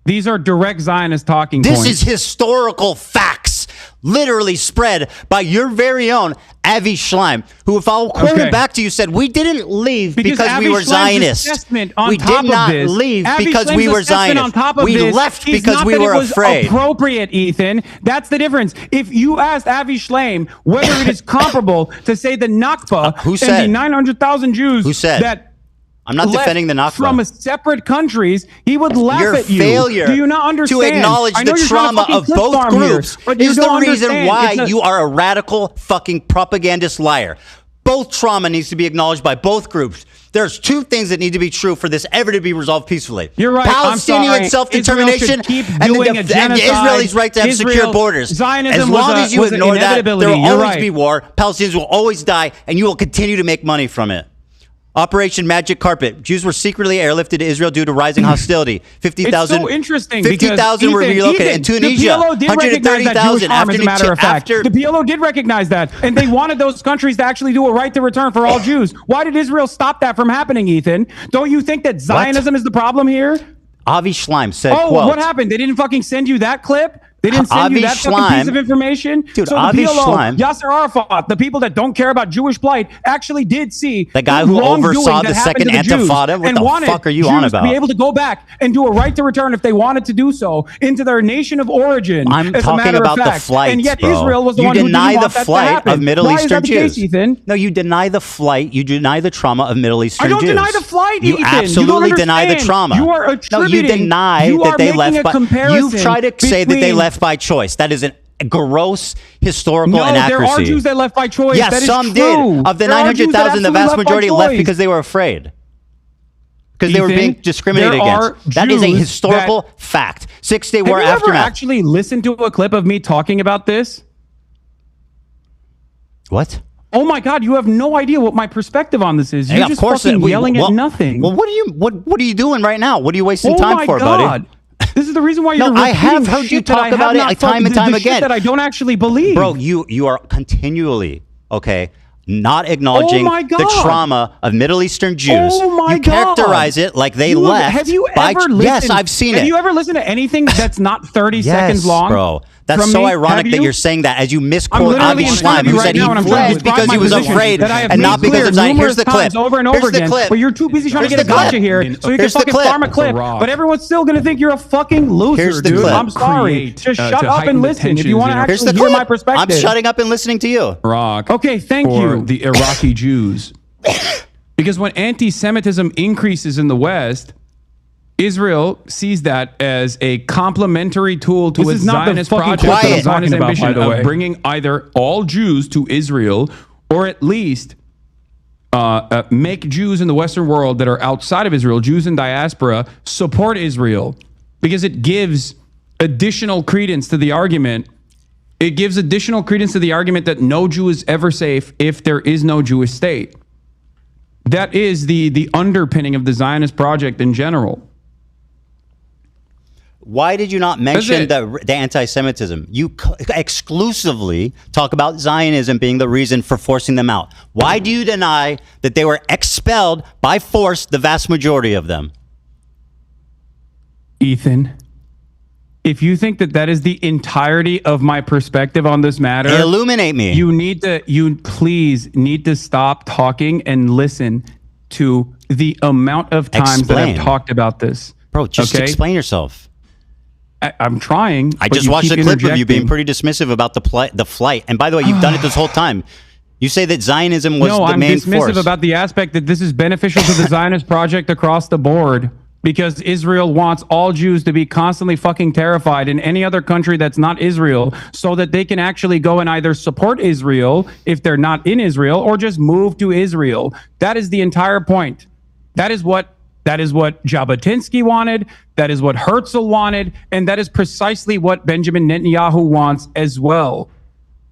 These are direct Zionist talking points. This is historical facts, literally spread by your very own Avi Schleim, who, if I'll quote it back to you, said, we didn't leave because we were Zionists. We did not leave because we were Zionists. We left because we were afraid. Appropriate, Ethan. That's the difference. If you asked Avi Schleim whether it is comparable to say the Nakba and the 900,000 Jews that I'm not defending the Nakba. From separate countries, he would laugh at you. Your failure Do you not understand? to acknowledge the trauma of both groups is the reason why you are a radical fucking propagandist liar. Both trauma needs to be acknowledged by both groups. There's two things that need to be true for this ever to be resolved peacefully. You're right. Palestinian self-determination and the Israelis' right to have secure borders. Zionism as long as you ignore that, there will always be war. Palestinians will always die, and you will continue to make money from it. Operation Magic Carpet. Jews were secretly airlifted to Israel due to rising hostility. 50,000. It's so interesting. 50,000 were relocated in Tunisia. 130,000 after the PLO did recognize that, and they wanted those countries to actually do a right to return for all Jews. Why did Israel stop that from happening, Ethan? Don't you think that Zionism is the problem here? Avi Schleim said, "Oh, quote, what happened? They didn't fucking send you that clip." They didn't send you that fucking piece of information? Dude, so the PLO, Yasser Arafat, the people that don't care about Jewish plight, actually did see the guy who oversaw the second Intifada. What the fuck are you on about? To be able to go back and do a right to return if they wanted to do so into their nation of origin. I'm talking about the flights, and yet bro. Israel was the one who didn't want that to happen. You deny the flight of Middle Eastern Jews. Case, Ethan? No, you deny the flight. You deny the trauma of Middle Eastern Jews. I don't deny the flight, You Ethan. absolutely deny the trauma. You are attributing. No, you deny that they left by. You try to say that they left by choice. That is a gross historical inaccuracy. There are Jews that left by choice. Yes, that is some true. did. Of the 900,000, the vast majority left because they were afraid. Because they were being discriminated against. That is a historical fact. 6-day war aftermath. Have you ever actually listened to a clip of me talking about this? What? Oh my God! You have no idea what my perspective on this is. You're just fucking yelling at nothing. Well, what are you doing right now? What are you wasting time for, buddy? This is the reason why you're I have heard you talk about it time and time again. That I don't actually believe. Bro, you are continually, not acknowledging the trauma of Middle Eastern Jews. You characterize it like they left. Have you ever listened? Yes, I've seen it. Have you ever listened to anything that's not 30 seconds long? Bro. That's so ironic that you're saying that as you misquote Avi Schleim, who said he fled because he was afraid and not because of Zion. Here's the clip. Over and over again. But you're too busy trying to get a gotcha here, so you can fucking farm a clip. But everyone's still going to think you're a fucking loser, dude. I'm sorry. Just shut up and listen if you want to actually hear my perspective. I'm shutting up and listening to you. Rock. Okay, thank you. The Iraqi Jews. Because when anti-Semitism increases in the West, Israel sees that as a complementary tool to its Zionist project, Zionist ambition of bringing either all Jews to Israel or at least make Jews in the Western world that are outside of Israel, Jews in diaspora, support Israel, because it gives additional credence to the argument. It gives additional credence to the argument that no Jew is ever safe if there is no Jewish state. That is the underpinning of the Zionist project in general. Why did you not mention the anti-Semitism? You exclusively talk about Zionism being the reason for forcing them out. Why do you deny that they were expelled by force, the vast majority of them? Ethan, if you think that is the entirety of my perspective on this matter, illuminate me. You please need to stop talking and listen to the amount of times that I've talked about this. Bro, just explain yourself. I'm trying. I just watched a clip of you being pretty dismissive about the flight. And by the way, you've done it this whole time. You say that Zionism was the main force. No, I'm dismissive about the aspect that this is beneficial to the Zionist project across the board, because Israel wants all Jews to be constantly fucking terrified in any other country that's not Israel, so that they can actually go and either support Israel if they're not in Israel, or just move to Israel. That is the entire point. That is what Jabotinsky wanted. That is what Herzl wanted. And that is precisely what Benjamin Netanyahu wants as well.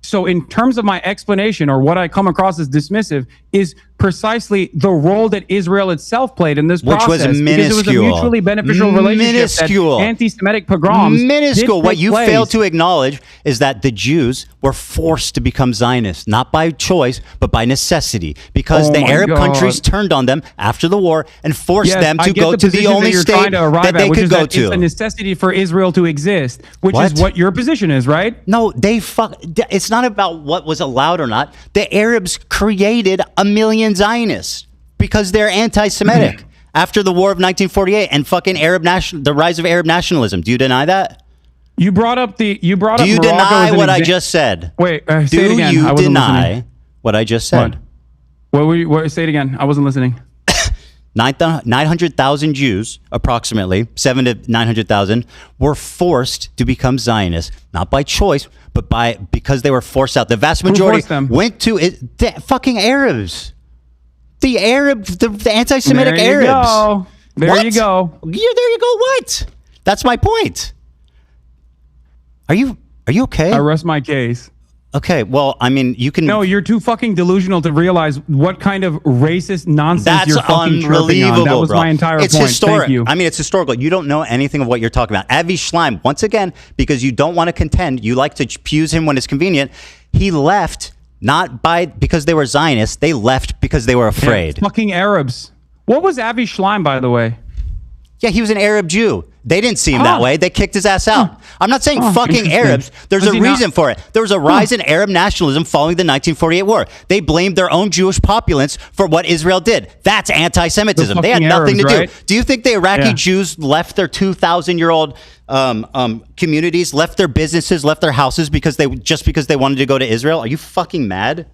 So in terms of my explanation, or what I come across as dismissive, is precisely the role that Israel itself played in this process. Which was minuscule. Because it was a mutually beneficial relationship. Minuscule. That anti-Semitic pogroms. Minuscule. What you fail to acknowledge is that the Jews were forced to become Zionists, not by choice, but by necessity, because the Arab countries turned on them after the war and forced them to go to the only state that they could go to. It's a necessity for Israel to exist, which is what your position is, right? No, it's not about what was allowed or not. The Arabs created 1 million Zionists because they're anti-Semitic after the war of 1948 and fucking the rise of Arab nationalism. Do you deny that? You brought up Do you deny what I just said? Wait, say it again. Do you deny what I just said? Say it again. I wasn't listening. 900,000 Jews, approximately 700 to 900,000, were forced to become Zionists, not by choice, but because they were forced out. The vast majority went to the fucking Arabs. The anti-Semitic Arabs. There you go. There you go. What? That's my point. Are you okay? I rest my case. Okay, well, I mean, you can... No, you're too fucking delusional to realize what kind of racist nonsense you're fucking chirping on. That was my entire point. It's historic. Thank you. I mean, it's historical. You don't know anything of what you're talking about. Avi Schleim, once again, because you don't want to contend, you like to use him when it's convenient, he left not because they were Zionists, they left because they were afraid. Yeah, fucking Arabs. What was Avi Schleim, by the way? Yeah, he was an Arab Jew. They didn't see him that way. They kicked his ass out. I'm not saying fucking Arabs. There's a reason for it. There was a rise in Arab nationalism following the 1948 war. They blamed their own Jewish populace for what Israel did. That's anti-Semitism. They had nothing to do. Do you think the Iraqi Jews left their 2,000-year-old communities, left their businesses, left their houses because they wanted to go to Israel? Are you fucking mad?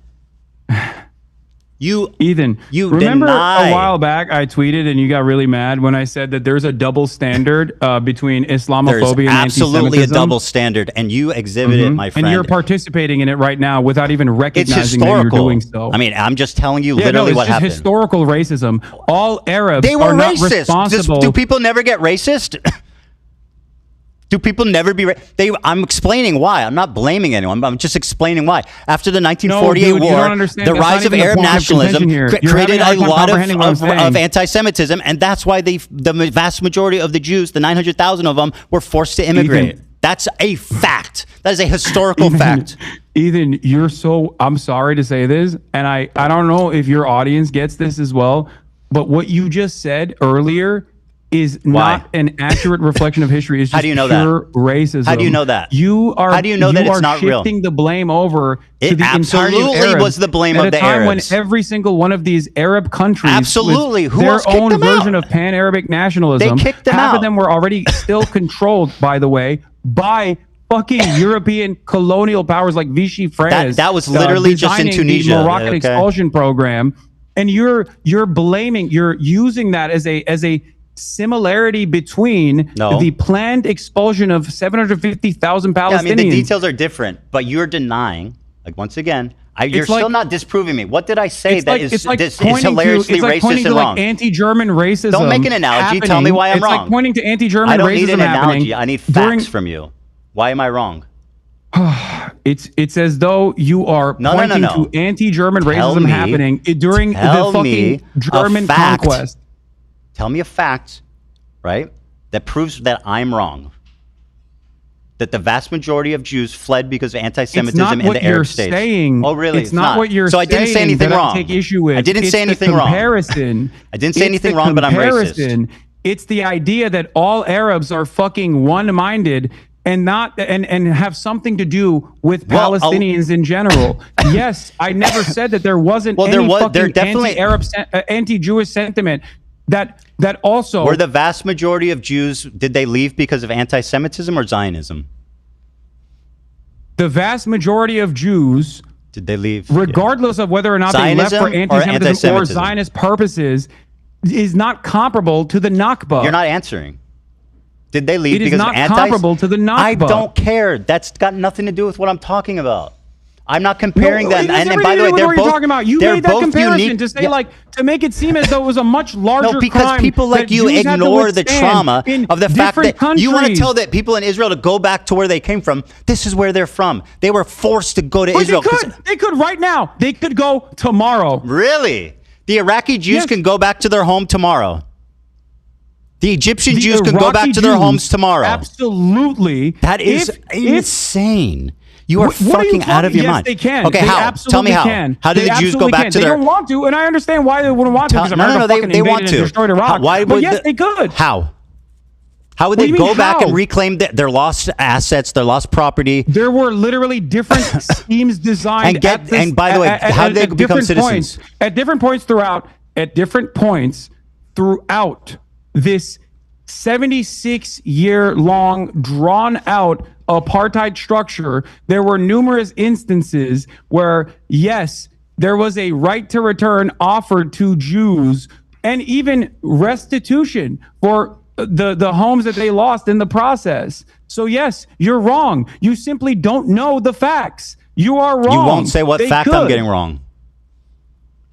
Ethan, remember a while back I tweeted and you got really mad when I said that there's a double standard between Islamophobia and anti-Semitism? Absolutely a double standard, and you exhibit it, my friend. And you're participating in it right now without even recognizing that you're doing so. I mean, I'm just telling you literally what happened. It's historical racism. All Arabs are not racist. Responsible. Do people never get racist? Do people never be... I'm explaining why. I'm not blaming anyone, but I'm just explaining why. After the 1948 war, the rise of Arab nationalism created a lot of anti-Semitism, and that's why the vast majority of the Jews, the 900,000 of them, were forced to immigrate. Ethan, that's a fact. That is a historical fact. Ethan, I'm sorry to say this, and I don't know if your audience gets this as well, but what you just said earlier is not an accurate reflection of history. It's just pure racism. How do you know that? How do you know that it's not real? Shifting the blame over to the absolutely was the blame of the Arabs. When every single one of these Arab countries, absolutely, with their own version of pan-Arabic nationalism, they kicked them half out. of them were already still controlled, by the way, by fucking European colonial powers like Vichy France. That was literally just in Tunisia. The Moroccan expulsion program, and you're using that as a similarity between the planned expulsion of 750,000 Palestinians. I mean, the details are different, but you're denying, once again, you're still not disproving me. What did I say that is hilariously racist and wrong? Anti-German racism. Don't make an analogy. Tell me why I'm wrong. It's like pointing to anti-German racism. I don't need an analogy. I need facts from you. Why am I wrong? It's as though you are pointing to anti-German racism happening during the fucking German conquest. Tell me a fact, right, that proves that I'm wrong. That the vast majority of Jews fled because of anti-Semitism in the Arab states. Saying. Oh, really? It's not what you're saying. So I didn't say anything wrong. I take issue with. I didn't say anything wrong. Comparison. I didn't say anything wrong, but I'm racist. It's the idea that all Arabs are fucking one-minded and not and have something to do with Palestinians in general. Yes, I never said that there wasn't any fucking anti-Arab, anti-Jewish sentiment. That also were the vast majority of Jews, did they leave because of anti-Semitism or Zionism? The vast majority of Jews, did they leave regardless of whether or not Zionism they left for anti-Semitism or Zionist purposes, is not comparable to the Nakba. You're not answering. Did they leave because of anti-Semitism? It is not comparable to the Nakba. I don't care. That's got nothing to do with what I'm talking about. I'm not comparing them. And by the way, they're both. Talking about. You made that comparison unique. To say to make it seem as though it was a much larger crime. Because people like you ignore the trauma of the fact that you want to tell that people in Israel to go back to where they came from. This is where they're from. They were forced to go to Israel. They could right now. They could go tomorrow. Really? The Iraqi Jews can go back to their home tomorrow. The Egyptian Jews can go back to their homes tomorrow. Absolutely. That is insane. You are fucking out of your mind. Yes, they can. Okay, how? Tell me how. Can. How do the Jews go back to their... They don't want to, and I understand why they wouldn't want to, because America fucking invaded and destroyed Iraq. But yes, they could. How? How would they go back and reclaim their lost assets, their lost property? There were literally different schemes designed and by the way, how did they become citizens? At different points throughout this 76-year-long, drawn-out apartheid structure, there were numerous instances where, yes, there was a right to return offered to Jews and even restitution for the homes that they lost in the process. So, yes, you're wrong. You simply don't know the facts. You are wrong. You won't say what fact I'm getting wrong.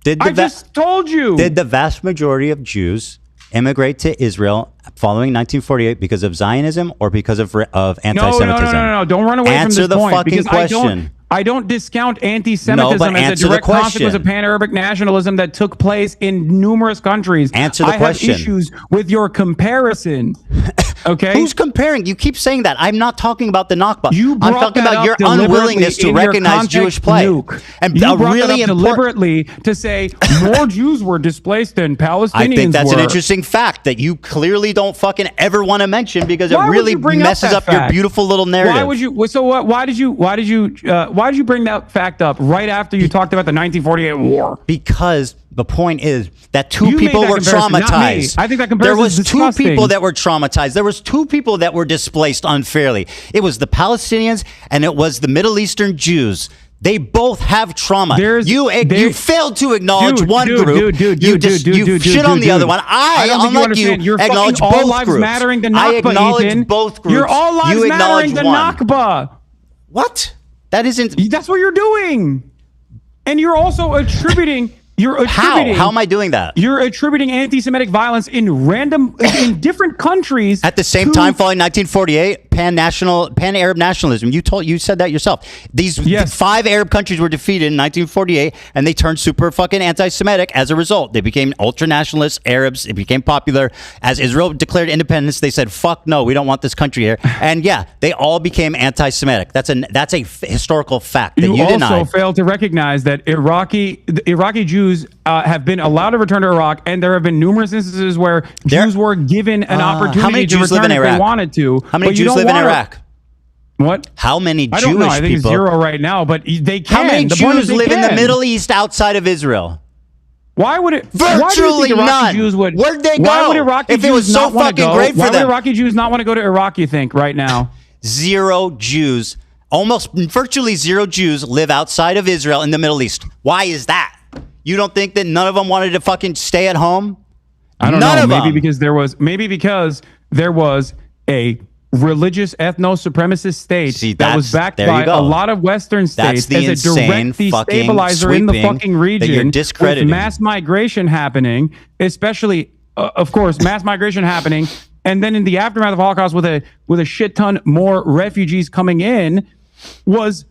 I just told you. Did the vast majority of Jews immigrate to Israel following 1948 because of Zionism or because of anti-Semitism? No. Don't run away Answer from this the point. Fucking question. I don't discount anti-Semitism as a direct consequence of pan-Arabic nationalism that took place in numerous countries. Answer the question. I have issues with your comparison. Okay? Who's comparing? You keep saying that. I'm not talking about the Nakba. I'm talking about your unwillingness to recognize Jewish play. And you brought really that up deliberately to say more Jews were displaced than Palestinians were. I think that's an interesting fact that you clearly don't fucking ever want to mention because it really messes up your beautiful little narrative. Why would you? So what? Why did you bring that fact up right after you talked about the 1948 war? Because the point is that two people were traumatized. I think that comparison is disgusting. There was two people that were traumatized. There was two people that were displaced unfairly. It was the Palestinians and it was the Middle Eastern Jews. They both have trauma. You failed to acknowledge one group. You shit on the other one. Unlike you, acknowledge both all lives groups. Mattering the Nakba, I acknowledge both groups. You're all lives mattering the Nakba. What? That isn't. That's what you're doing. And you're also attributing. How am I doing that? You're attributing anti-Semitic violence in different countries at the same time following 1948 pan-Arab nationalism. You said that yourself. These 5 Arab countries were defeated in 1948 and they turned super fucking anti-Semitic as a result. They became ultra-nationalist Arabs. It became popular. As Israel declared independence, they said, fuck no, we don't want this country here. And yeah, they all became anti-Semitic. That's a historical fact that you denied. You also failed to recognize that Iraqi Jews have been allowed to return to Iraq, and there have been numerous instances where Jews were given an opportunity to return if they wanted to. How many Jews live in Iraq? What? How many Jewish people? I don't know. I think people? It's 0 right now, but they can. How many Jews live in the Middle East outside of Israel? Why would it? Virtually none. Where'd they go? Why would Iraqi if it was so fucking great for them? Why would Iraqi Jews not want to go to Iraq, you think, right now? 0 Jews. Almost virtually 0 Jews live outside of Israel in the Middle East. Why is that? You don't think that none of them wanted to fucking stay at home? I don't know. Maybe because there was a religious ethno-supremacist state that was backed by a lot of Western states as a direct destabilizer in the fucking region with mass migration happening, especially, of course, mass migration happening. And then in the aftermath of the Holocaust with a shit ton more refugees coming in, was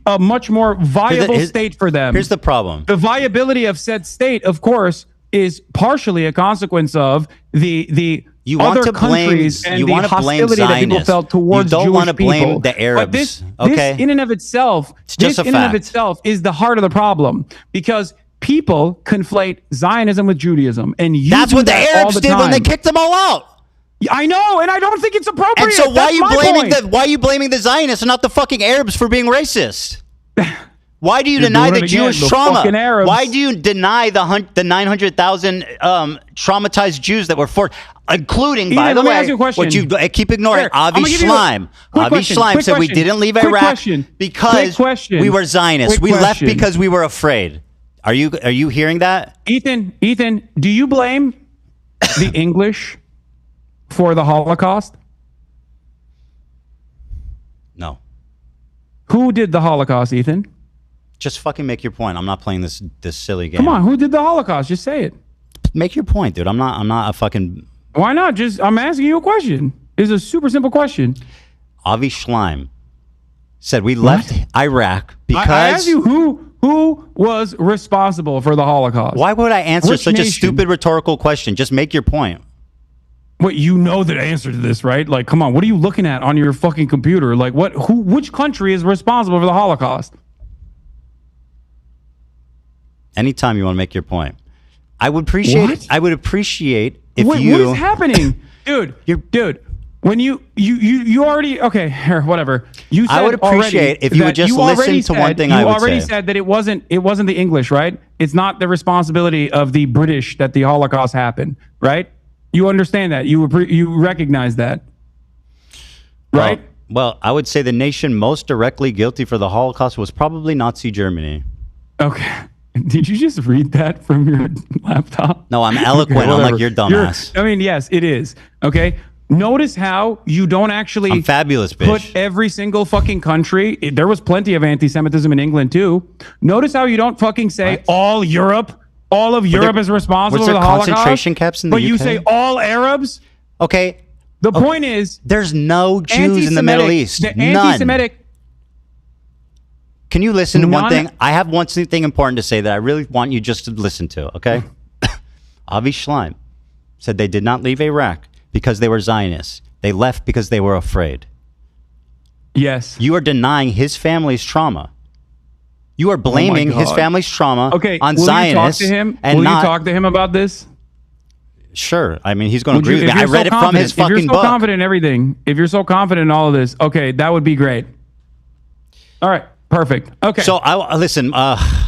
a much more viable state for them. Here's the problem. The viability of said state, of course, is partially a consequence of the other countries and the hostility that people felt towards Jewish people. You don't want to blame the Arabs. But this in and of itself, is the heart of the problem, because people conflate Zionism with Judaism, and that's what the Arabs did when they kicked them all out. I know, and I don't think it's appropriate. And so why are you blaming the Zionists and not the fucking Arabs for being racist? Why do you deny the Jewish trauma? Why do you deny the 900,000 traumatized Jews that were forced, including, by the way, what you keep ignoring, Avi Schleim. Avi Schleim said we didn't leave Iraq because we were Zionists. We left because we were afraid. Are you hearing that? Ethan, do you blame the English for the Holocaust? No. Who did the Holocaust, Ethan? Just fucking make your point. I'm not playing this silly game. Come on, who did the Holocaust? Just say it. Make your point, dude. I'm not a fucking... Why not? I'm asking you a question. It's a super simple question. Avi Schleim said we left Iraq because... I asked you who was responsible for the Holocaust. Why would I answer such a stupid rhetorical question? Just make your point. What, you know the answer to this, right? Like, come on, what are you looking at on your fucking computer? Like, which country is responsible for the Holocaust? Anytime you want to make your point. I would appreciate if what is happening? Dude, when you already, okay, here, whatever. You said I would appreciate if you would just listen to one thing I would say. You already said that it wasn't the English, right? It's not the responsibility of the British that the Holocaust happened, right? You understand that. You recognize that, right? Well, I would say the nation most directly guilty for the Holocaust was probably Nazi Germany. Okay. Did you just read that from your laptop? No, I'm eloquent. Okay, I'm like your dumbass. Yes, it is. Okay. Notice how you don't actually I'm fabulous, bitch. Put every single fucking country. There was plenty of anti-Semitism in England too. Notice how you don't fucking say all Europe. All of Europe is responsible for the Holocaust. Concentration camps in the UK? But you say all Arabs? Okay. The point is, there's no Jews in the Middle East. Anti-Semitic. Can you listen to one thing? I have one thing important to say that I really want you just to listen to, okay? Avi Schleim said they did not leave Iraq because they were Zionists. They left because they were afraid. Yes. You are denying his family's trauma. You are blaming his family's trauma on Zionists. Will you talk to him about this? Sure. I mean, he's going to agree with me. I read it from his fucking book. If you're so confident in everything, if you're so confident in all of this, okay, that would be great. All right. Perfect. Okay. So listen. I'll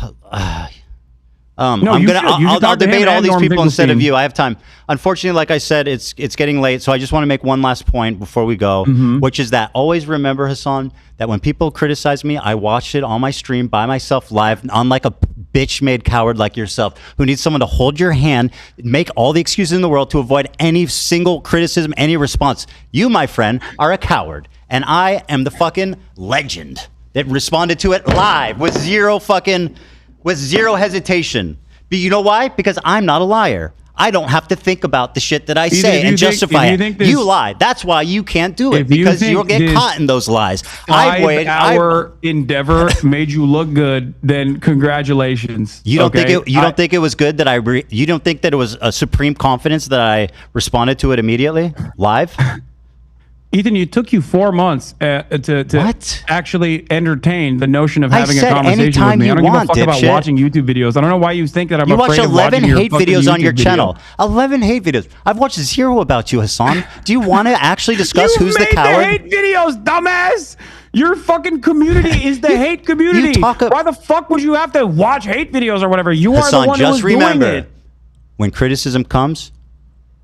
debate all these people instead of you. I have time. Unfortunately, like I said, it's getting late, so I just want to make one last point before we go, which is that always remember, Hasan, that when people criticize me, I watch it on my stream by myself live, unlike a bitch-made coward like yourself who needs someone to hold your hand, make all the excuses in the world to avoid any single criticism, any response. You, my friend, are a coward, and I am the fucking legend that responded to it live with zero hesitation. But you know why? Because I'm not a liar. I don't have to think about the shit that I say and justify it. You lied. That's why you can't do it, because you'll get caught in those lies. Our endeavor made you look good, then congratulations. You don't think it was good that you don't think that it was a supreme confidence that I responded to it immediately live? Ethan, it took you 4 months to actually entertain the notion of having a conversation with me. I don't give a fuck about watching YouTube videos. I don't know why you think that I'm afraid of watching your fucking hate videos on your video. channel. 11 hate videos. I've watched 0 about you, Hasan. Do you want to actually discuss who's the coward? You made the hate videos, dumbass! Your fucking community is the hate community. Why the fuck would you have to watch hate videos or whatever? You are the one who's doing it. When criticism comes,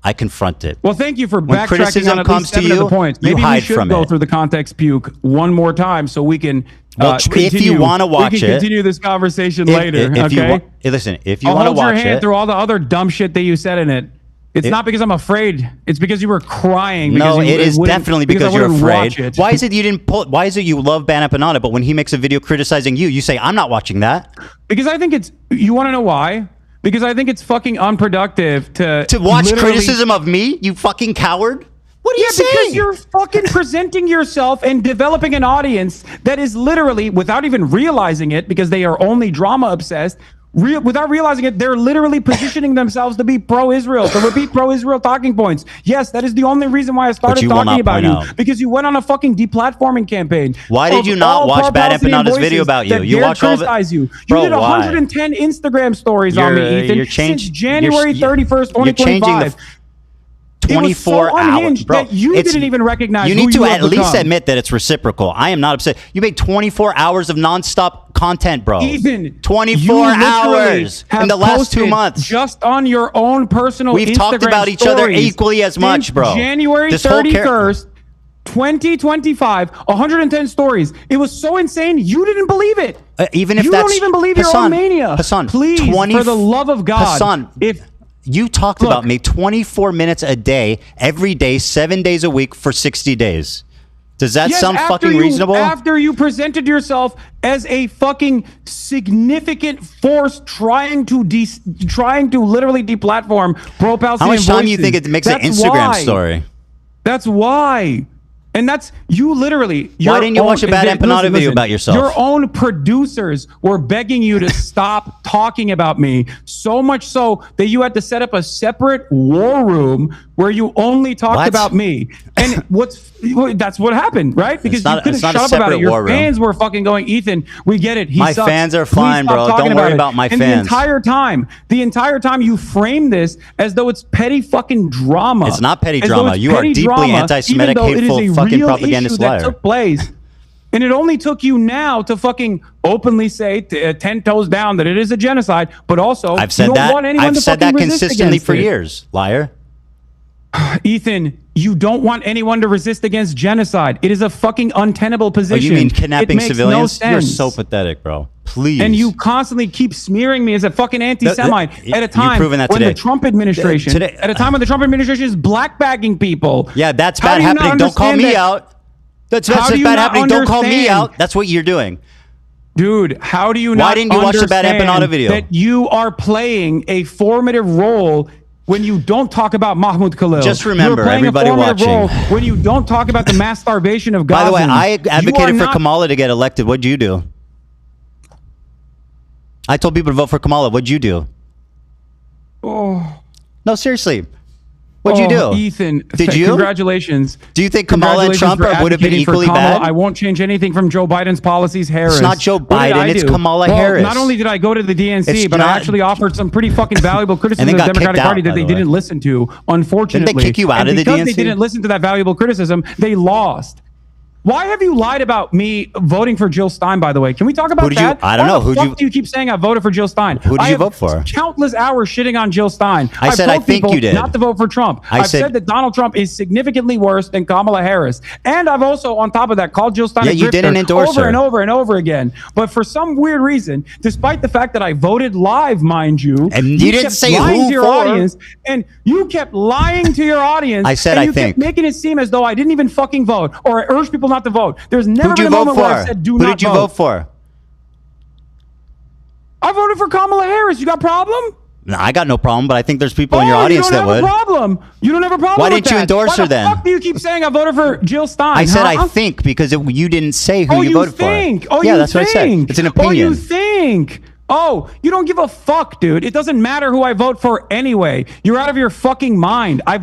I confront it. Well, thank you for backtracking on at least 7 of the points. Maybe we should go through the context puke one more time so we can if you want to watch it, continue this conversation later. Okay. Listen, if you want to watch it, hold your hand through all the other dumb shit that you said in it. It's not because I'm afraid. It's because you were crying. No, it is definitely because you're afraid. Why is it you didn't pull? Why is it you love BadEmmaPanda, but when he makes a video criticizing you, you say I'm not watching that? Because I think it's. You want to know why? Because I think it's fucking unproductive to watch criticism of me, you fucking coward. What are you saying? Because you're fucking presenting yourself and developing an audience that is literally, without even realizing it, because they are only drama obsessed, without realizing it, they're literally positioning themselves to be pro-Israel, to repeat pro-Israel talking points. Yes, that is the only reason why I started talking about you, because you went on a fucking deplatforming campaign. Why did you not watch BadEmmaPanda's video about you? You watched all of you. You did 110 Instagram stories on me, Ethan, since January 31st, 2025. 24 hours, bro. You didn't even recognize. You need to at least admit that it's reciprocal. I am not upset. You made 24 hours of nonstop content, bro. Ethan, 24 hours in the last 2 months, just on your own personal. We've talked about each other equally as much, bro. January 31st. 2025, 110 stories. It was so insane, you didn't believe it. Even if you don't even believe your own mania. Hassan, please, for the love of God, Hassan, if you talked about me 24 minutes a day, every day, 7 days a week for 60 days. Does that sound fucking reasonable? After you presented yourself as a fucking significant force trying to literally deplatform pro-Palestinian How much time do you voices. think it makes an Instagram story? That's why. And that's you literally. Why didn't you watch a BadEmmaPanda video about yourself? Your own producers were begging you to stop talking about me, so much so that you had to set up a separate war room where you only talked about me. And that's what happened, right? Because you couldn't shut up about it. Your fans were fucking going, Ethan, we get it. My fans are fine, bro. Don't worry about my fans. And the entire time you frame this as though it's petty fucking drama. It's not petty drama. You are deeply anti-Semitic, hateful, fucking propagandist liar. That took place. And it only took you now to fucking openly say 10 toes down that it is a genocide, but also I've said that consistently for years, liar. Ethan, you don't want anyone to resist against genocide. It is a fucking untenable position. Oh, you mean kidnapping civilians? No You're so pathetic, bro. Please. And you constantly keep smearing me as a fucking anti-Semite at a time when the Trump administration, at a time when the Trump administration is blackbagging people. Yeah, that's bad happening. Don't call me out. That's bad happening. Don't call me out. That's what you're doing. Dude, how do you not understand? Why didn't you watch the BadEmmaPanda video? That you are playing a formative role when you don't talk about Mahmoud Khalil. Just remember, everybody watching, when you don't talk about the mass starvation of Gaza. By the way, I advocated for Kamala to get elected. What'd you do? I told people to vote for Kamala. What'd you do? Oh. No, seriously. What'd you do? Ethan, did you? Congratulations. Do you think Kamala and Trump would have been equally bad? I won't change anything from Joe Biden's policies, Harris. It's not Joe Biden, it's Kamala Harris. Not only did I go to the DNC, but I actually offered some pretty fucking valuable criticism of the Democratic Party that they didn't listen to, unfortunately. Didn't they kick you out of the DNC? Because they didn't listen to that valuable criticism, they lost. Why have you lied about me voting for Jill Stein, by the way? Can we talk about that? I don't know. Why the fuck do you keep saying I voted for Jill Stein? Who did you vote for? Countless hours shitting on Jill Stein. I said I think you did. Not to vote for Trump. I've said that Donald Trump is significantly worse than Kamala Harris. And I've also, on top of that, called Jill Stein a you didn't endorse over her. and over and over again. But for some weird reason, despite the fact that I voted live, mind you, and you didn't say lying who to your for. audience, and you kept lying to your audience. I said and I you think. kept making it seem as though I didn't even fucking vote, or I urged people not to vote. There's never Who'd you been a vote moment for? where I said do Who not did you vote for? I voted for Kamala Harris. You got a problem? No, I got no problem, but I think there's people in your audience that would. You don't have a problem. You don't have a problem. Why didn't you endorse her then? Why the fuck do you keep saying I voted for Jill Stein? I said I think because you didn't say who you voted for. Oh, yeah, you that's what I said. It's an opinion. Oh, you think? Oh, you don't give a fuck, dude. It doesn't matter who I vote for anyway. You're out of your fucking mind. I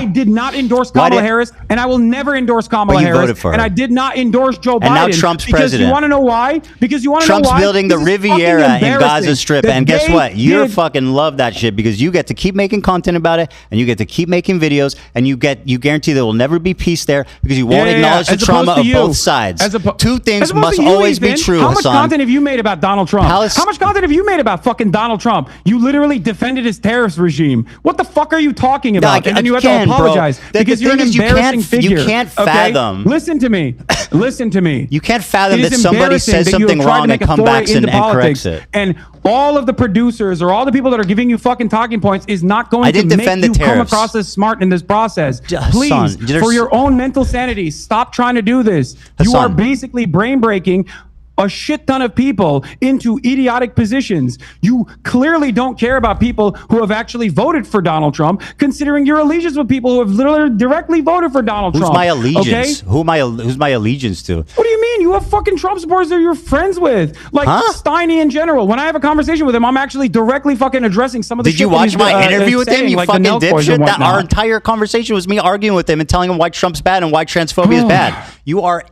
did not endorse Kamala Harris, and I will never endorse Kamala Harris. Voted for her. And I did not endorse Joe Biden. And now Trump's president. You want to know why? Because you want to know why? Trump's building the Riviera in Gaza Strip, and guess what? You fucking love that shit because you get to keep making content about it, and you get to keep making videos, and you guarantee there will never be peace there because you won't acknowledge the trauma of both sides. Two things must always be true, How much Hasan. content have you made about Donald Trump? How much content have you made about fucking Donald Trump? You literally defended his terrorist regime. What the fuck are you talking about? And then you have to apologize because you're an embarrassing figure. You can't fathom. Okay? Listen to me. Listen to me. You can't fathom that somebody says something wrong and comes back and corrects it. And all of the producers or all the people that are giving you fucking talking points is not going to make you come across as smart in this process. Please, for your own mental sanity, stop trying to do this. You are basically brain breaking a shit ton of people into idiotic positions. You clearly don't care about people who have actually voted for Donald Trump, considering your allegiance with people who have literally directly voted for Donald Trump. Who's my allegiance? Okay? Who's my allegiance to? What do you mean? You have fucking Trump supporters that you're friends with. Like Steiny in general. When I have a conversation with him, I'm actually directly fucking addressing some of the shit. Did you watch my interview with him, you like fucking dipshit? That our entire conversation was me arguing with him and telling him why Trump's bad and why transphobia is bad. You are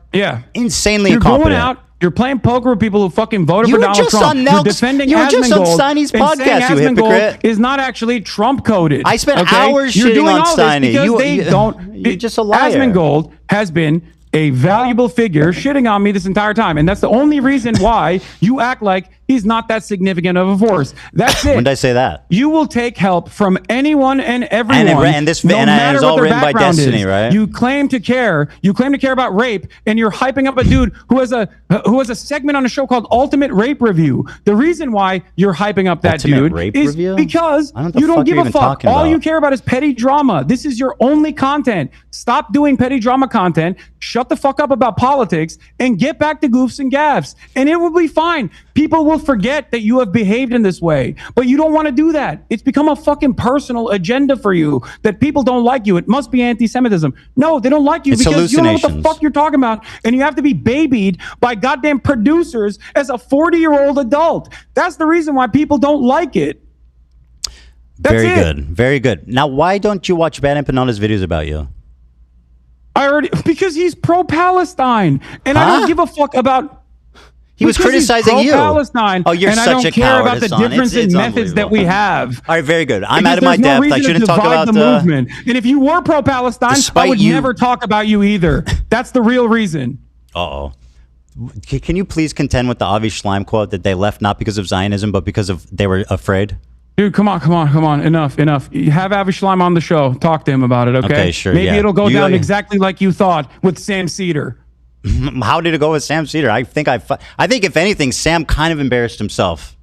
insanely incompetent. You're playing poker with people who fucking voted for Donald Trump. You're defending you were just on Asmongold Steiny's podcast, you hypocrite. Gold is not actually Trump coded. I spent hours shitting on Steiny. You're just a liar. Asmongold has been a valuable figure shitting on me this entire time. And that's the only reason why you act like he's not that significant of a force. That's it. When did I say that? You will take help from anyone and everyone. And it was all written by Destiny, right? You claim to care. You claim to care about rape, and you're hyping up a dude who has a segment on a show called Ultimate Rape Review. The reason why you're hyping up that dude is because you don't give a fuck. All you care about is petty drama. This is your only content. Stop doing petty drama content. Shut the fuck up about politics and get back to goofs and gaffes, and it will be fine. People will forget that you have behaved in this way, but you don't want to do that. It's become a fucking personal agenda for you that people don't like you. It must be anti-Semitism. No, they don't like you because you don't know what the fuck you're talking about, and you have to be babied by goddamn producers as a 40-year-old adult. That's the reason why people don't like it. Very good. Very good. Now, why don't you watch BadEmmaPanda's videos about you? Because he's pro-Palestine, and I don't give a fuck about. He was criticizing you. Palestine, oh, you're and such I don't a care coward, about the difference in methods that we have. All right, very good. I'm out of my depth. I shouldn't talk about the movement. And if you were pro-Palestine, I would never talk about you either. That's the real reason. Uh-oh. Can you please contend with the Avi Schleim quote that they left not because of Zionism, but because of they were afraid? Dude, come on. Enough. You have Avi Schleim on the show. Talk to him about it, okay? Okay, sure. Maybe it'll go down exactly like you thought with Sam Cedar. How did it go with Sam Cedar? I think if anything, Sam kind of embarrassed himself.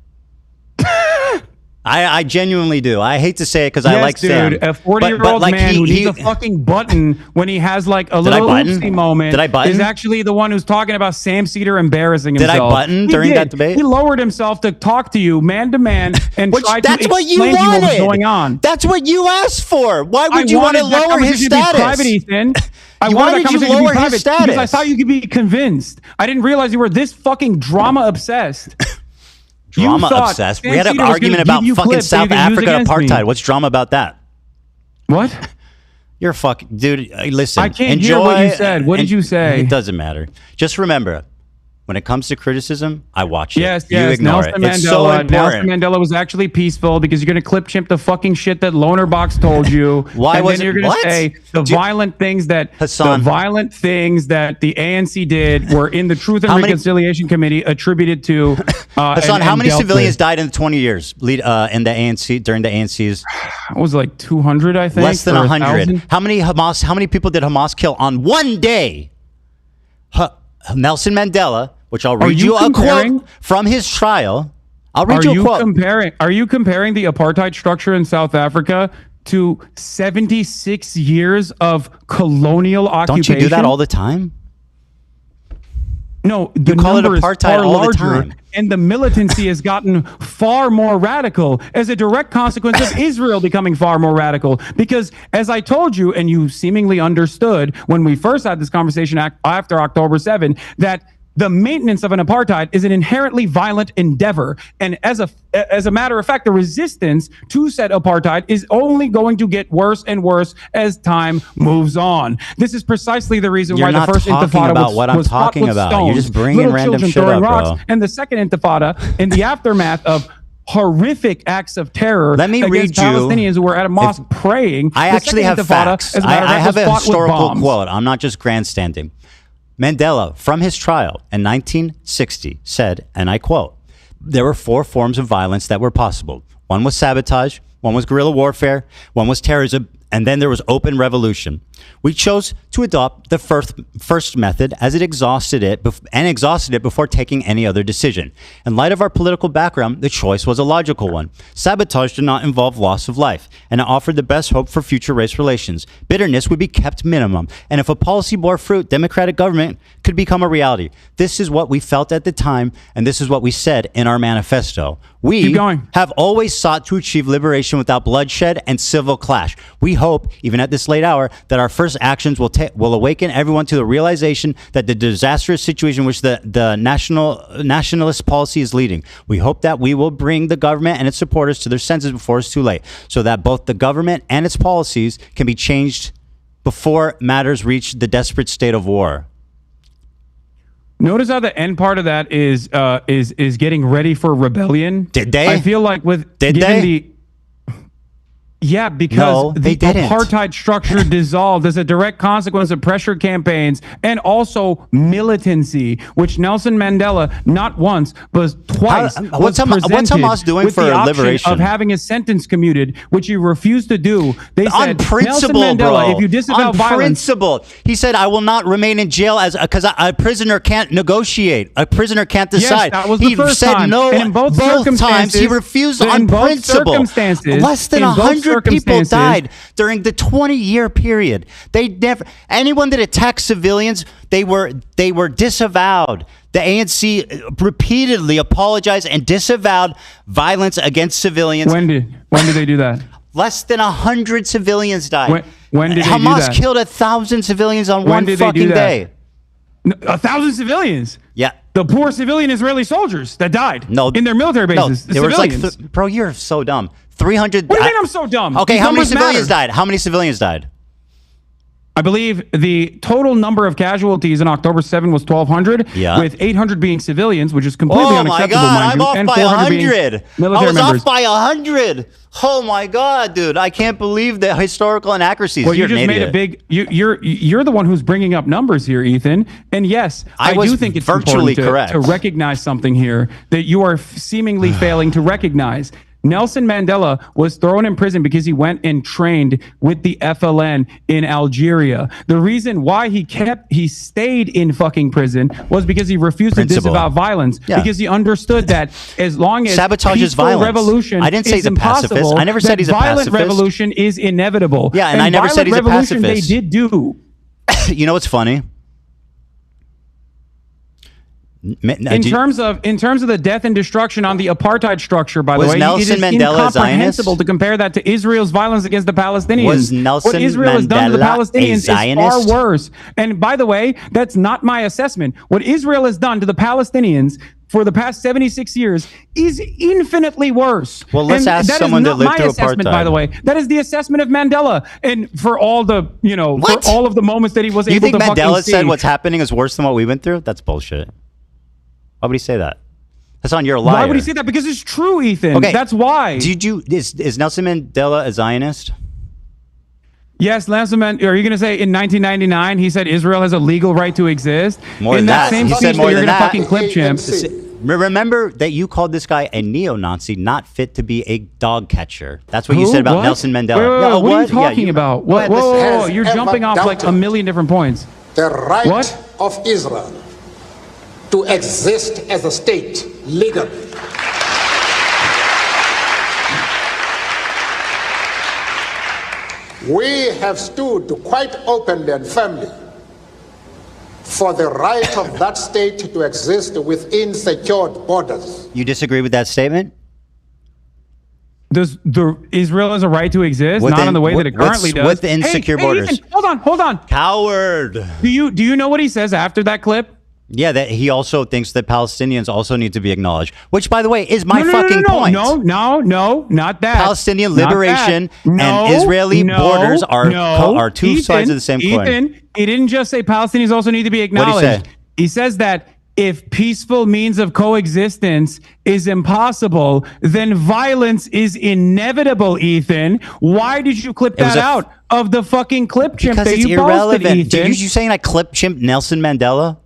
I genuinely do. I hate to say it because I like Sam. Dude, a 40-year-old man who needs a fucking button when he has like a little oopsie moment is actually the one who's talking about Sam Cedar embarrassing himself. Did I button during that debate? He lowered himself to talk to you man to man and try to explain to you what was going on. That's what you asked for. Why would you want to lower his status? Private, Ethan. Why did you lower his status? Because I thought you could be convinced. I didn't realize you were this fucking drama obsessed. Drama obsessed. We had an argument about fucking South Africa apartheid. What's drama about that? What? You're fucking dude. Listen, I can't hear what you said. What did you say? It doesn't matter. Just remember, when it comes to criticism, I watch it. Yes. You ignore Nelson it. Mandela, it's so important. Nelson Mandela was actually peaceful because you're going to clip chimp the fucking shit that Loner Box told you. Why was then you're going to say the violent things that Hasan, the violent things that the ANC did were in the Truth and Reconciliation Committee attributed to Hasan, how many civilians died in the 20 years in the ANC during the ANC's? It was like 200, I think. Less than 100. How many people did Hamas kill on one day? Nelson Mandela, which I'll read you a quote from his trial. I'll read you a quote. Are you comparing the apartheid structure in South Africa to 76 years of colonial occupation? Don't you do that all the time? No, the number is far larger, and the militancy has gotten far more radical as a direct consequence of Israel becoming far more radical. Because, as I told you, and you seemingly understood when we first had this conversation after October 7, that the maintenance of an apartheid is an inherently violent endeavor. And as a matter of fact, the resistance to said apartheid is only going to get worse and worse as time moves on. This is precisely the reason why the first Intifada was fought with stones, You're just bringing random shit up, rocks, bro. and the second Intifada in the aftermath of horrific acts of terror against Palestinians who were at a mosque praying. I actually have facts. I have a historical quote. I'm not just grandstanding. Mandela, from his trial in 1960, said, and I quote, "There were 4 forms of violence that were possible. One was sabotage, one was guerrilla warfare, one was terrorism, And then there was open revolution. We chose to adopt the first method as it exhausted it before taking any other decision. In light of our political background, the choice was a logical one. Sabotage did not involve loss of life, and it offered the best hope for future race relations. Bitterness would be kept minimum, and if a policy bore fruit, democratic government could become a reality. This is what we felt at the time, and this is what we said in our manifesto. We have always sought to achieve liberation without bloodshed and civil clash. We hope, even at this late hour, that our first actions will awaken everyone to the realization that the disastrous situation which the nationalist policy is leading. We hope that we will bring the government and its supporters to their senses before it's too late, so that both the government and its policies can be changed before matters reach the desperate state of war. Notice how the end part of that is getting ready for rebellion. Did they? I feel like yeah, because the apartheid structure dissolved as a direct consequence of pressure campaigns and also militancy, which Nelson Mandela not once but twice what's Hamas doing with for the liberation of having his sentence commuted, which he refused to do. They said, on principle, Nelson Mandela, bro. If you disavow violence, principle. He said, "I will not remain in jail because a prisoner can't negotiate. A prisoner can't decide." Yes, that was the first said time. no. And in both times he refused on principle. Less than 100 people died during the 20-year period. Anyone that attacked civilians, they were disavowed. The ANC repeatedly apologized and disavowed violence against civilians. When did they do that? Less than 100 civilians died. When did they do Hamas that? killed 1,000 civilians on one fucking day. 1,000 civilians? Yeah. The poor civilian Israeli soldiers that died in their military bases. No, there was like, bro, you're so dumb. 300. What do you mean I'm so dumb? Okay, These how many numbers civilians matter. died? How many civilians died? I believe the total number of casualties on October 7 was 1,200, with 800 being civilians, which is completely unacceptable, mind you. I'm off by 100. Military I was members. off by 100. Oh my God, dude! I can't believe the historical inaccuracies. Well, you're you just made a big. You're the one who's bringing up numbers here, Ethan. And yes, I do think it's virtually important to recognize something here that you are seemingly failing to recognize. Nelson Mandela was thrown in prison because he went and trained with the FLN in Algeria. The reason why he stayed in fucking prison was because he refused to disavow violence, because he understood that as long as sabotage is violence. Revolution I didn't say is he's a pacifist. impossible, I never said he's a violent pacifist. revolution is inevitable. Yeah, and I never said he's a pacifist. They did do. You know what's funny? In terms of the death and destruction on the apartheid structure, by the way, Nelson it is Mandela incomprehensible to compare that to Israel's violence against the Palestinians. Was Nelson what Israel has done to the Mandela Palestinians a is Zionist? far worse. And by the way, that's not my assessment. What Israel has done to the Palestinians for the past 76 years is infinitely worse. Well, let's ask someone that lived through That is not my assessment, apartheid. by the way. That is the assessment of Mandela. And for all the, for all of the moments that he was You able think to fucking Mandela see. said what's happening is worse than what we went through? That's bullshit. Why would he say that? Hasan, you're a liar. Why would he say that? Because it's true, Ethan. Okay. That's why. Is Nelson Mandela a Zionist? Yes, Nelson Mandela. Are you going to say in 1999 he said Israel has a legal right to exist? More in than that. Same He speech said more you're than gonna that. fucking clip chimp. Remember that you called this guy a neo-Nazi, not fit to be a dog catcher. That's what you Who? said about What? Nelson Mandela. Wait, wait, No, what are you talking Yeah, about? What? Whoa, you're jumping off like a million different points. The right What? of Israel to exist as a state legally. We have stood quite openly and firmly for the right of that state to exist within secured borders. You disagree with that statement? Does Israel has a right to exist? Not in the way that it currently does. Within secure borders. Ethan, hold on. Coward. Do you know what he says after that clip? Yeah, that he also thinks that Palestinians also need to be acknowledged, which, by the way, is my fucking point. No, not that. Palestinian liberation and Israeli borders are two sides of the same coin. Ethan, he didn't just say Palestinians also need to be acknowledged. What'd he say? He says that if peaceful means of coexistence is impossible, then violence is inevitable, Ethan. Why did you clip that out of the fucking clip chimp Because that it's you irrelevant. posted, Ethan? Dude, you saying I clip chimp Nelson Mandela?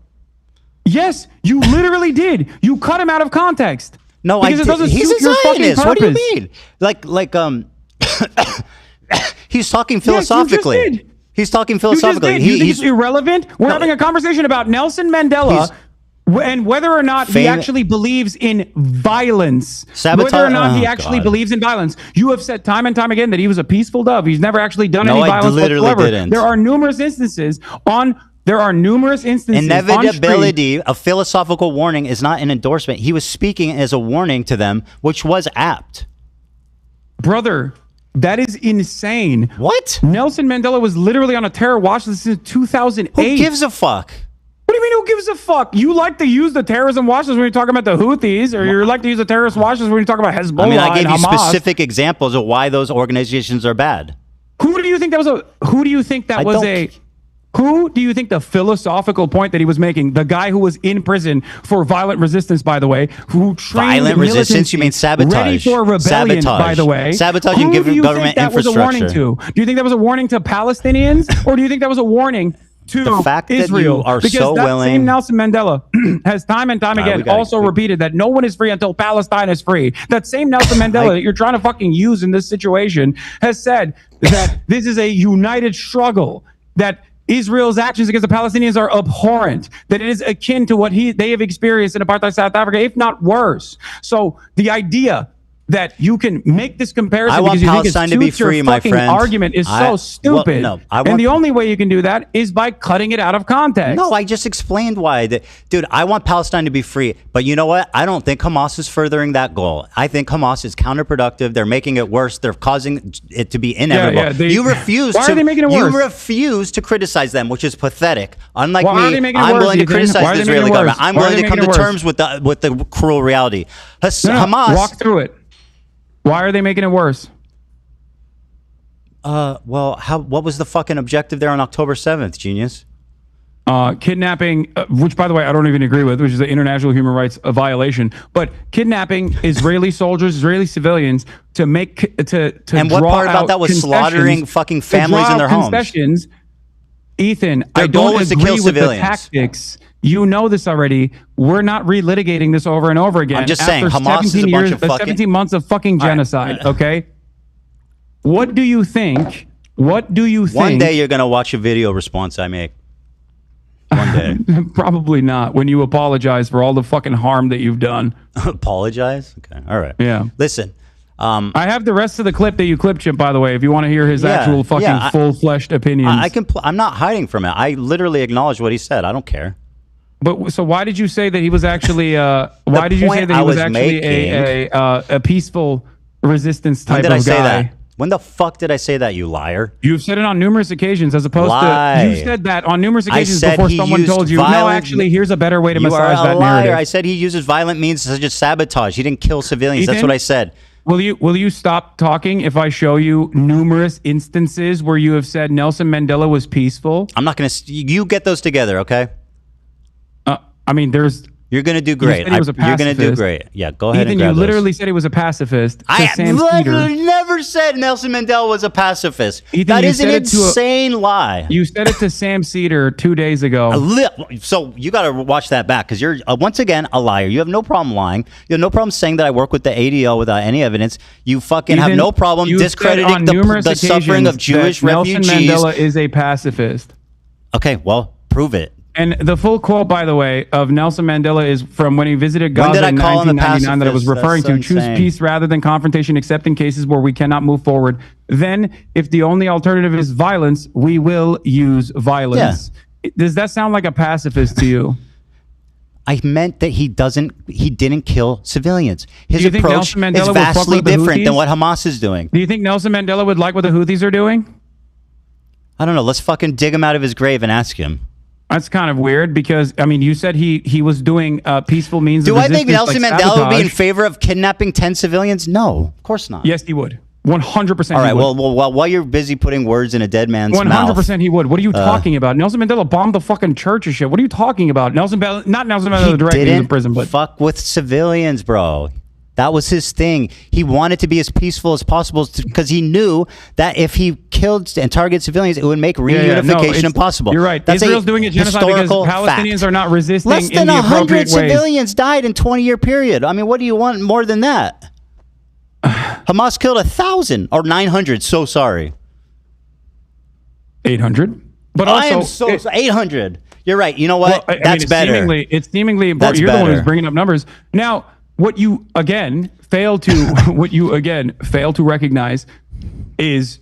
Yes, you literally did. You cut him out of context. No, because it doesn't he's suit a your fucking Zionist. What do you purpose. mean? Like He's talking philosophically. Yes, you just did. He's talking philosophically. You think it's irrelevant? We're having a conversation about Nelson Mandela and whether or not he actually believes in violence. Whether or not he actually believes in violence. You have said time and time again that he was a peaceful dove. He's never actually done any violence whatsoever. Didn't. There are numerous instances Inevitability, a philosophical warning is not an endorsement. He was speaking as a warning to them, which was apt. Brother, that is insane. What? Nelson Mandela was literally on a terror watch list since 2008. Who gives a fuck? What do you mean who gives a fuck? You like to use the terrorism watch list when you're talking about the Houthis, or you like to use the terrorist watch list when you talk about Hezbollah. I mean, I gave you Hamas. specific examples of why those organizations are bad. Who do you think the philosophical point that he was making? The guy who was in prison for violent resistance, by the way, who trained violent resistance? You mean sabotage? Ready for rebellion, by the way. Sabotaging government infrastructure. Was a warning to? Do you think that was a warning to Palestinians, or do you think that was a warning to the fact Israel? That you are because so that willing. Same Nelson Mandela has time and time again also repeated that no one is free until Palestine is free. That same Nelson Mandela that you're trying to fucking use in this situation has said that this is a united struggle, that Israel's actions against the Palestinians are abhorrent, that it is akin to what they have experienced in apartheid South Africa, if not worse. So the idea that you can make this comparison because you Palestine think it's to be free, my friend. Argument is so stupid. And the only way you can do that is by cutting it out of context. No, I just explained why. Dude, I want Palestine to be free. But you know what? I don't think Hamas is furthering that goal. I think Hamas is counterproductive. They're making it worse. They're causing it to be inevitable. You refuse Why are they making it worse? You refuse to criticize them, which is pathetic. Unlike Why are they me, making it I'm worse, willing to Ethan? criticize Why are the they making Israeli it government. worse? I'm Why are willing they to come to making it terms with the cruel reality. Hamas. Walk through it. Why are they making it worse? Well, what was the fucking objective there on October 7th, genius? Kidnapping, which by the way I don't even agree with, which is an international human rights violation. But kidnapping Israeli soldiers, Israeli civilians to make to and what part about that was slaughtering fucking families in their homes? Ethan, I don't agree with the tactics. You know this already. We're not relitigating this over and over again. I'm just saying, Hamas is a bunch of fucking 17 months of fucking genocide. Right. Okay. What do you think? One day you're gonna watch a video response I make. One day. Probably not. When you apologize for all the fucking harm that you've done. Apologize? Okay. All right. Yeah. Listen. I have the rest of the clip that you clipped, Chip, by the way, if you want to hear his actual fucking full-fleshed opinions. I'm not hiding from it. I literally acknowledge what he said. I don't care. But so why did you say that he was actually a peaceful resistance type of guy? When did I say that? When the fuck did I say that, you liar? You've said it on numerous occasions as opposed to... You said that on numerous occasions before someone told you, no, actually, here's a better way to massage that narrative. I said he uses violent means such as sabotage. He didn't kill civilians. Ethan, that's what I said. Will you stop talking if I show you numerous instances where you have said Nelson Mandela was peaceful? I'm not going to... You get those together, okay? I mean, You're going to do great. You're going to do great. Yeah, go ahead Ethan, and grab you literally those. said he was a pacifist. I never said Nelson Mandela was a pacifist. Ethan, that is an insane lie. You said it to Sam Cedar 2 days ago. So you got to watch that back because you're, once again, a liar. You have no problem lying. You have no problem saying that I work with the ADL without any evidence. You fucking have no problem discrediting the suffering of Jewish refugees. Nelson Mandela is a pacifist. Okay, well, prove it. And the full quote, by the way, of Nelson Mandela is from when he visited Gaza in 1999 that I was referring to. Choose peace rather than confrontation, except in cases where we cannot move forward. Then, if the only alternative is violence, we will use violence. Yeah. Does that sound like a pacifist to you? I meant that he didn't kill civilians. His approach is vastly different than what Hamas is doing. Do you think Nelson Mandela would like what the Houthis are doing? I don't know. Let's fucking dig him out of his grave and ask him. That's kind of weird because, I mean, you said he was doing peaceful means of resistance. Do I think Nelson Mandela would be in favor of kidnapping 10 civilians? No, of course not. Yes, he would. 100%. All right, well, while you're busy putting words in a dead man's mouth. 100% he would. What are you talking about? Nelson Mandela bombed the fucking church and shit. What are you talking about? Not Nelson Mandela directly in prison, but... fuck with civilians, bro. That was his thing. He wanted to be as peaceful as possible because he knew that if he killed and targeted civilians, it would make reunification impossible. You're right. That's Israel's doing a genocide because Palestinians are not resisting Less than in the appropriate 100 civilians died in 20-year period. I mean, what do you want more than that? Hamas killed 1,000 or 900. So sorry. 800. But I also, am so 800. You're right. You know what? Well, That's better. It's seemingly important. That's You're the one better. who's bringing up numbers. Now, what you again fail to recognize is,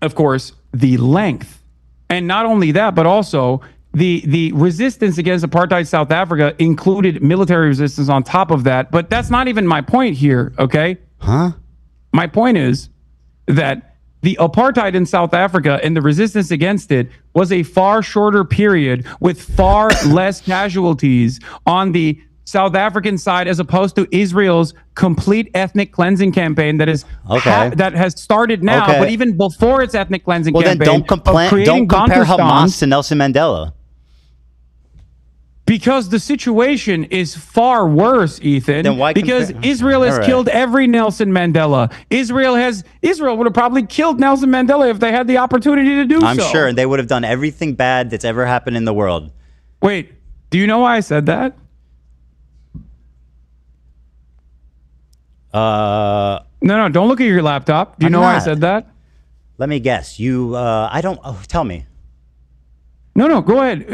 of course, the length, and not only that, but also the resistance against apartheid South Africa included military resistance on top of that. But that's not even my point here. Okay? Huh? My point is that the apartheid in South Africa and the resistance against it was a far shorter period with far less casualties on the South African side as opposed to Israel's complete ethnic cleansing campaign that is that has started now, but even before its ethnic cleansing campaign. Well, then don't compare Hamas to Nelson Mandela. Because the situation is far worse, Ethan. Then why because Israel has killed every Nelson Mandela. Israel would have probably killed Nelson Mandela if they had the opportunity to do so. I'm sure, and they would have done everything bad that's ever happened in the world. Wait, do you know why I said that? No, don't look at your laptop. Do you know why I said that? Let me guess. You, I don't. Tell me. No, go ahead.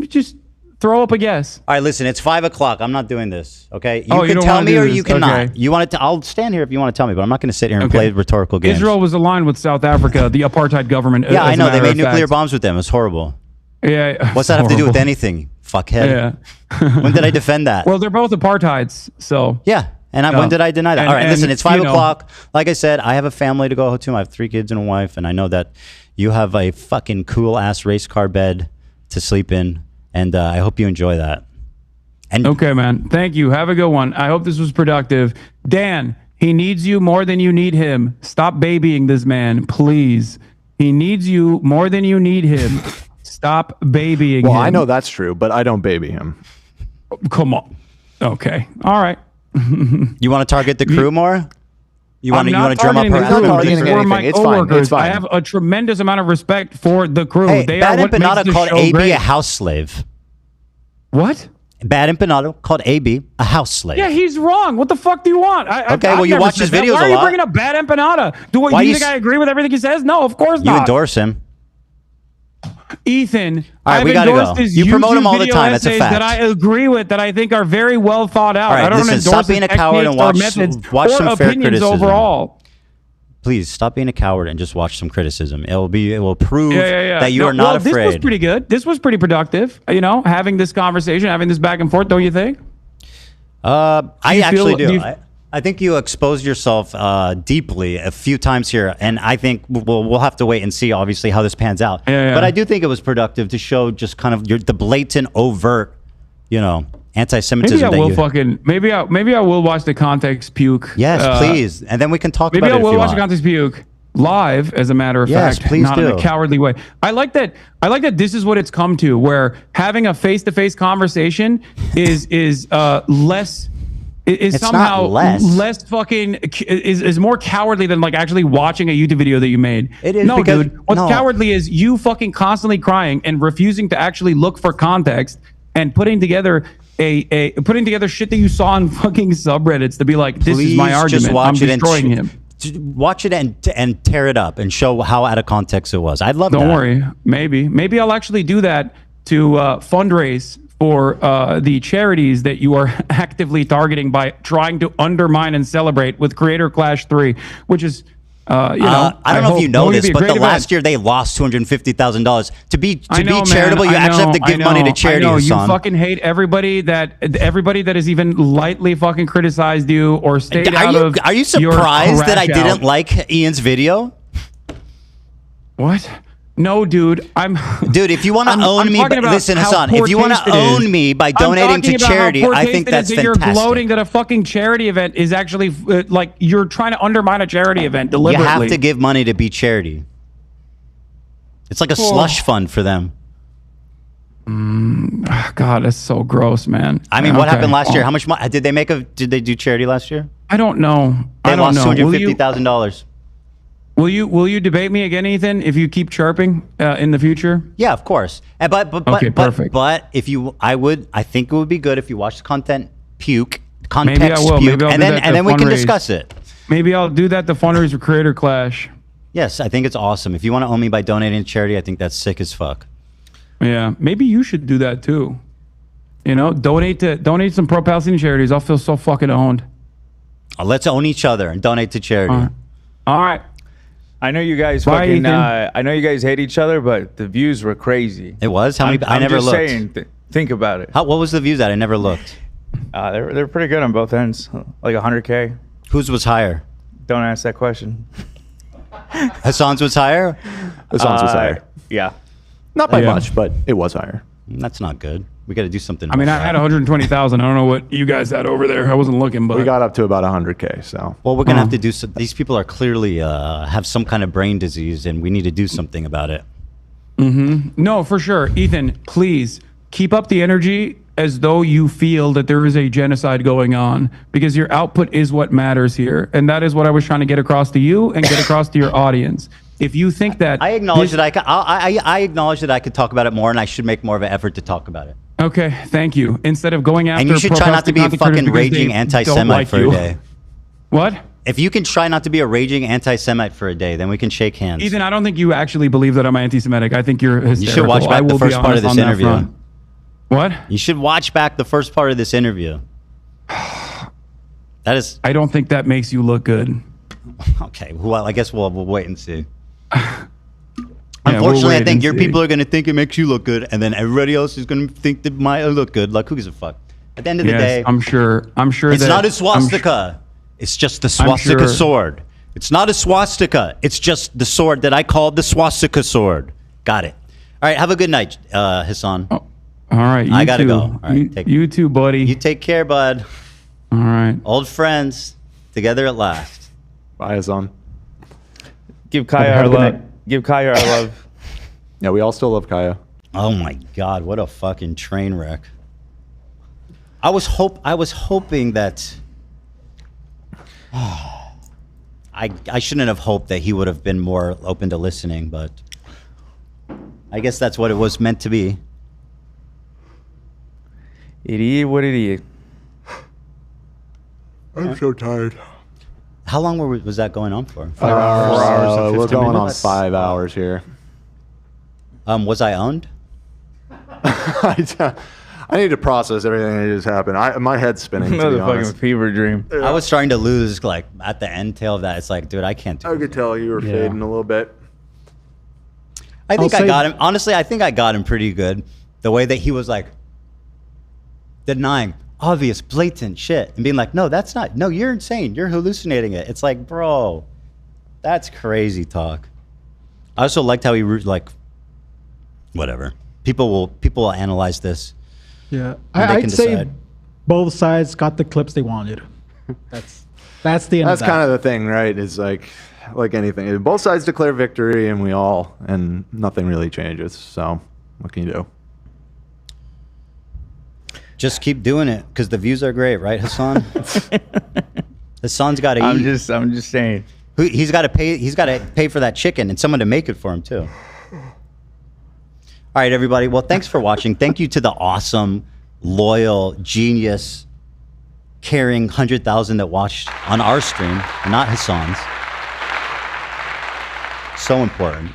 Just throw up a guess. All right, listen. It's 5 o'clock. I'm not doing this. Okay. You you can don't tell wanna me, do or this. you cannot. Okay. You want it to? I'll stand here if you want to tell me, but I'm not going to sit here and play rhetorical games. Israel was aligned with South Africa, the apartheid government. Yeah, I as a know. They matter made of nuclear fact. bombs with them. It's horrible. Yeah. What's that have to do with anything? Fuckhead. Yeah. When did I defend that? Well, they're both apartheids, so. Yeah. And when did I deny that? All right, listen, it's 5 o'clock. Like I said, I have a family to go to. I have 3 kids and a wife, and I know that you have a fucking cool-ass race car bed to sleep in, and I hope you enjoy that. And okay, man. Thank you. Have a good one. I hope this was productive. Dan, he needs you more than you need him. Stop babying this man, please. He needs you more than you need him. Stop babying him. Well, I know that's true, but I don't baby him. Come on. Okay. All right. You want to target the crew more? You want to drum up harassment? For my coworkers, I have a tremendous amount of respect for the crew. Hey, they are what BadEmmaPanda makes the called show AB great. a house slave. What? BadEmmaPanda called AB a house slave. Yeah, he's wrong. What the fuck do you want? Okay, well, you watch his videos Why a are you lot. bringing up BadEmmaPanda? Do you think I agree with everything he says? No, of course You not. endorse him. Ethan, all right, I've we gotta endorsed go. his You promote YouTube him all the video time. That's a essays fact. that I agree with, that I think are very well thought out. All right, I don't listen, endorse stop being a coward and watch some fair opinions criticism. overall. Please stop being a coward and just watch some criticism. It will prove that you are No, not afraid. This was pretty good. This was pretty productive. You know, having this conversation, having this back and forth. Don't you think? I actually do. I think you exposed yourself deeply a few times here, and I think we'll have to wait and see, obviously, how this pans out. But I do think it was productive to show just kind of the blatant, overt, anti-Semitism. Maybe I will watch the Context Puke. Yes, please, and then we can talk maybe about it. Maybe I will watch the Context Puke live, as a matter of fact, please not in do. a cowardly way. I like that this is what it's come to, where having a face-to-face conversation is less. Is somehow less fucking is more cowardly than like actually watching a YouTube video that you made. It is dude. What's cowardly is you fucking constantly crying and refusing to actually look for context and putting together putting together shit that you saw on fucking subreddits to be like, this is my argument. I'm destroying him. Watch it and tear it up and show how out of context it was. I'd love that. Don't worry. Maybe I'll actually do that to fundraise for the charities that you are actively targeting by trying to undermine and celebrate with Creator Clash 3, which is, I don't know if you know this, but last year they lost $250,000. To be charitable, you actually have to give money to charity. I know. You fucking hate everybody that has even lightly fucking criticized you or stayed out of. Are you surprised that I didn't like Ian's video? What? No, dude. Dude, if you want to own me, listen, Hasan. If you want to own me by donating to charity, I think that's fantastic. You're gloating that a fucking charity event is actually like you're trying to undermine a charity event deliberately. You have to give money to be charity. It's like a slush fund for them. God, that's so gross, man. I mean, what happened last year? How much money did they make? Did they do charity last year? I don't know. They lost $250,000. Will you debate me again, Ethan, if you keep chirping in the future? Yeah, of course. But perfect. But if you, I think it would be good if you watch the context puke, maybe I will. and then we can discuss it. Maybe I'll do that. The fundraiser for Creator Clash. Yes, I think it's awesome. If you want to own me by donating to charity, I think that's sick as fuck. Yeah, maybe you should do that too. You know, donate some pro-Palestinian charities. I'll feel so fucking owned. Let's own each other and donate to charity. All right. I know you guys Bye, fucking. Ethan. I know you guys hate each other, but the views were crazy. It was? How many? I never just looked. Saying, think about it. What was the views at? I never looked. They're pretty good on both ends. Like 100K. Whose was higher? Don't ask that question. Hassan's was higher? Hassan's was higher. Yeah. Not by much, but it was higher. That's not good. We got to do something. I mean, I had 120,000. I don't know what you guys had over there. I wasn't looking, but we got up to about 100K. So well, we're gonna have to do. These people are clearly have some kind of brain disease, and we need to do something about it. No, for sure, Ethan. Please keep up the energy as though you feel that there is a genocide going on, because your output is what matters here, and that is what I was trying to get across to you and get across to your audience. If you think that I acknowledge that I acknowledge that I could talk about it more, and I should make more of an effort to talk about it. Okay, thank you. Instead of going after, and you should try not to be a fucking raging anti-Semite for a day. What? If you can try not to be a raging anti-Semite for a day, then we can shake hands. Ethan, I don't think you actually believe that I'm anti-Semitic. I think you're hysterical. You should watch back the first part of this interview. What? You should watch back the first part of this interview. That is. I don't think that makes you look good. Okay, well, I guess we'll wait and see. Unfortunately, I think your people are going to think it makes you look good, and then everybody else is going to think that might look good. Like, who gives a fuck? At the end of the day, I'm sure. It's not a swastika. It's just the swastika sword. It's not a swastika. It's just the sword that I called the swastika sword. Got it. All right. Have a good night, Hasan. Oh, all right. I gotta go. All right. You too, buddy. You take care, bud. All right. Old friends together at last. Bye, Hasan. Give Kaya our love. Give Kaya our love. Yeah, we all still love Kaya. Oh my God, what a fucking train wreck. I was hoping that I shouldn't have hoped that he would have been more open to listening, but I guess that's what it was meant to be. It is what it is. I'm so tired. How long was that going on for? 5 hours. We're going on 5 hours here. Was I owned? I need to process everything that just happened. My head's spinning. Another fucking fever dream. Yeah. I was starting to lose, like, at the end tail of that. It's like, dude, I can't do it. I could tell you were fading a little bit. I think I got him. Honestly, I think I got him pretty good. The way that he was, like, denying obvious, blatant shit and being like, no, that's not. No, you're insane. You're hallucinating it. It's like, bro, that's crazy talk. I also liked how he, like, whatever. People will analyze this. Yeah, I'd say both sides got the clips they wanted. That's the end of that. That's kind of the thing, right? Is like anything. Both sides declare victory, and nothing really changes. So what can you do? Just keep doing it because the views are great, right, Hasan? Hasan's got to eat. I'm just saying. He's got to pay. He's got to pay for that chicken and someone to make it for him too. All right, everybody. Well, thanks for watching. Thank you to the awesome, loyal, genius, caring 100,000 that watched on our stream, not Hasan's. So important.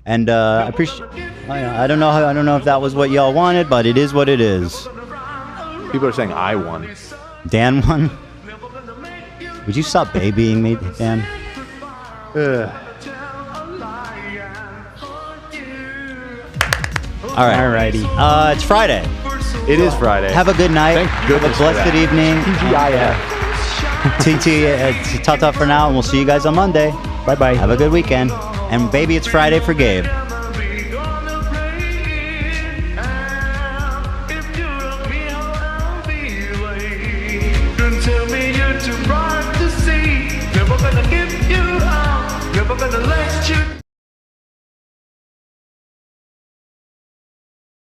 And I appreciate. I don't know if that was what y'all wanted, but it is what it is. People are saying I won. Dan won. Would you stop babying me, Dan? All right. Alrighty. It's Friday. It is Friday. Have a good night. Thank goodness Have a blessed evening. TGIF. TT, ta-ta for now, and we'll see you guys on Monday. Bye-bye. Have a good weekend. And baby, it's Friday for Gabe. Never gonna give you up, never gonna let you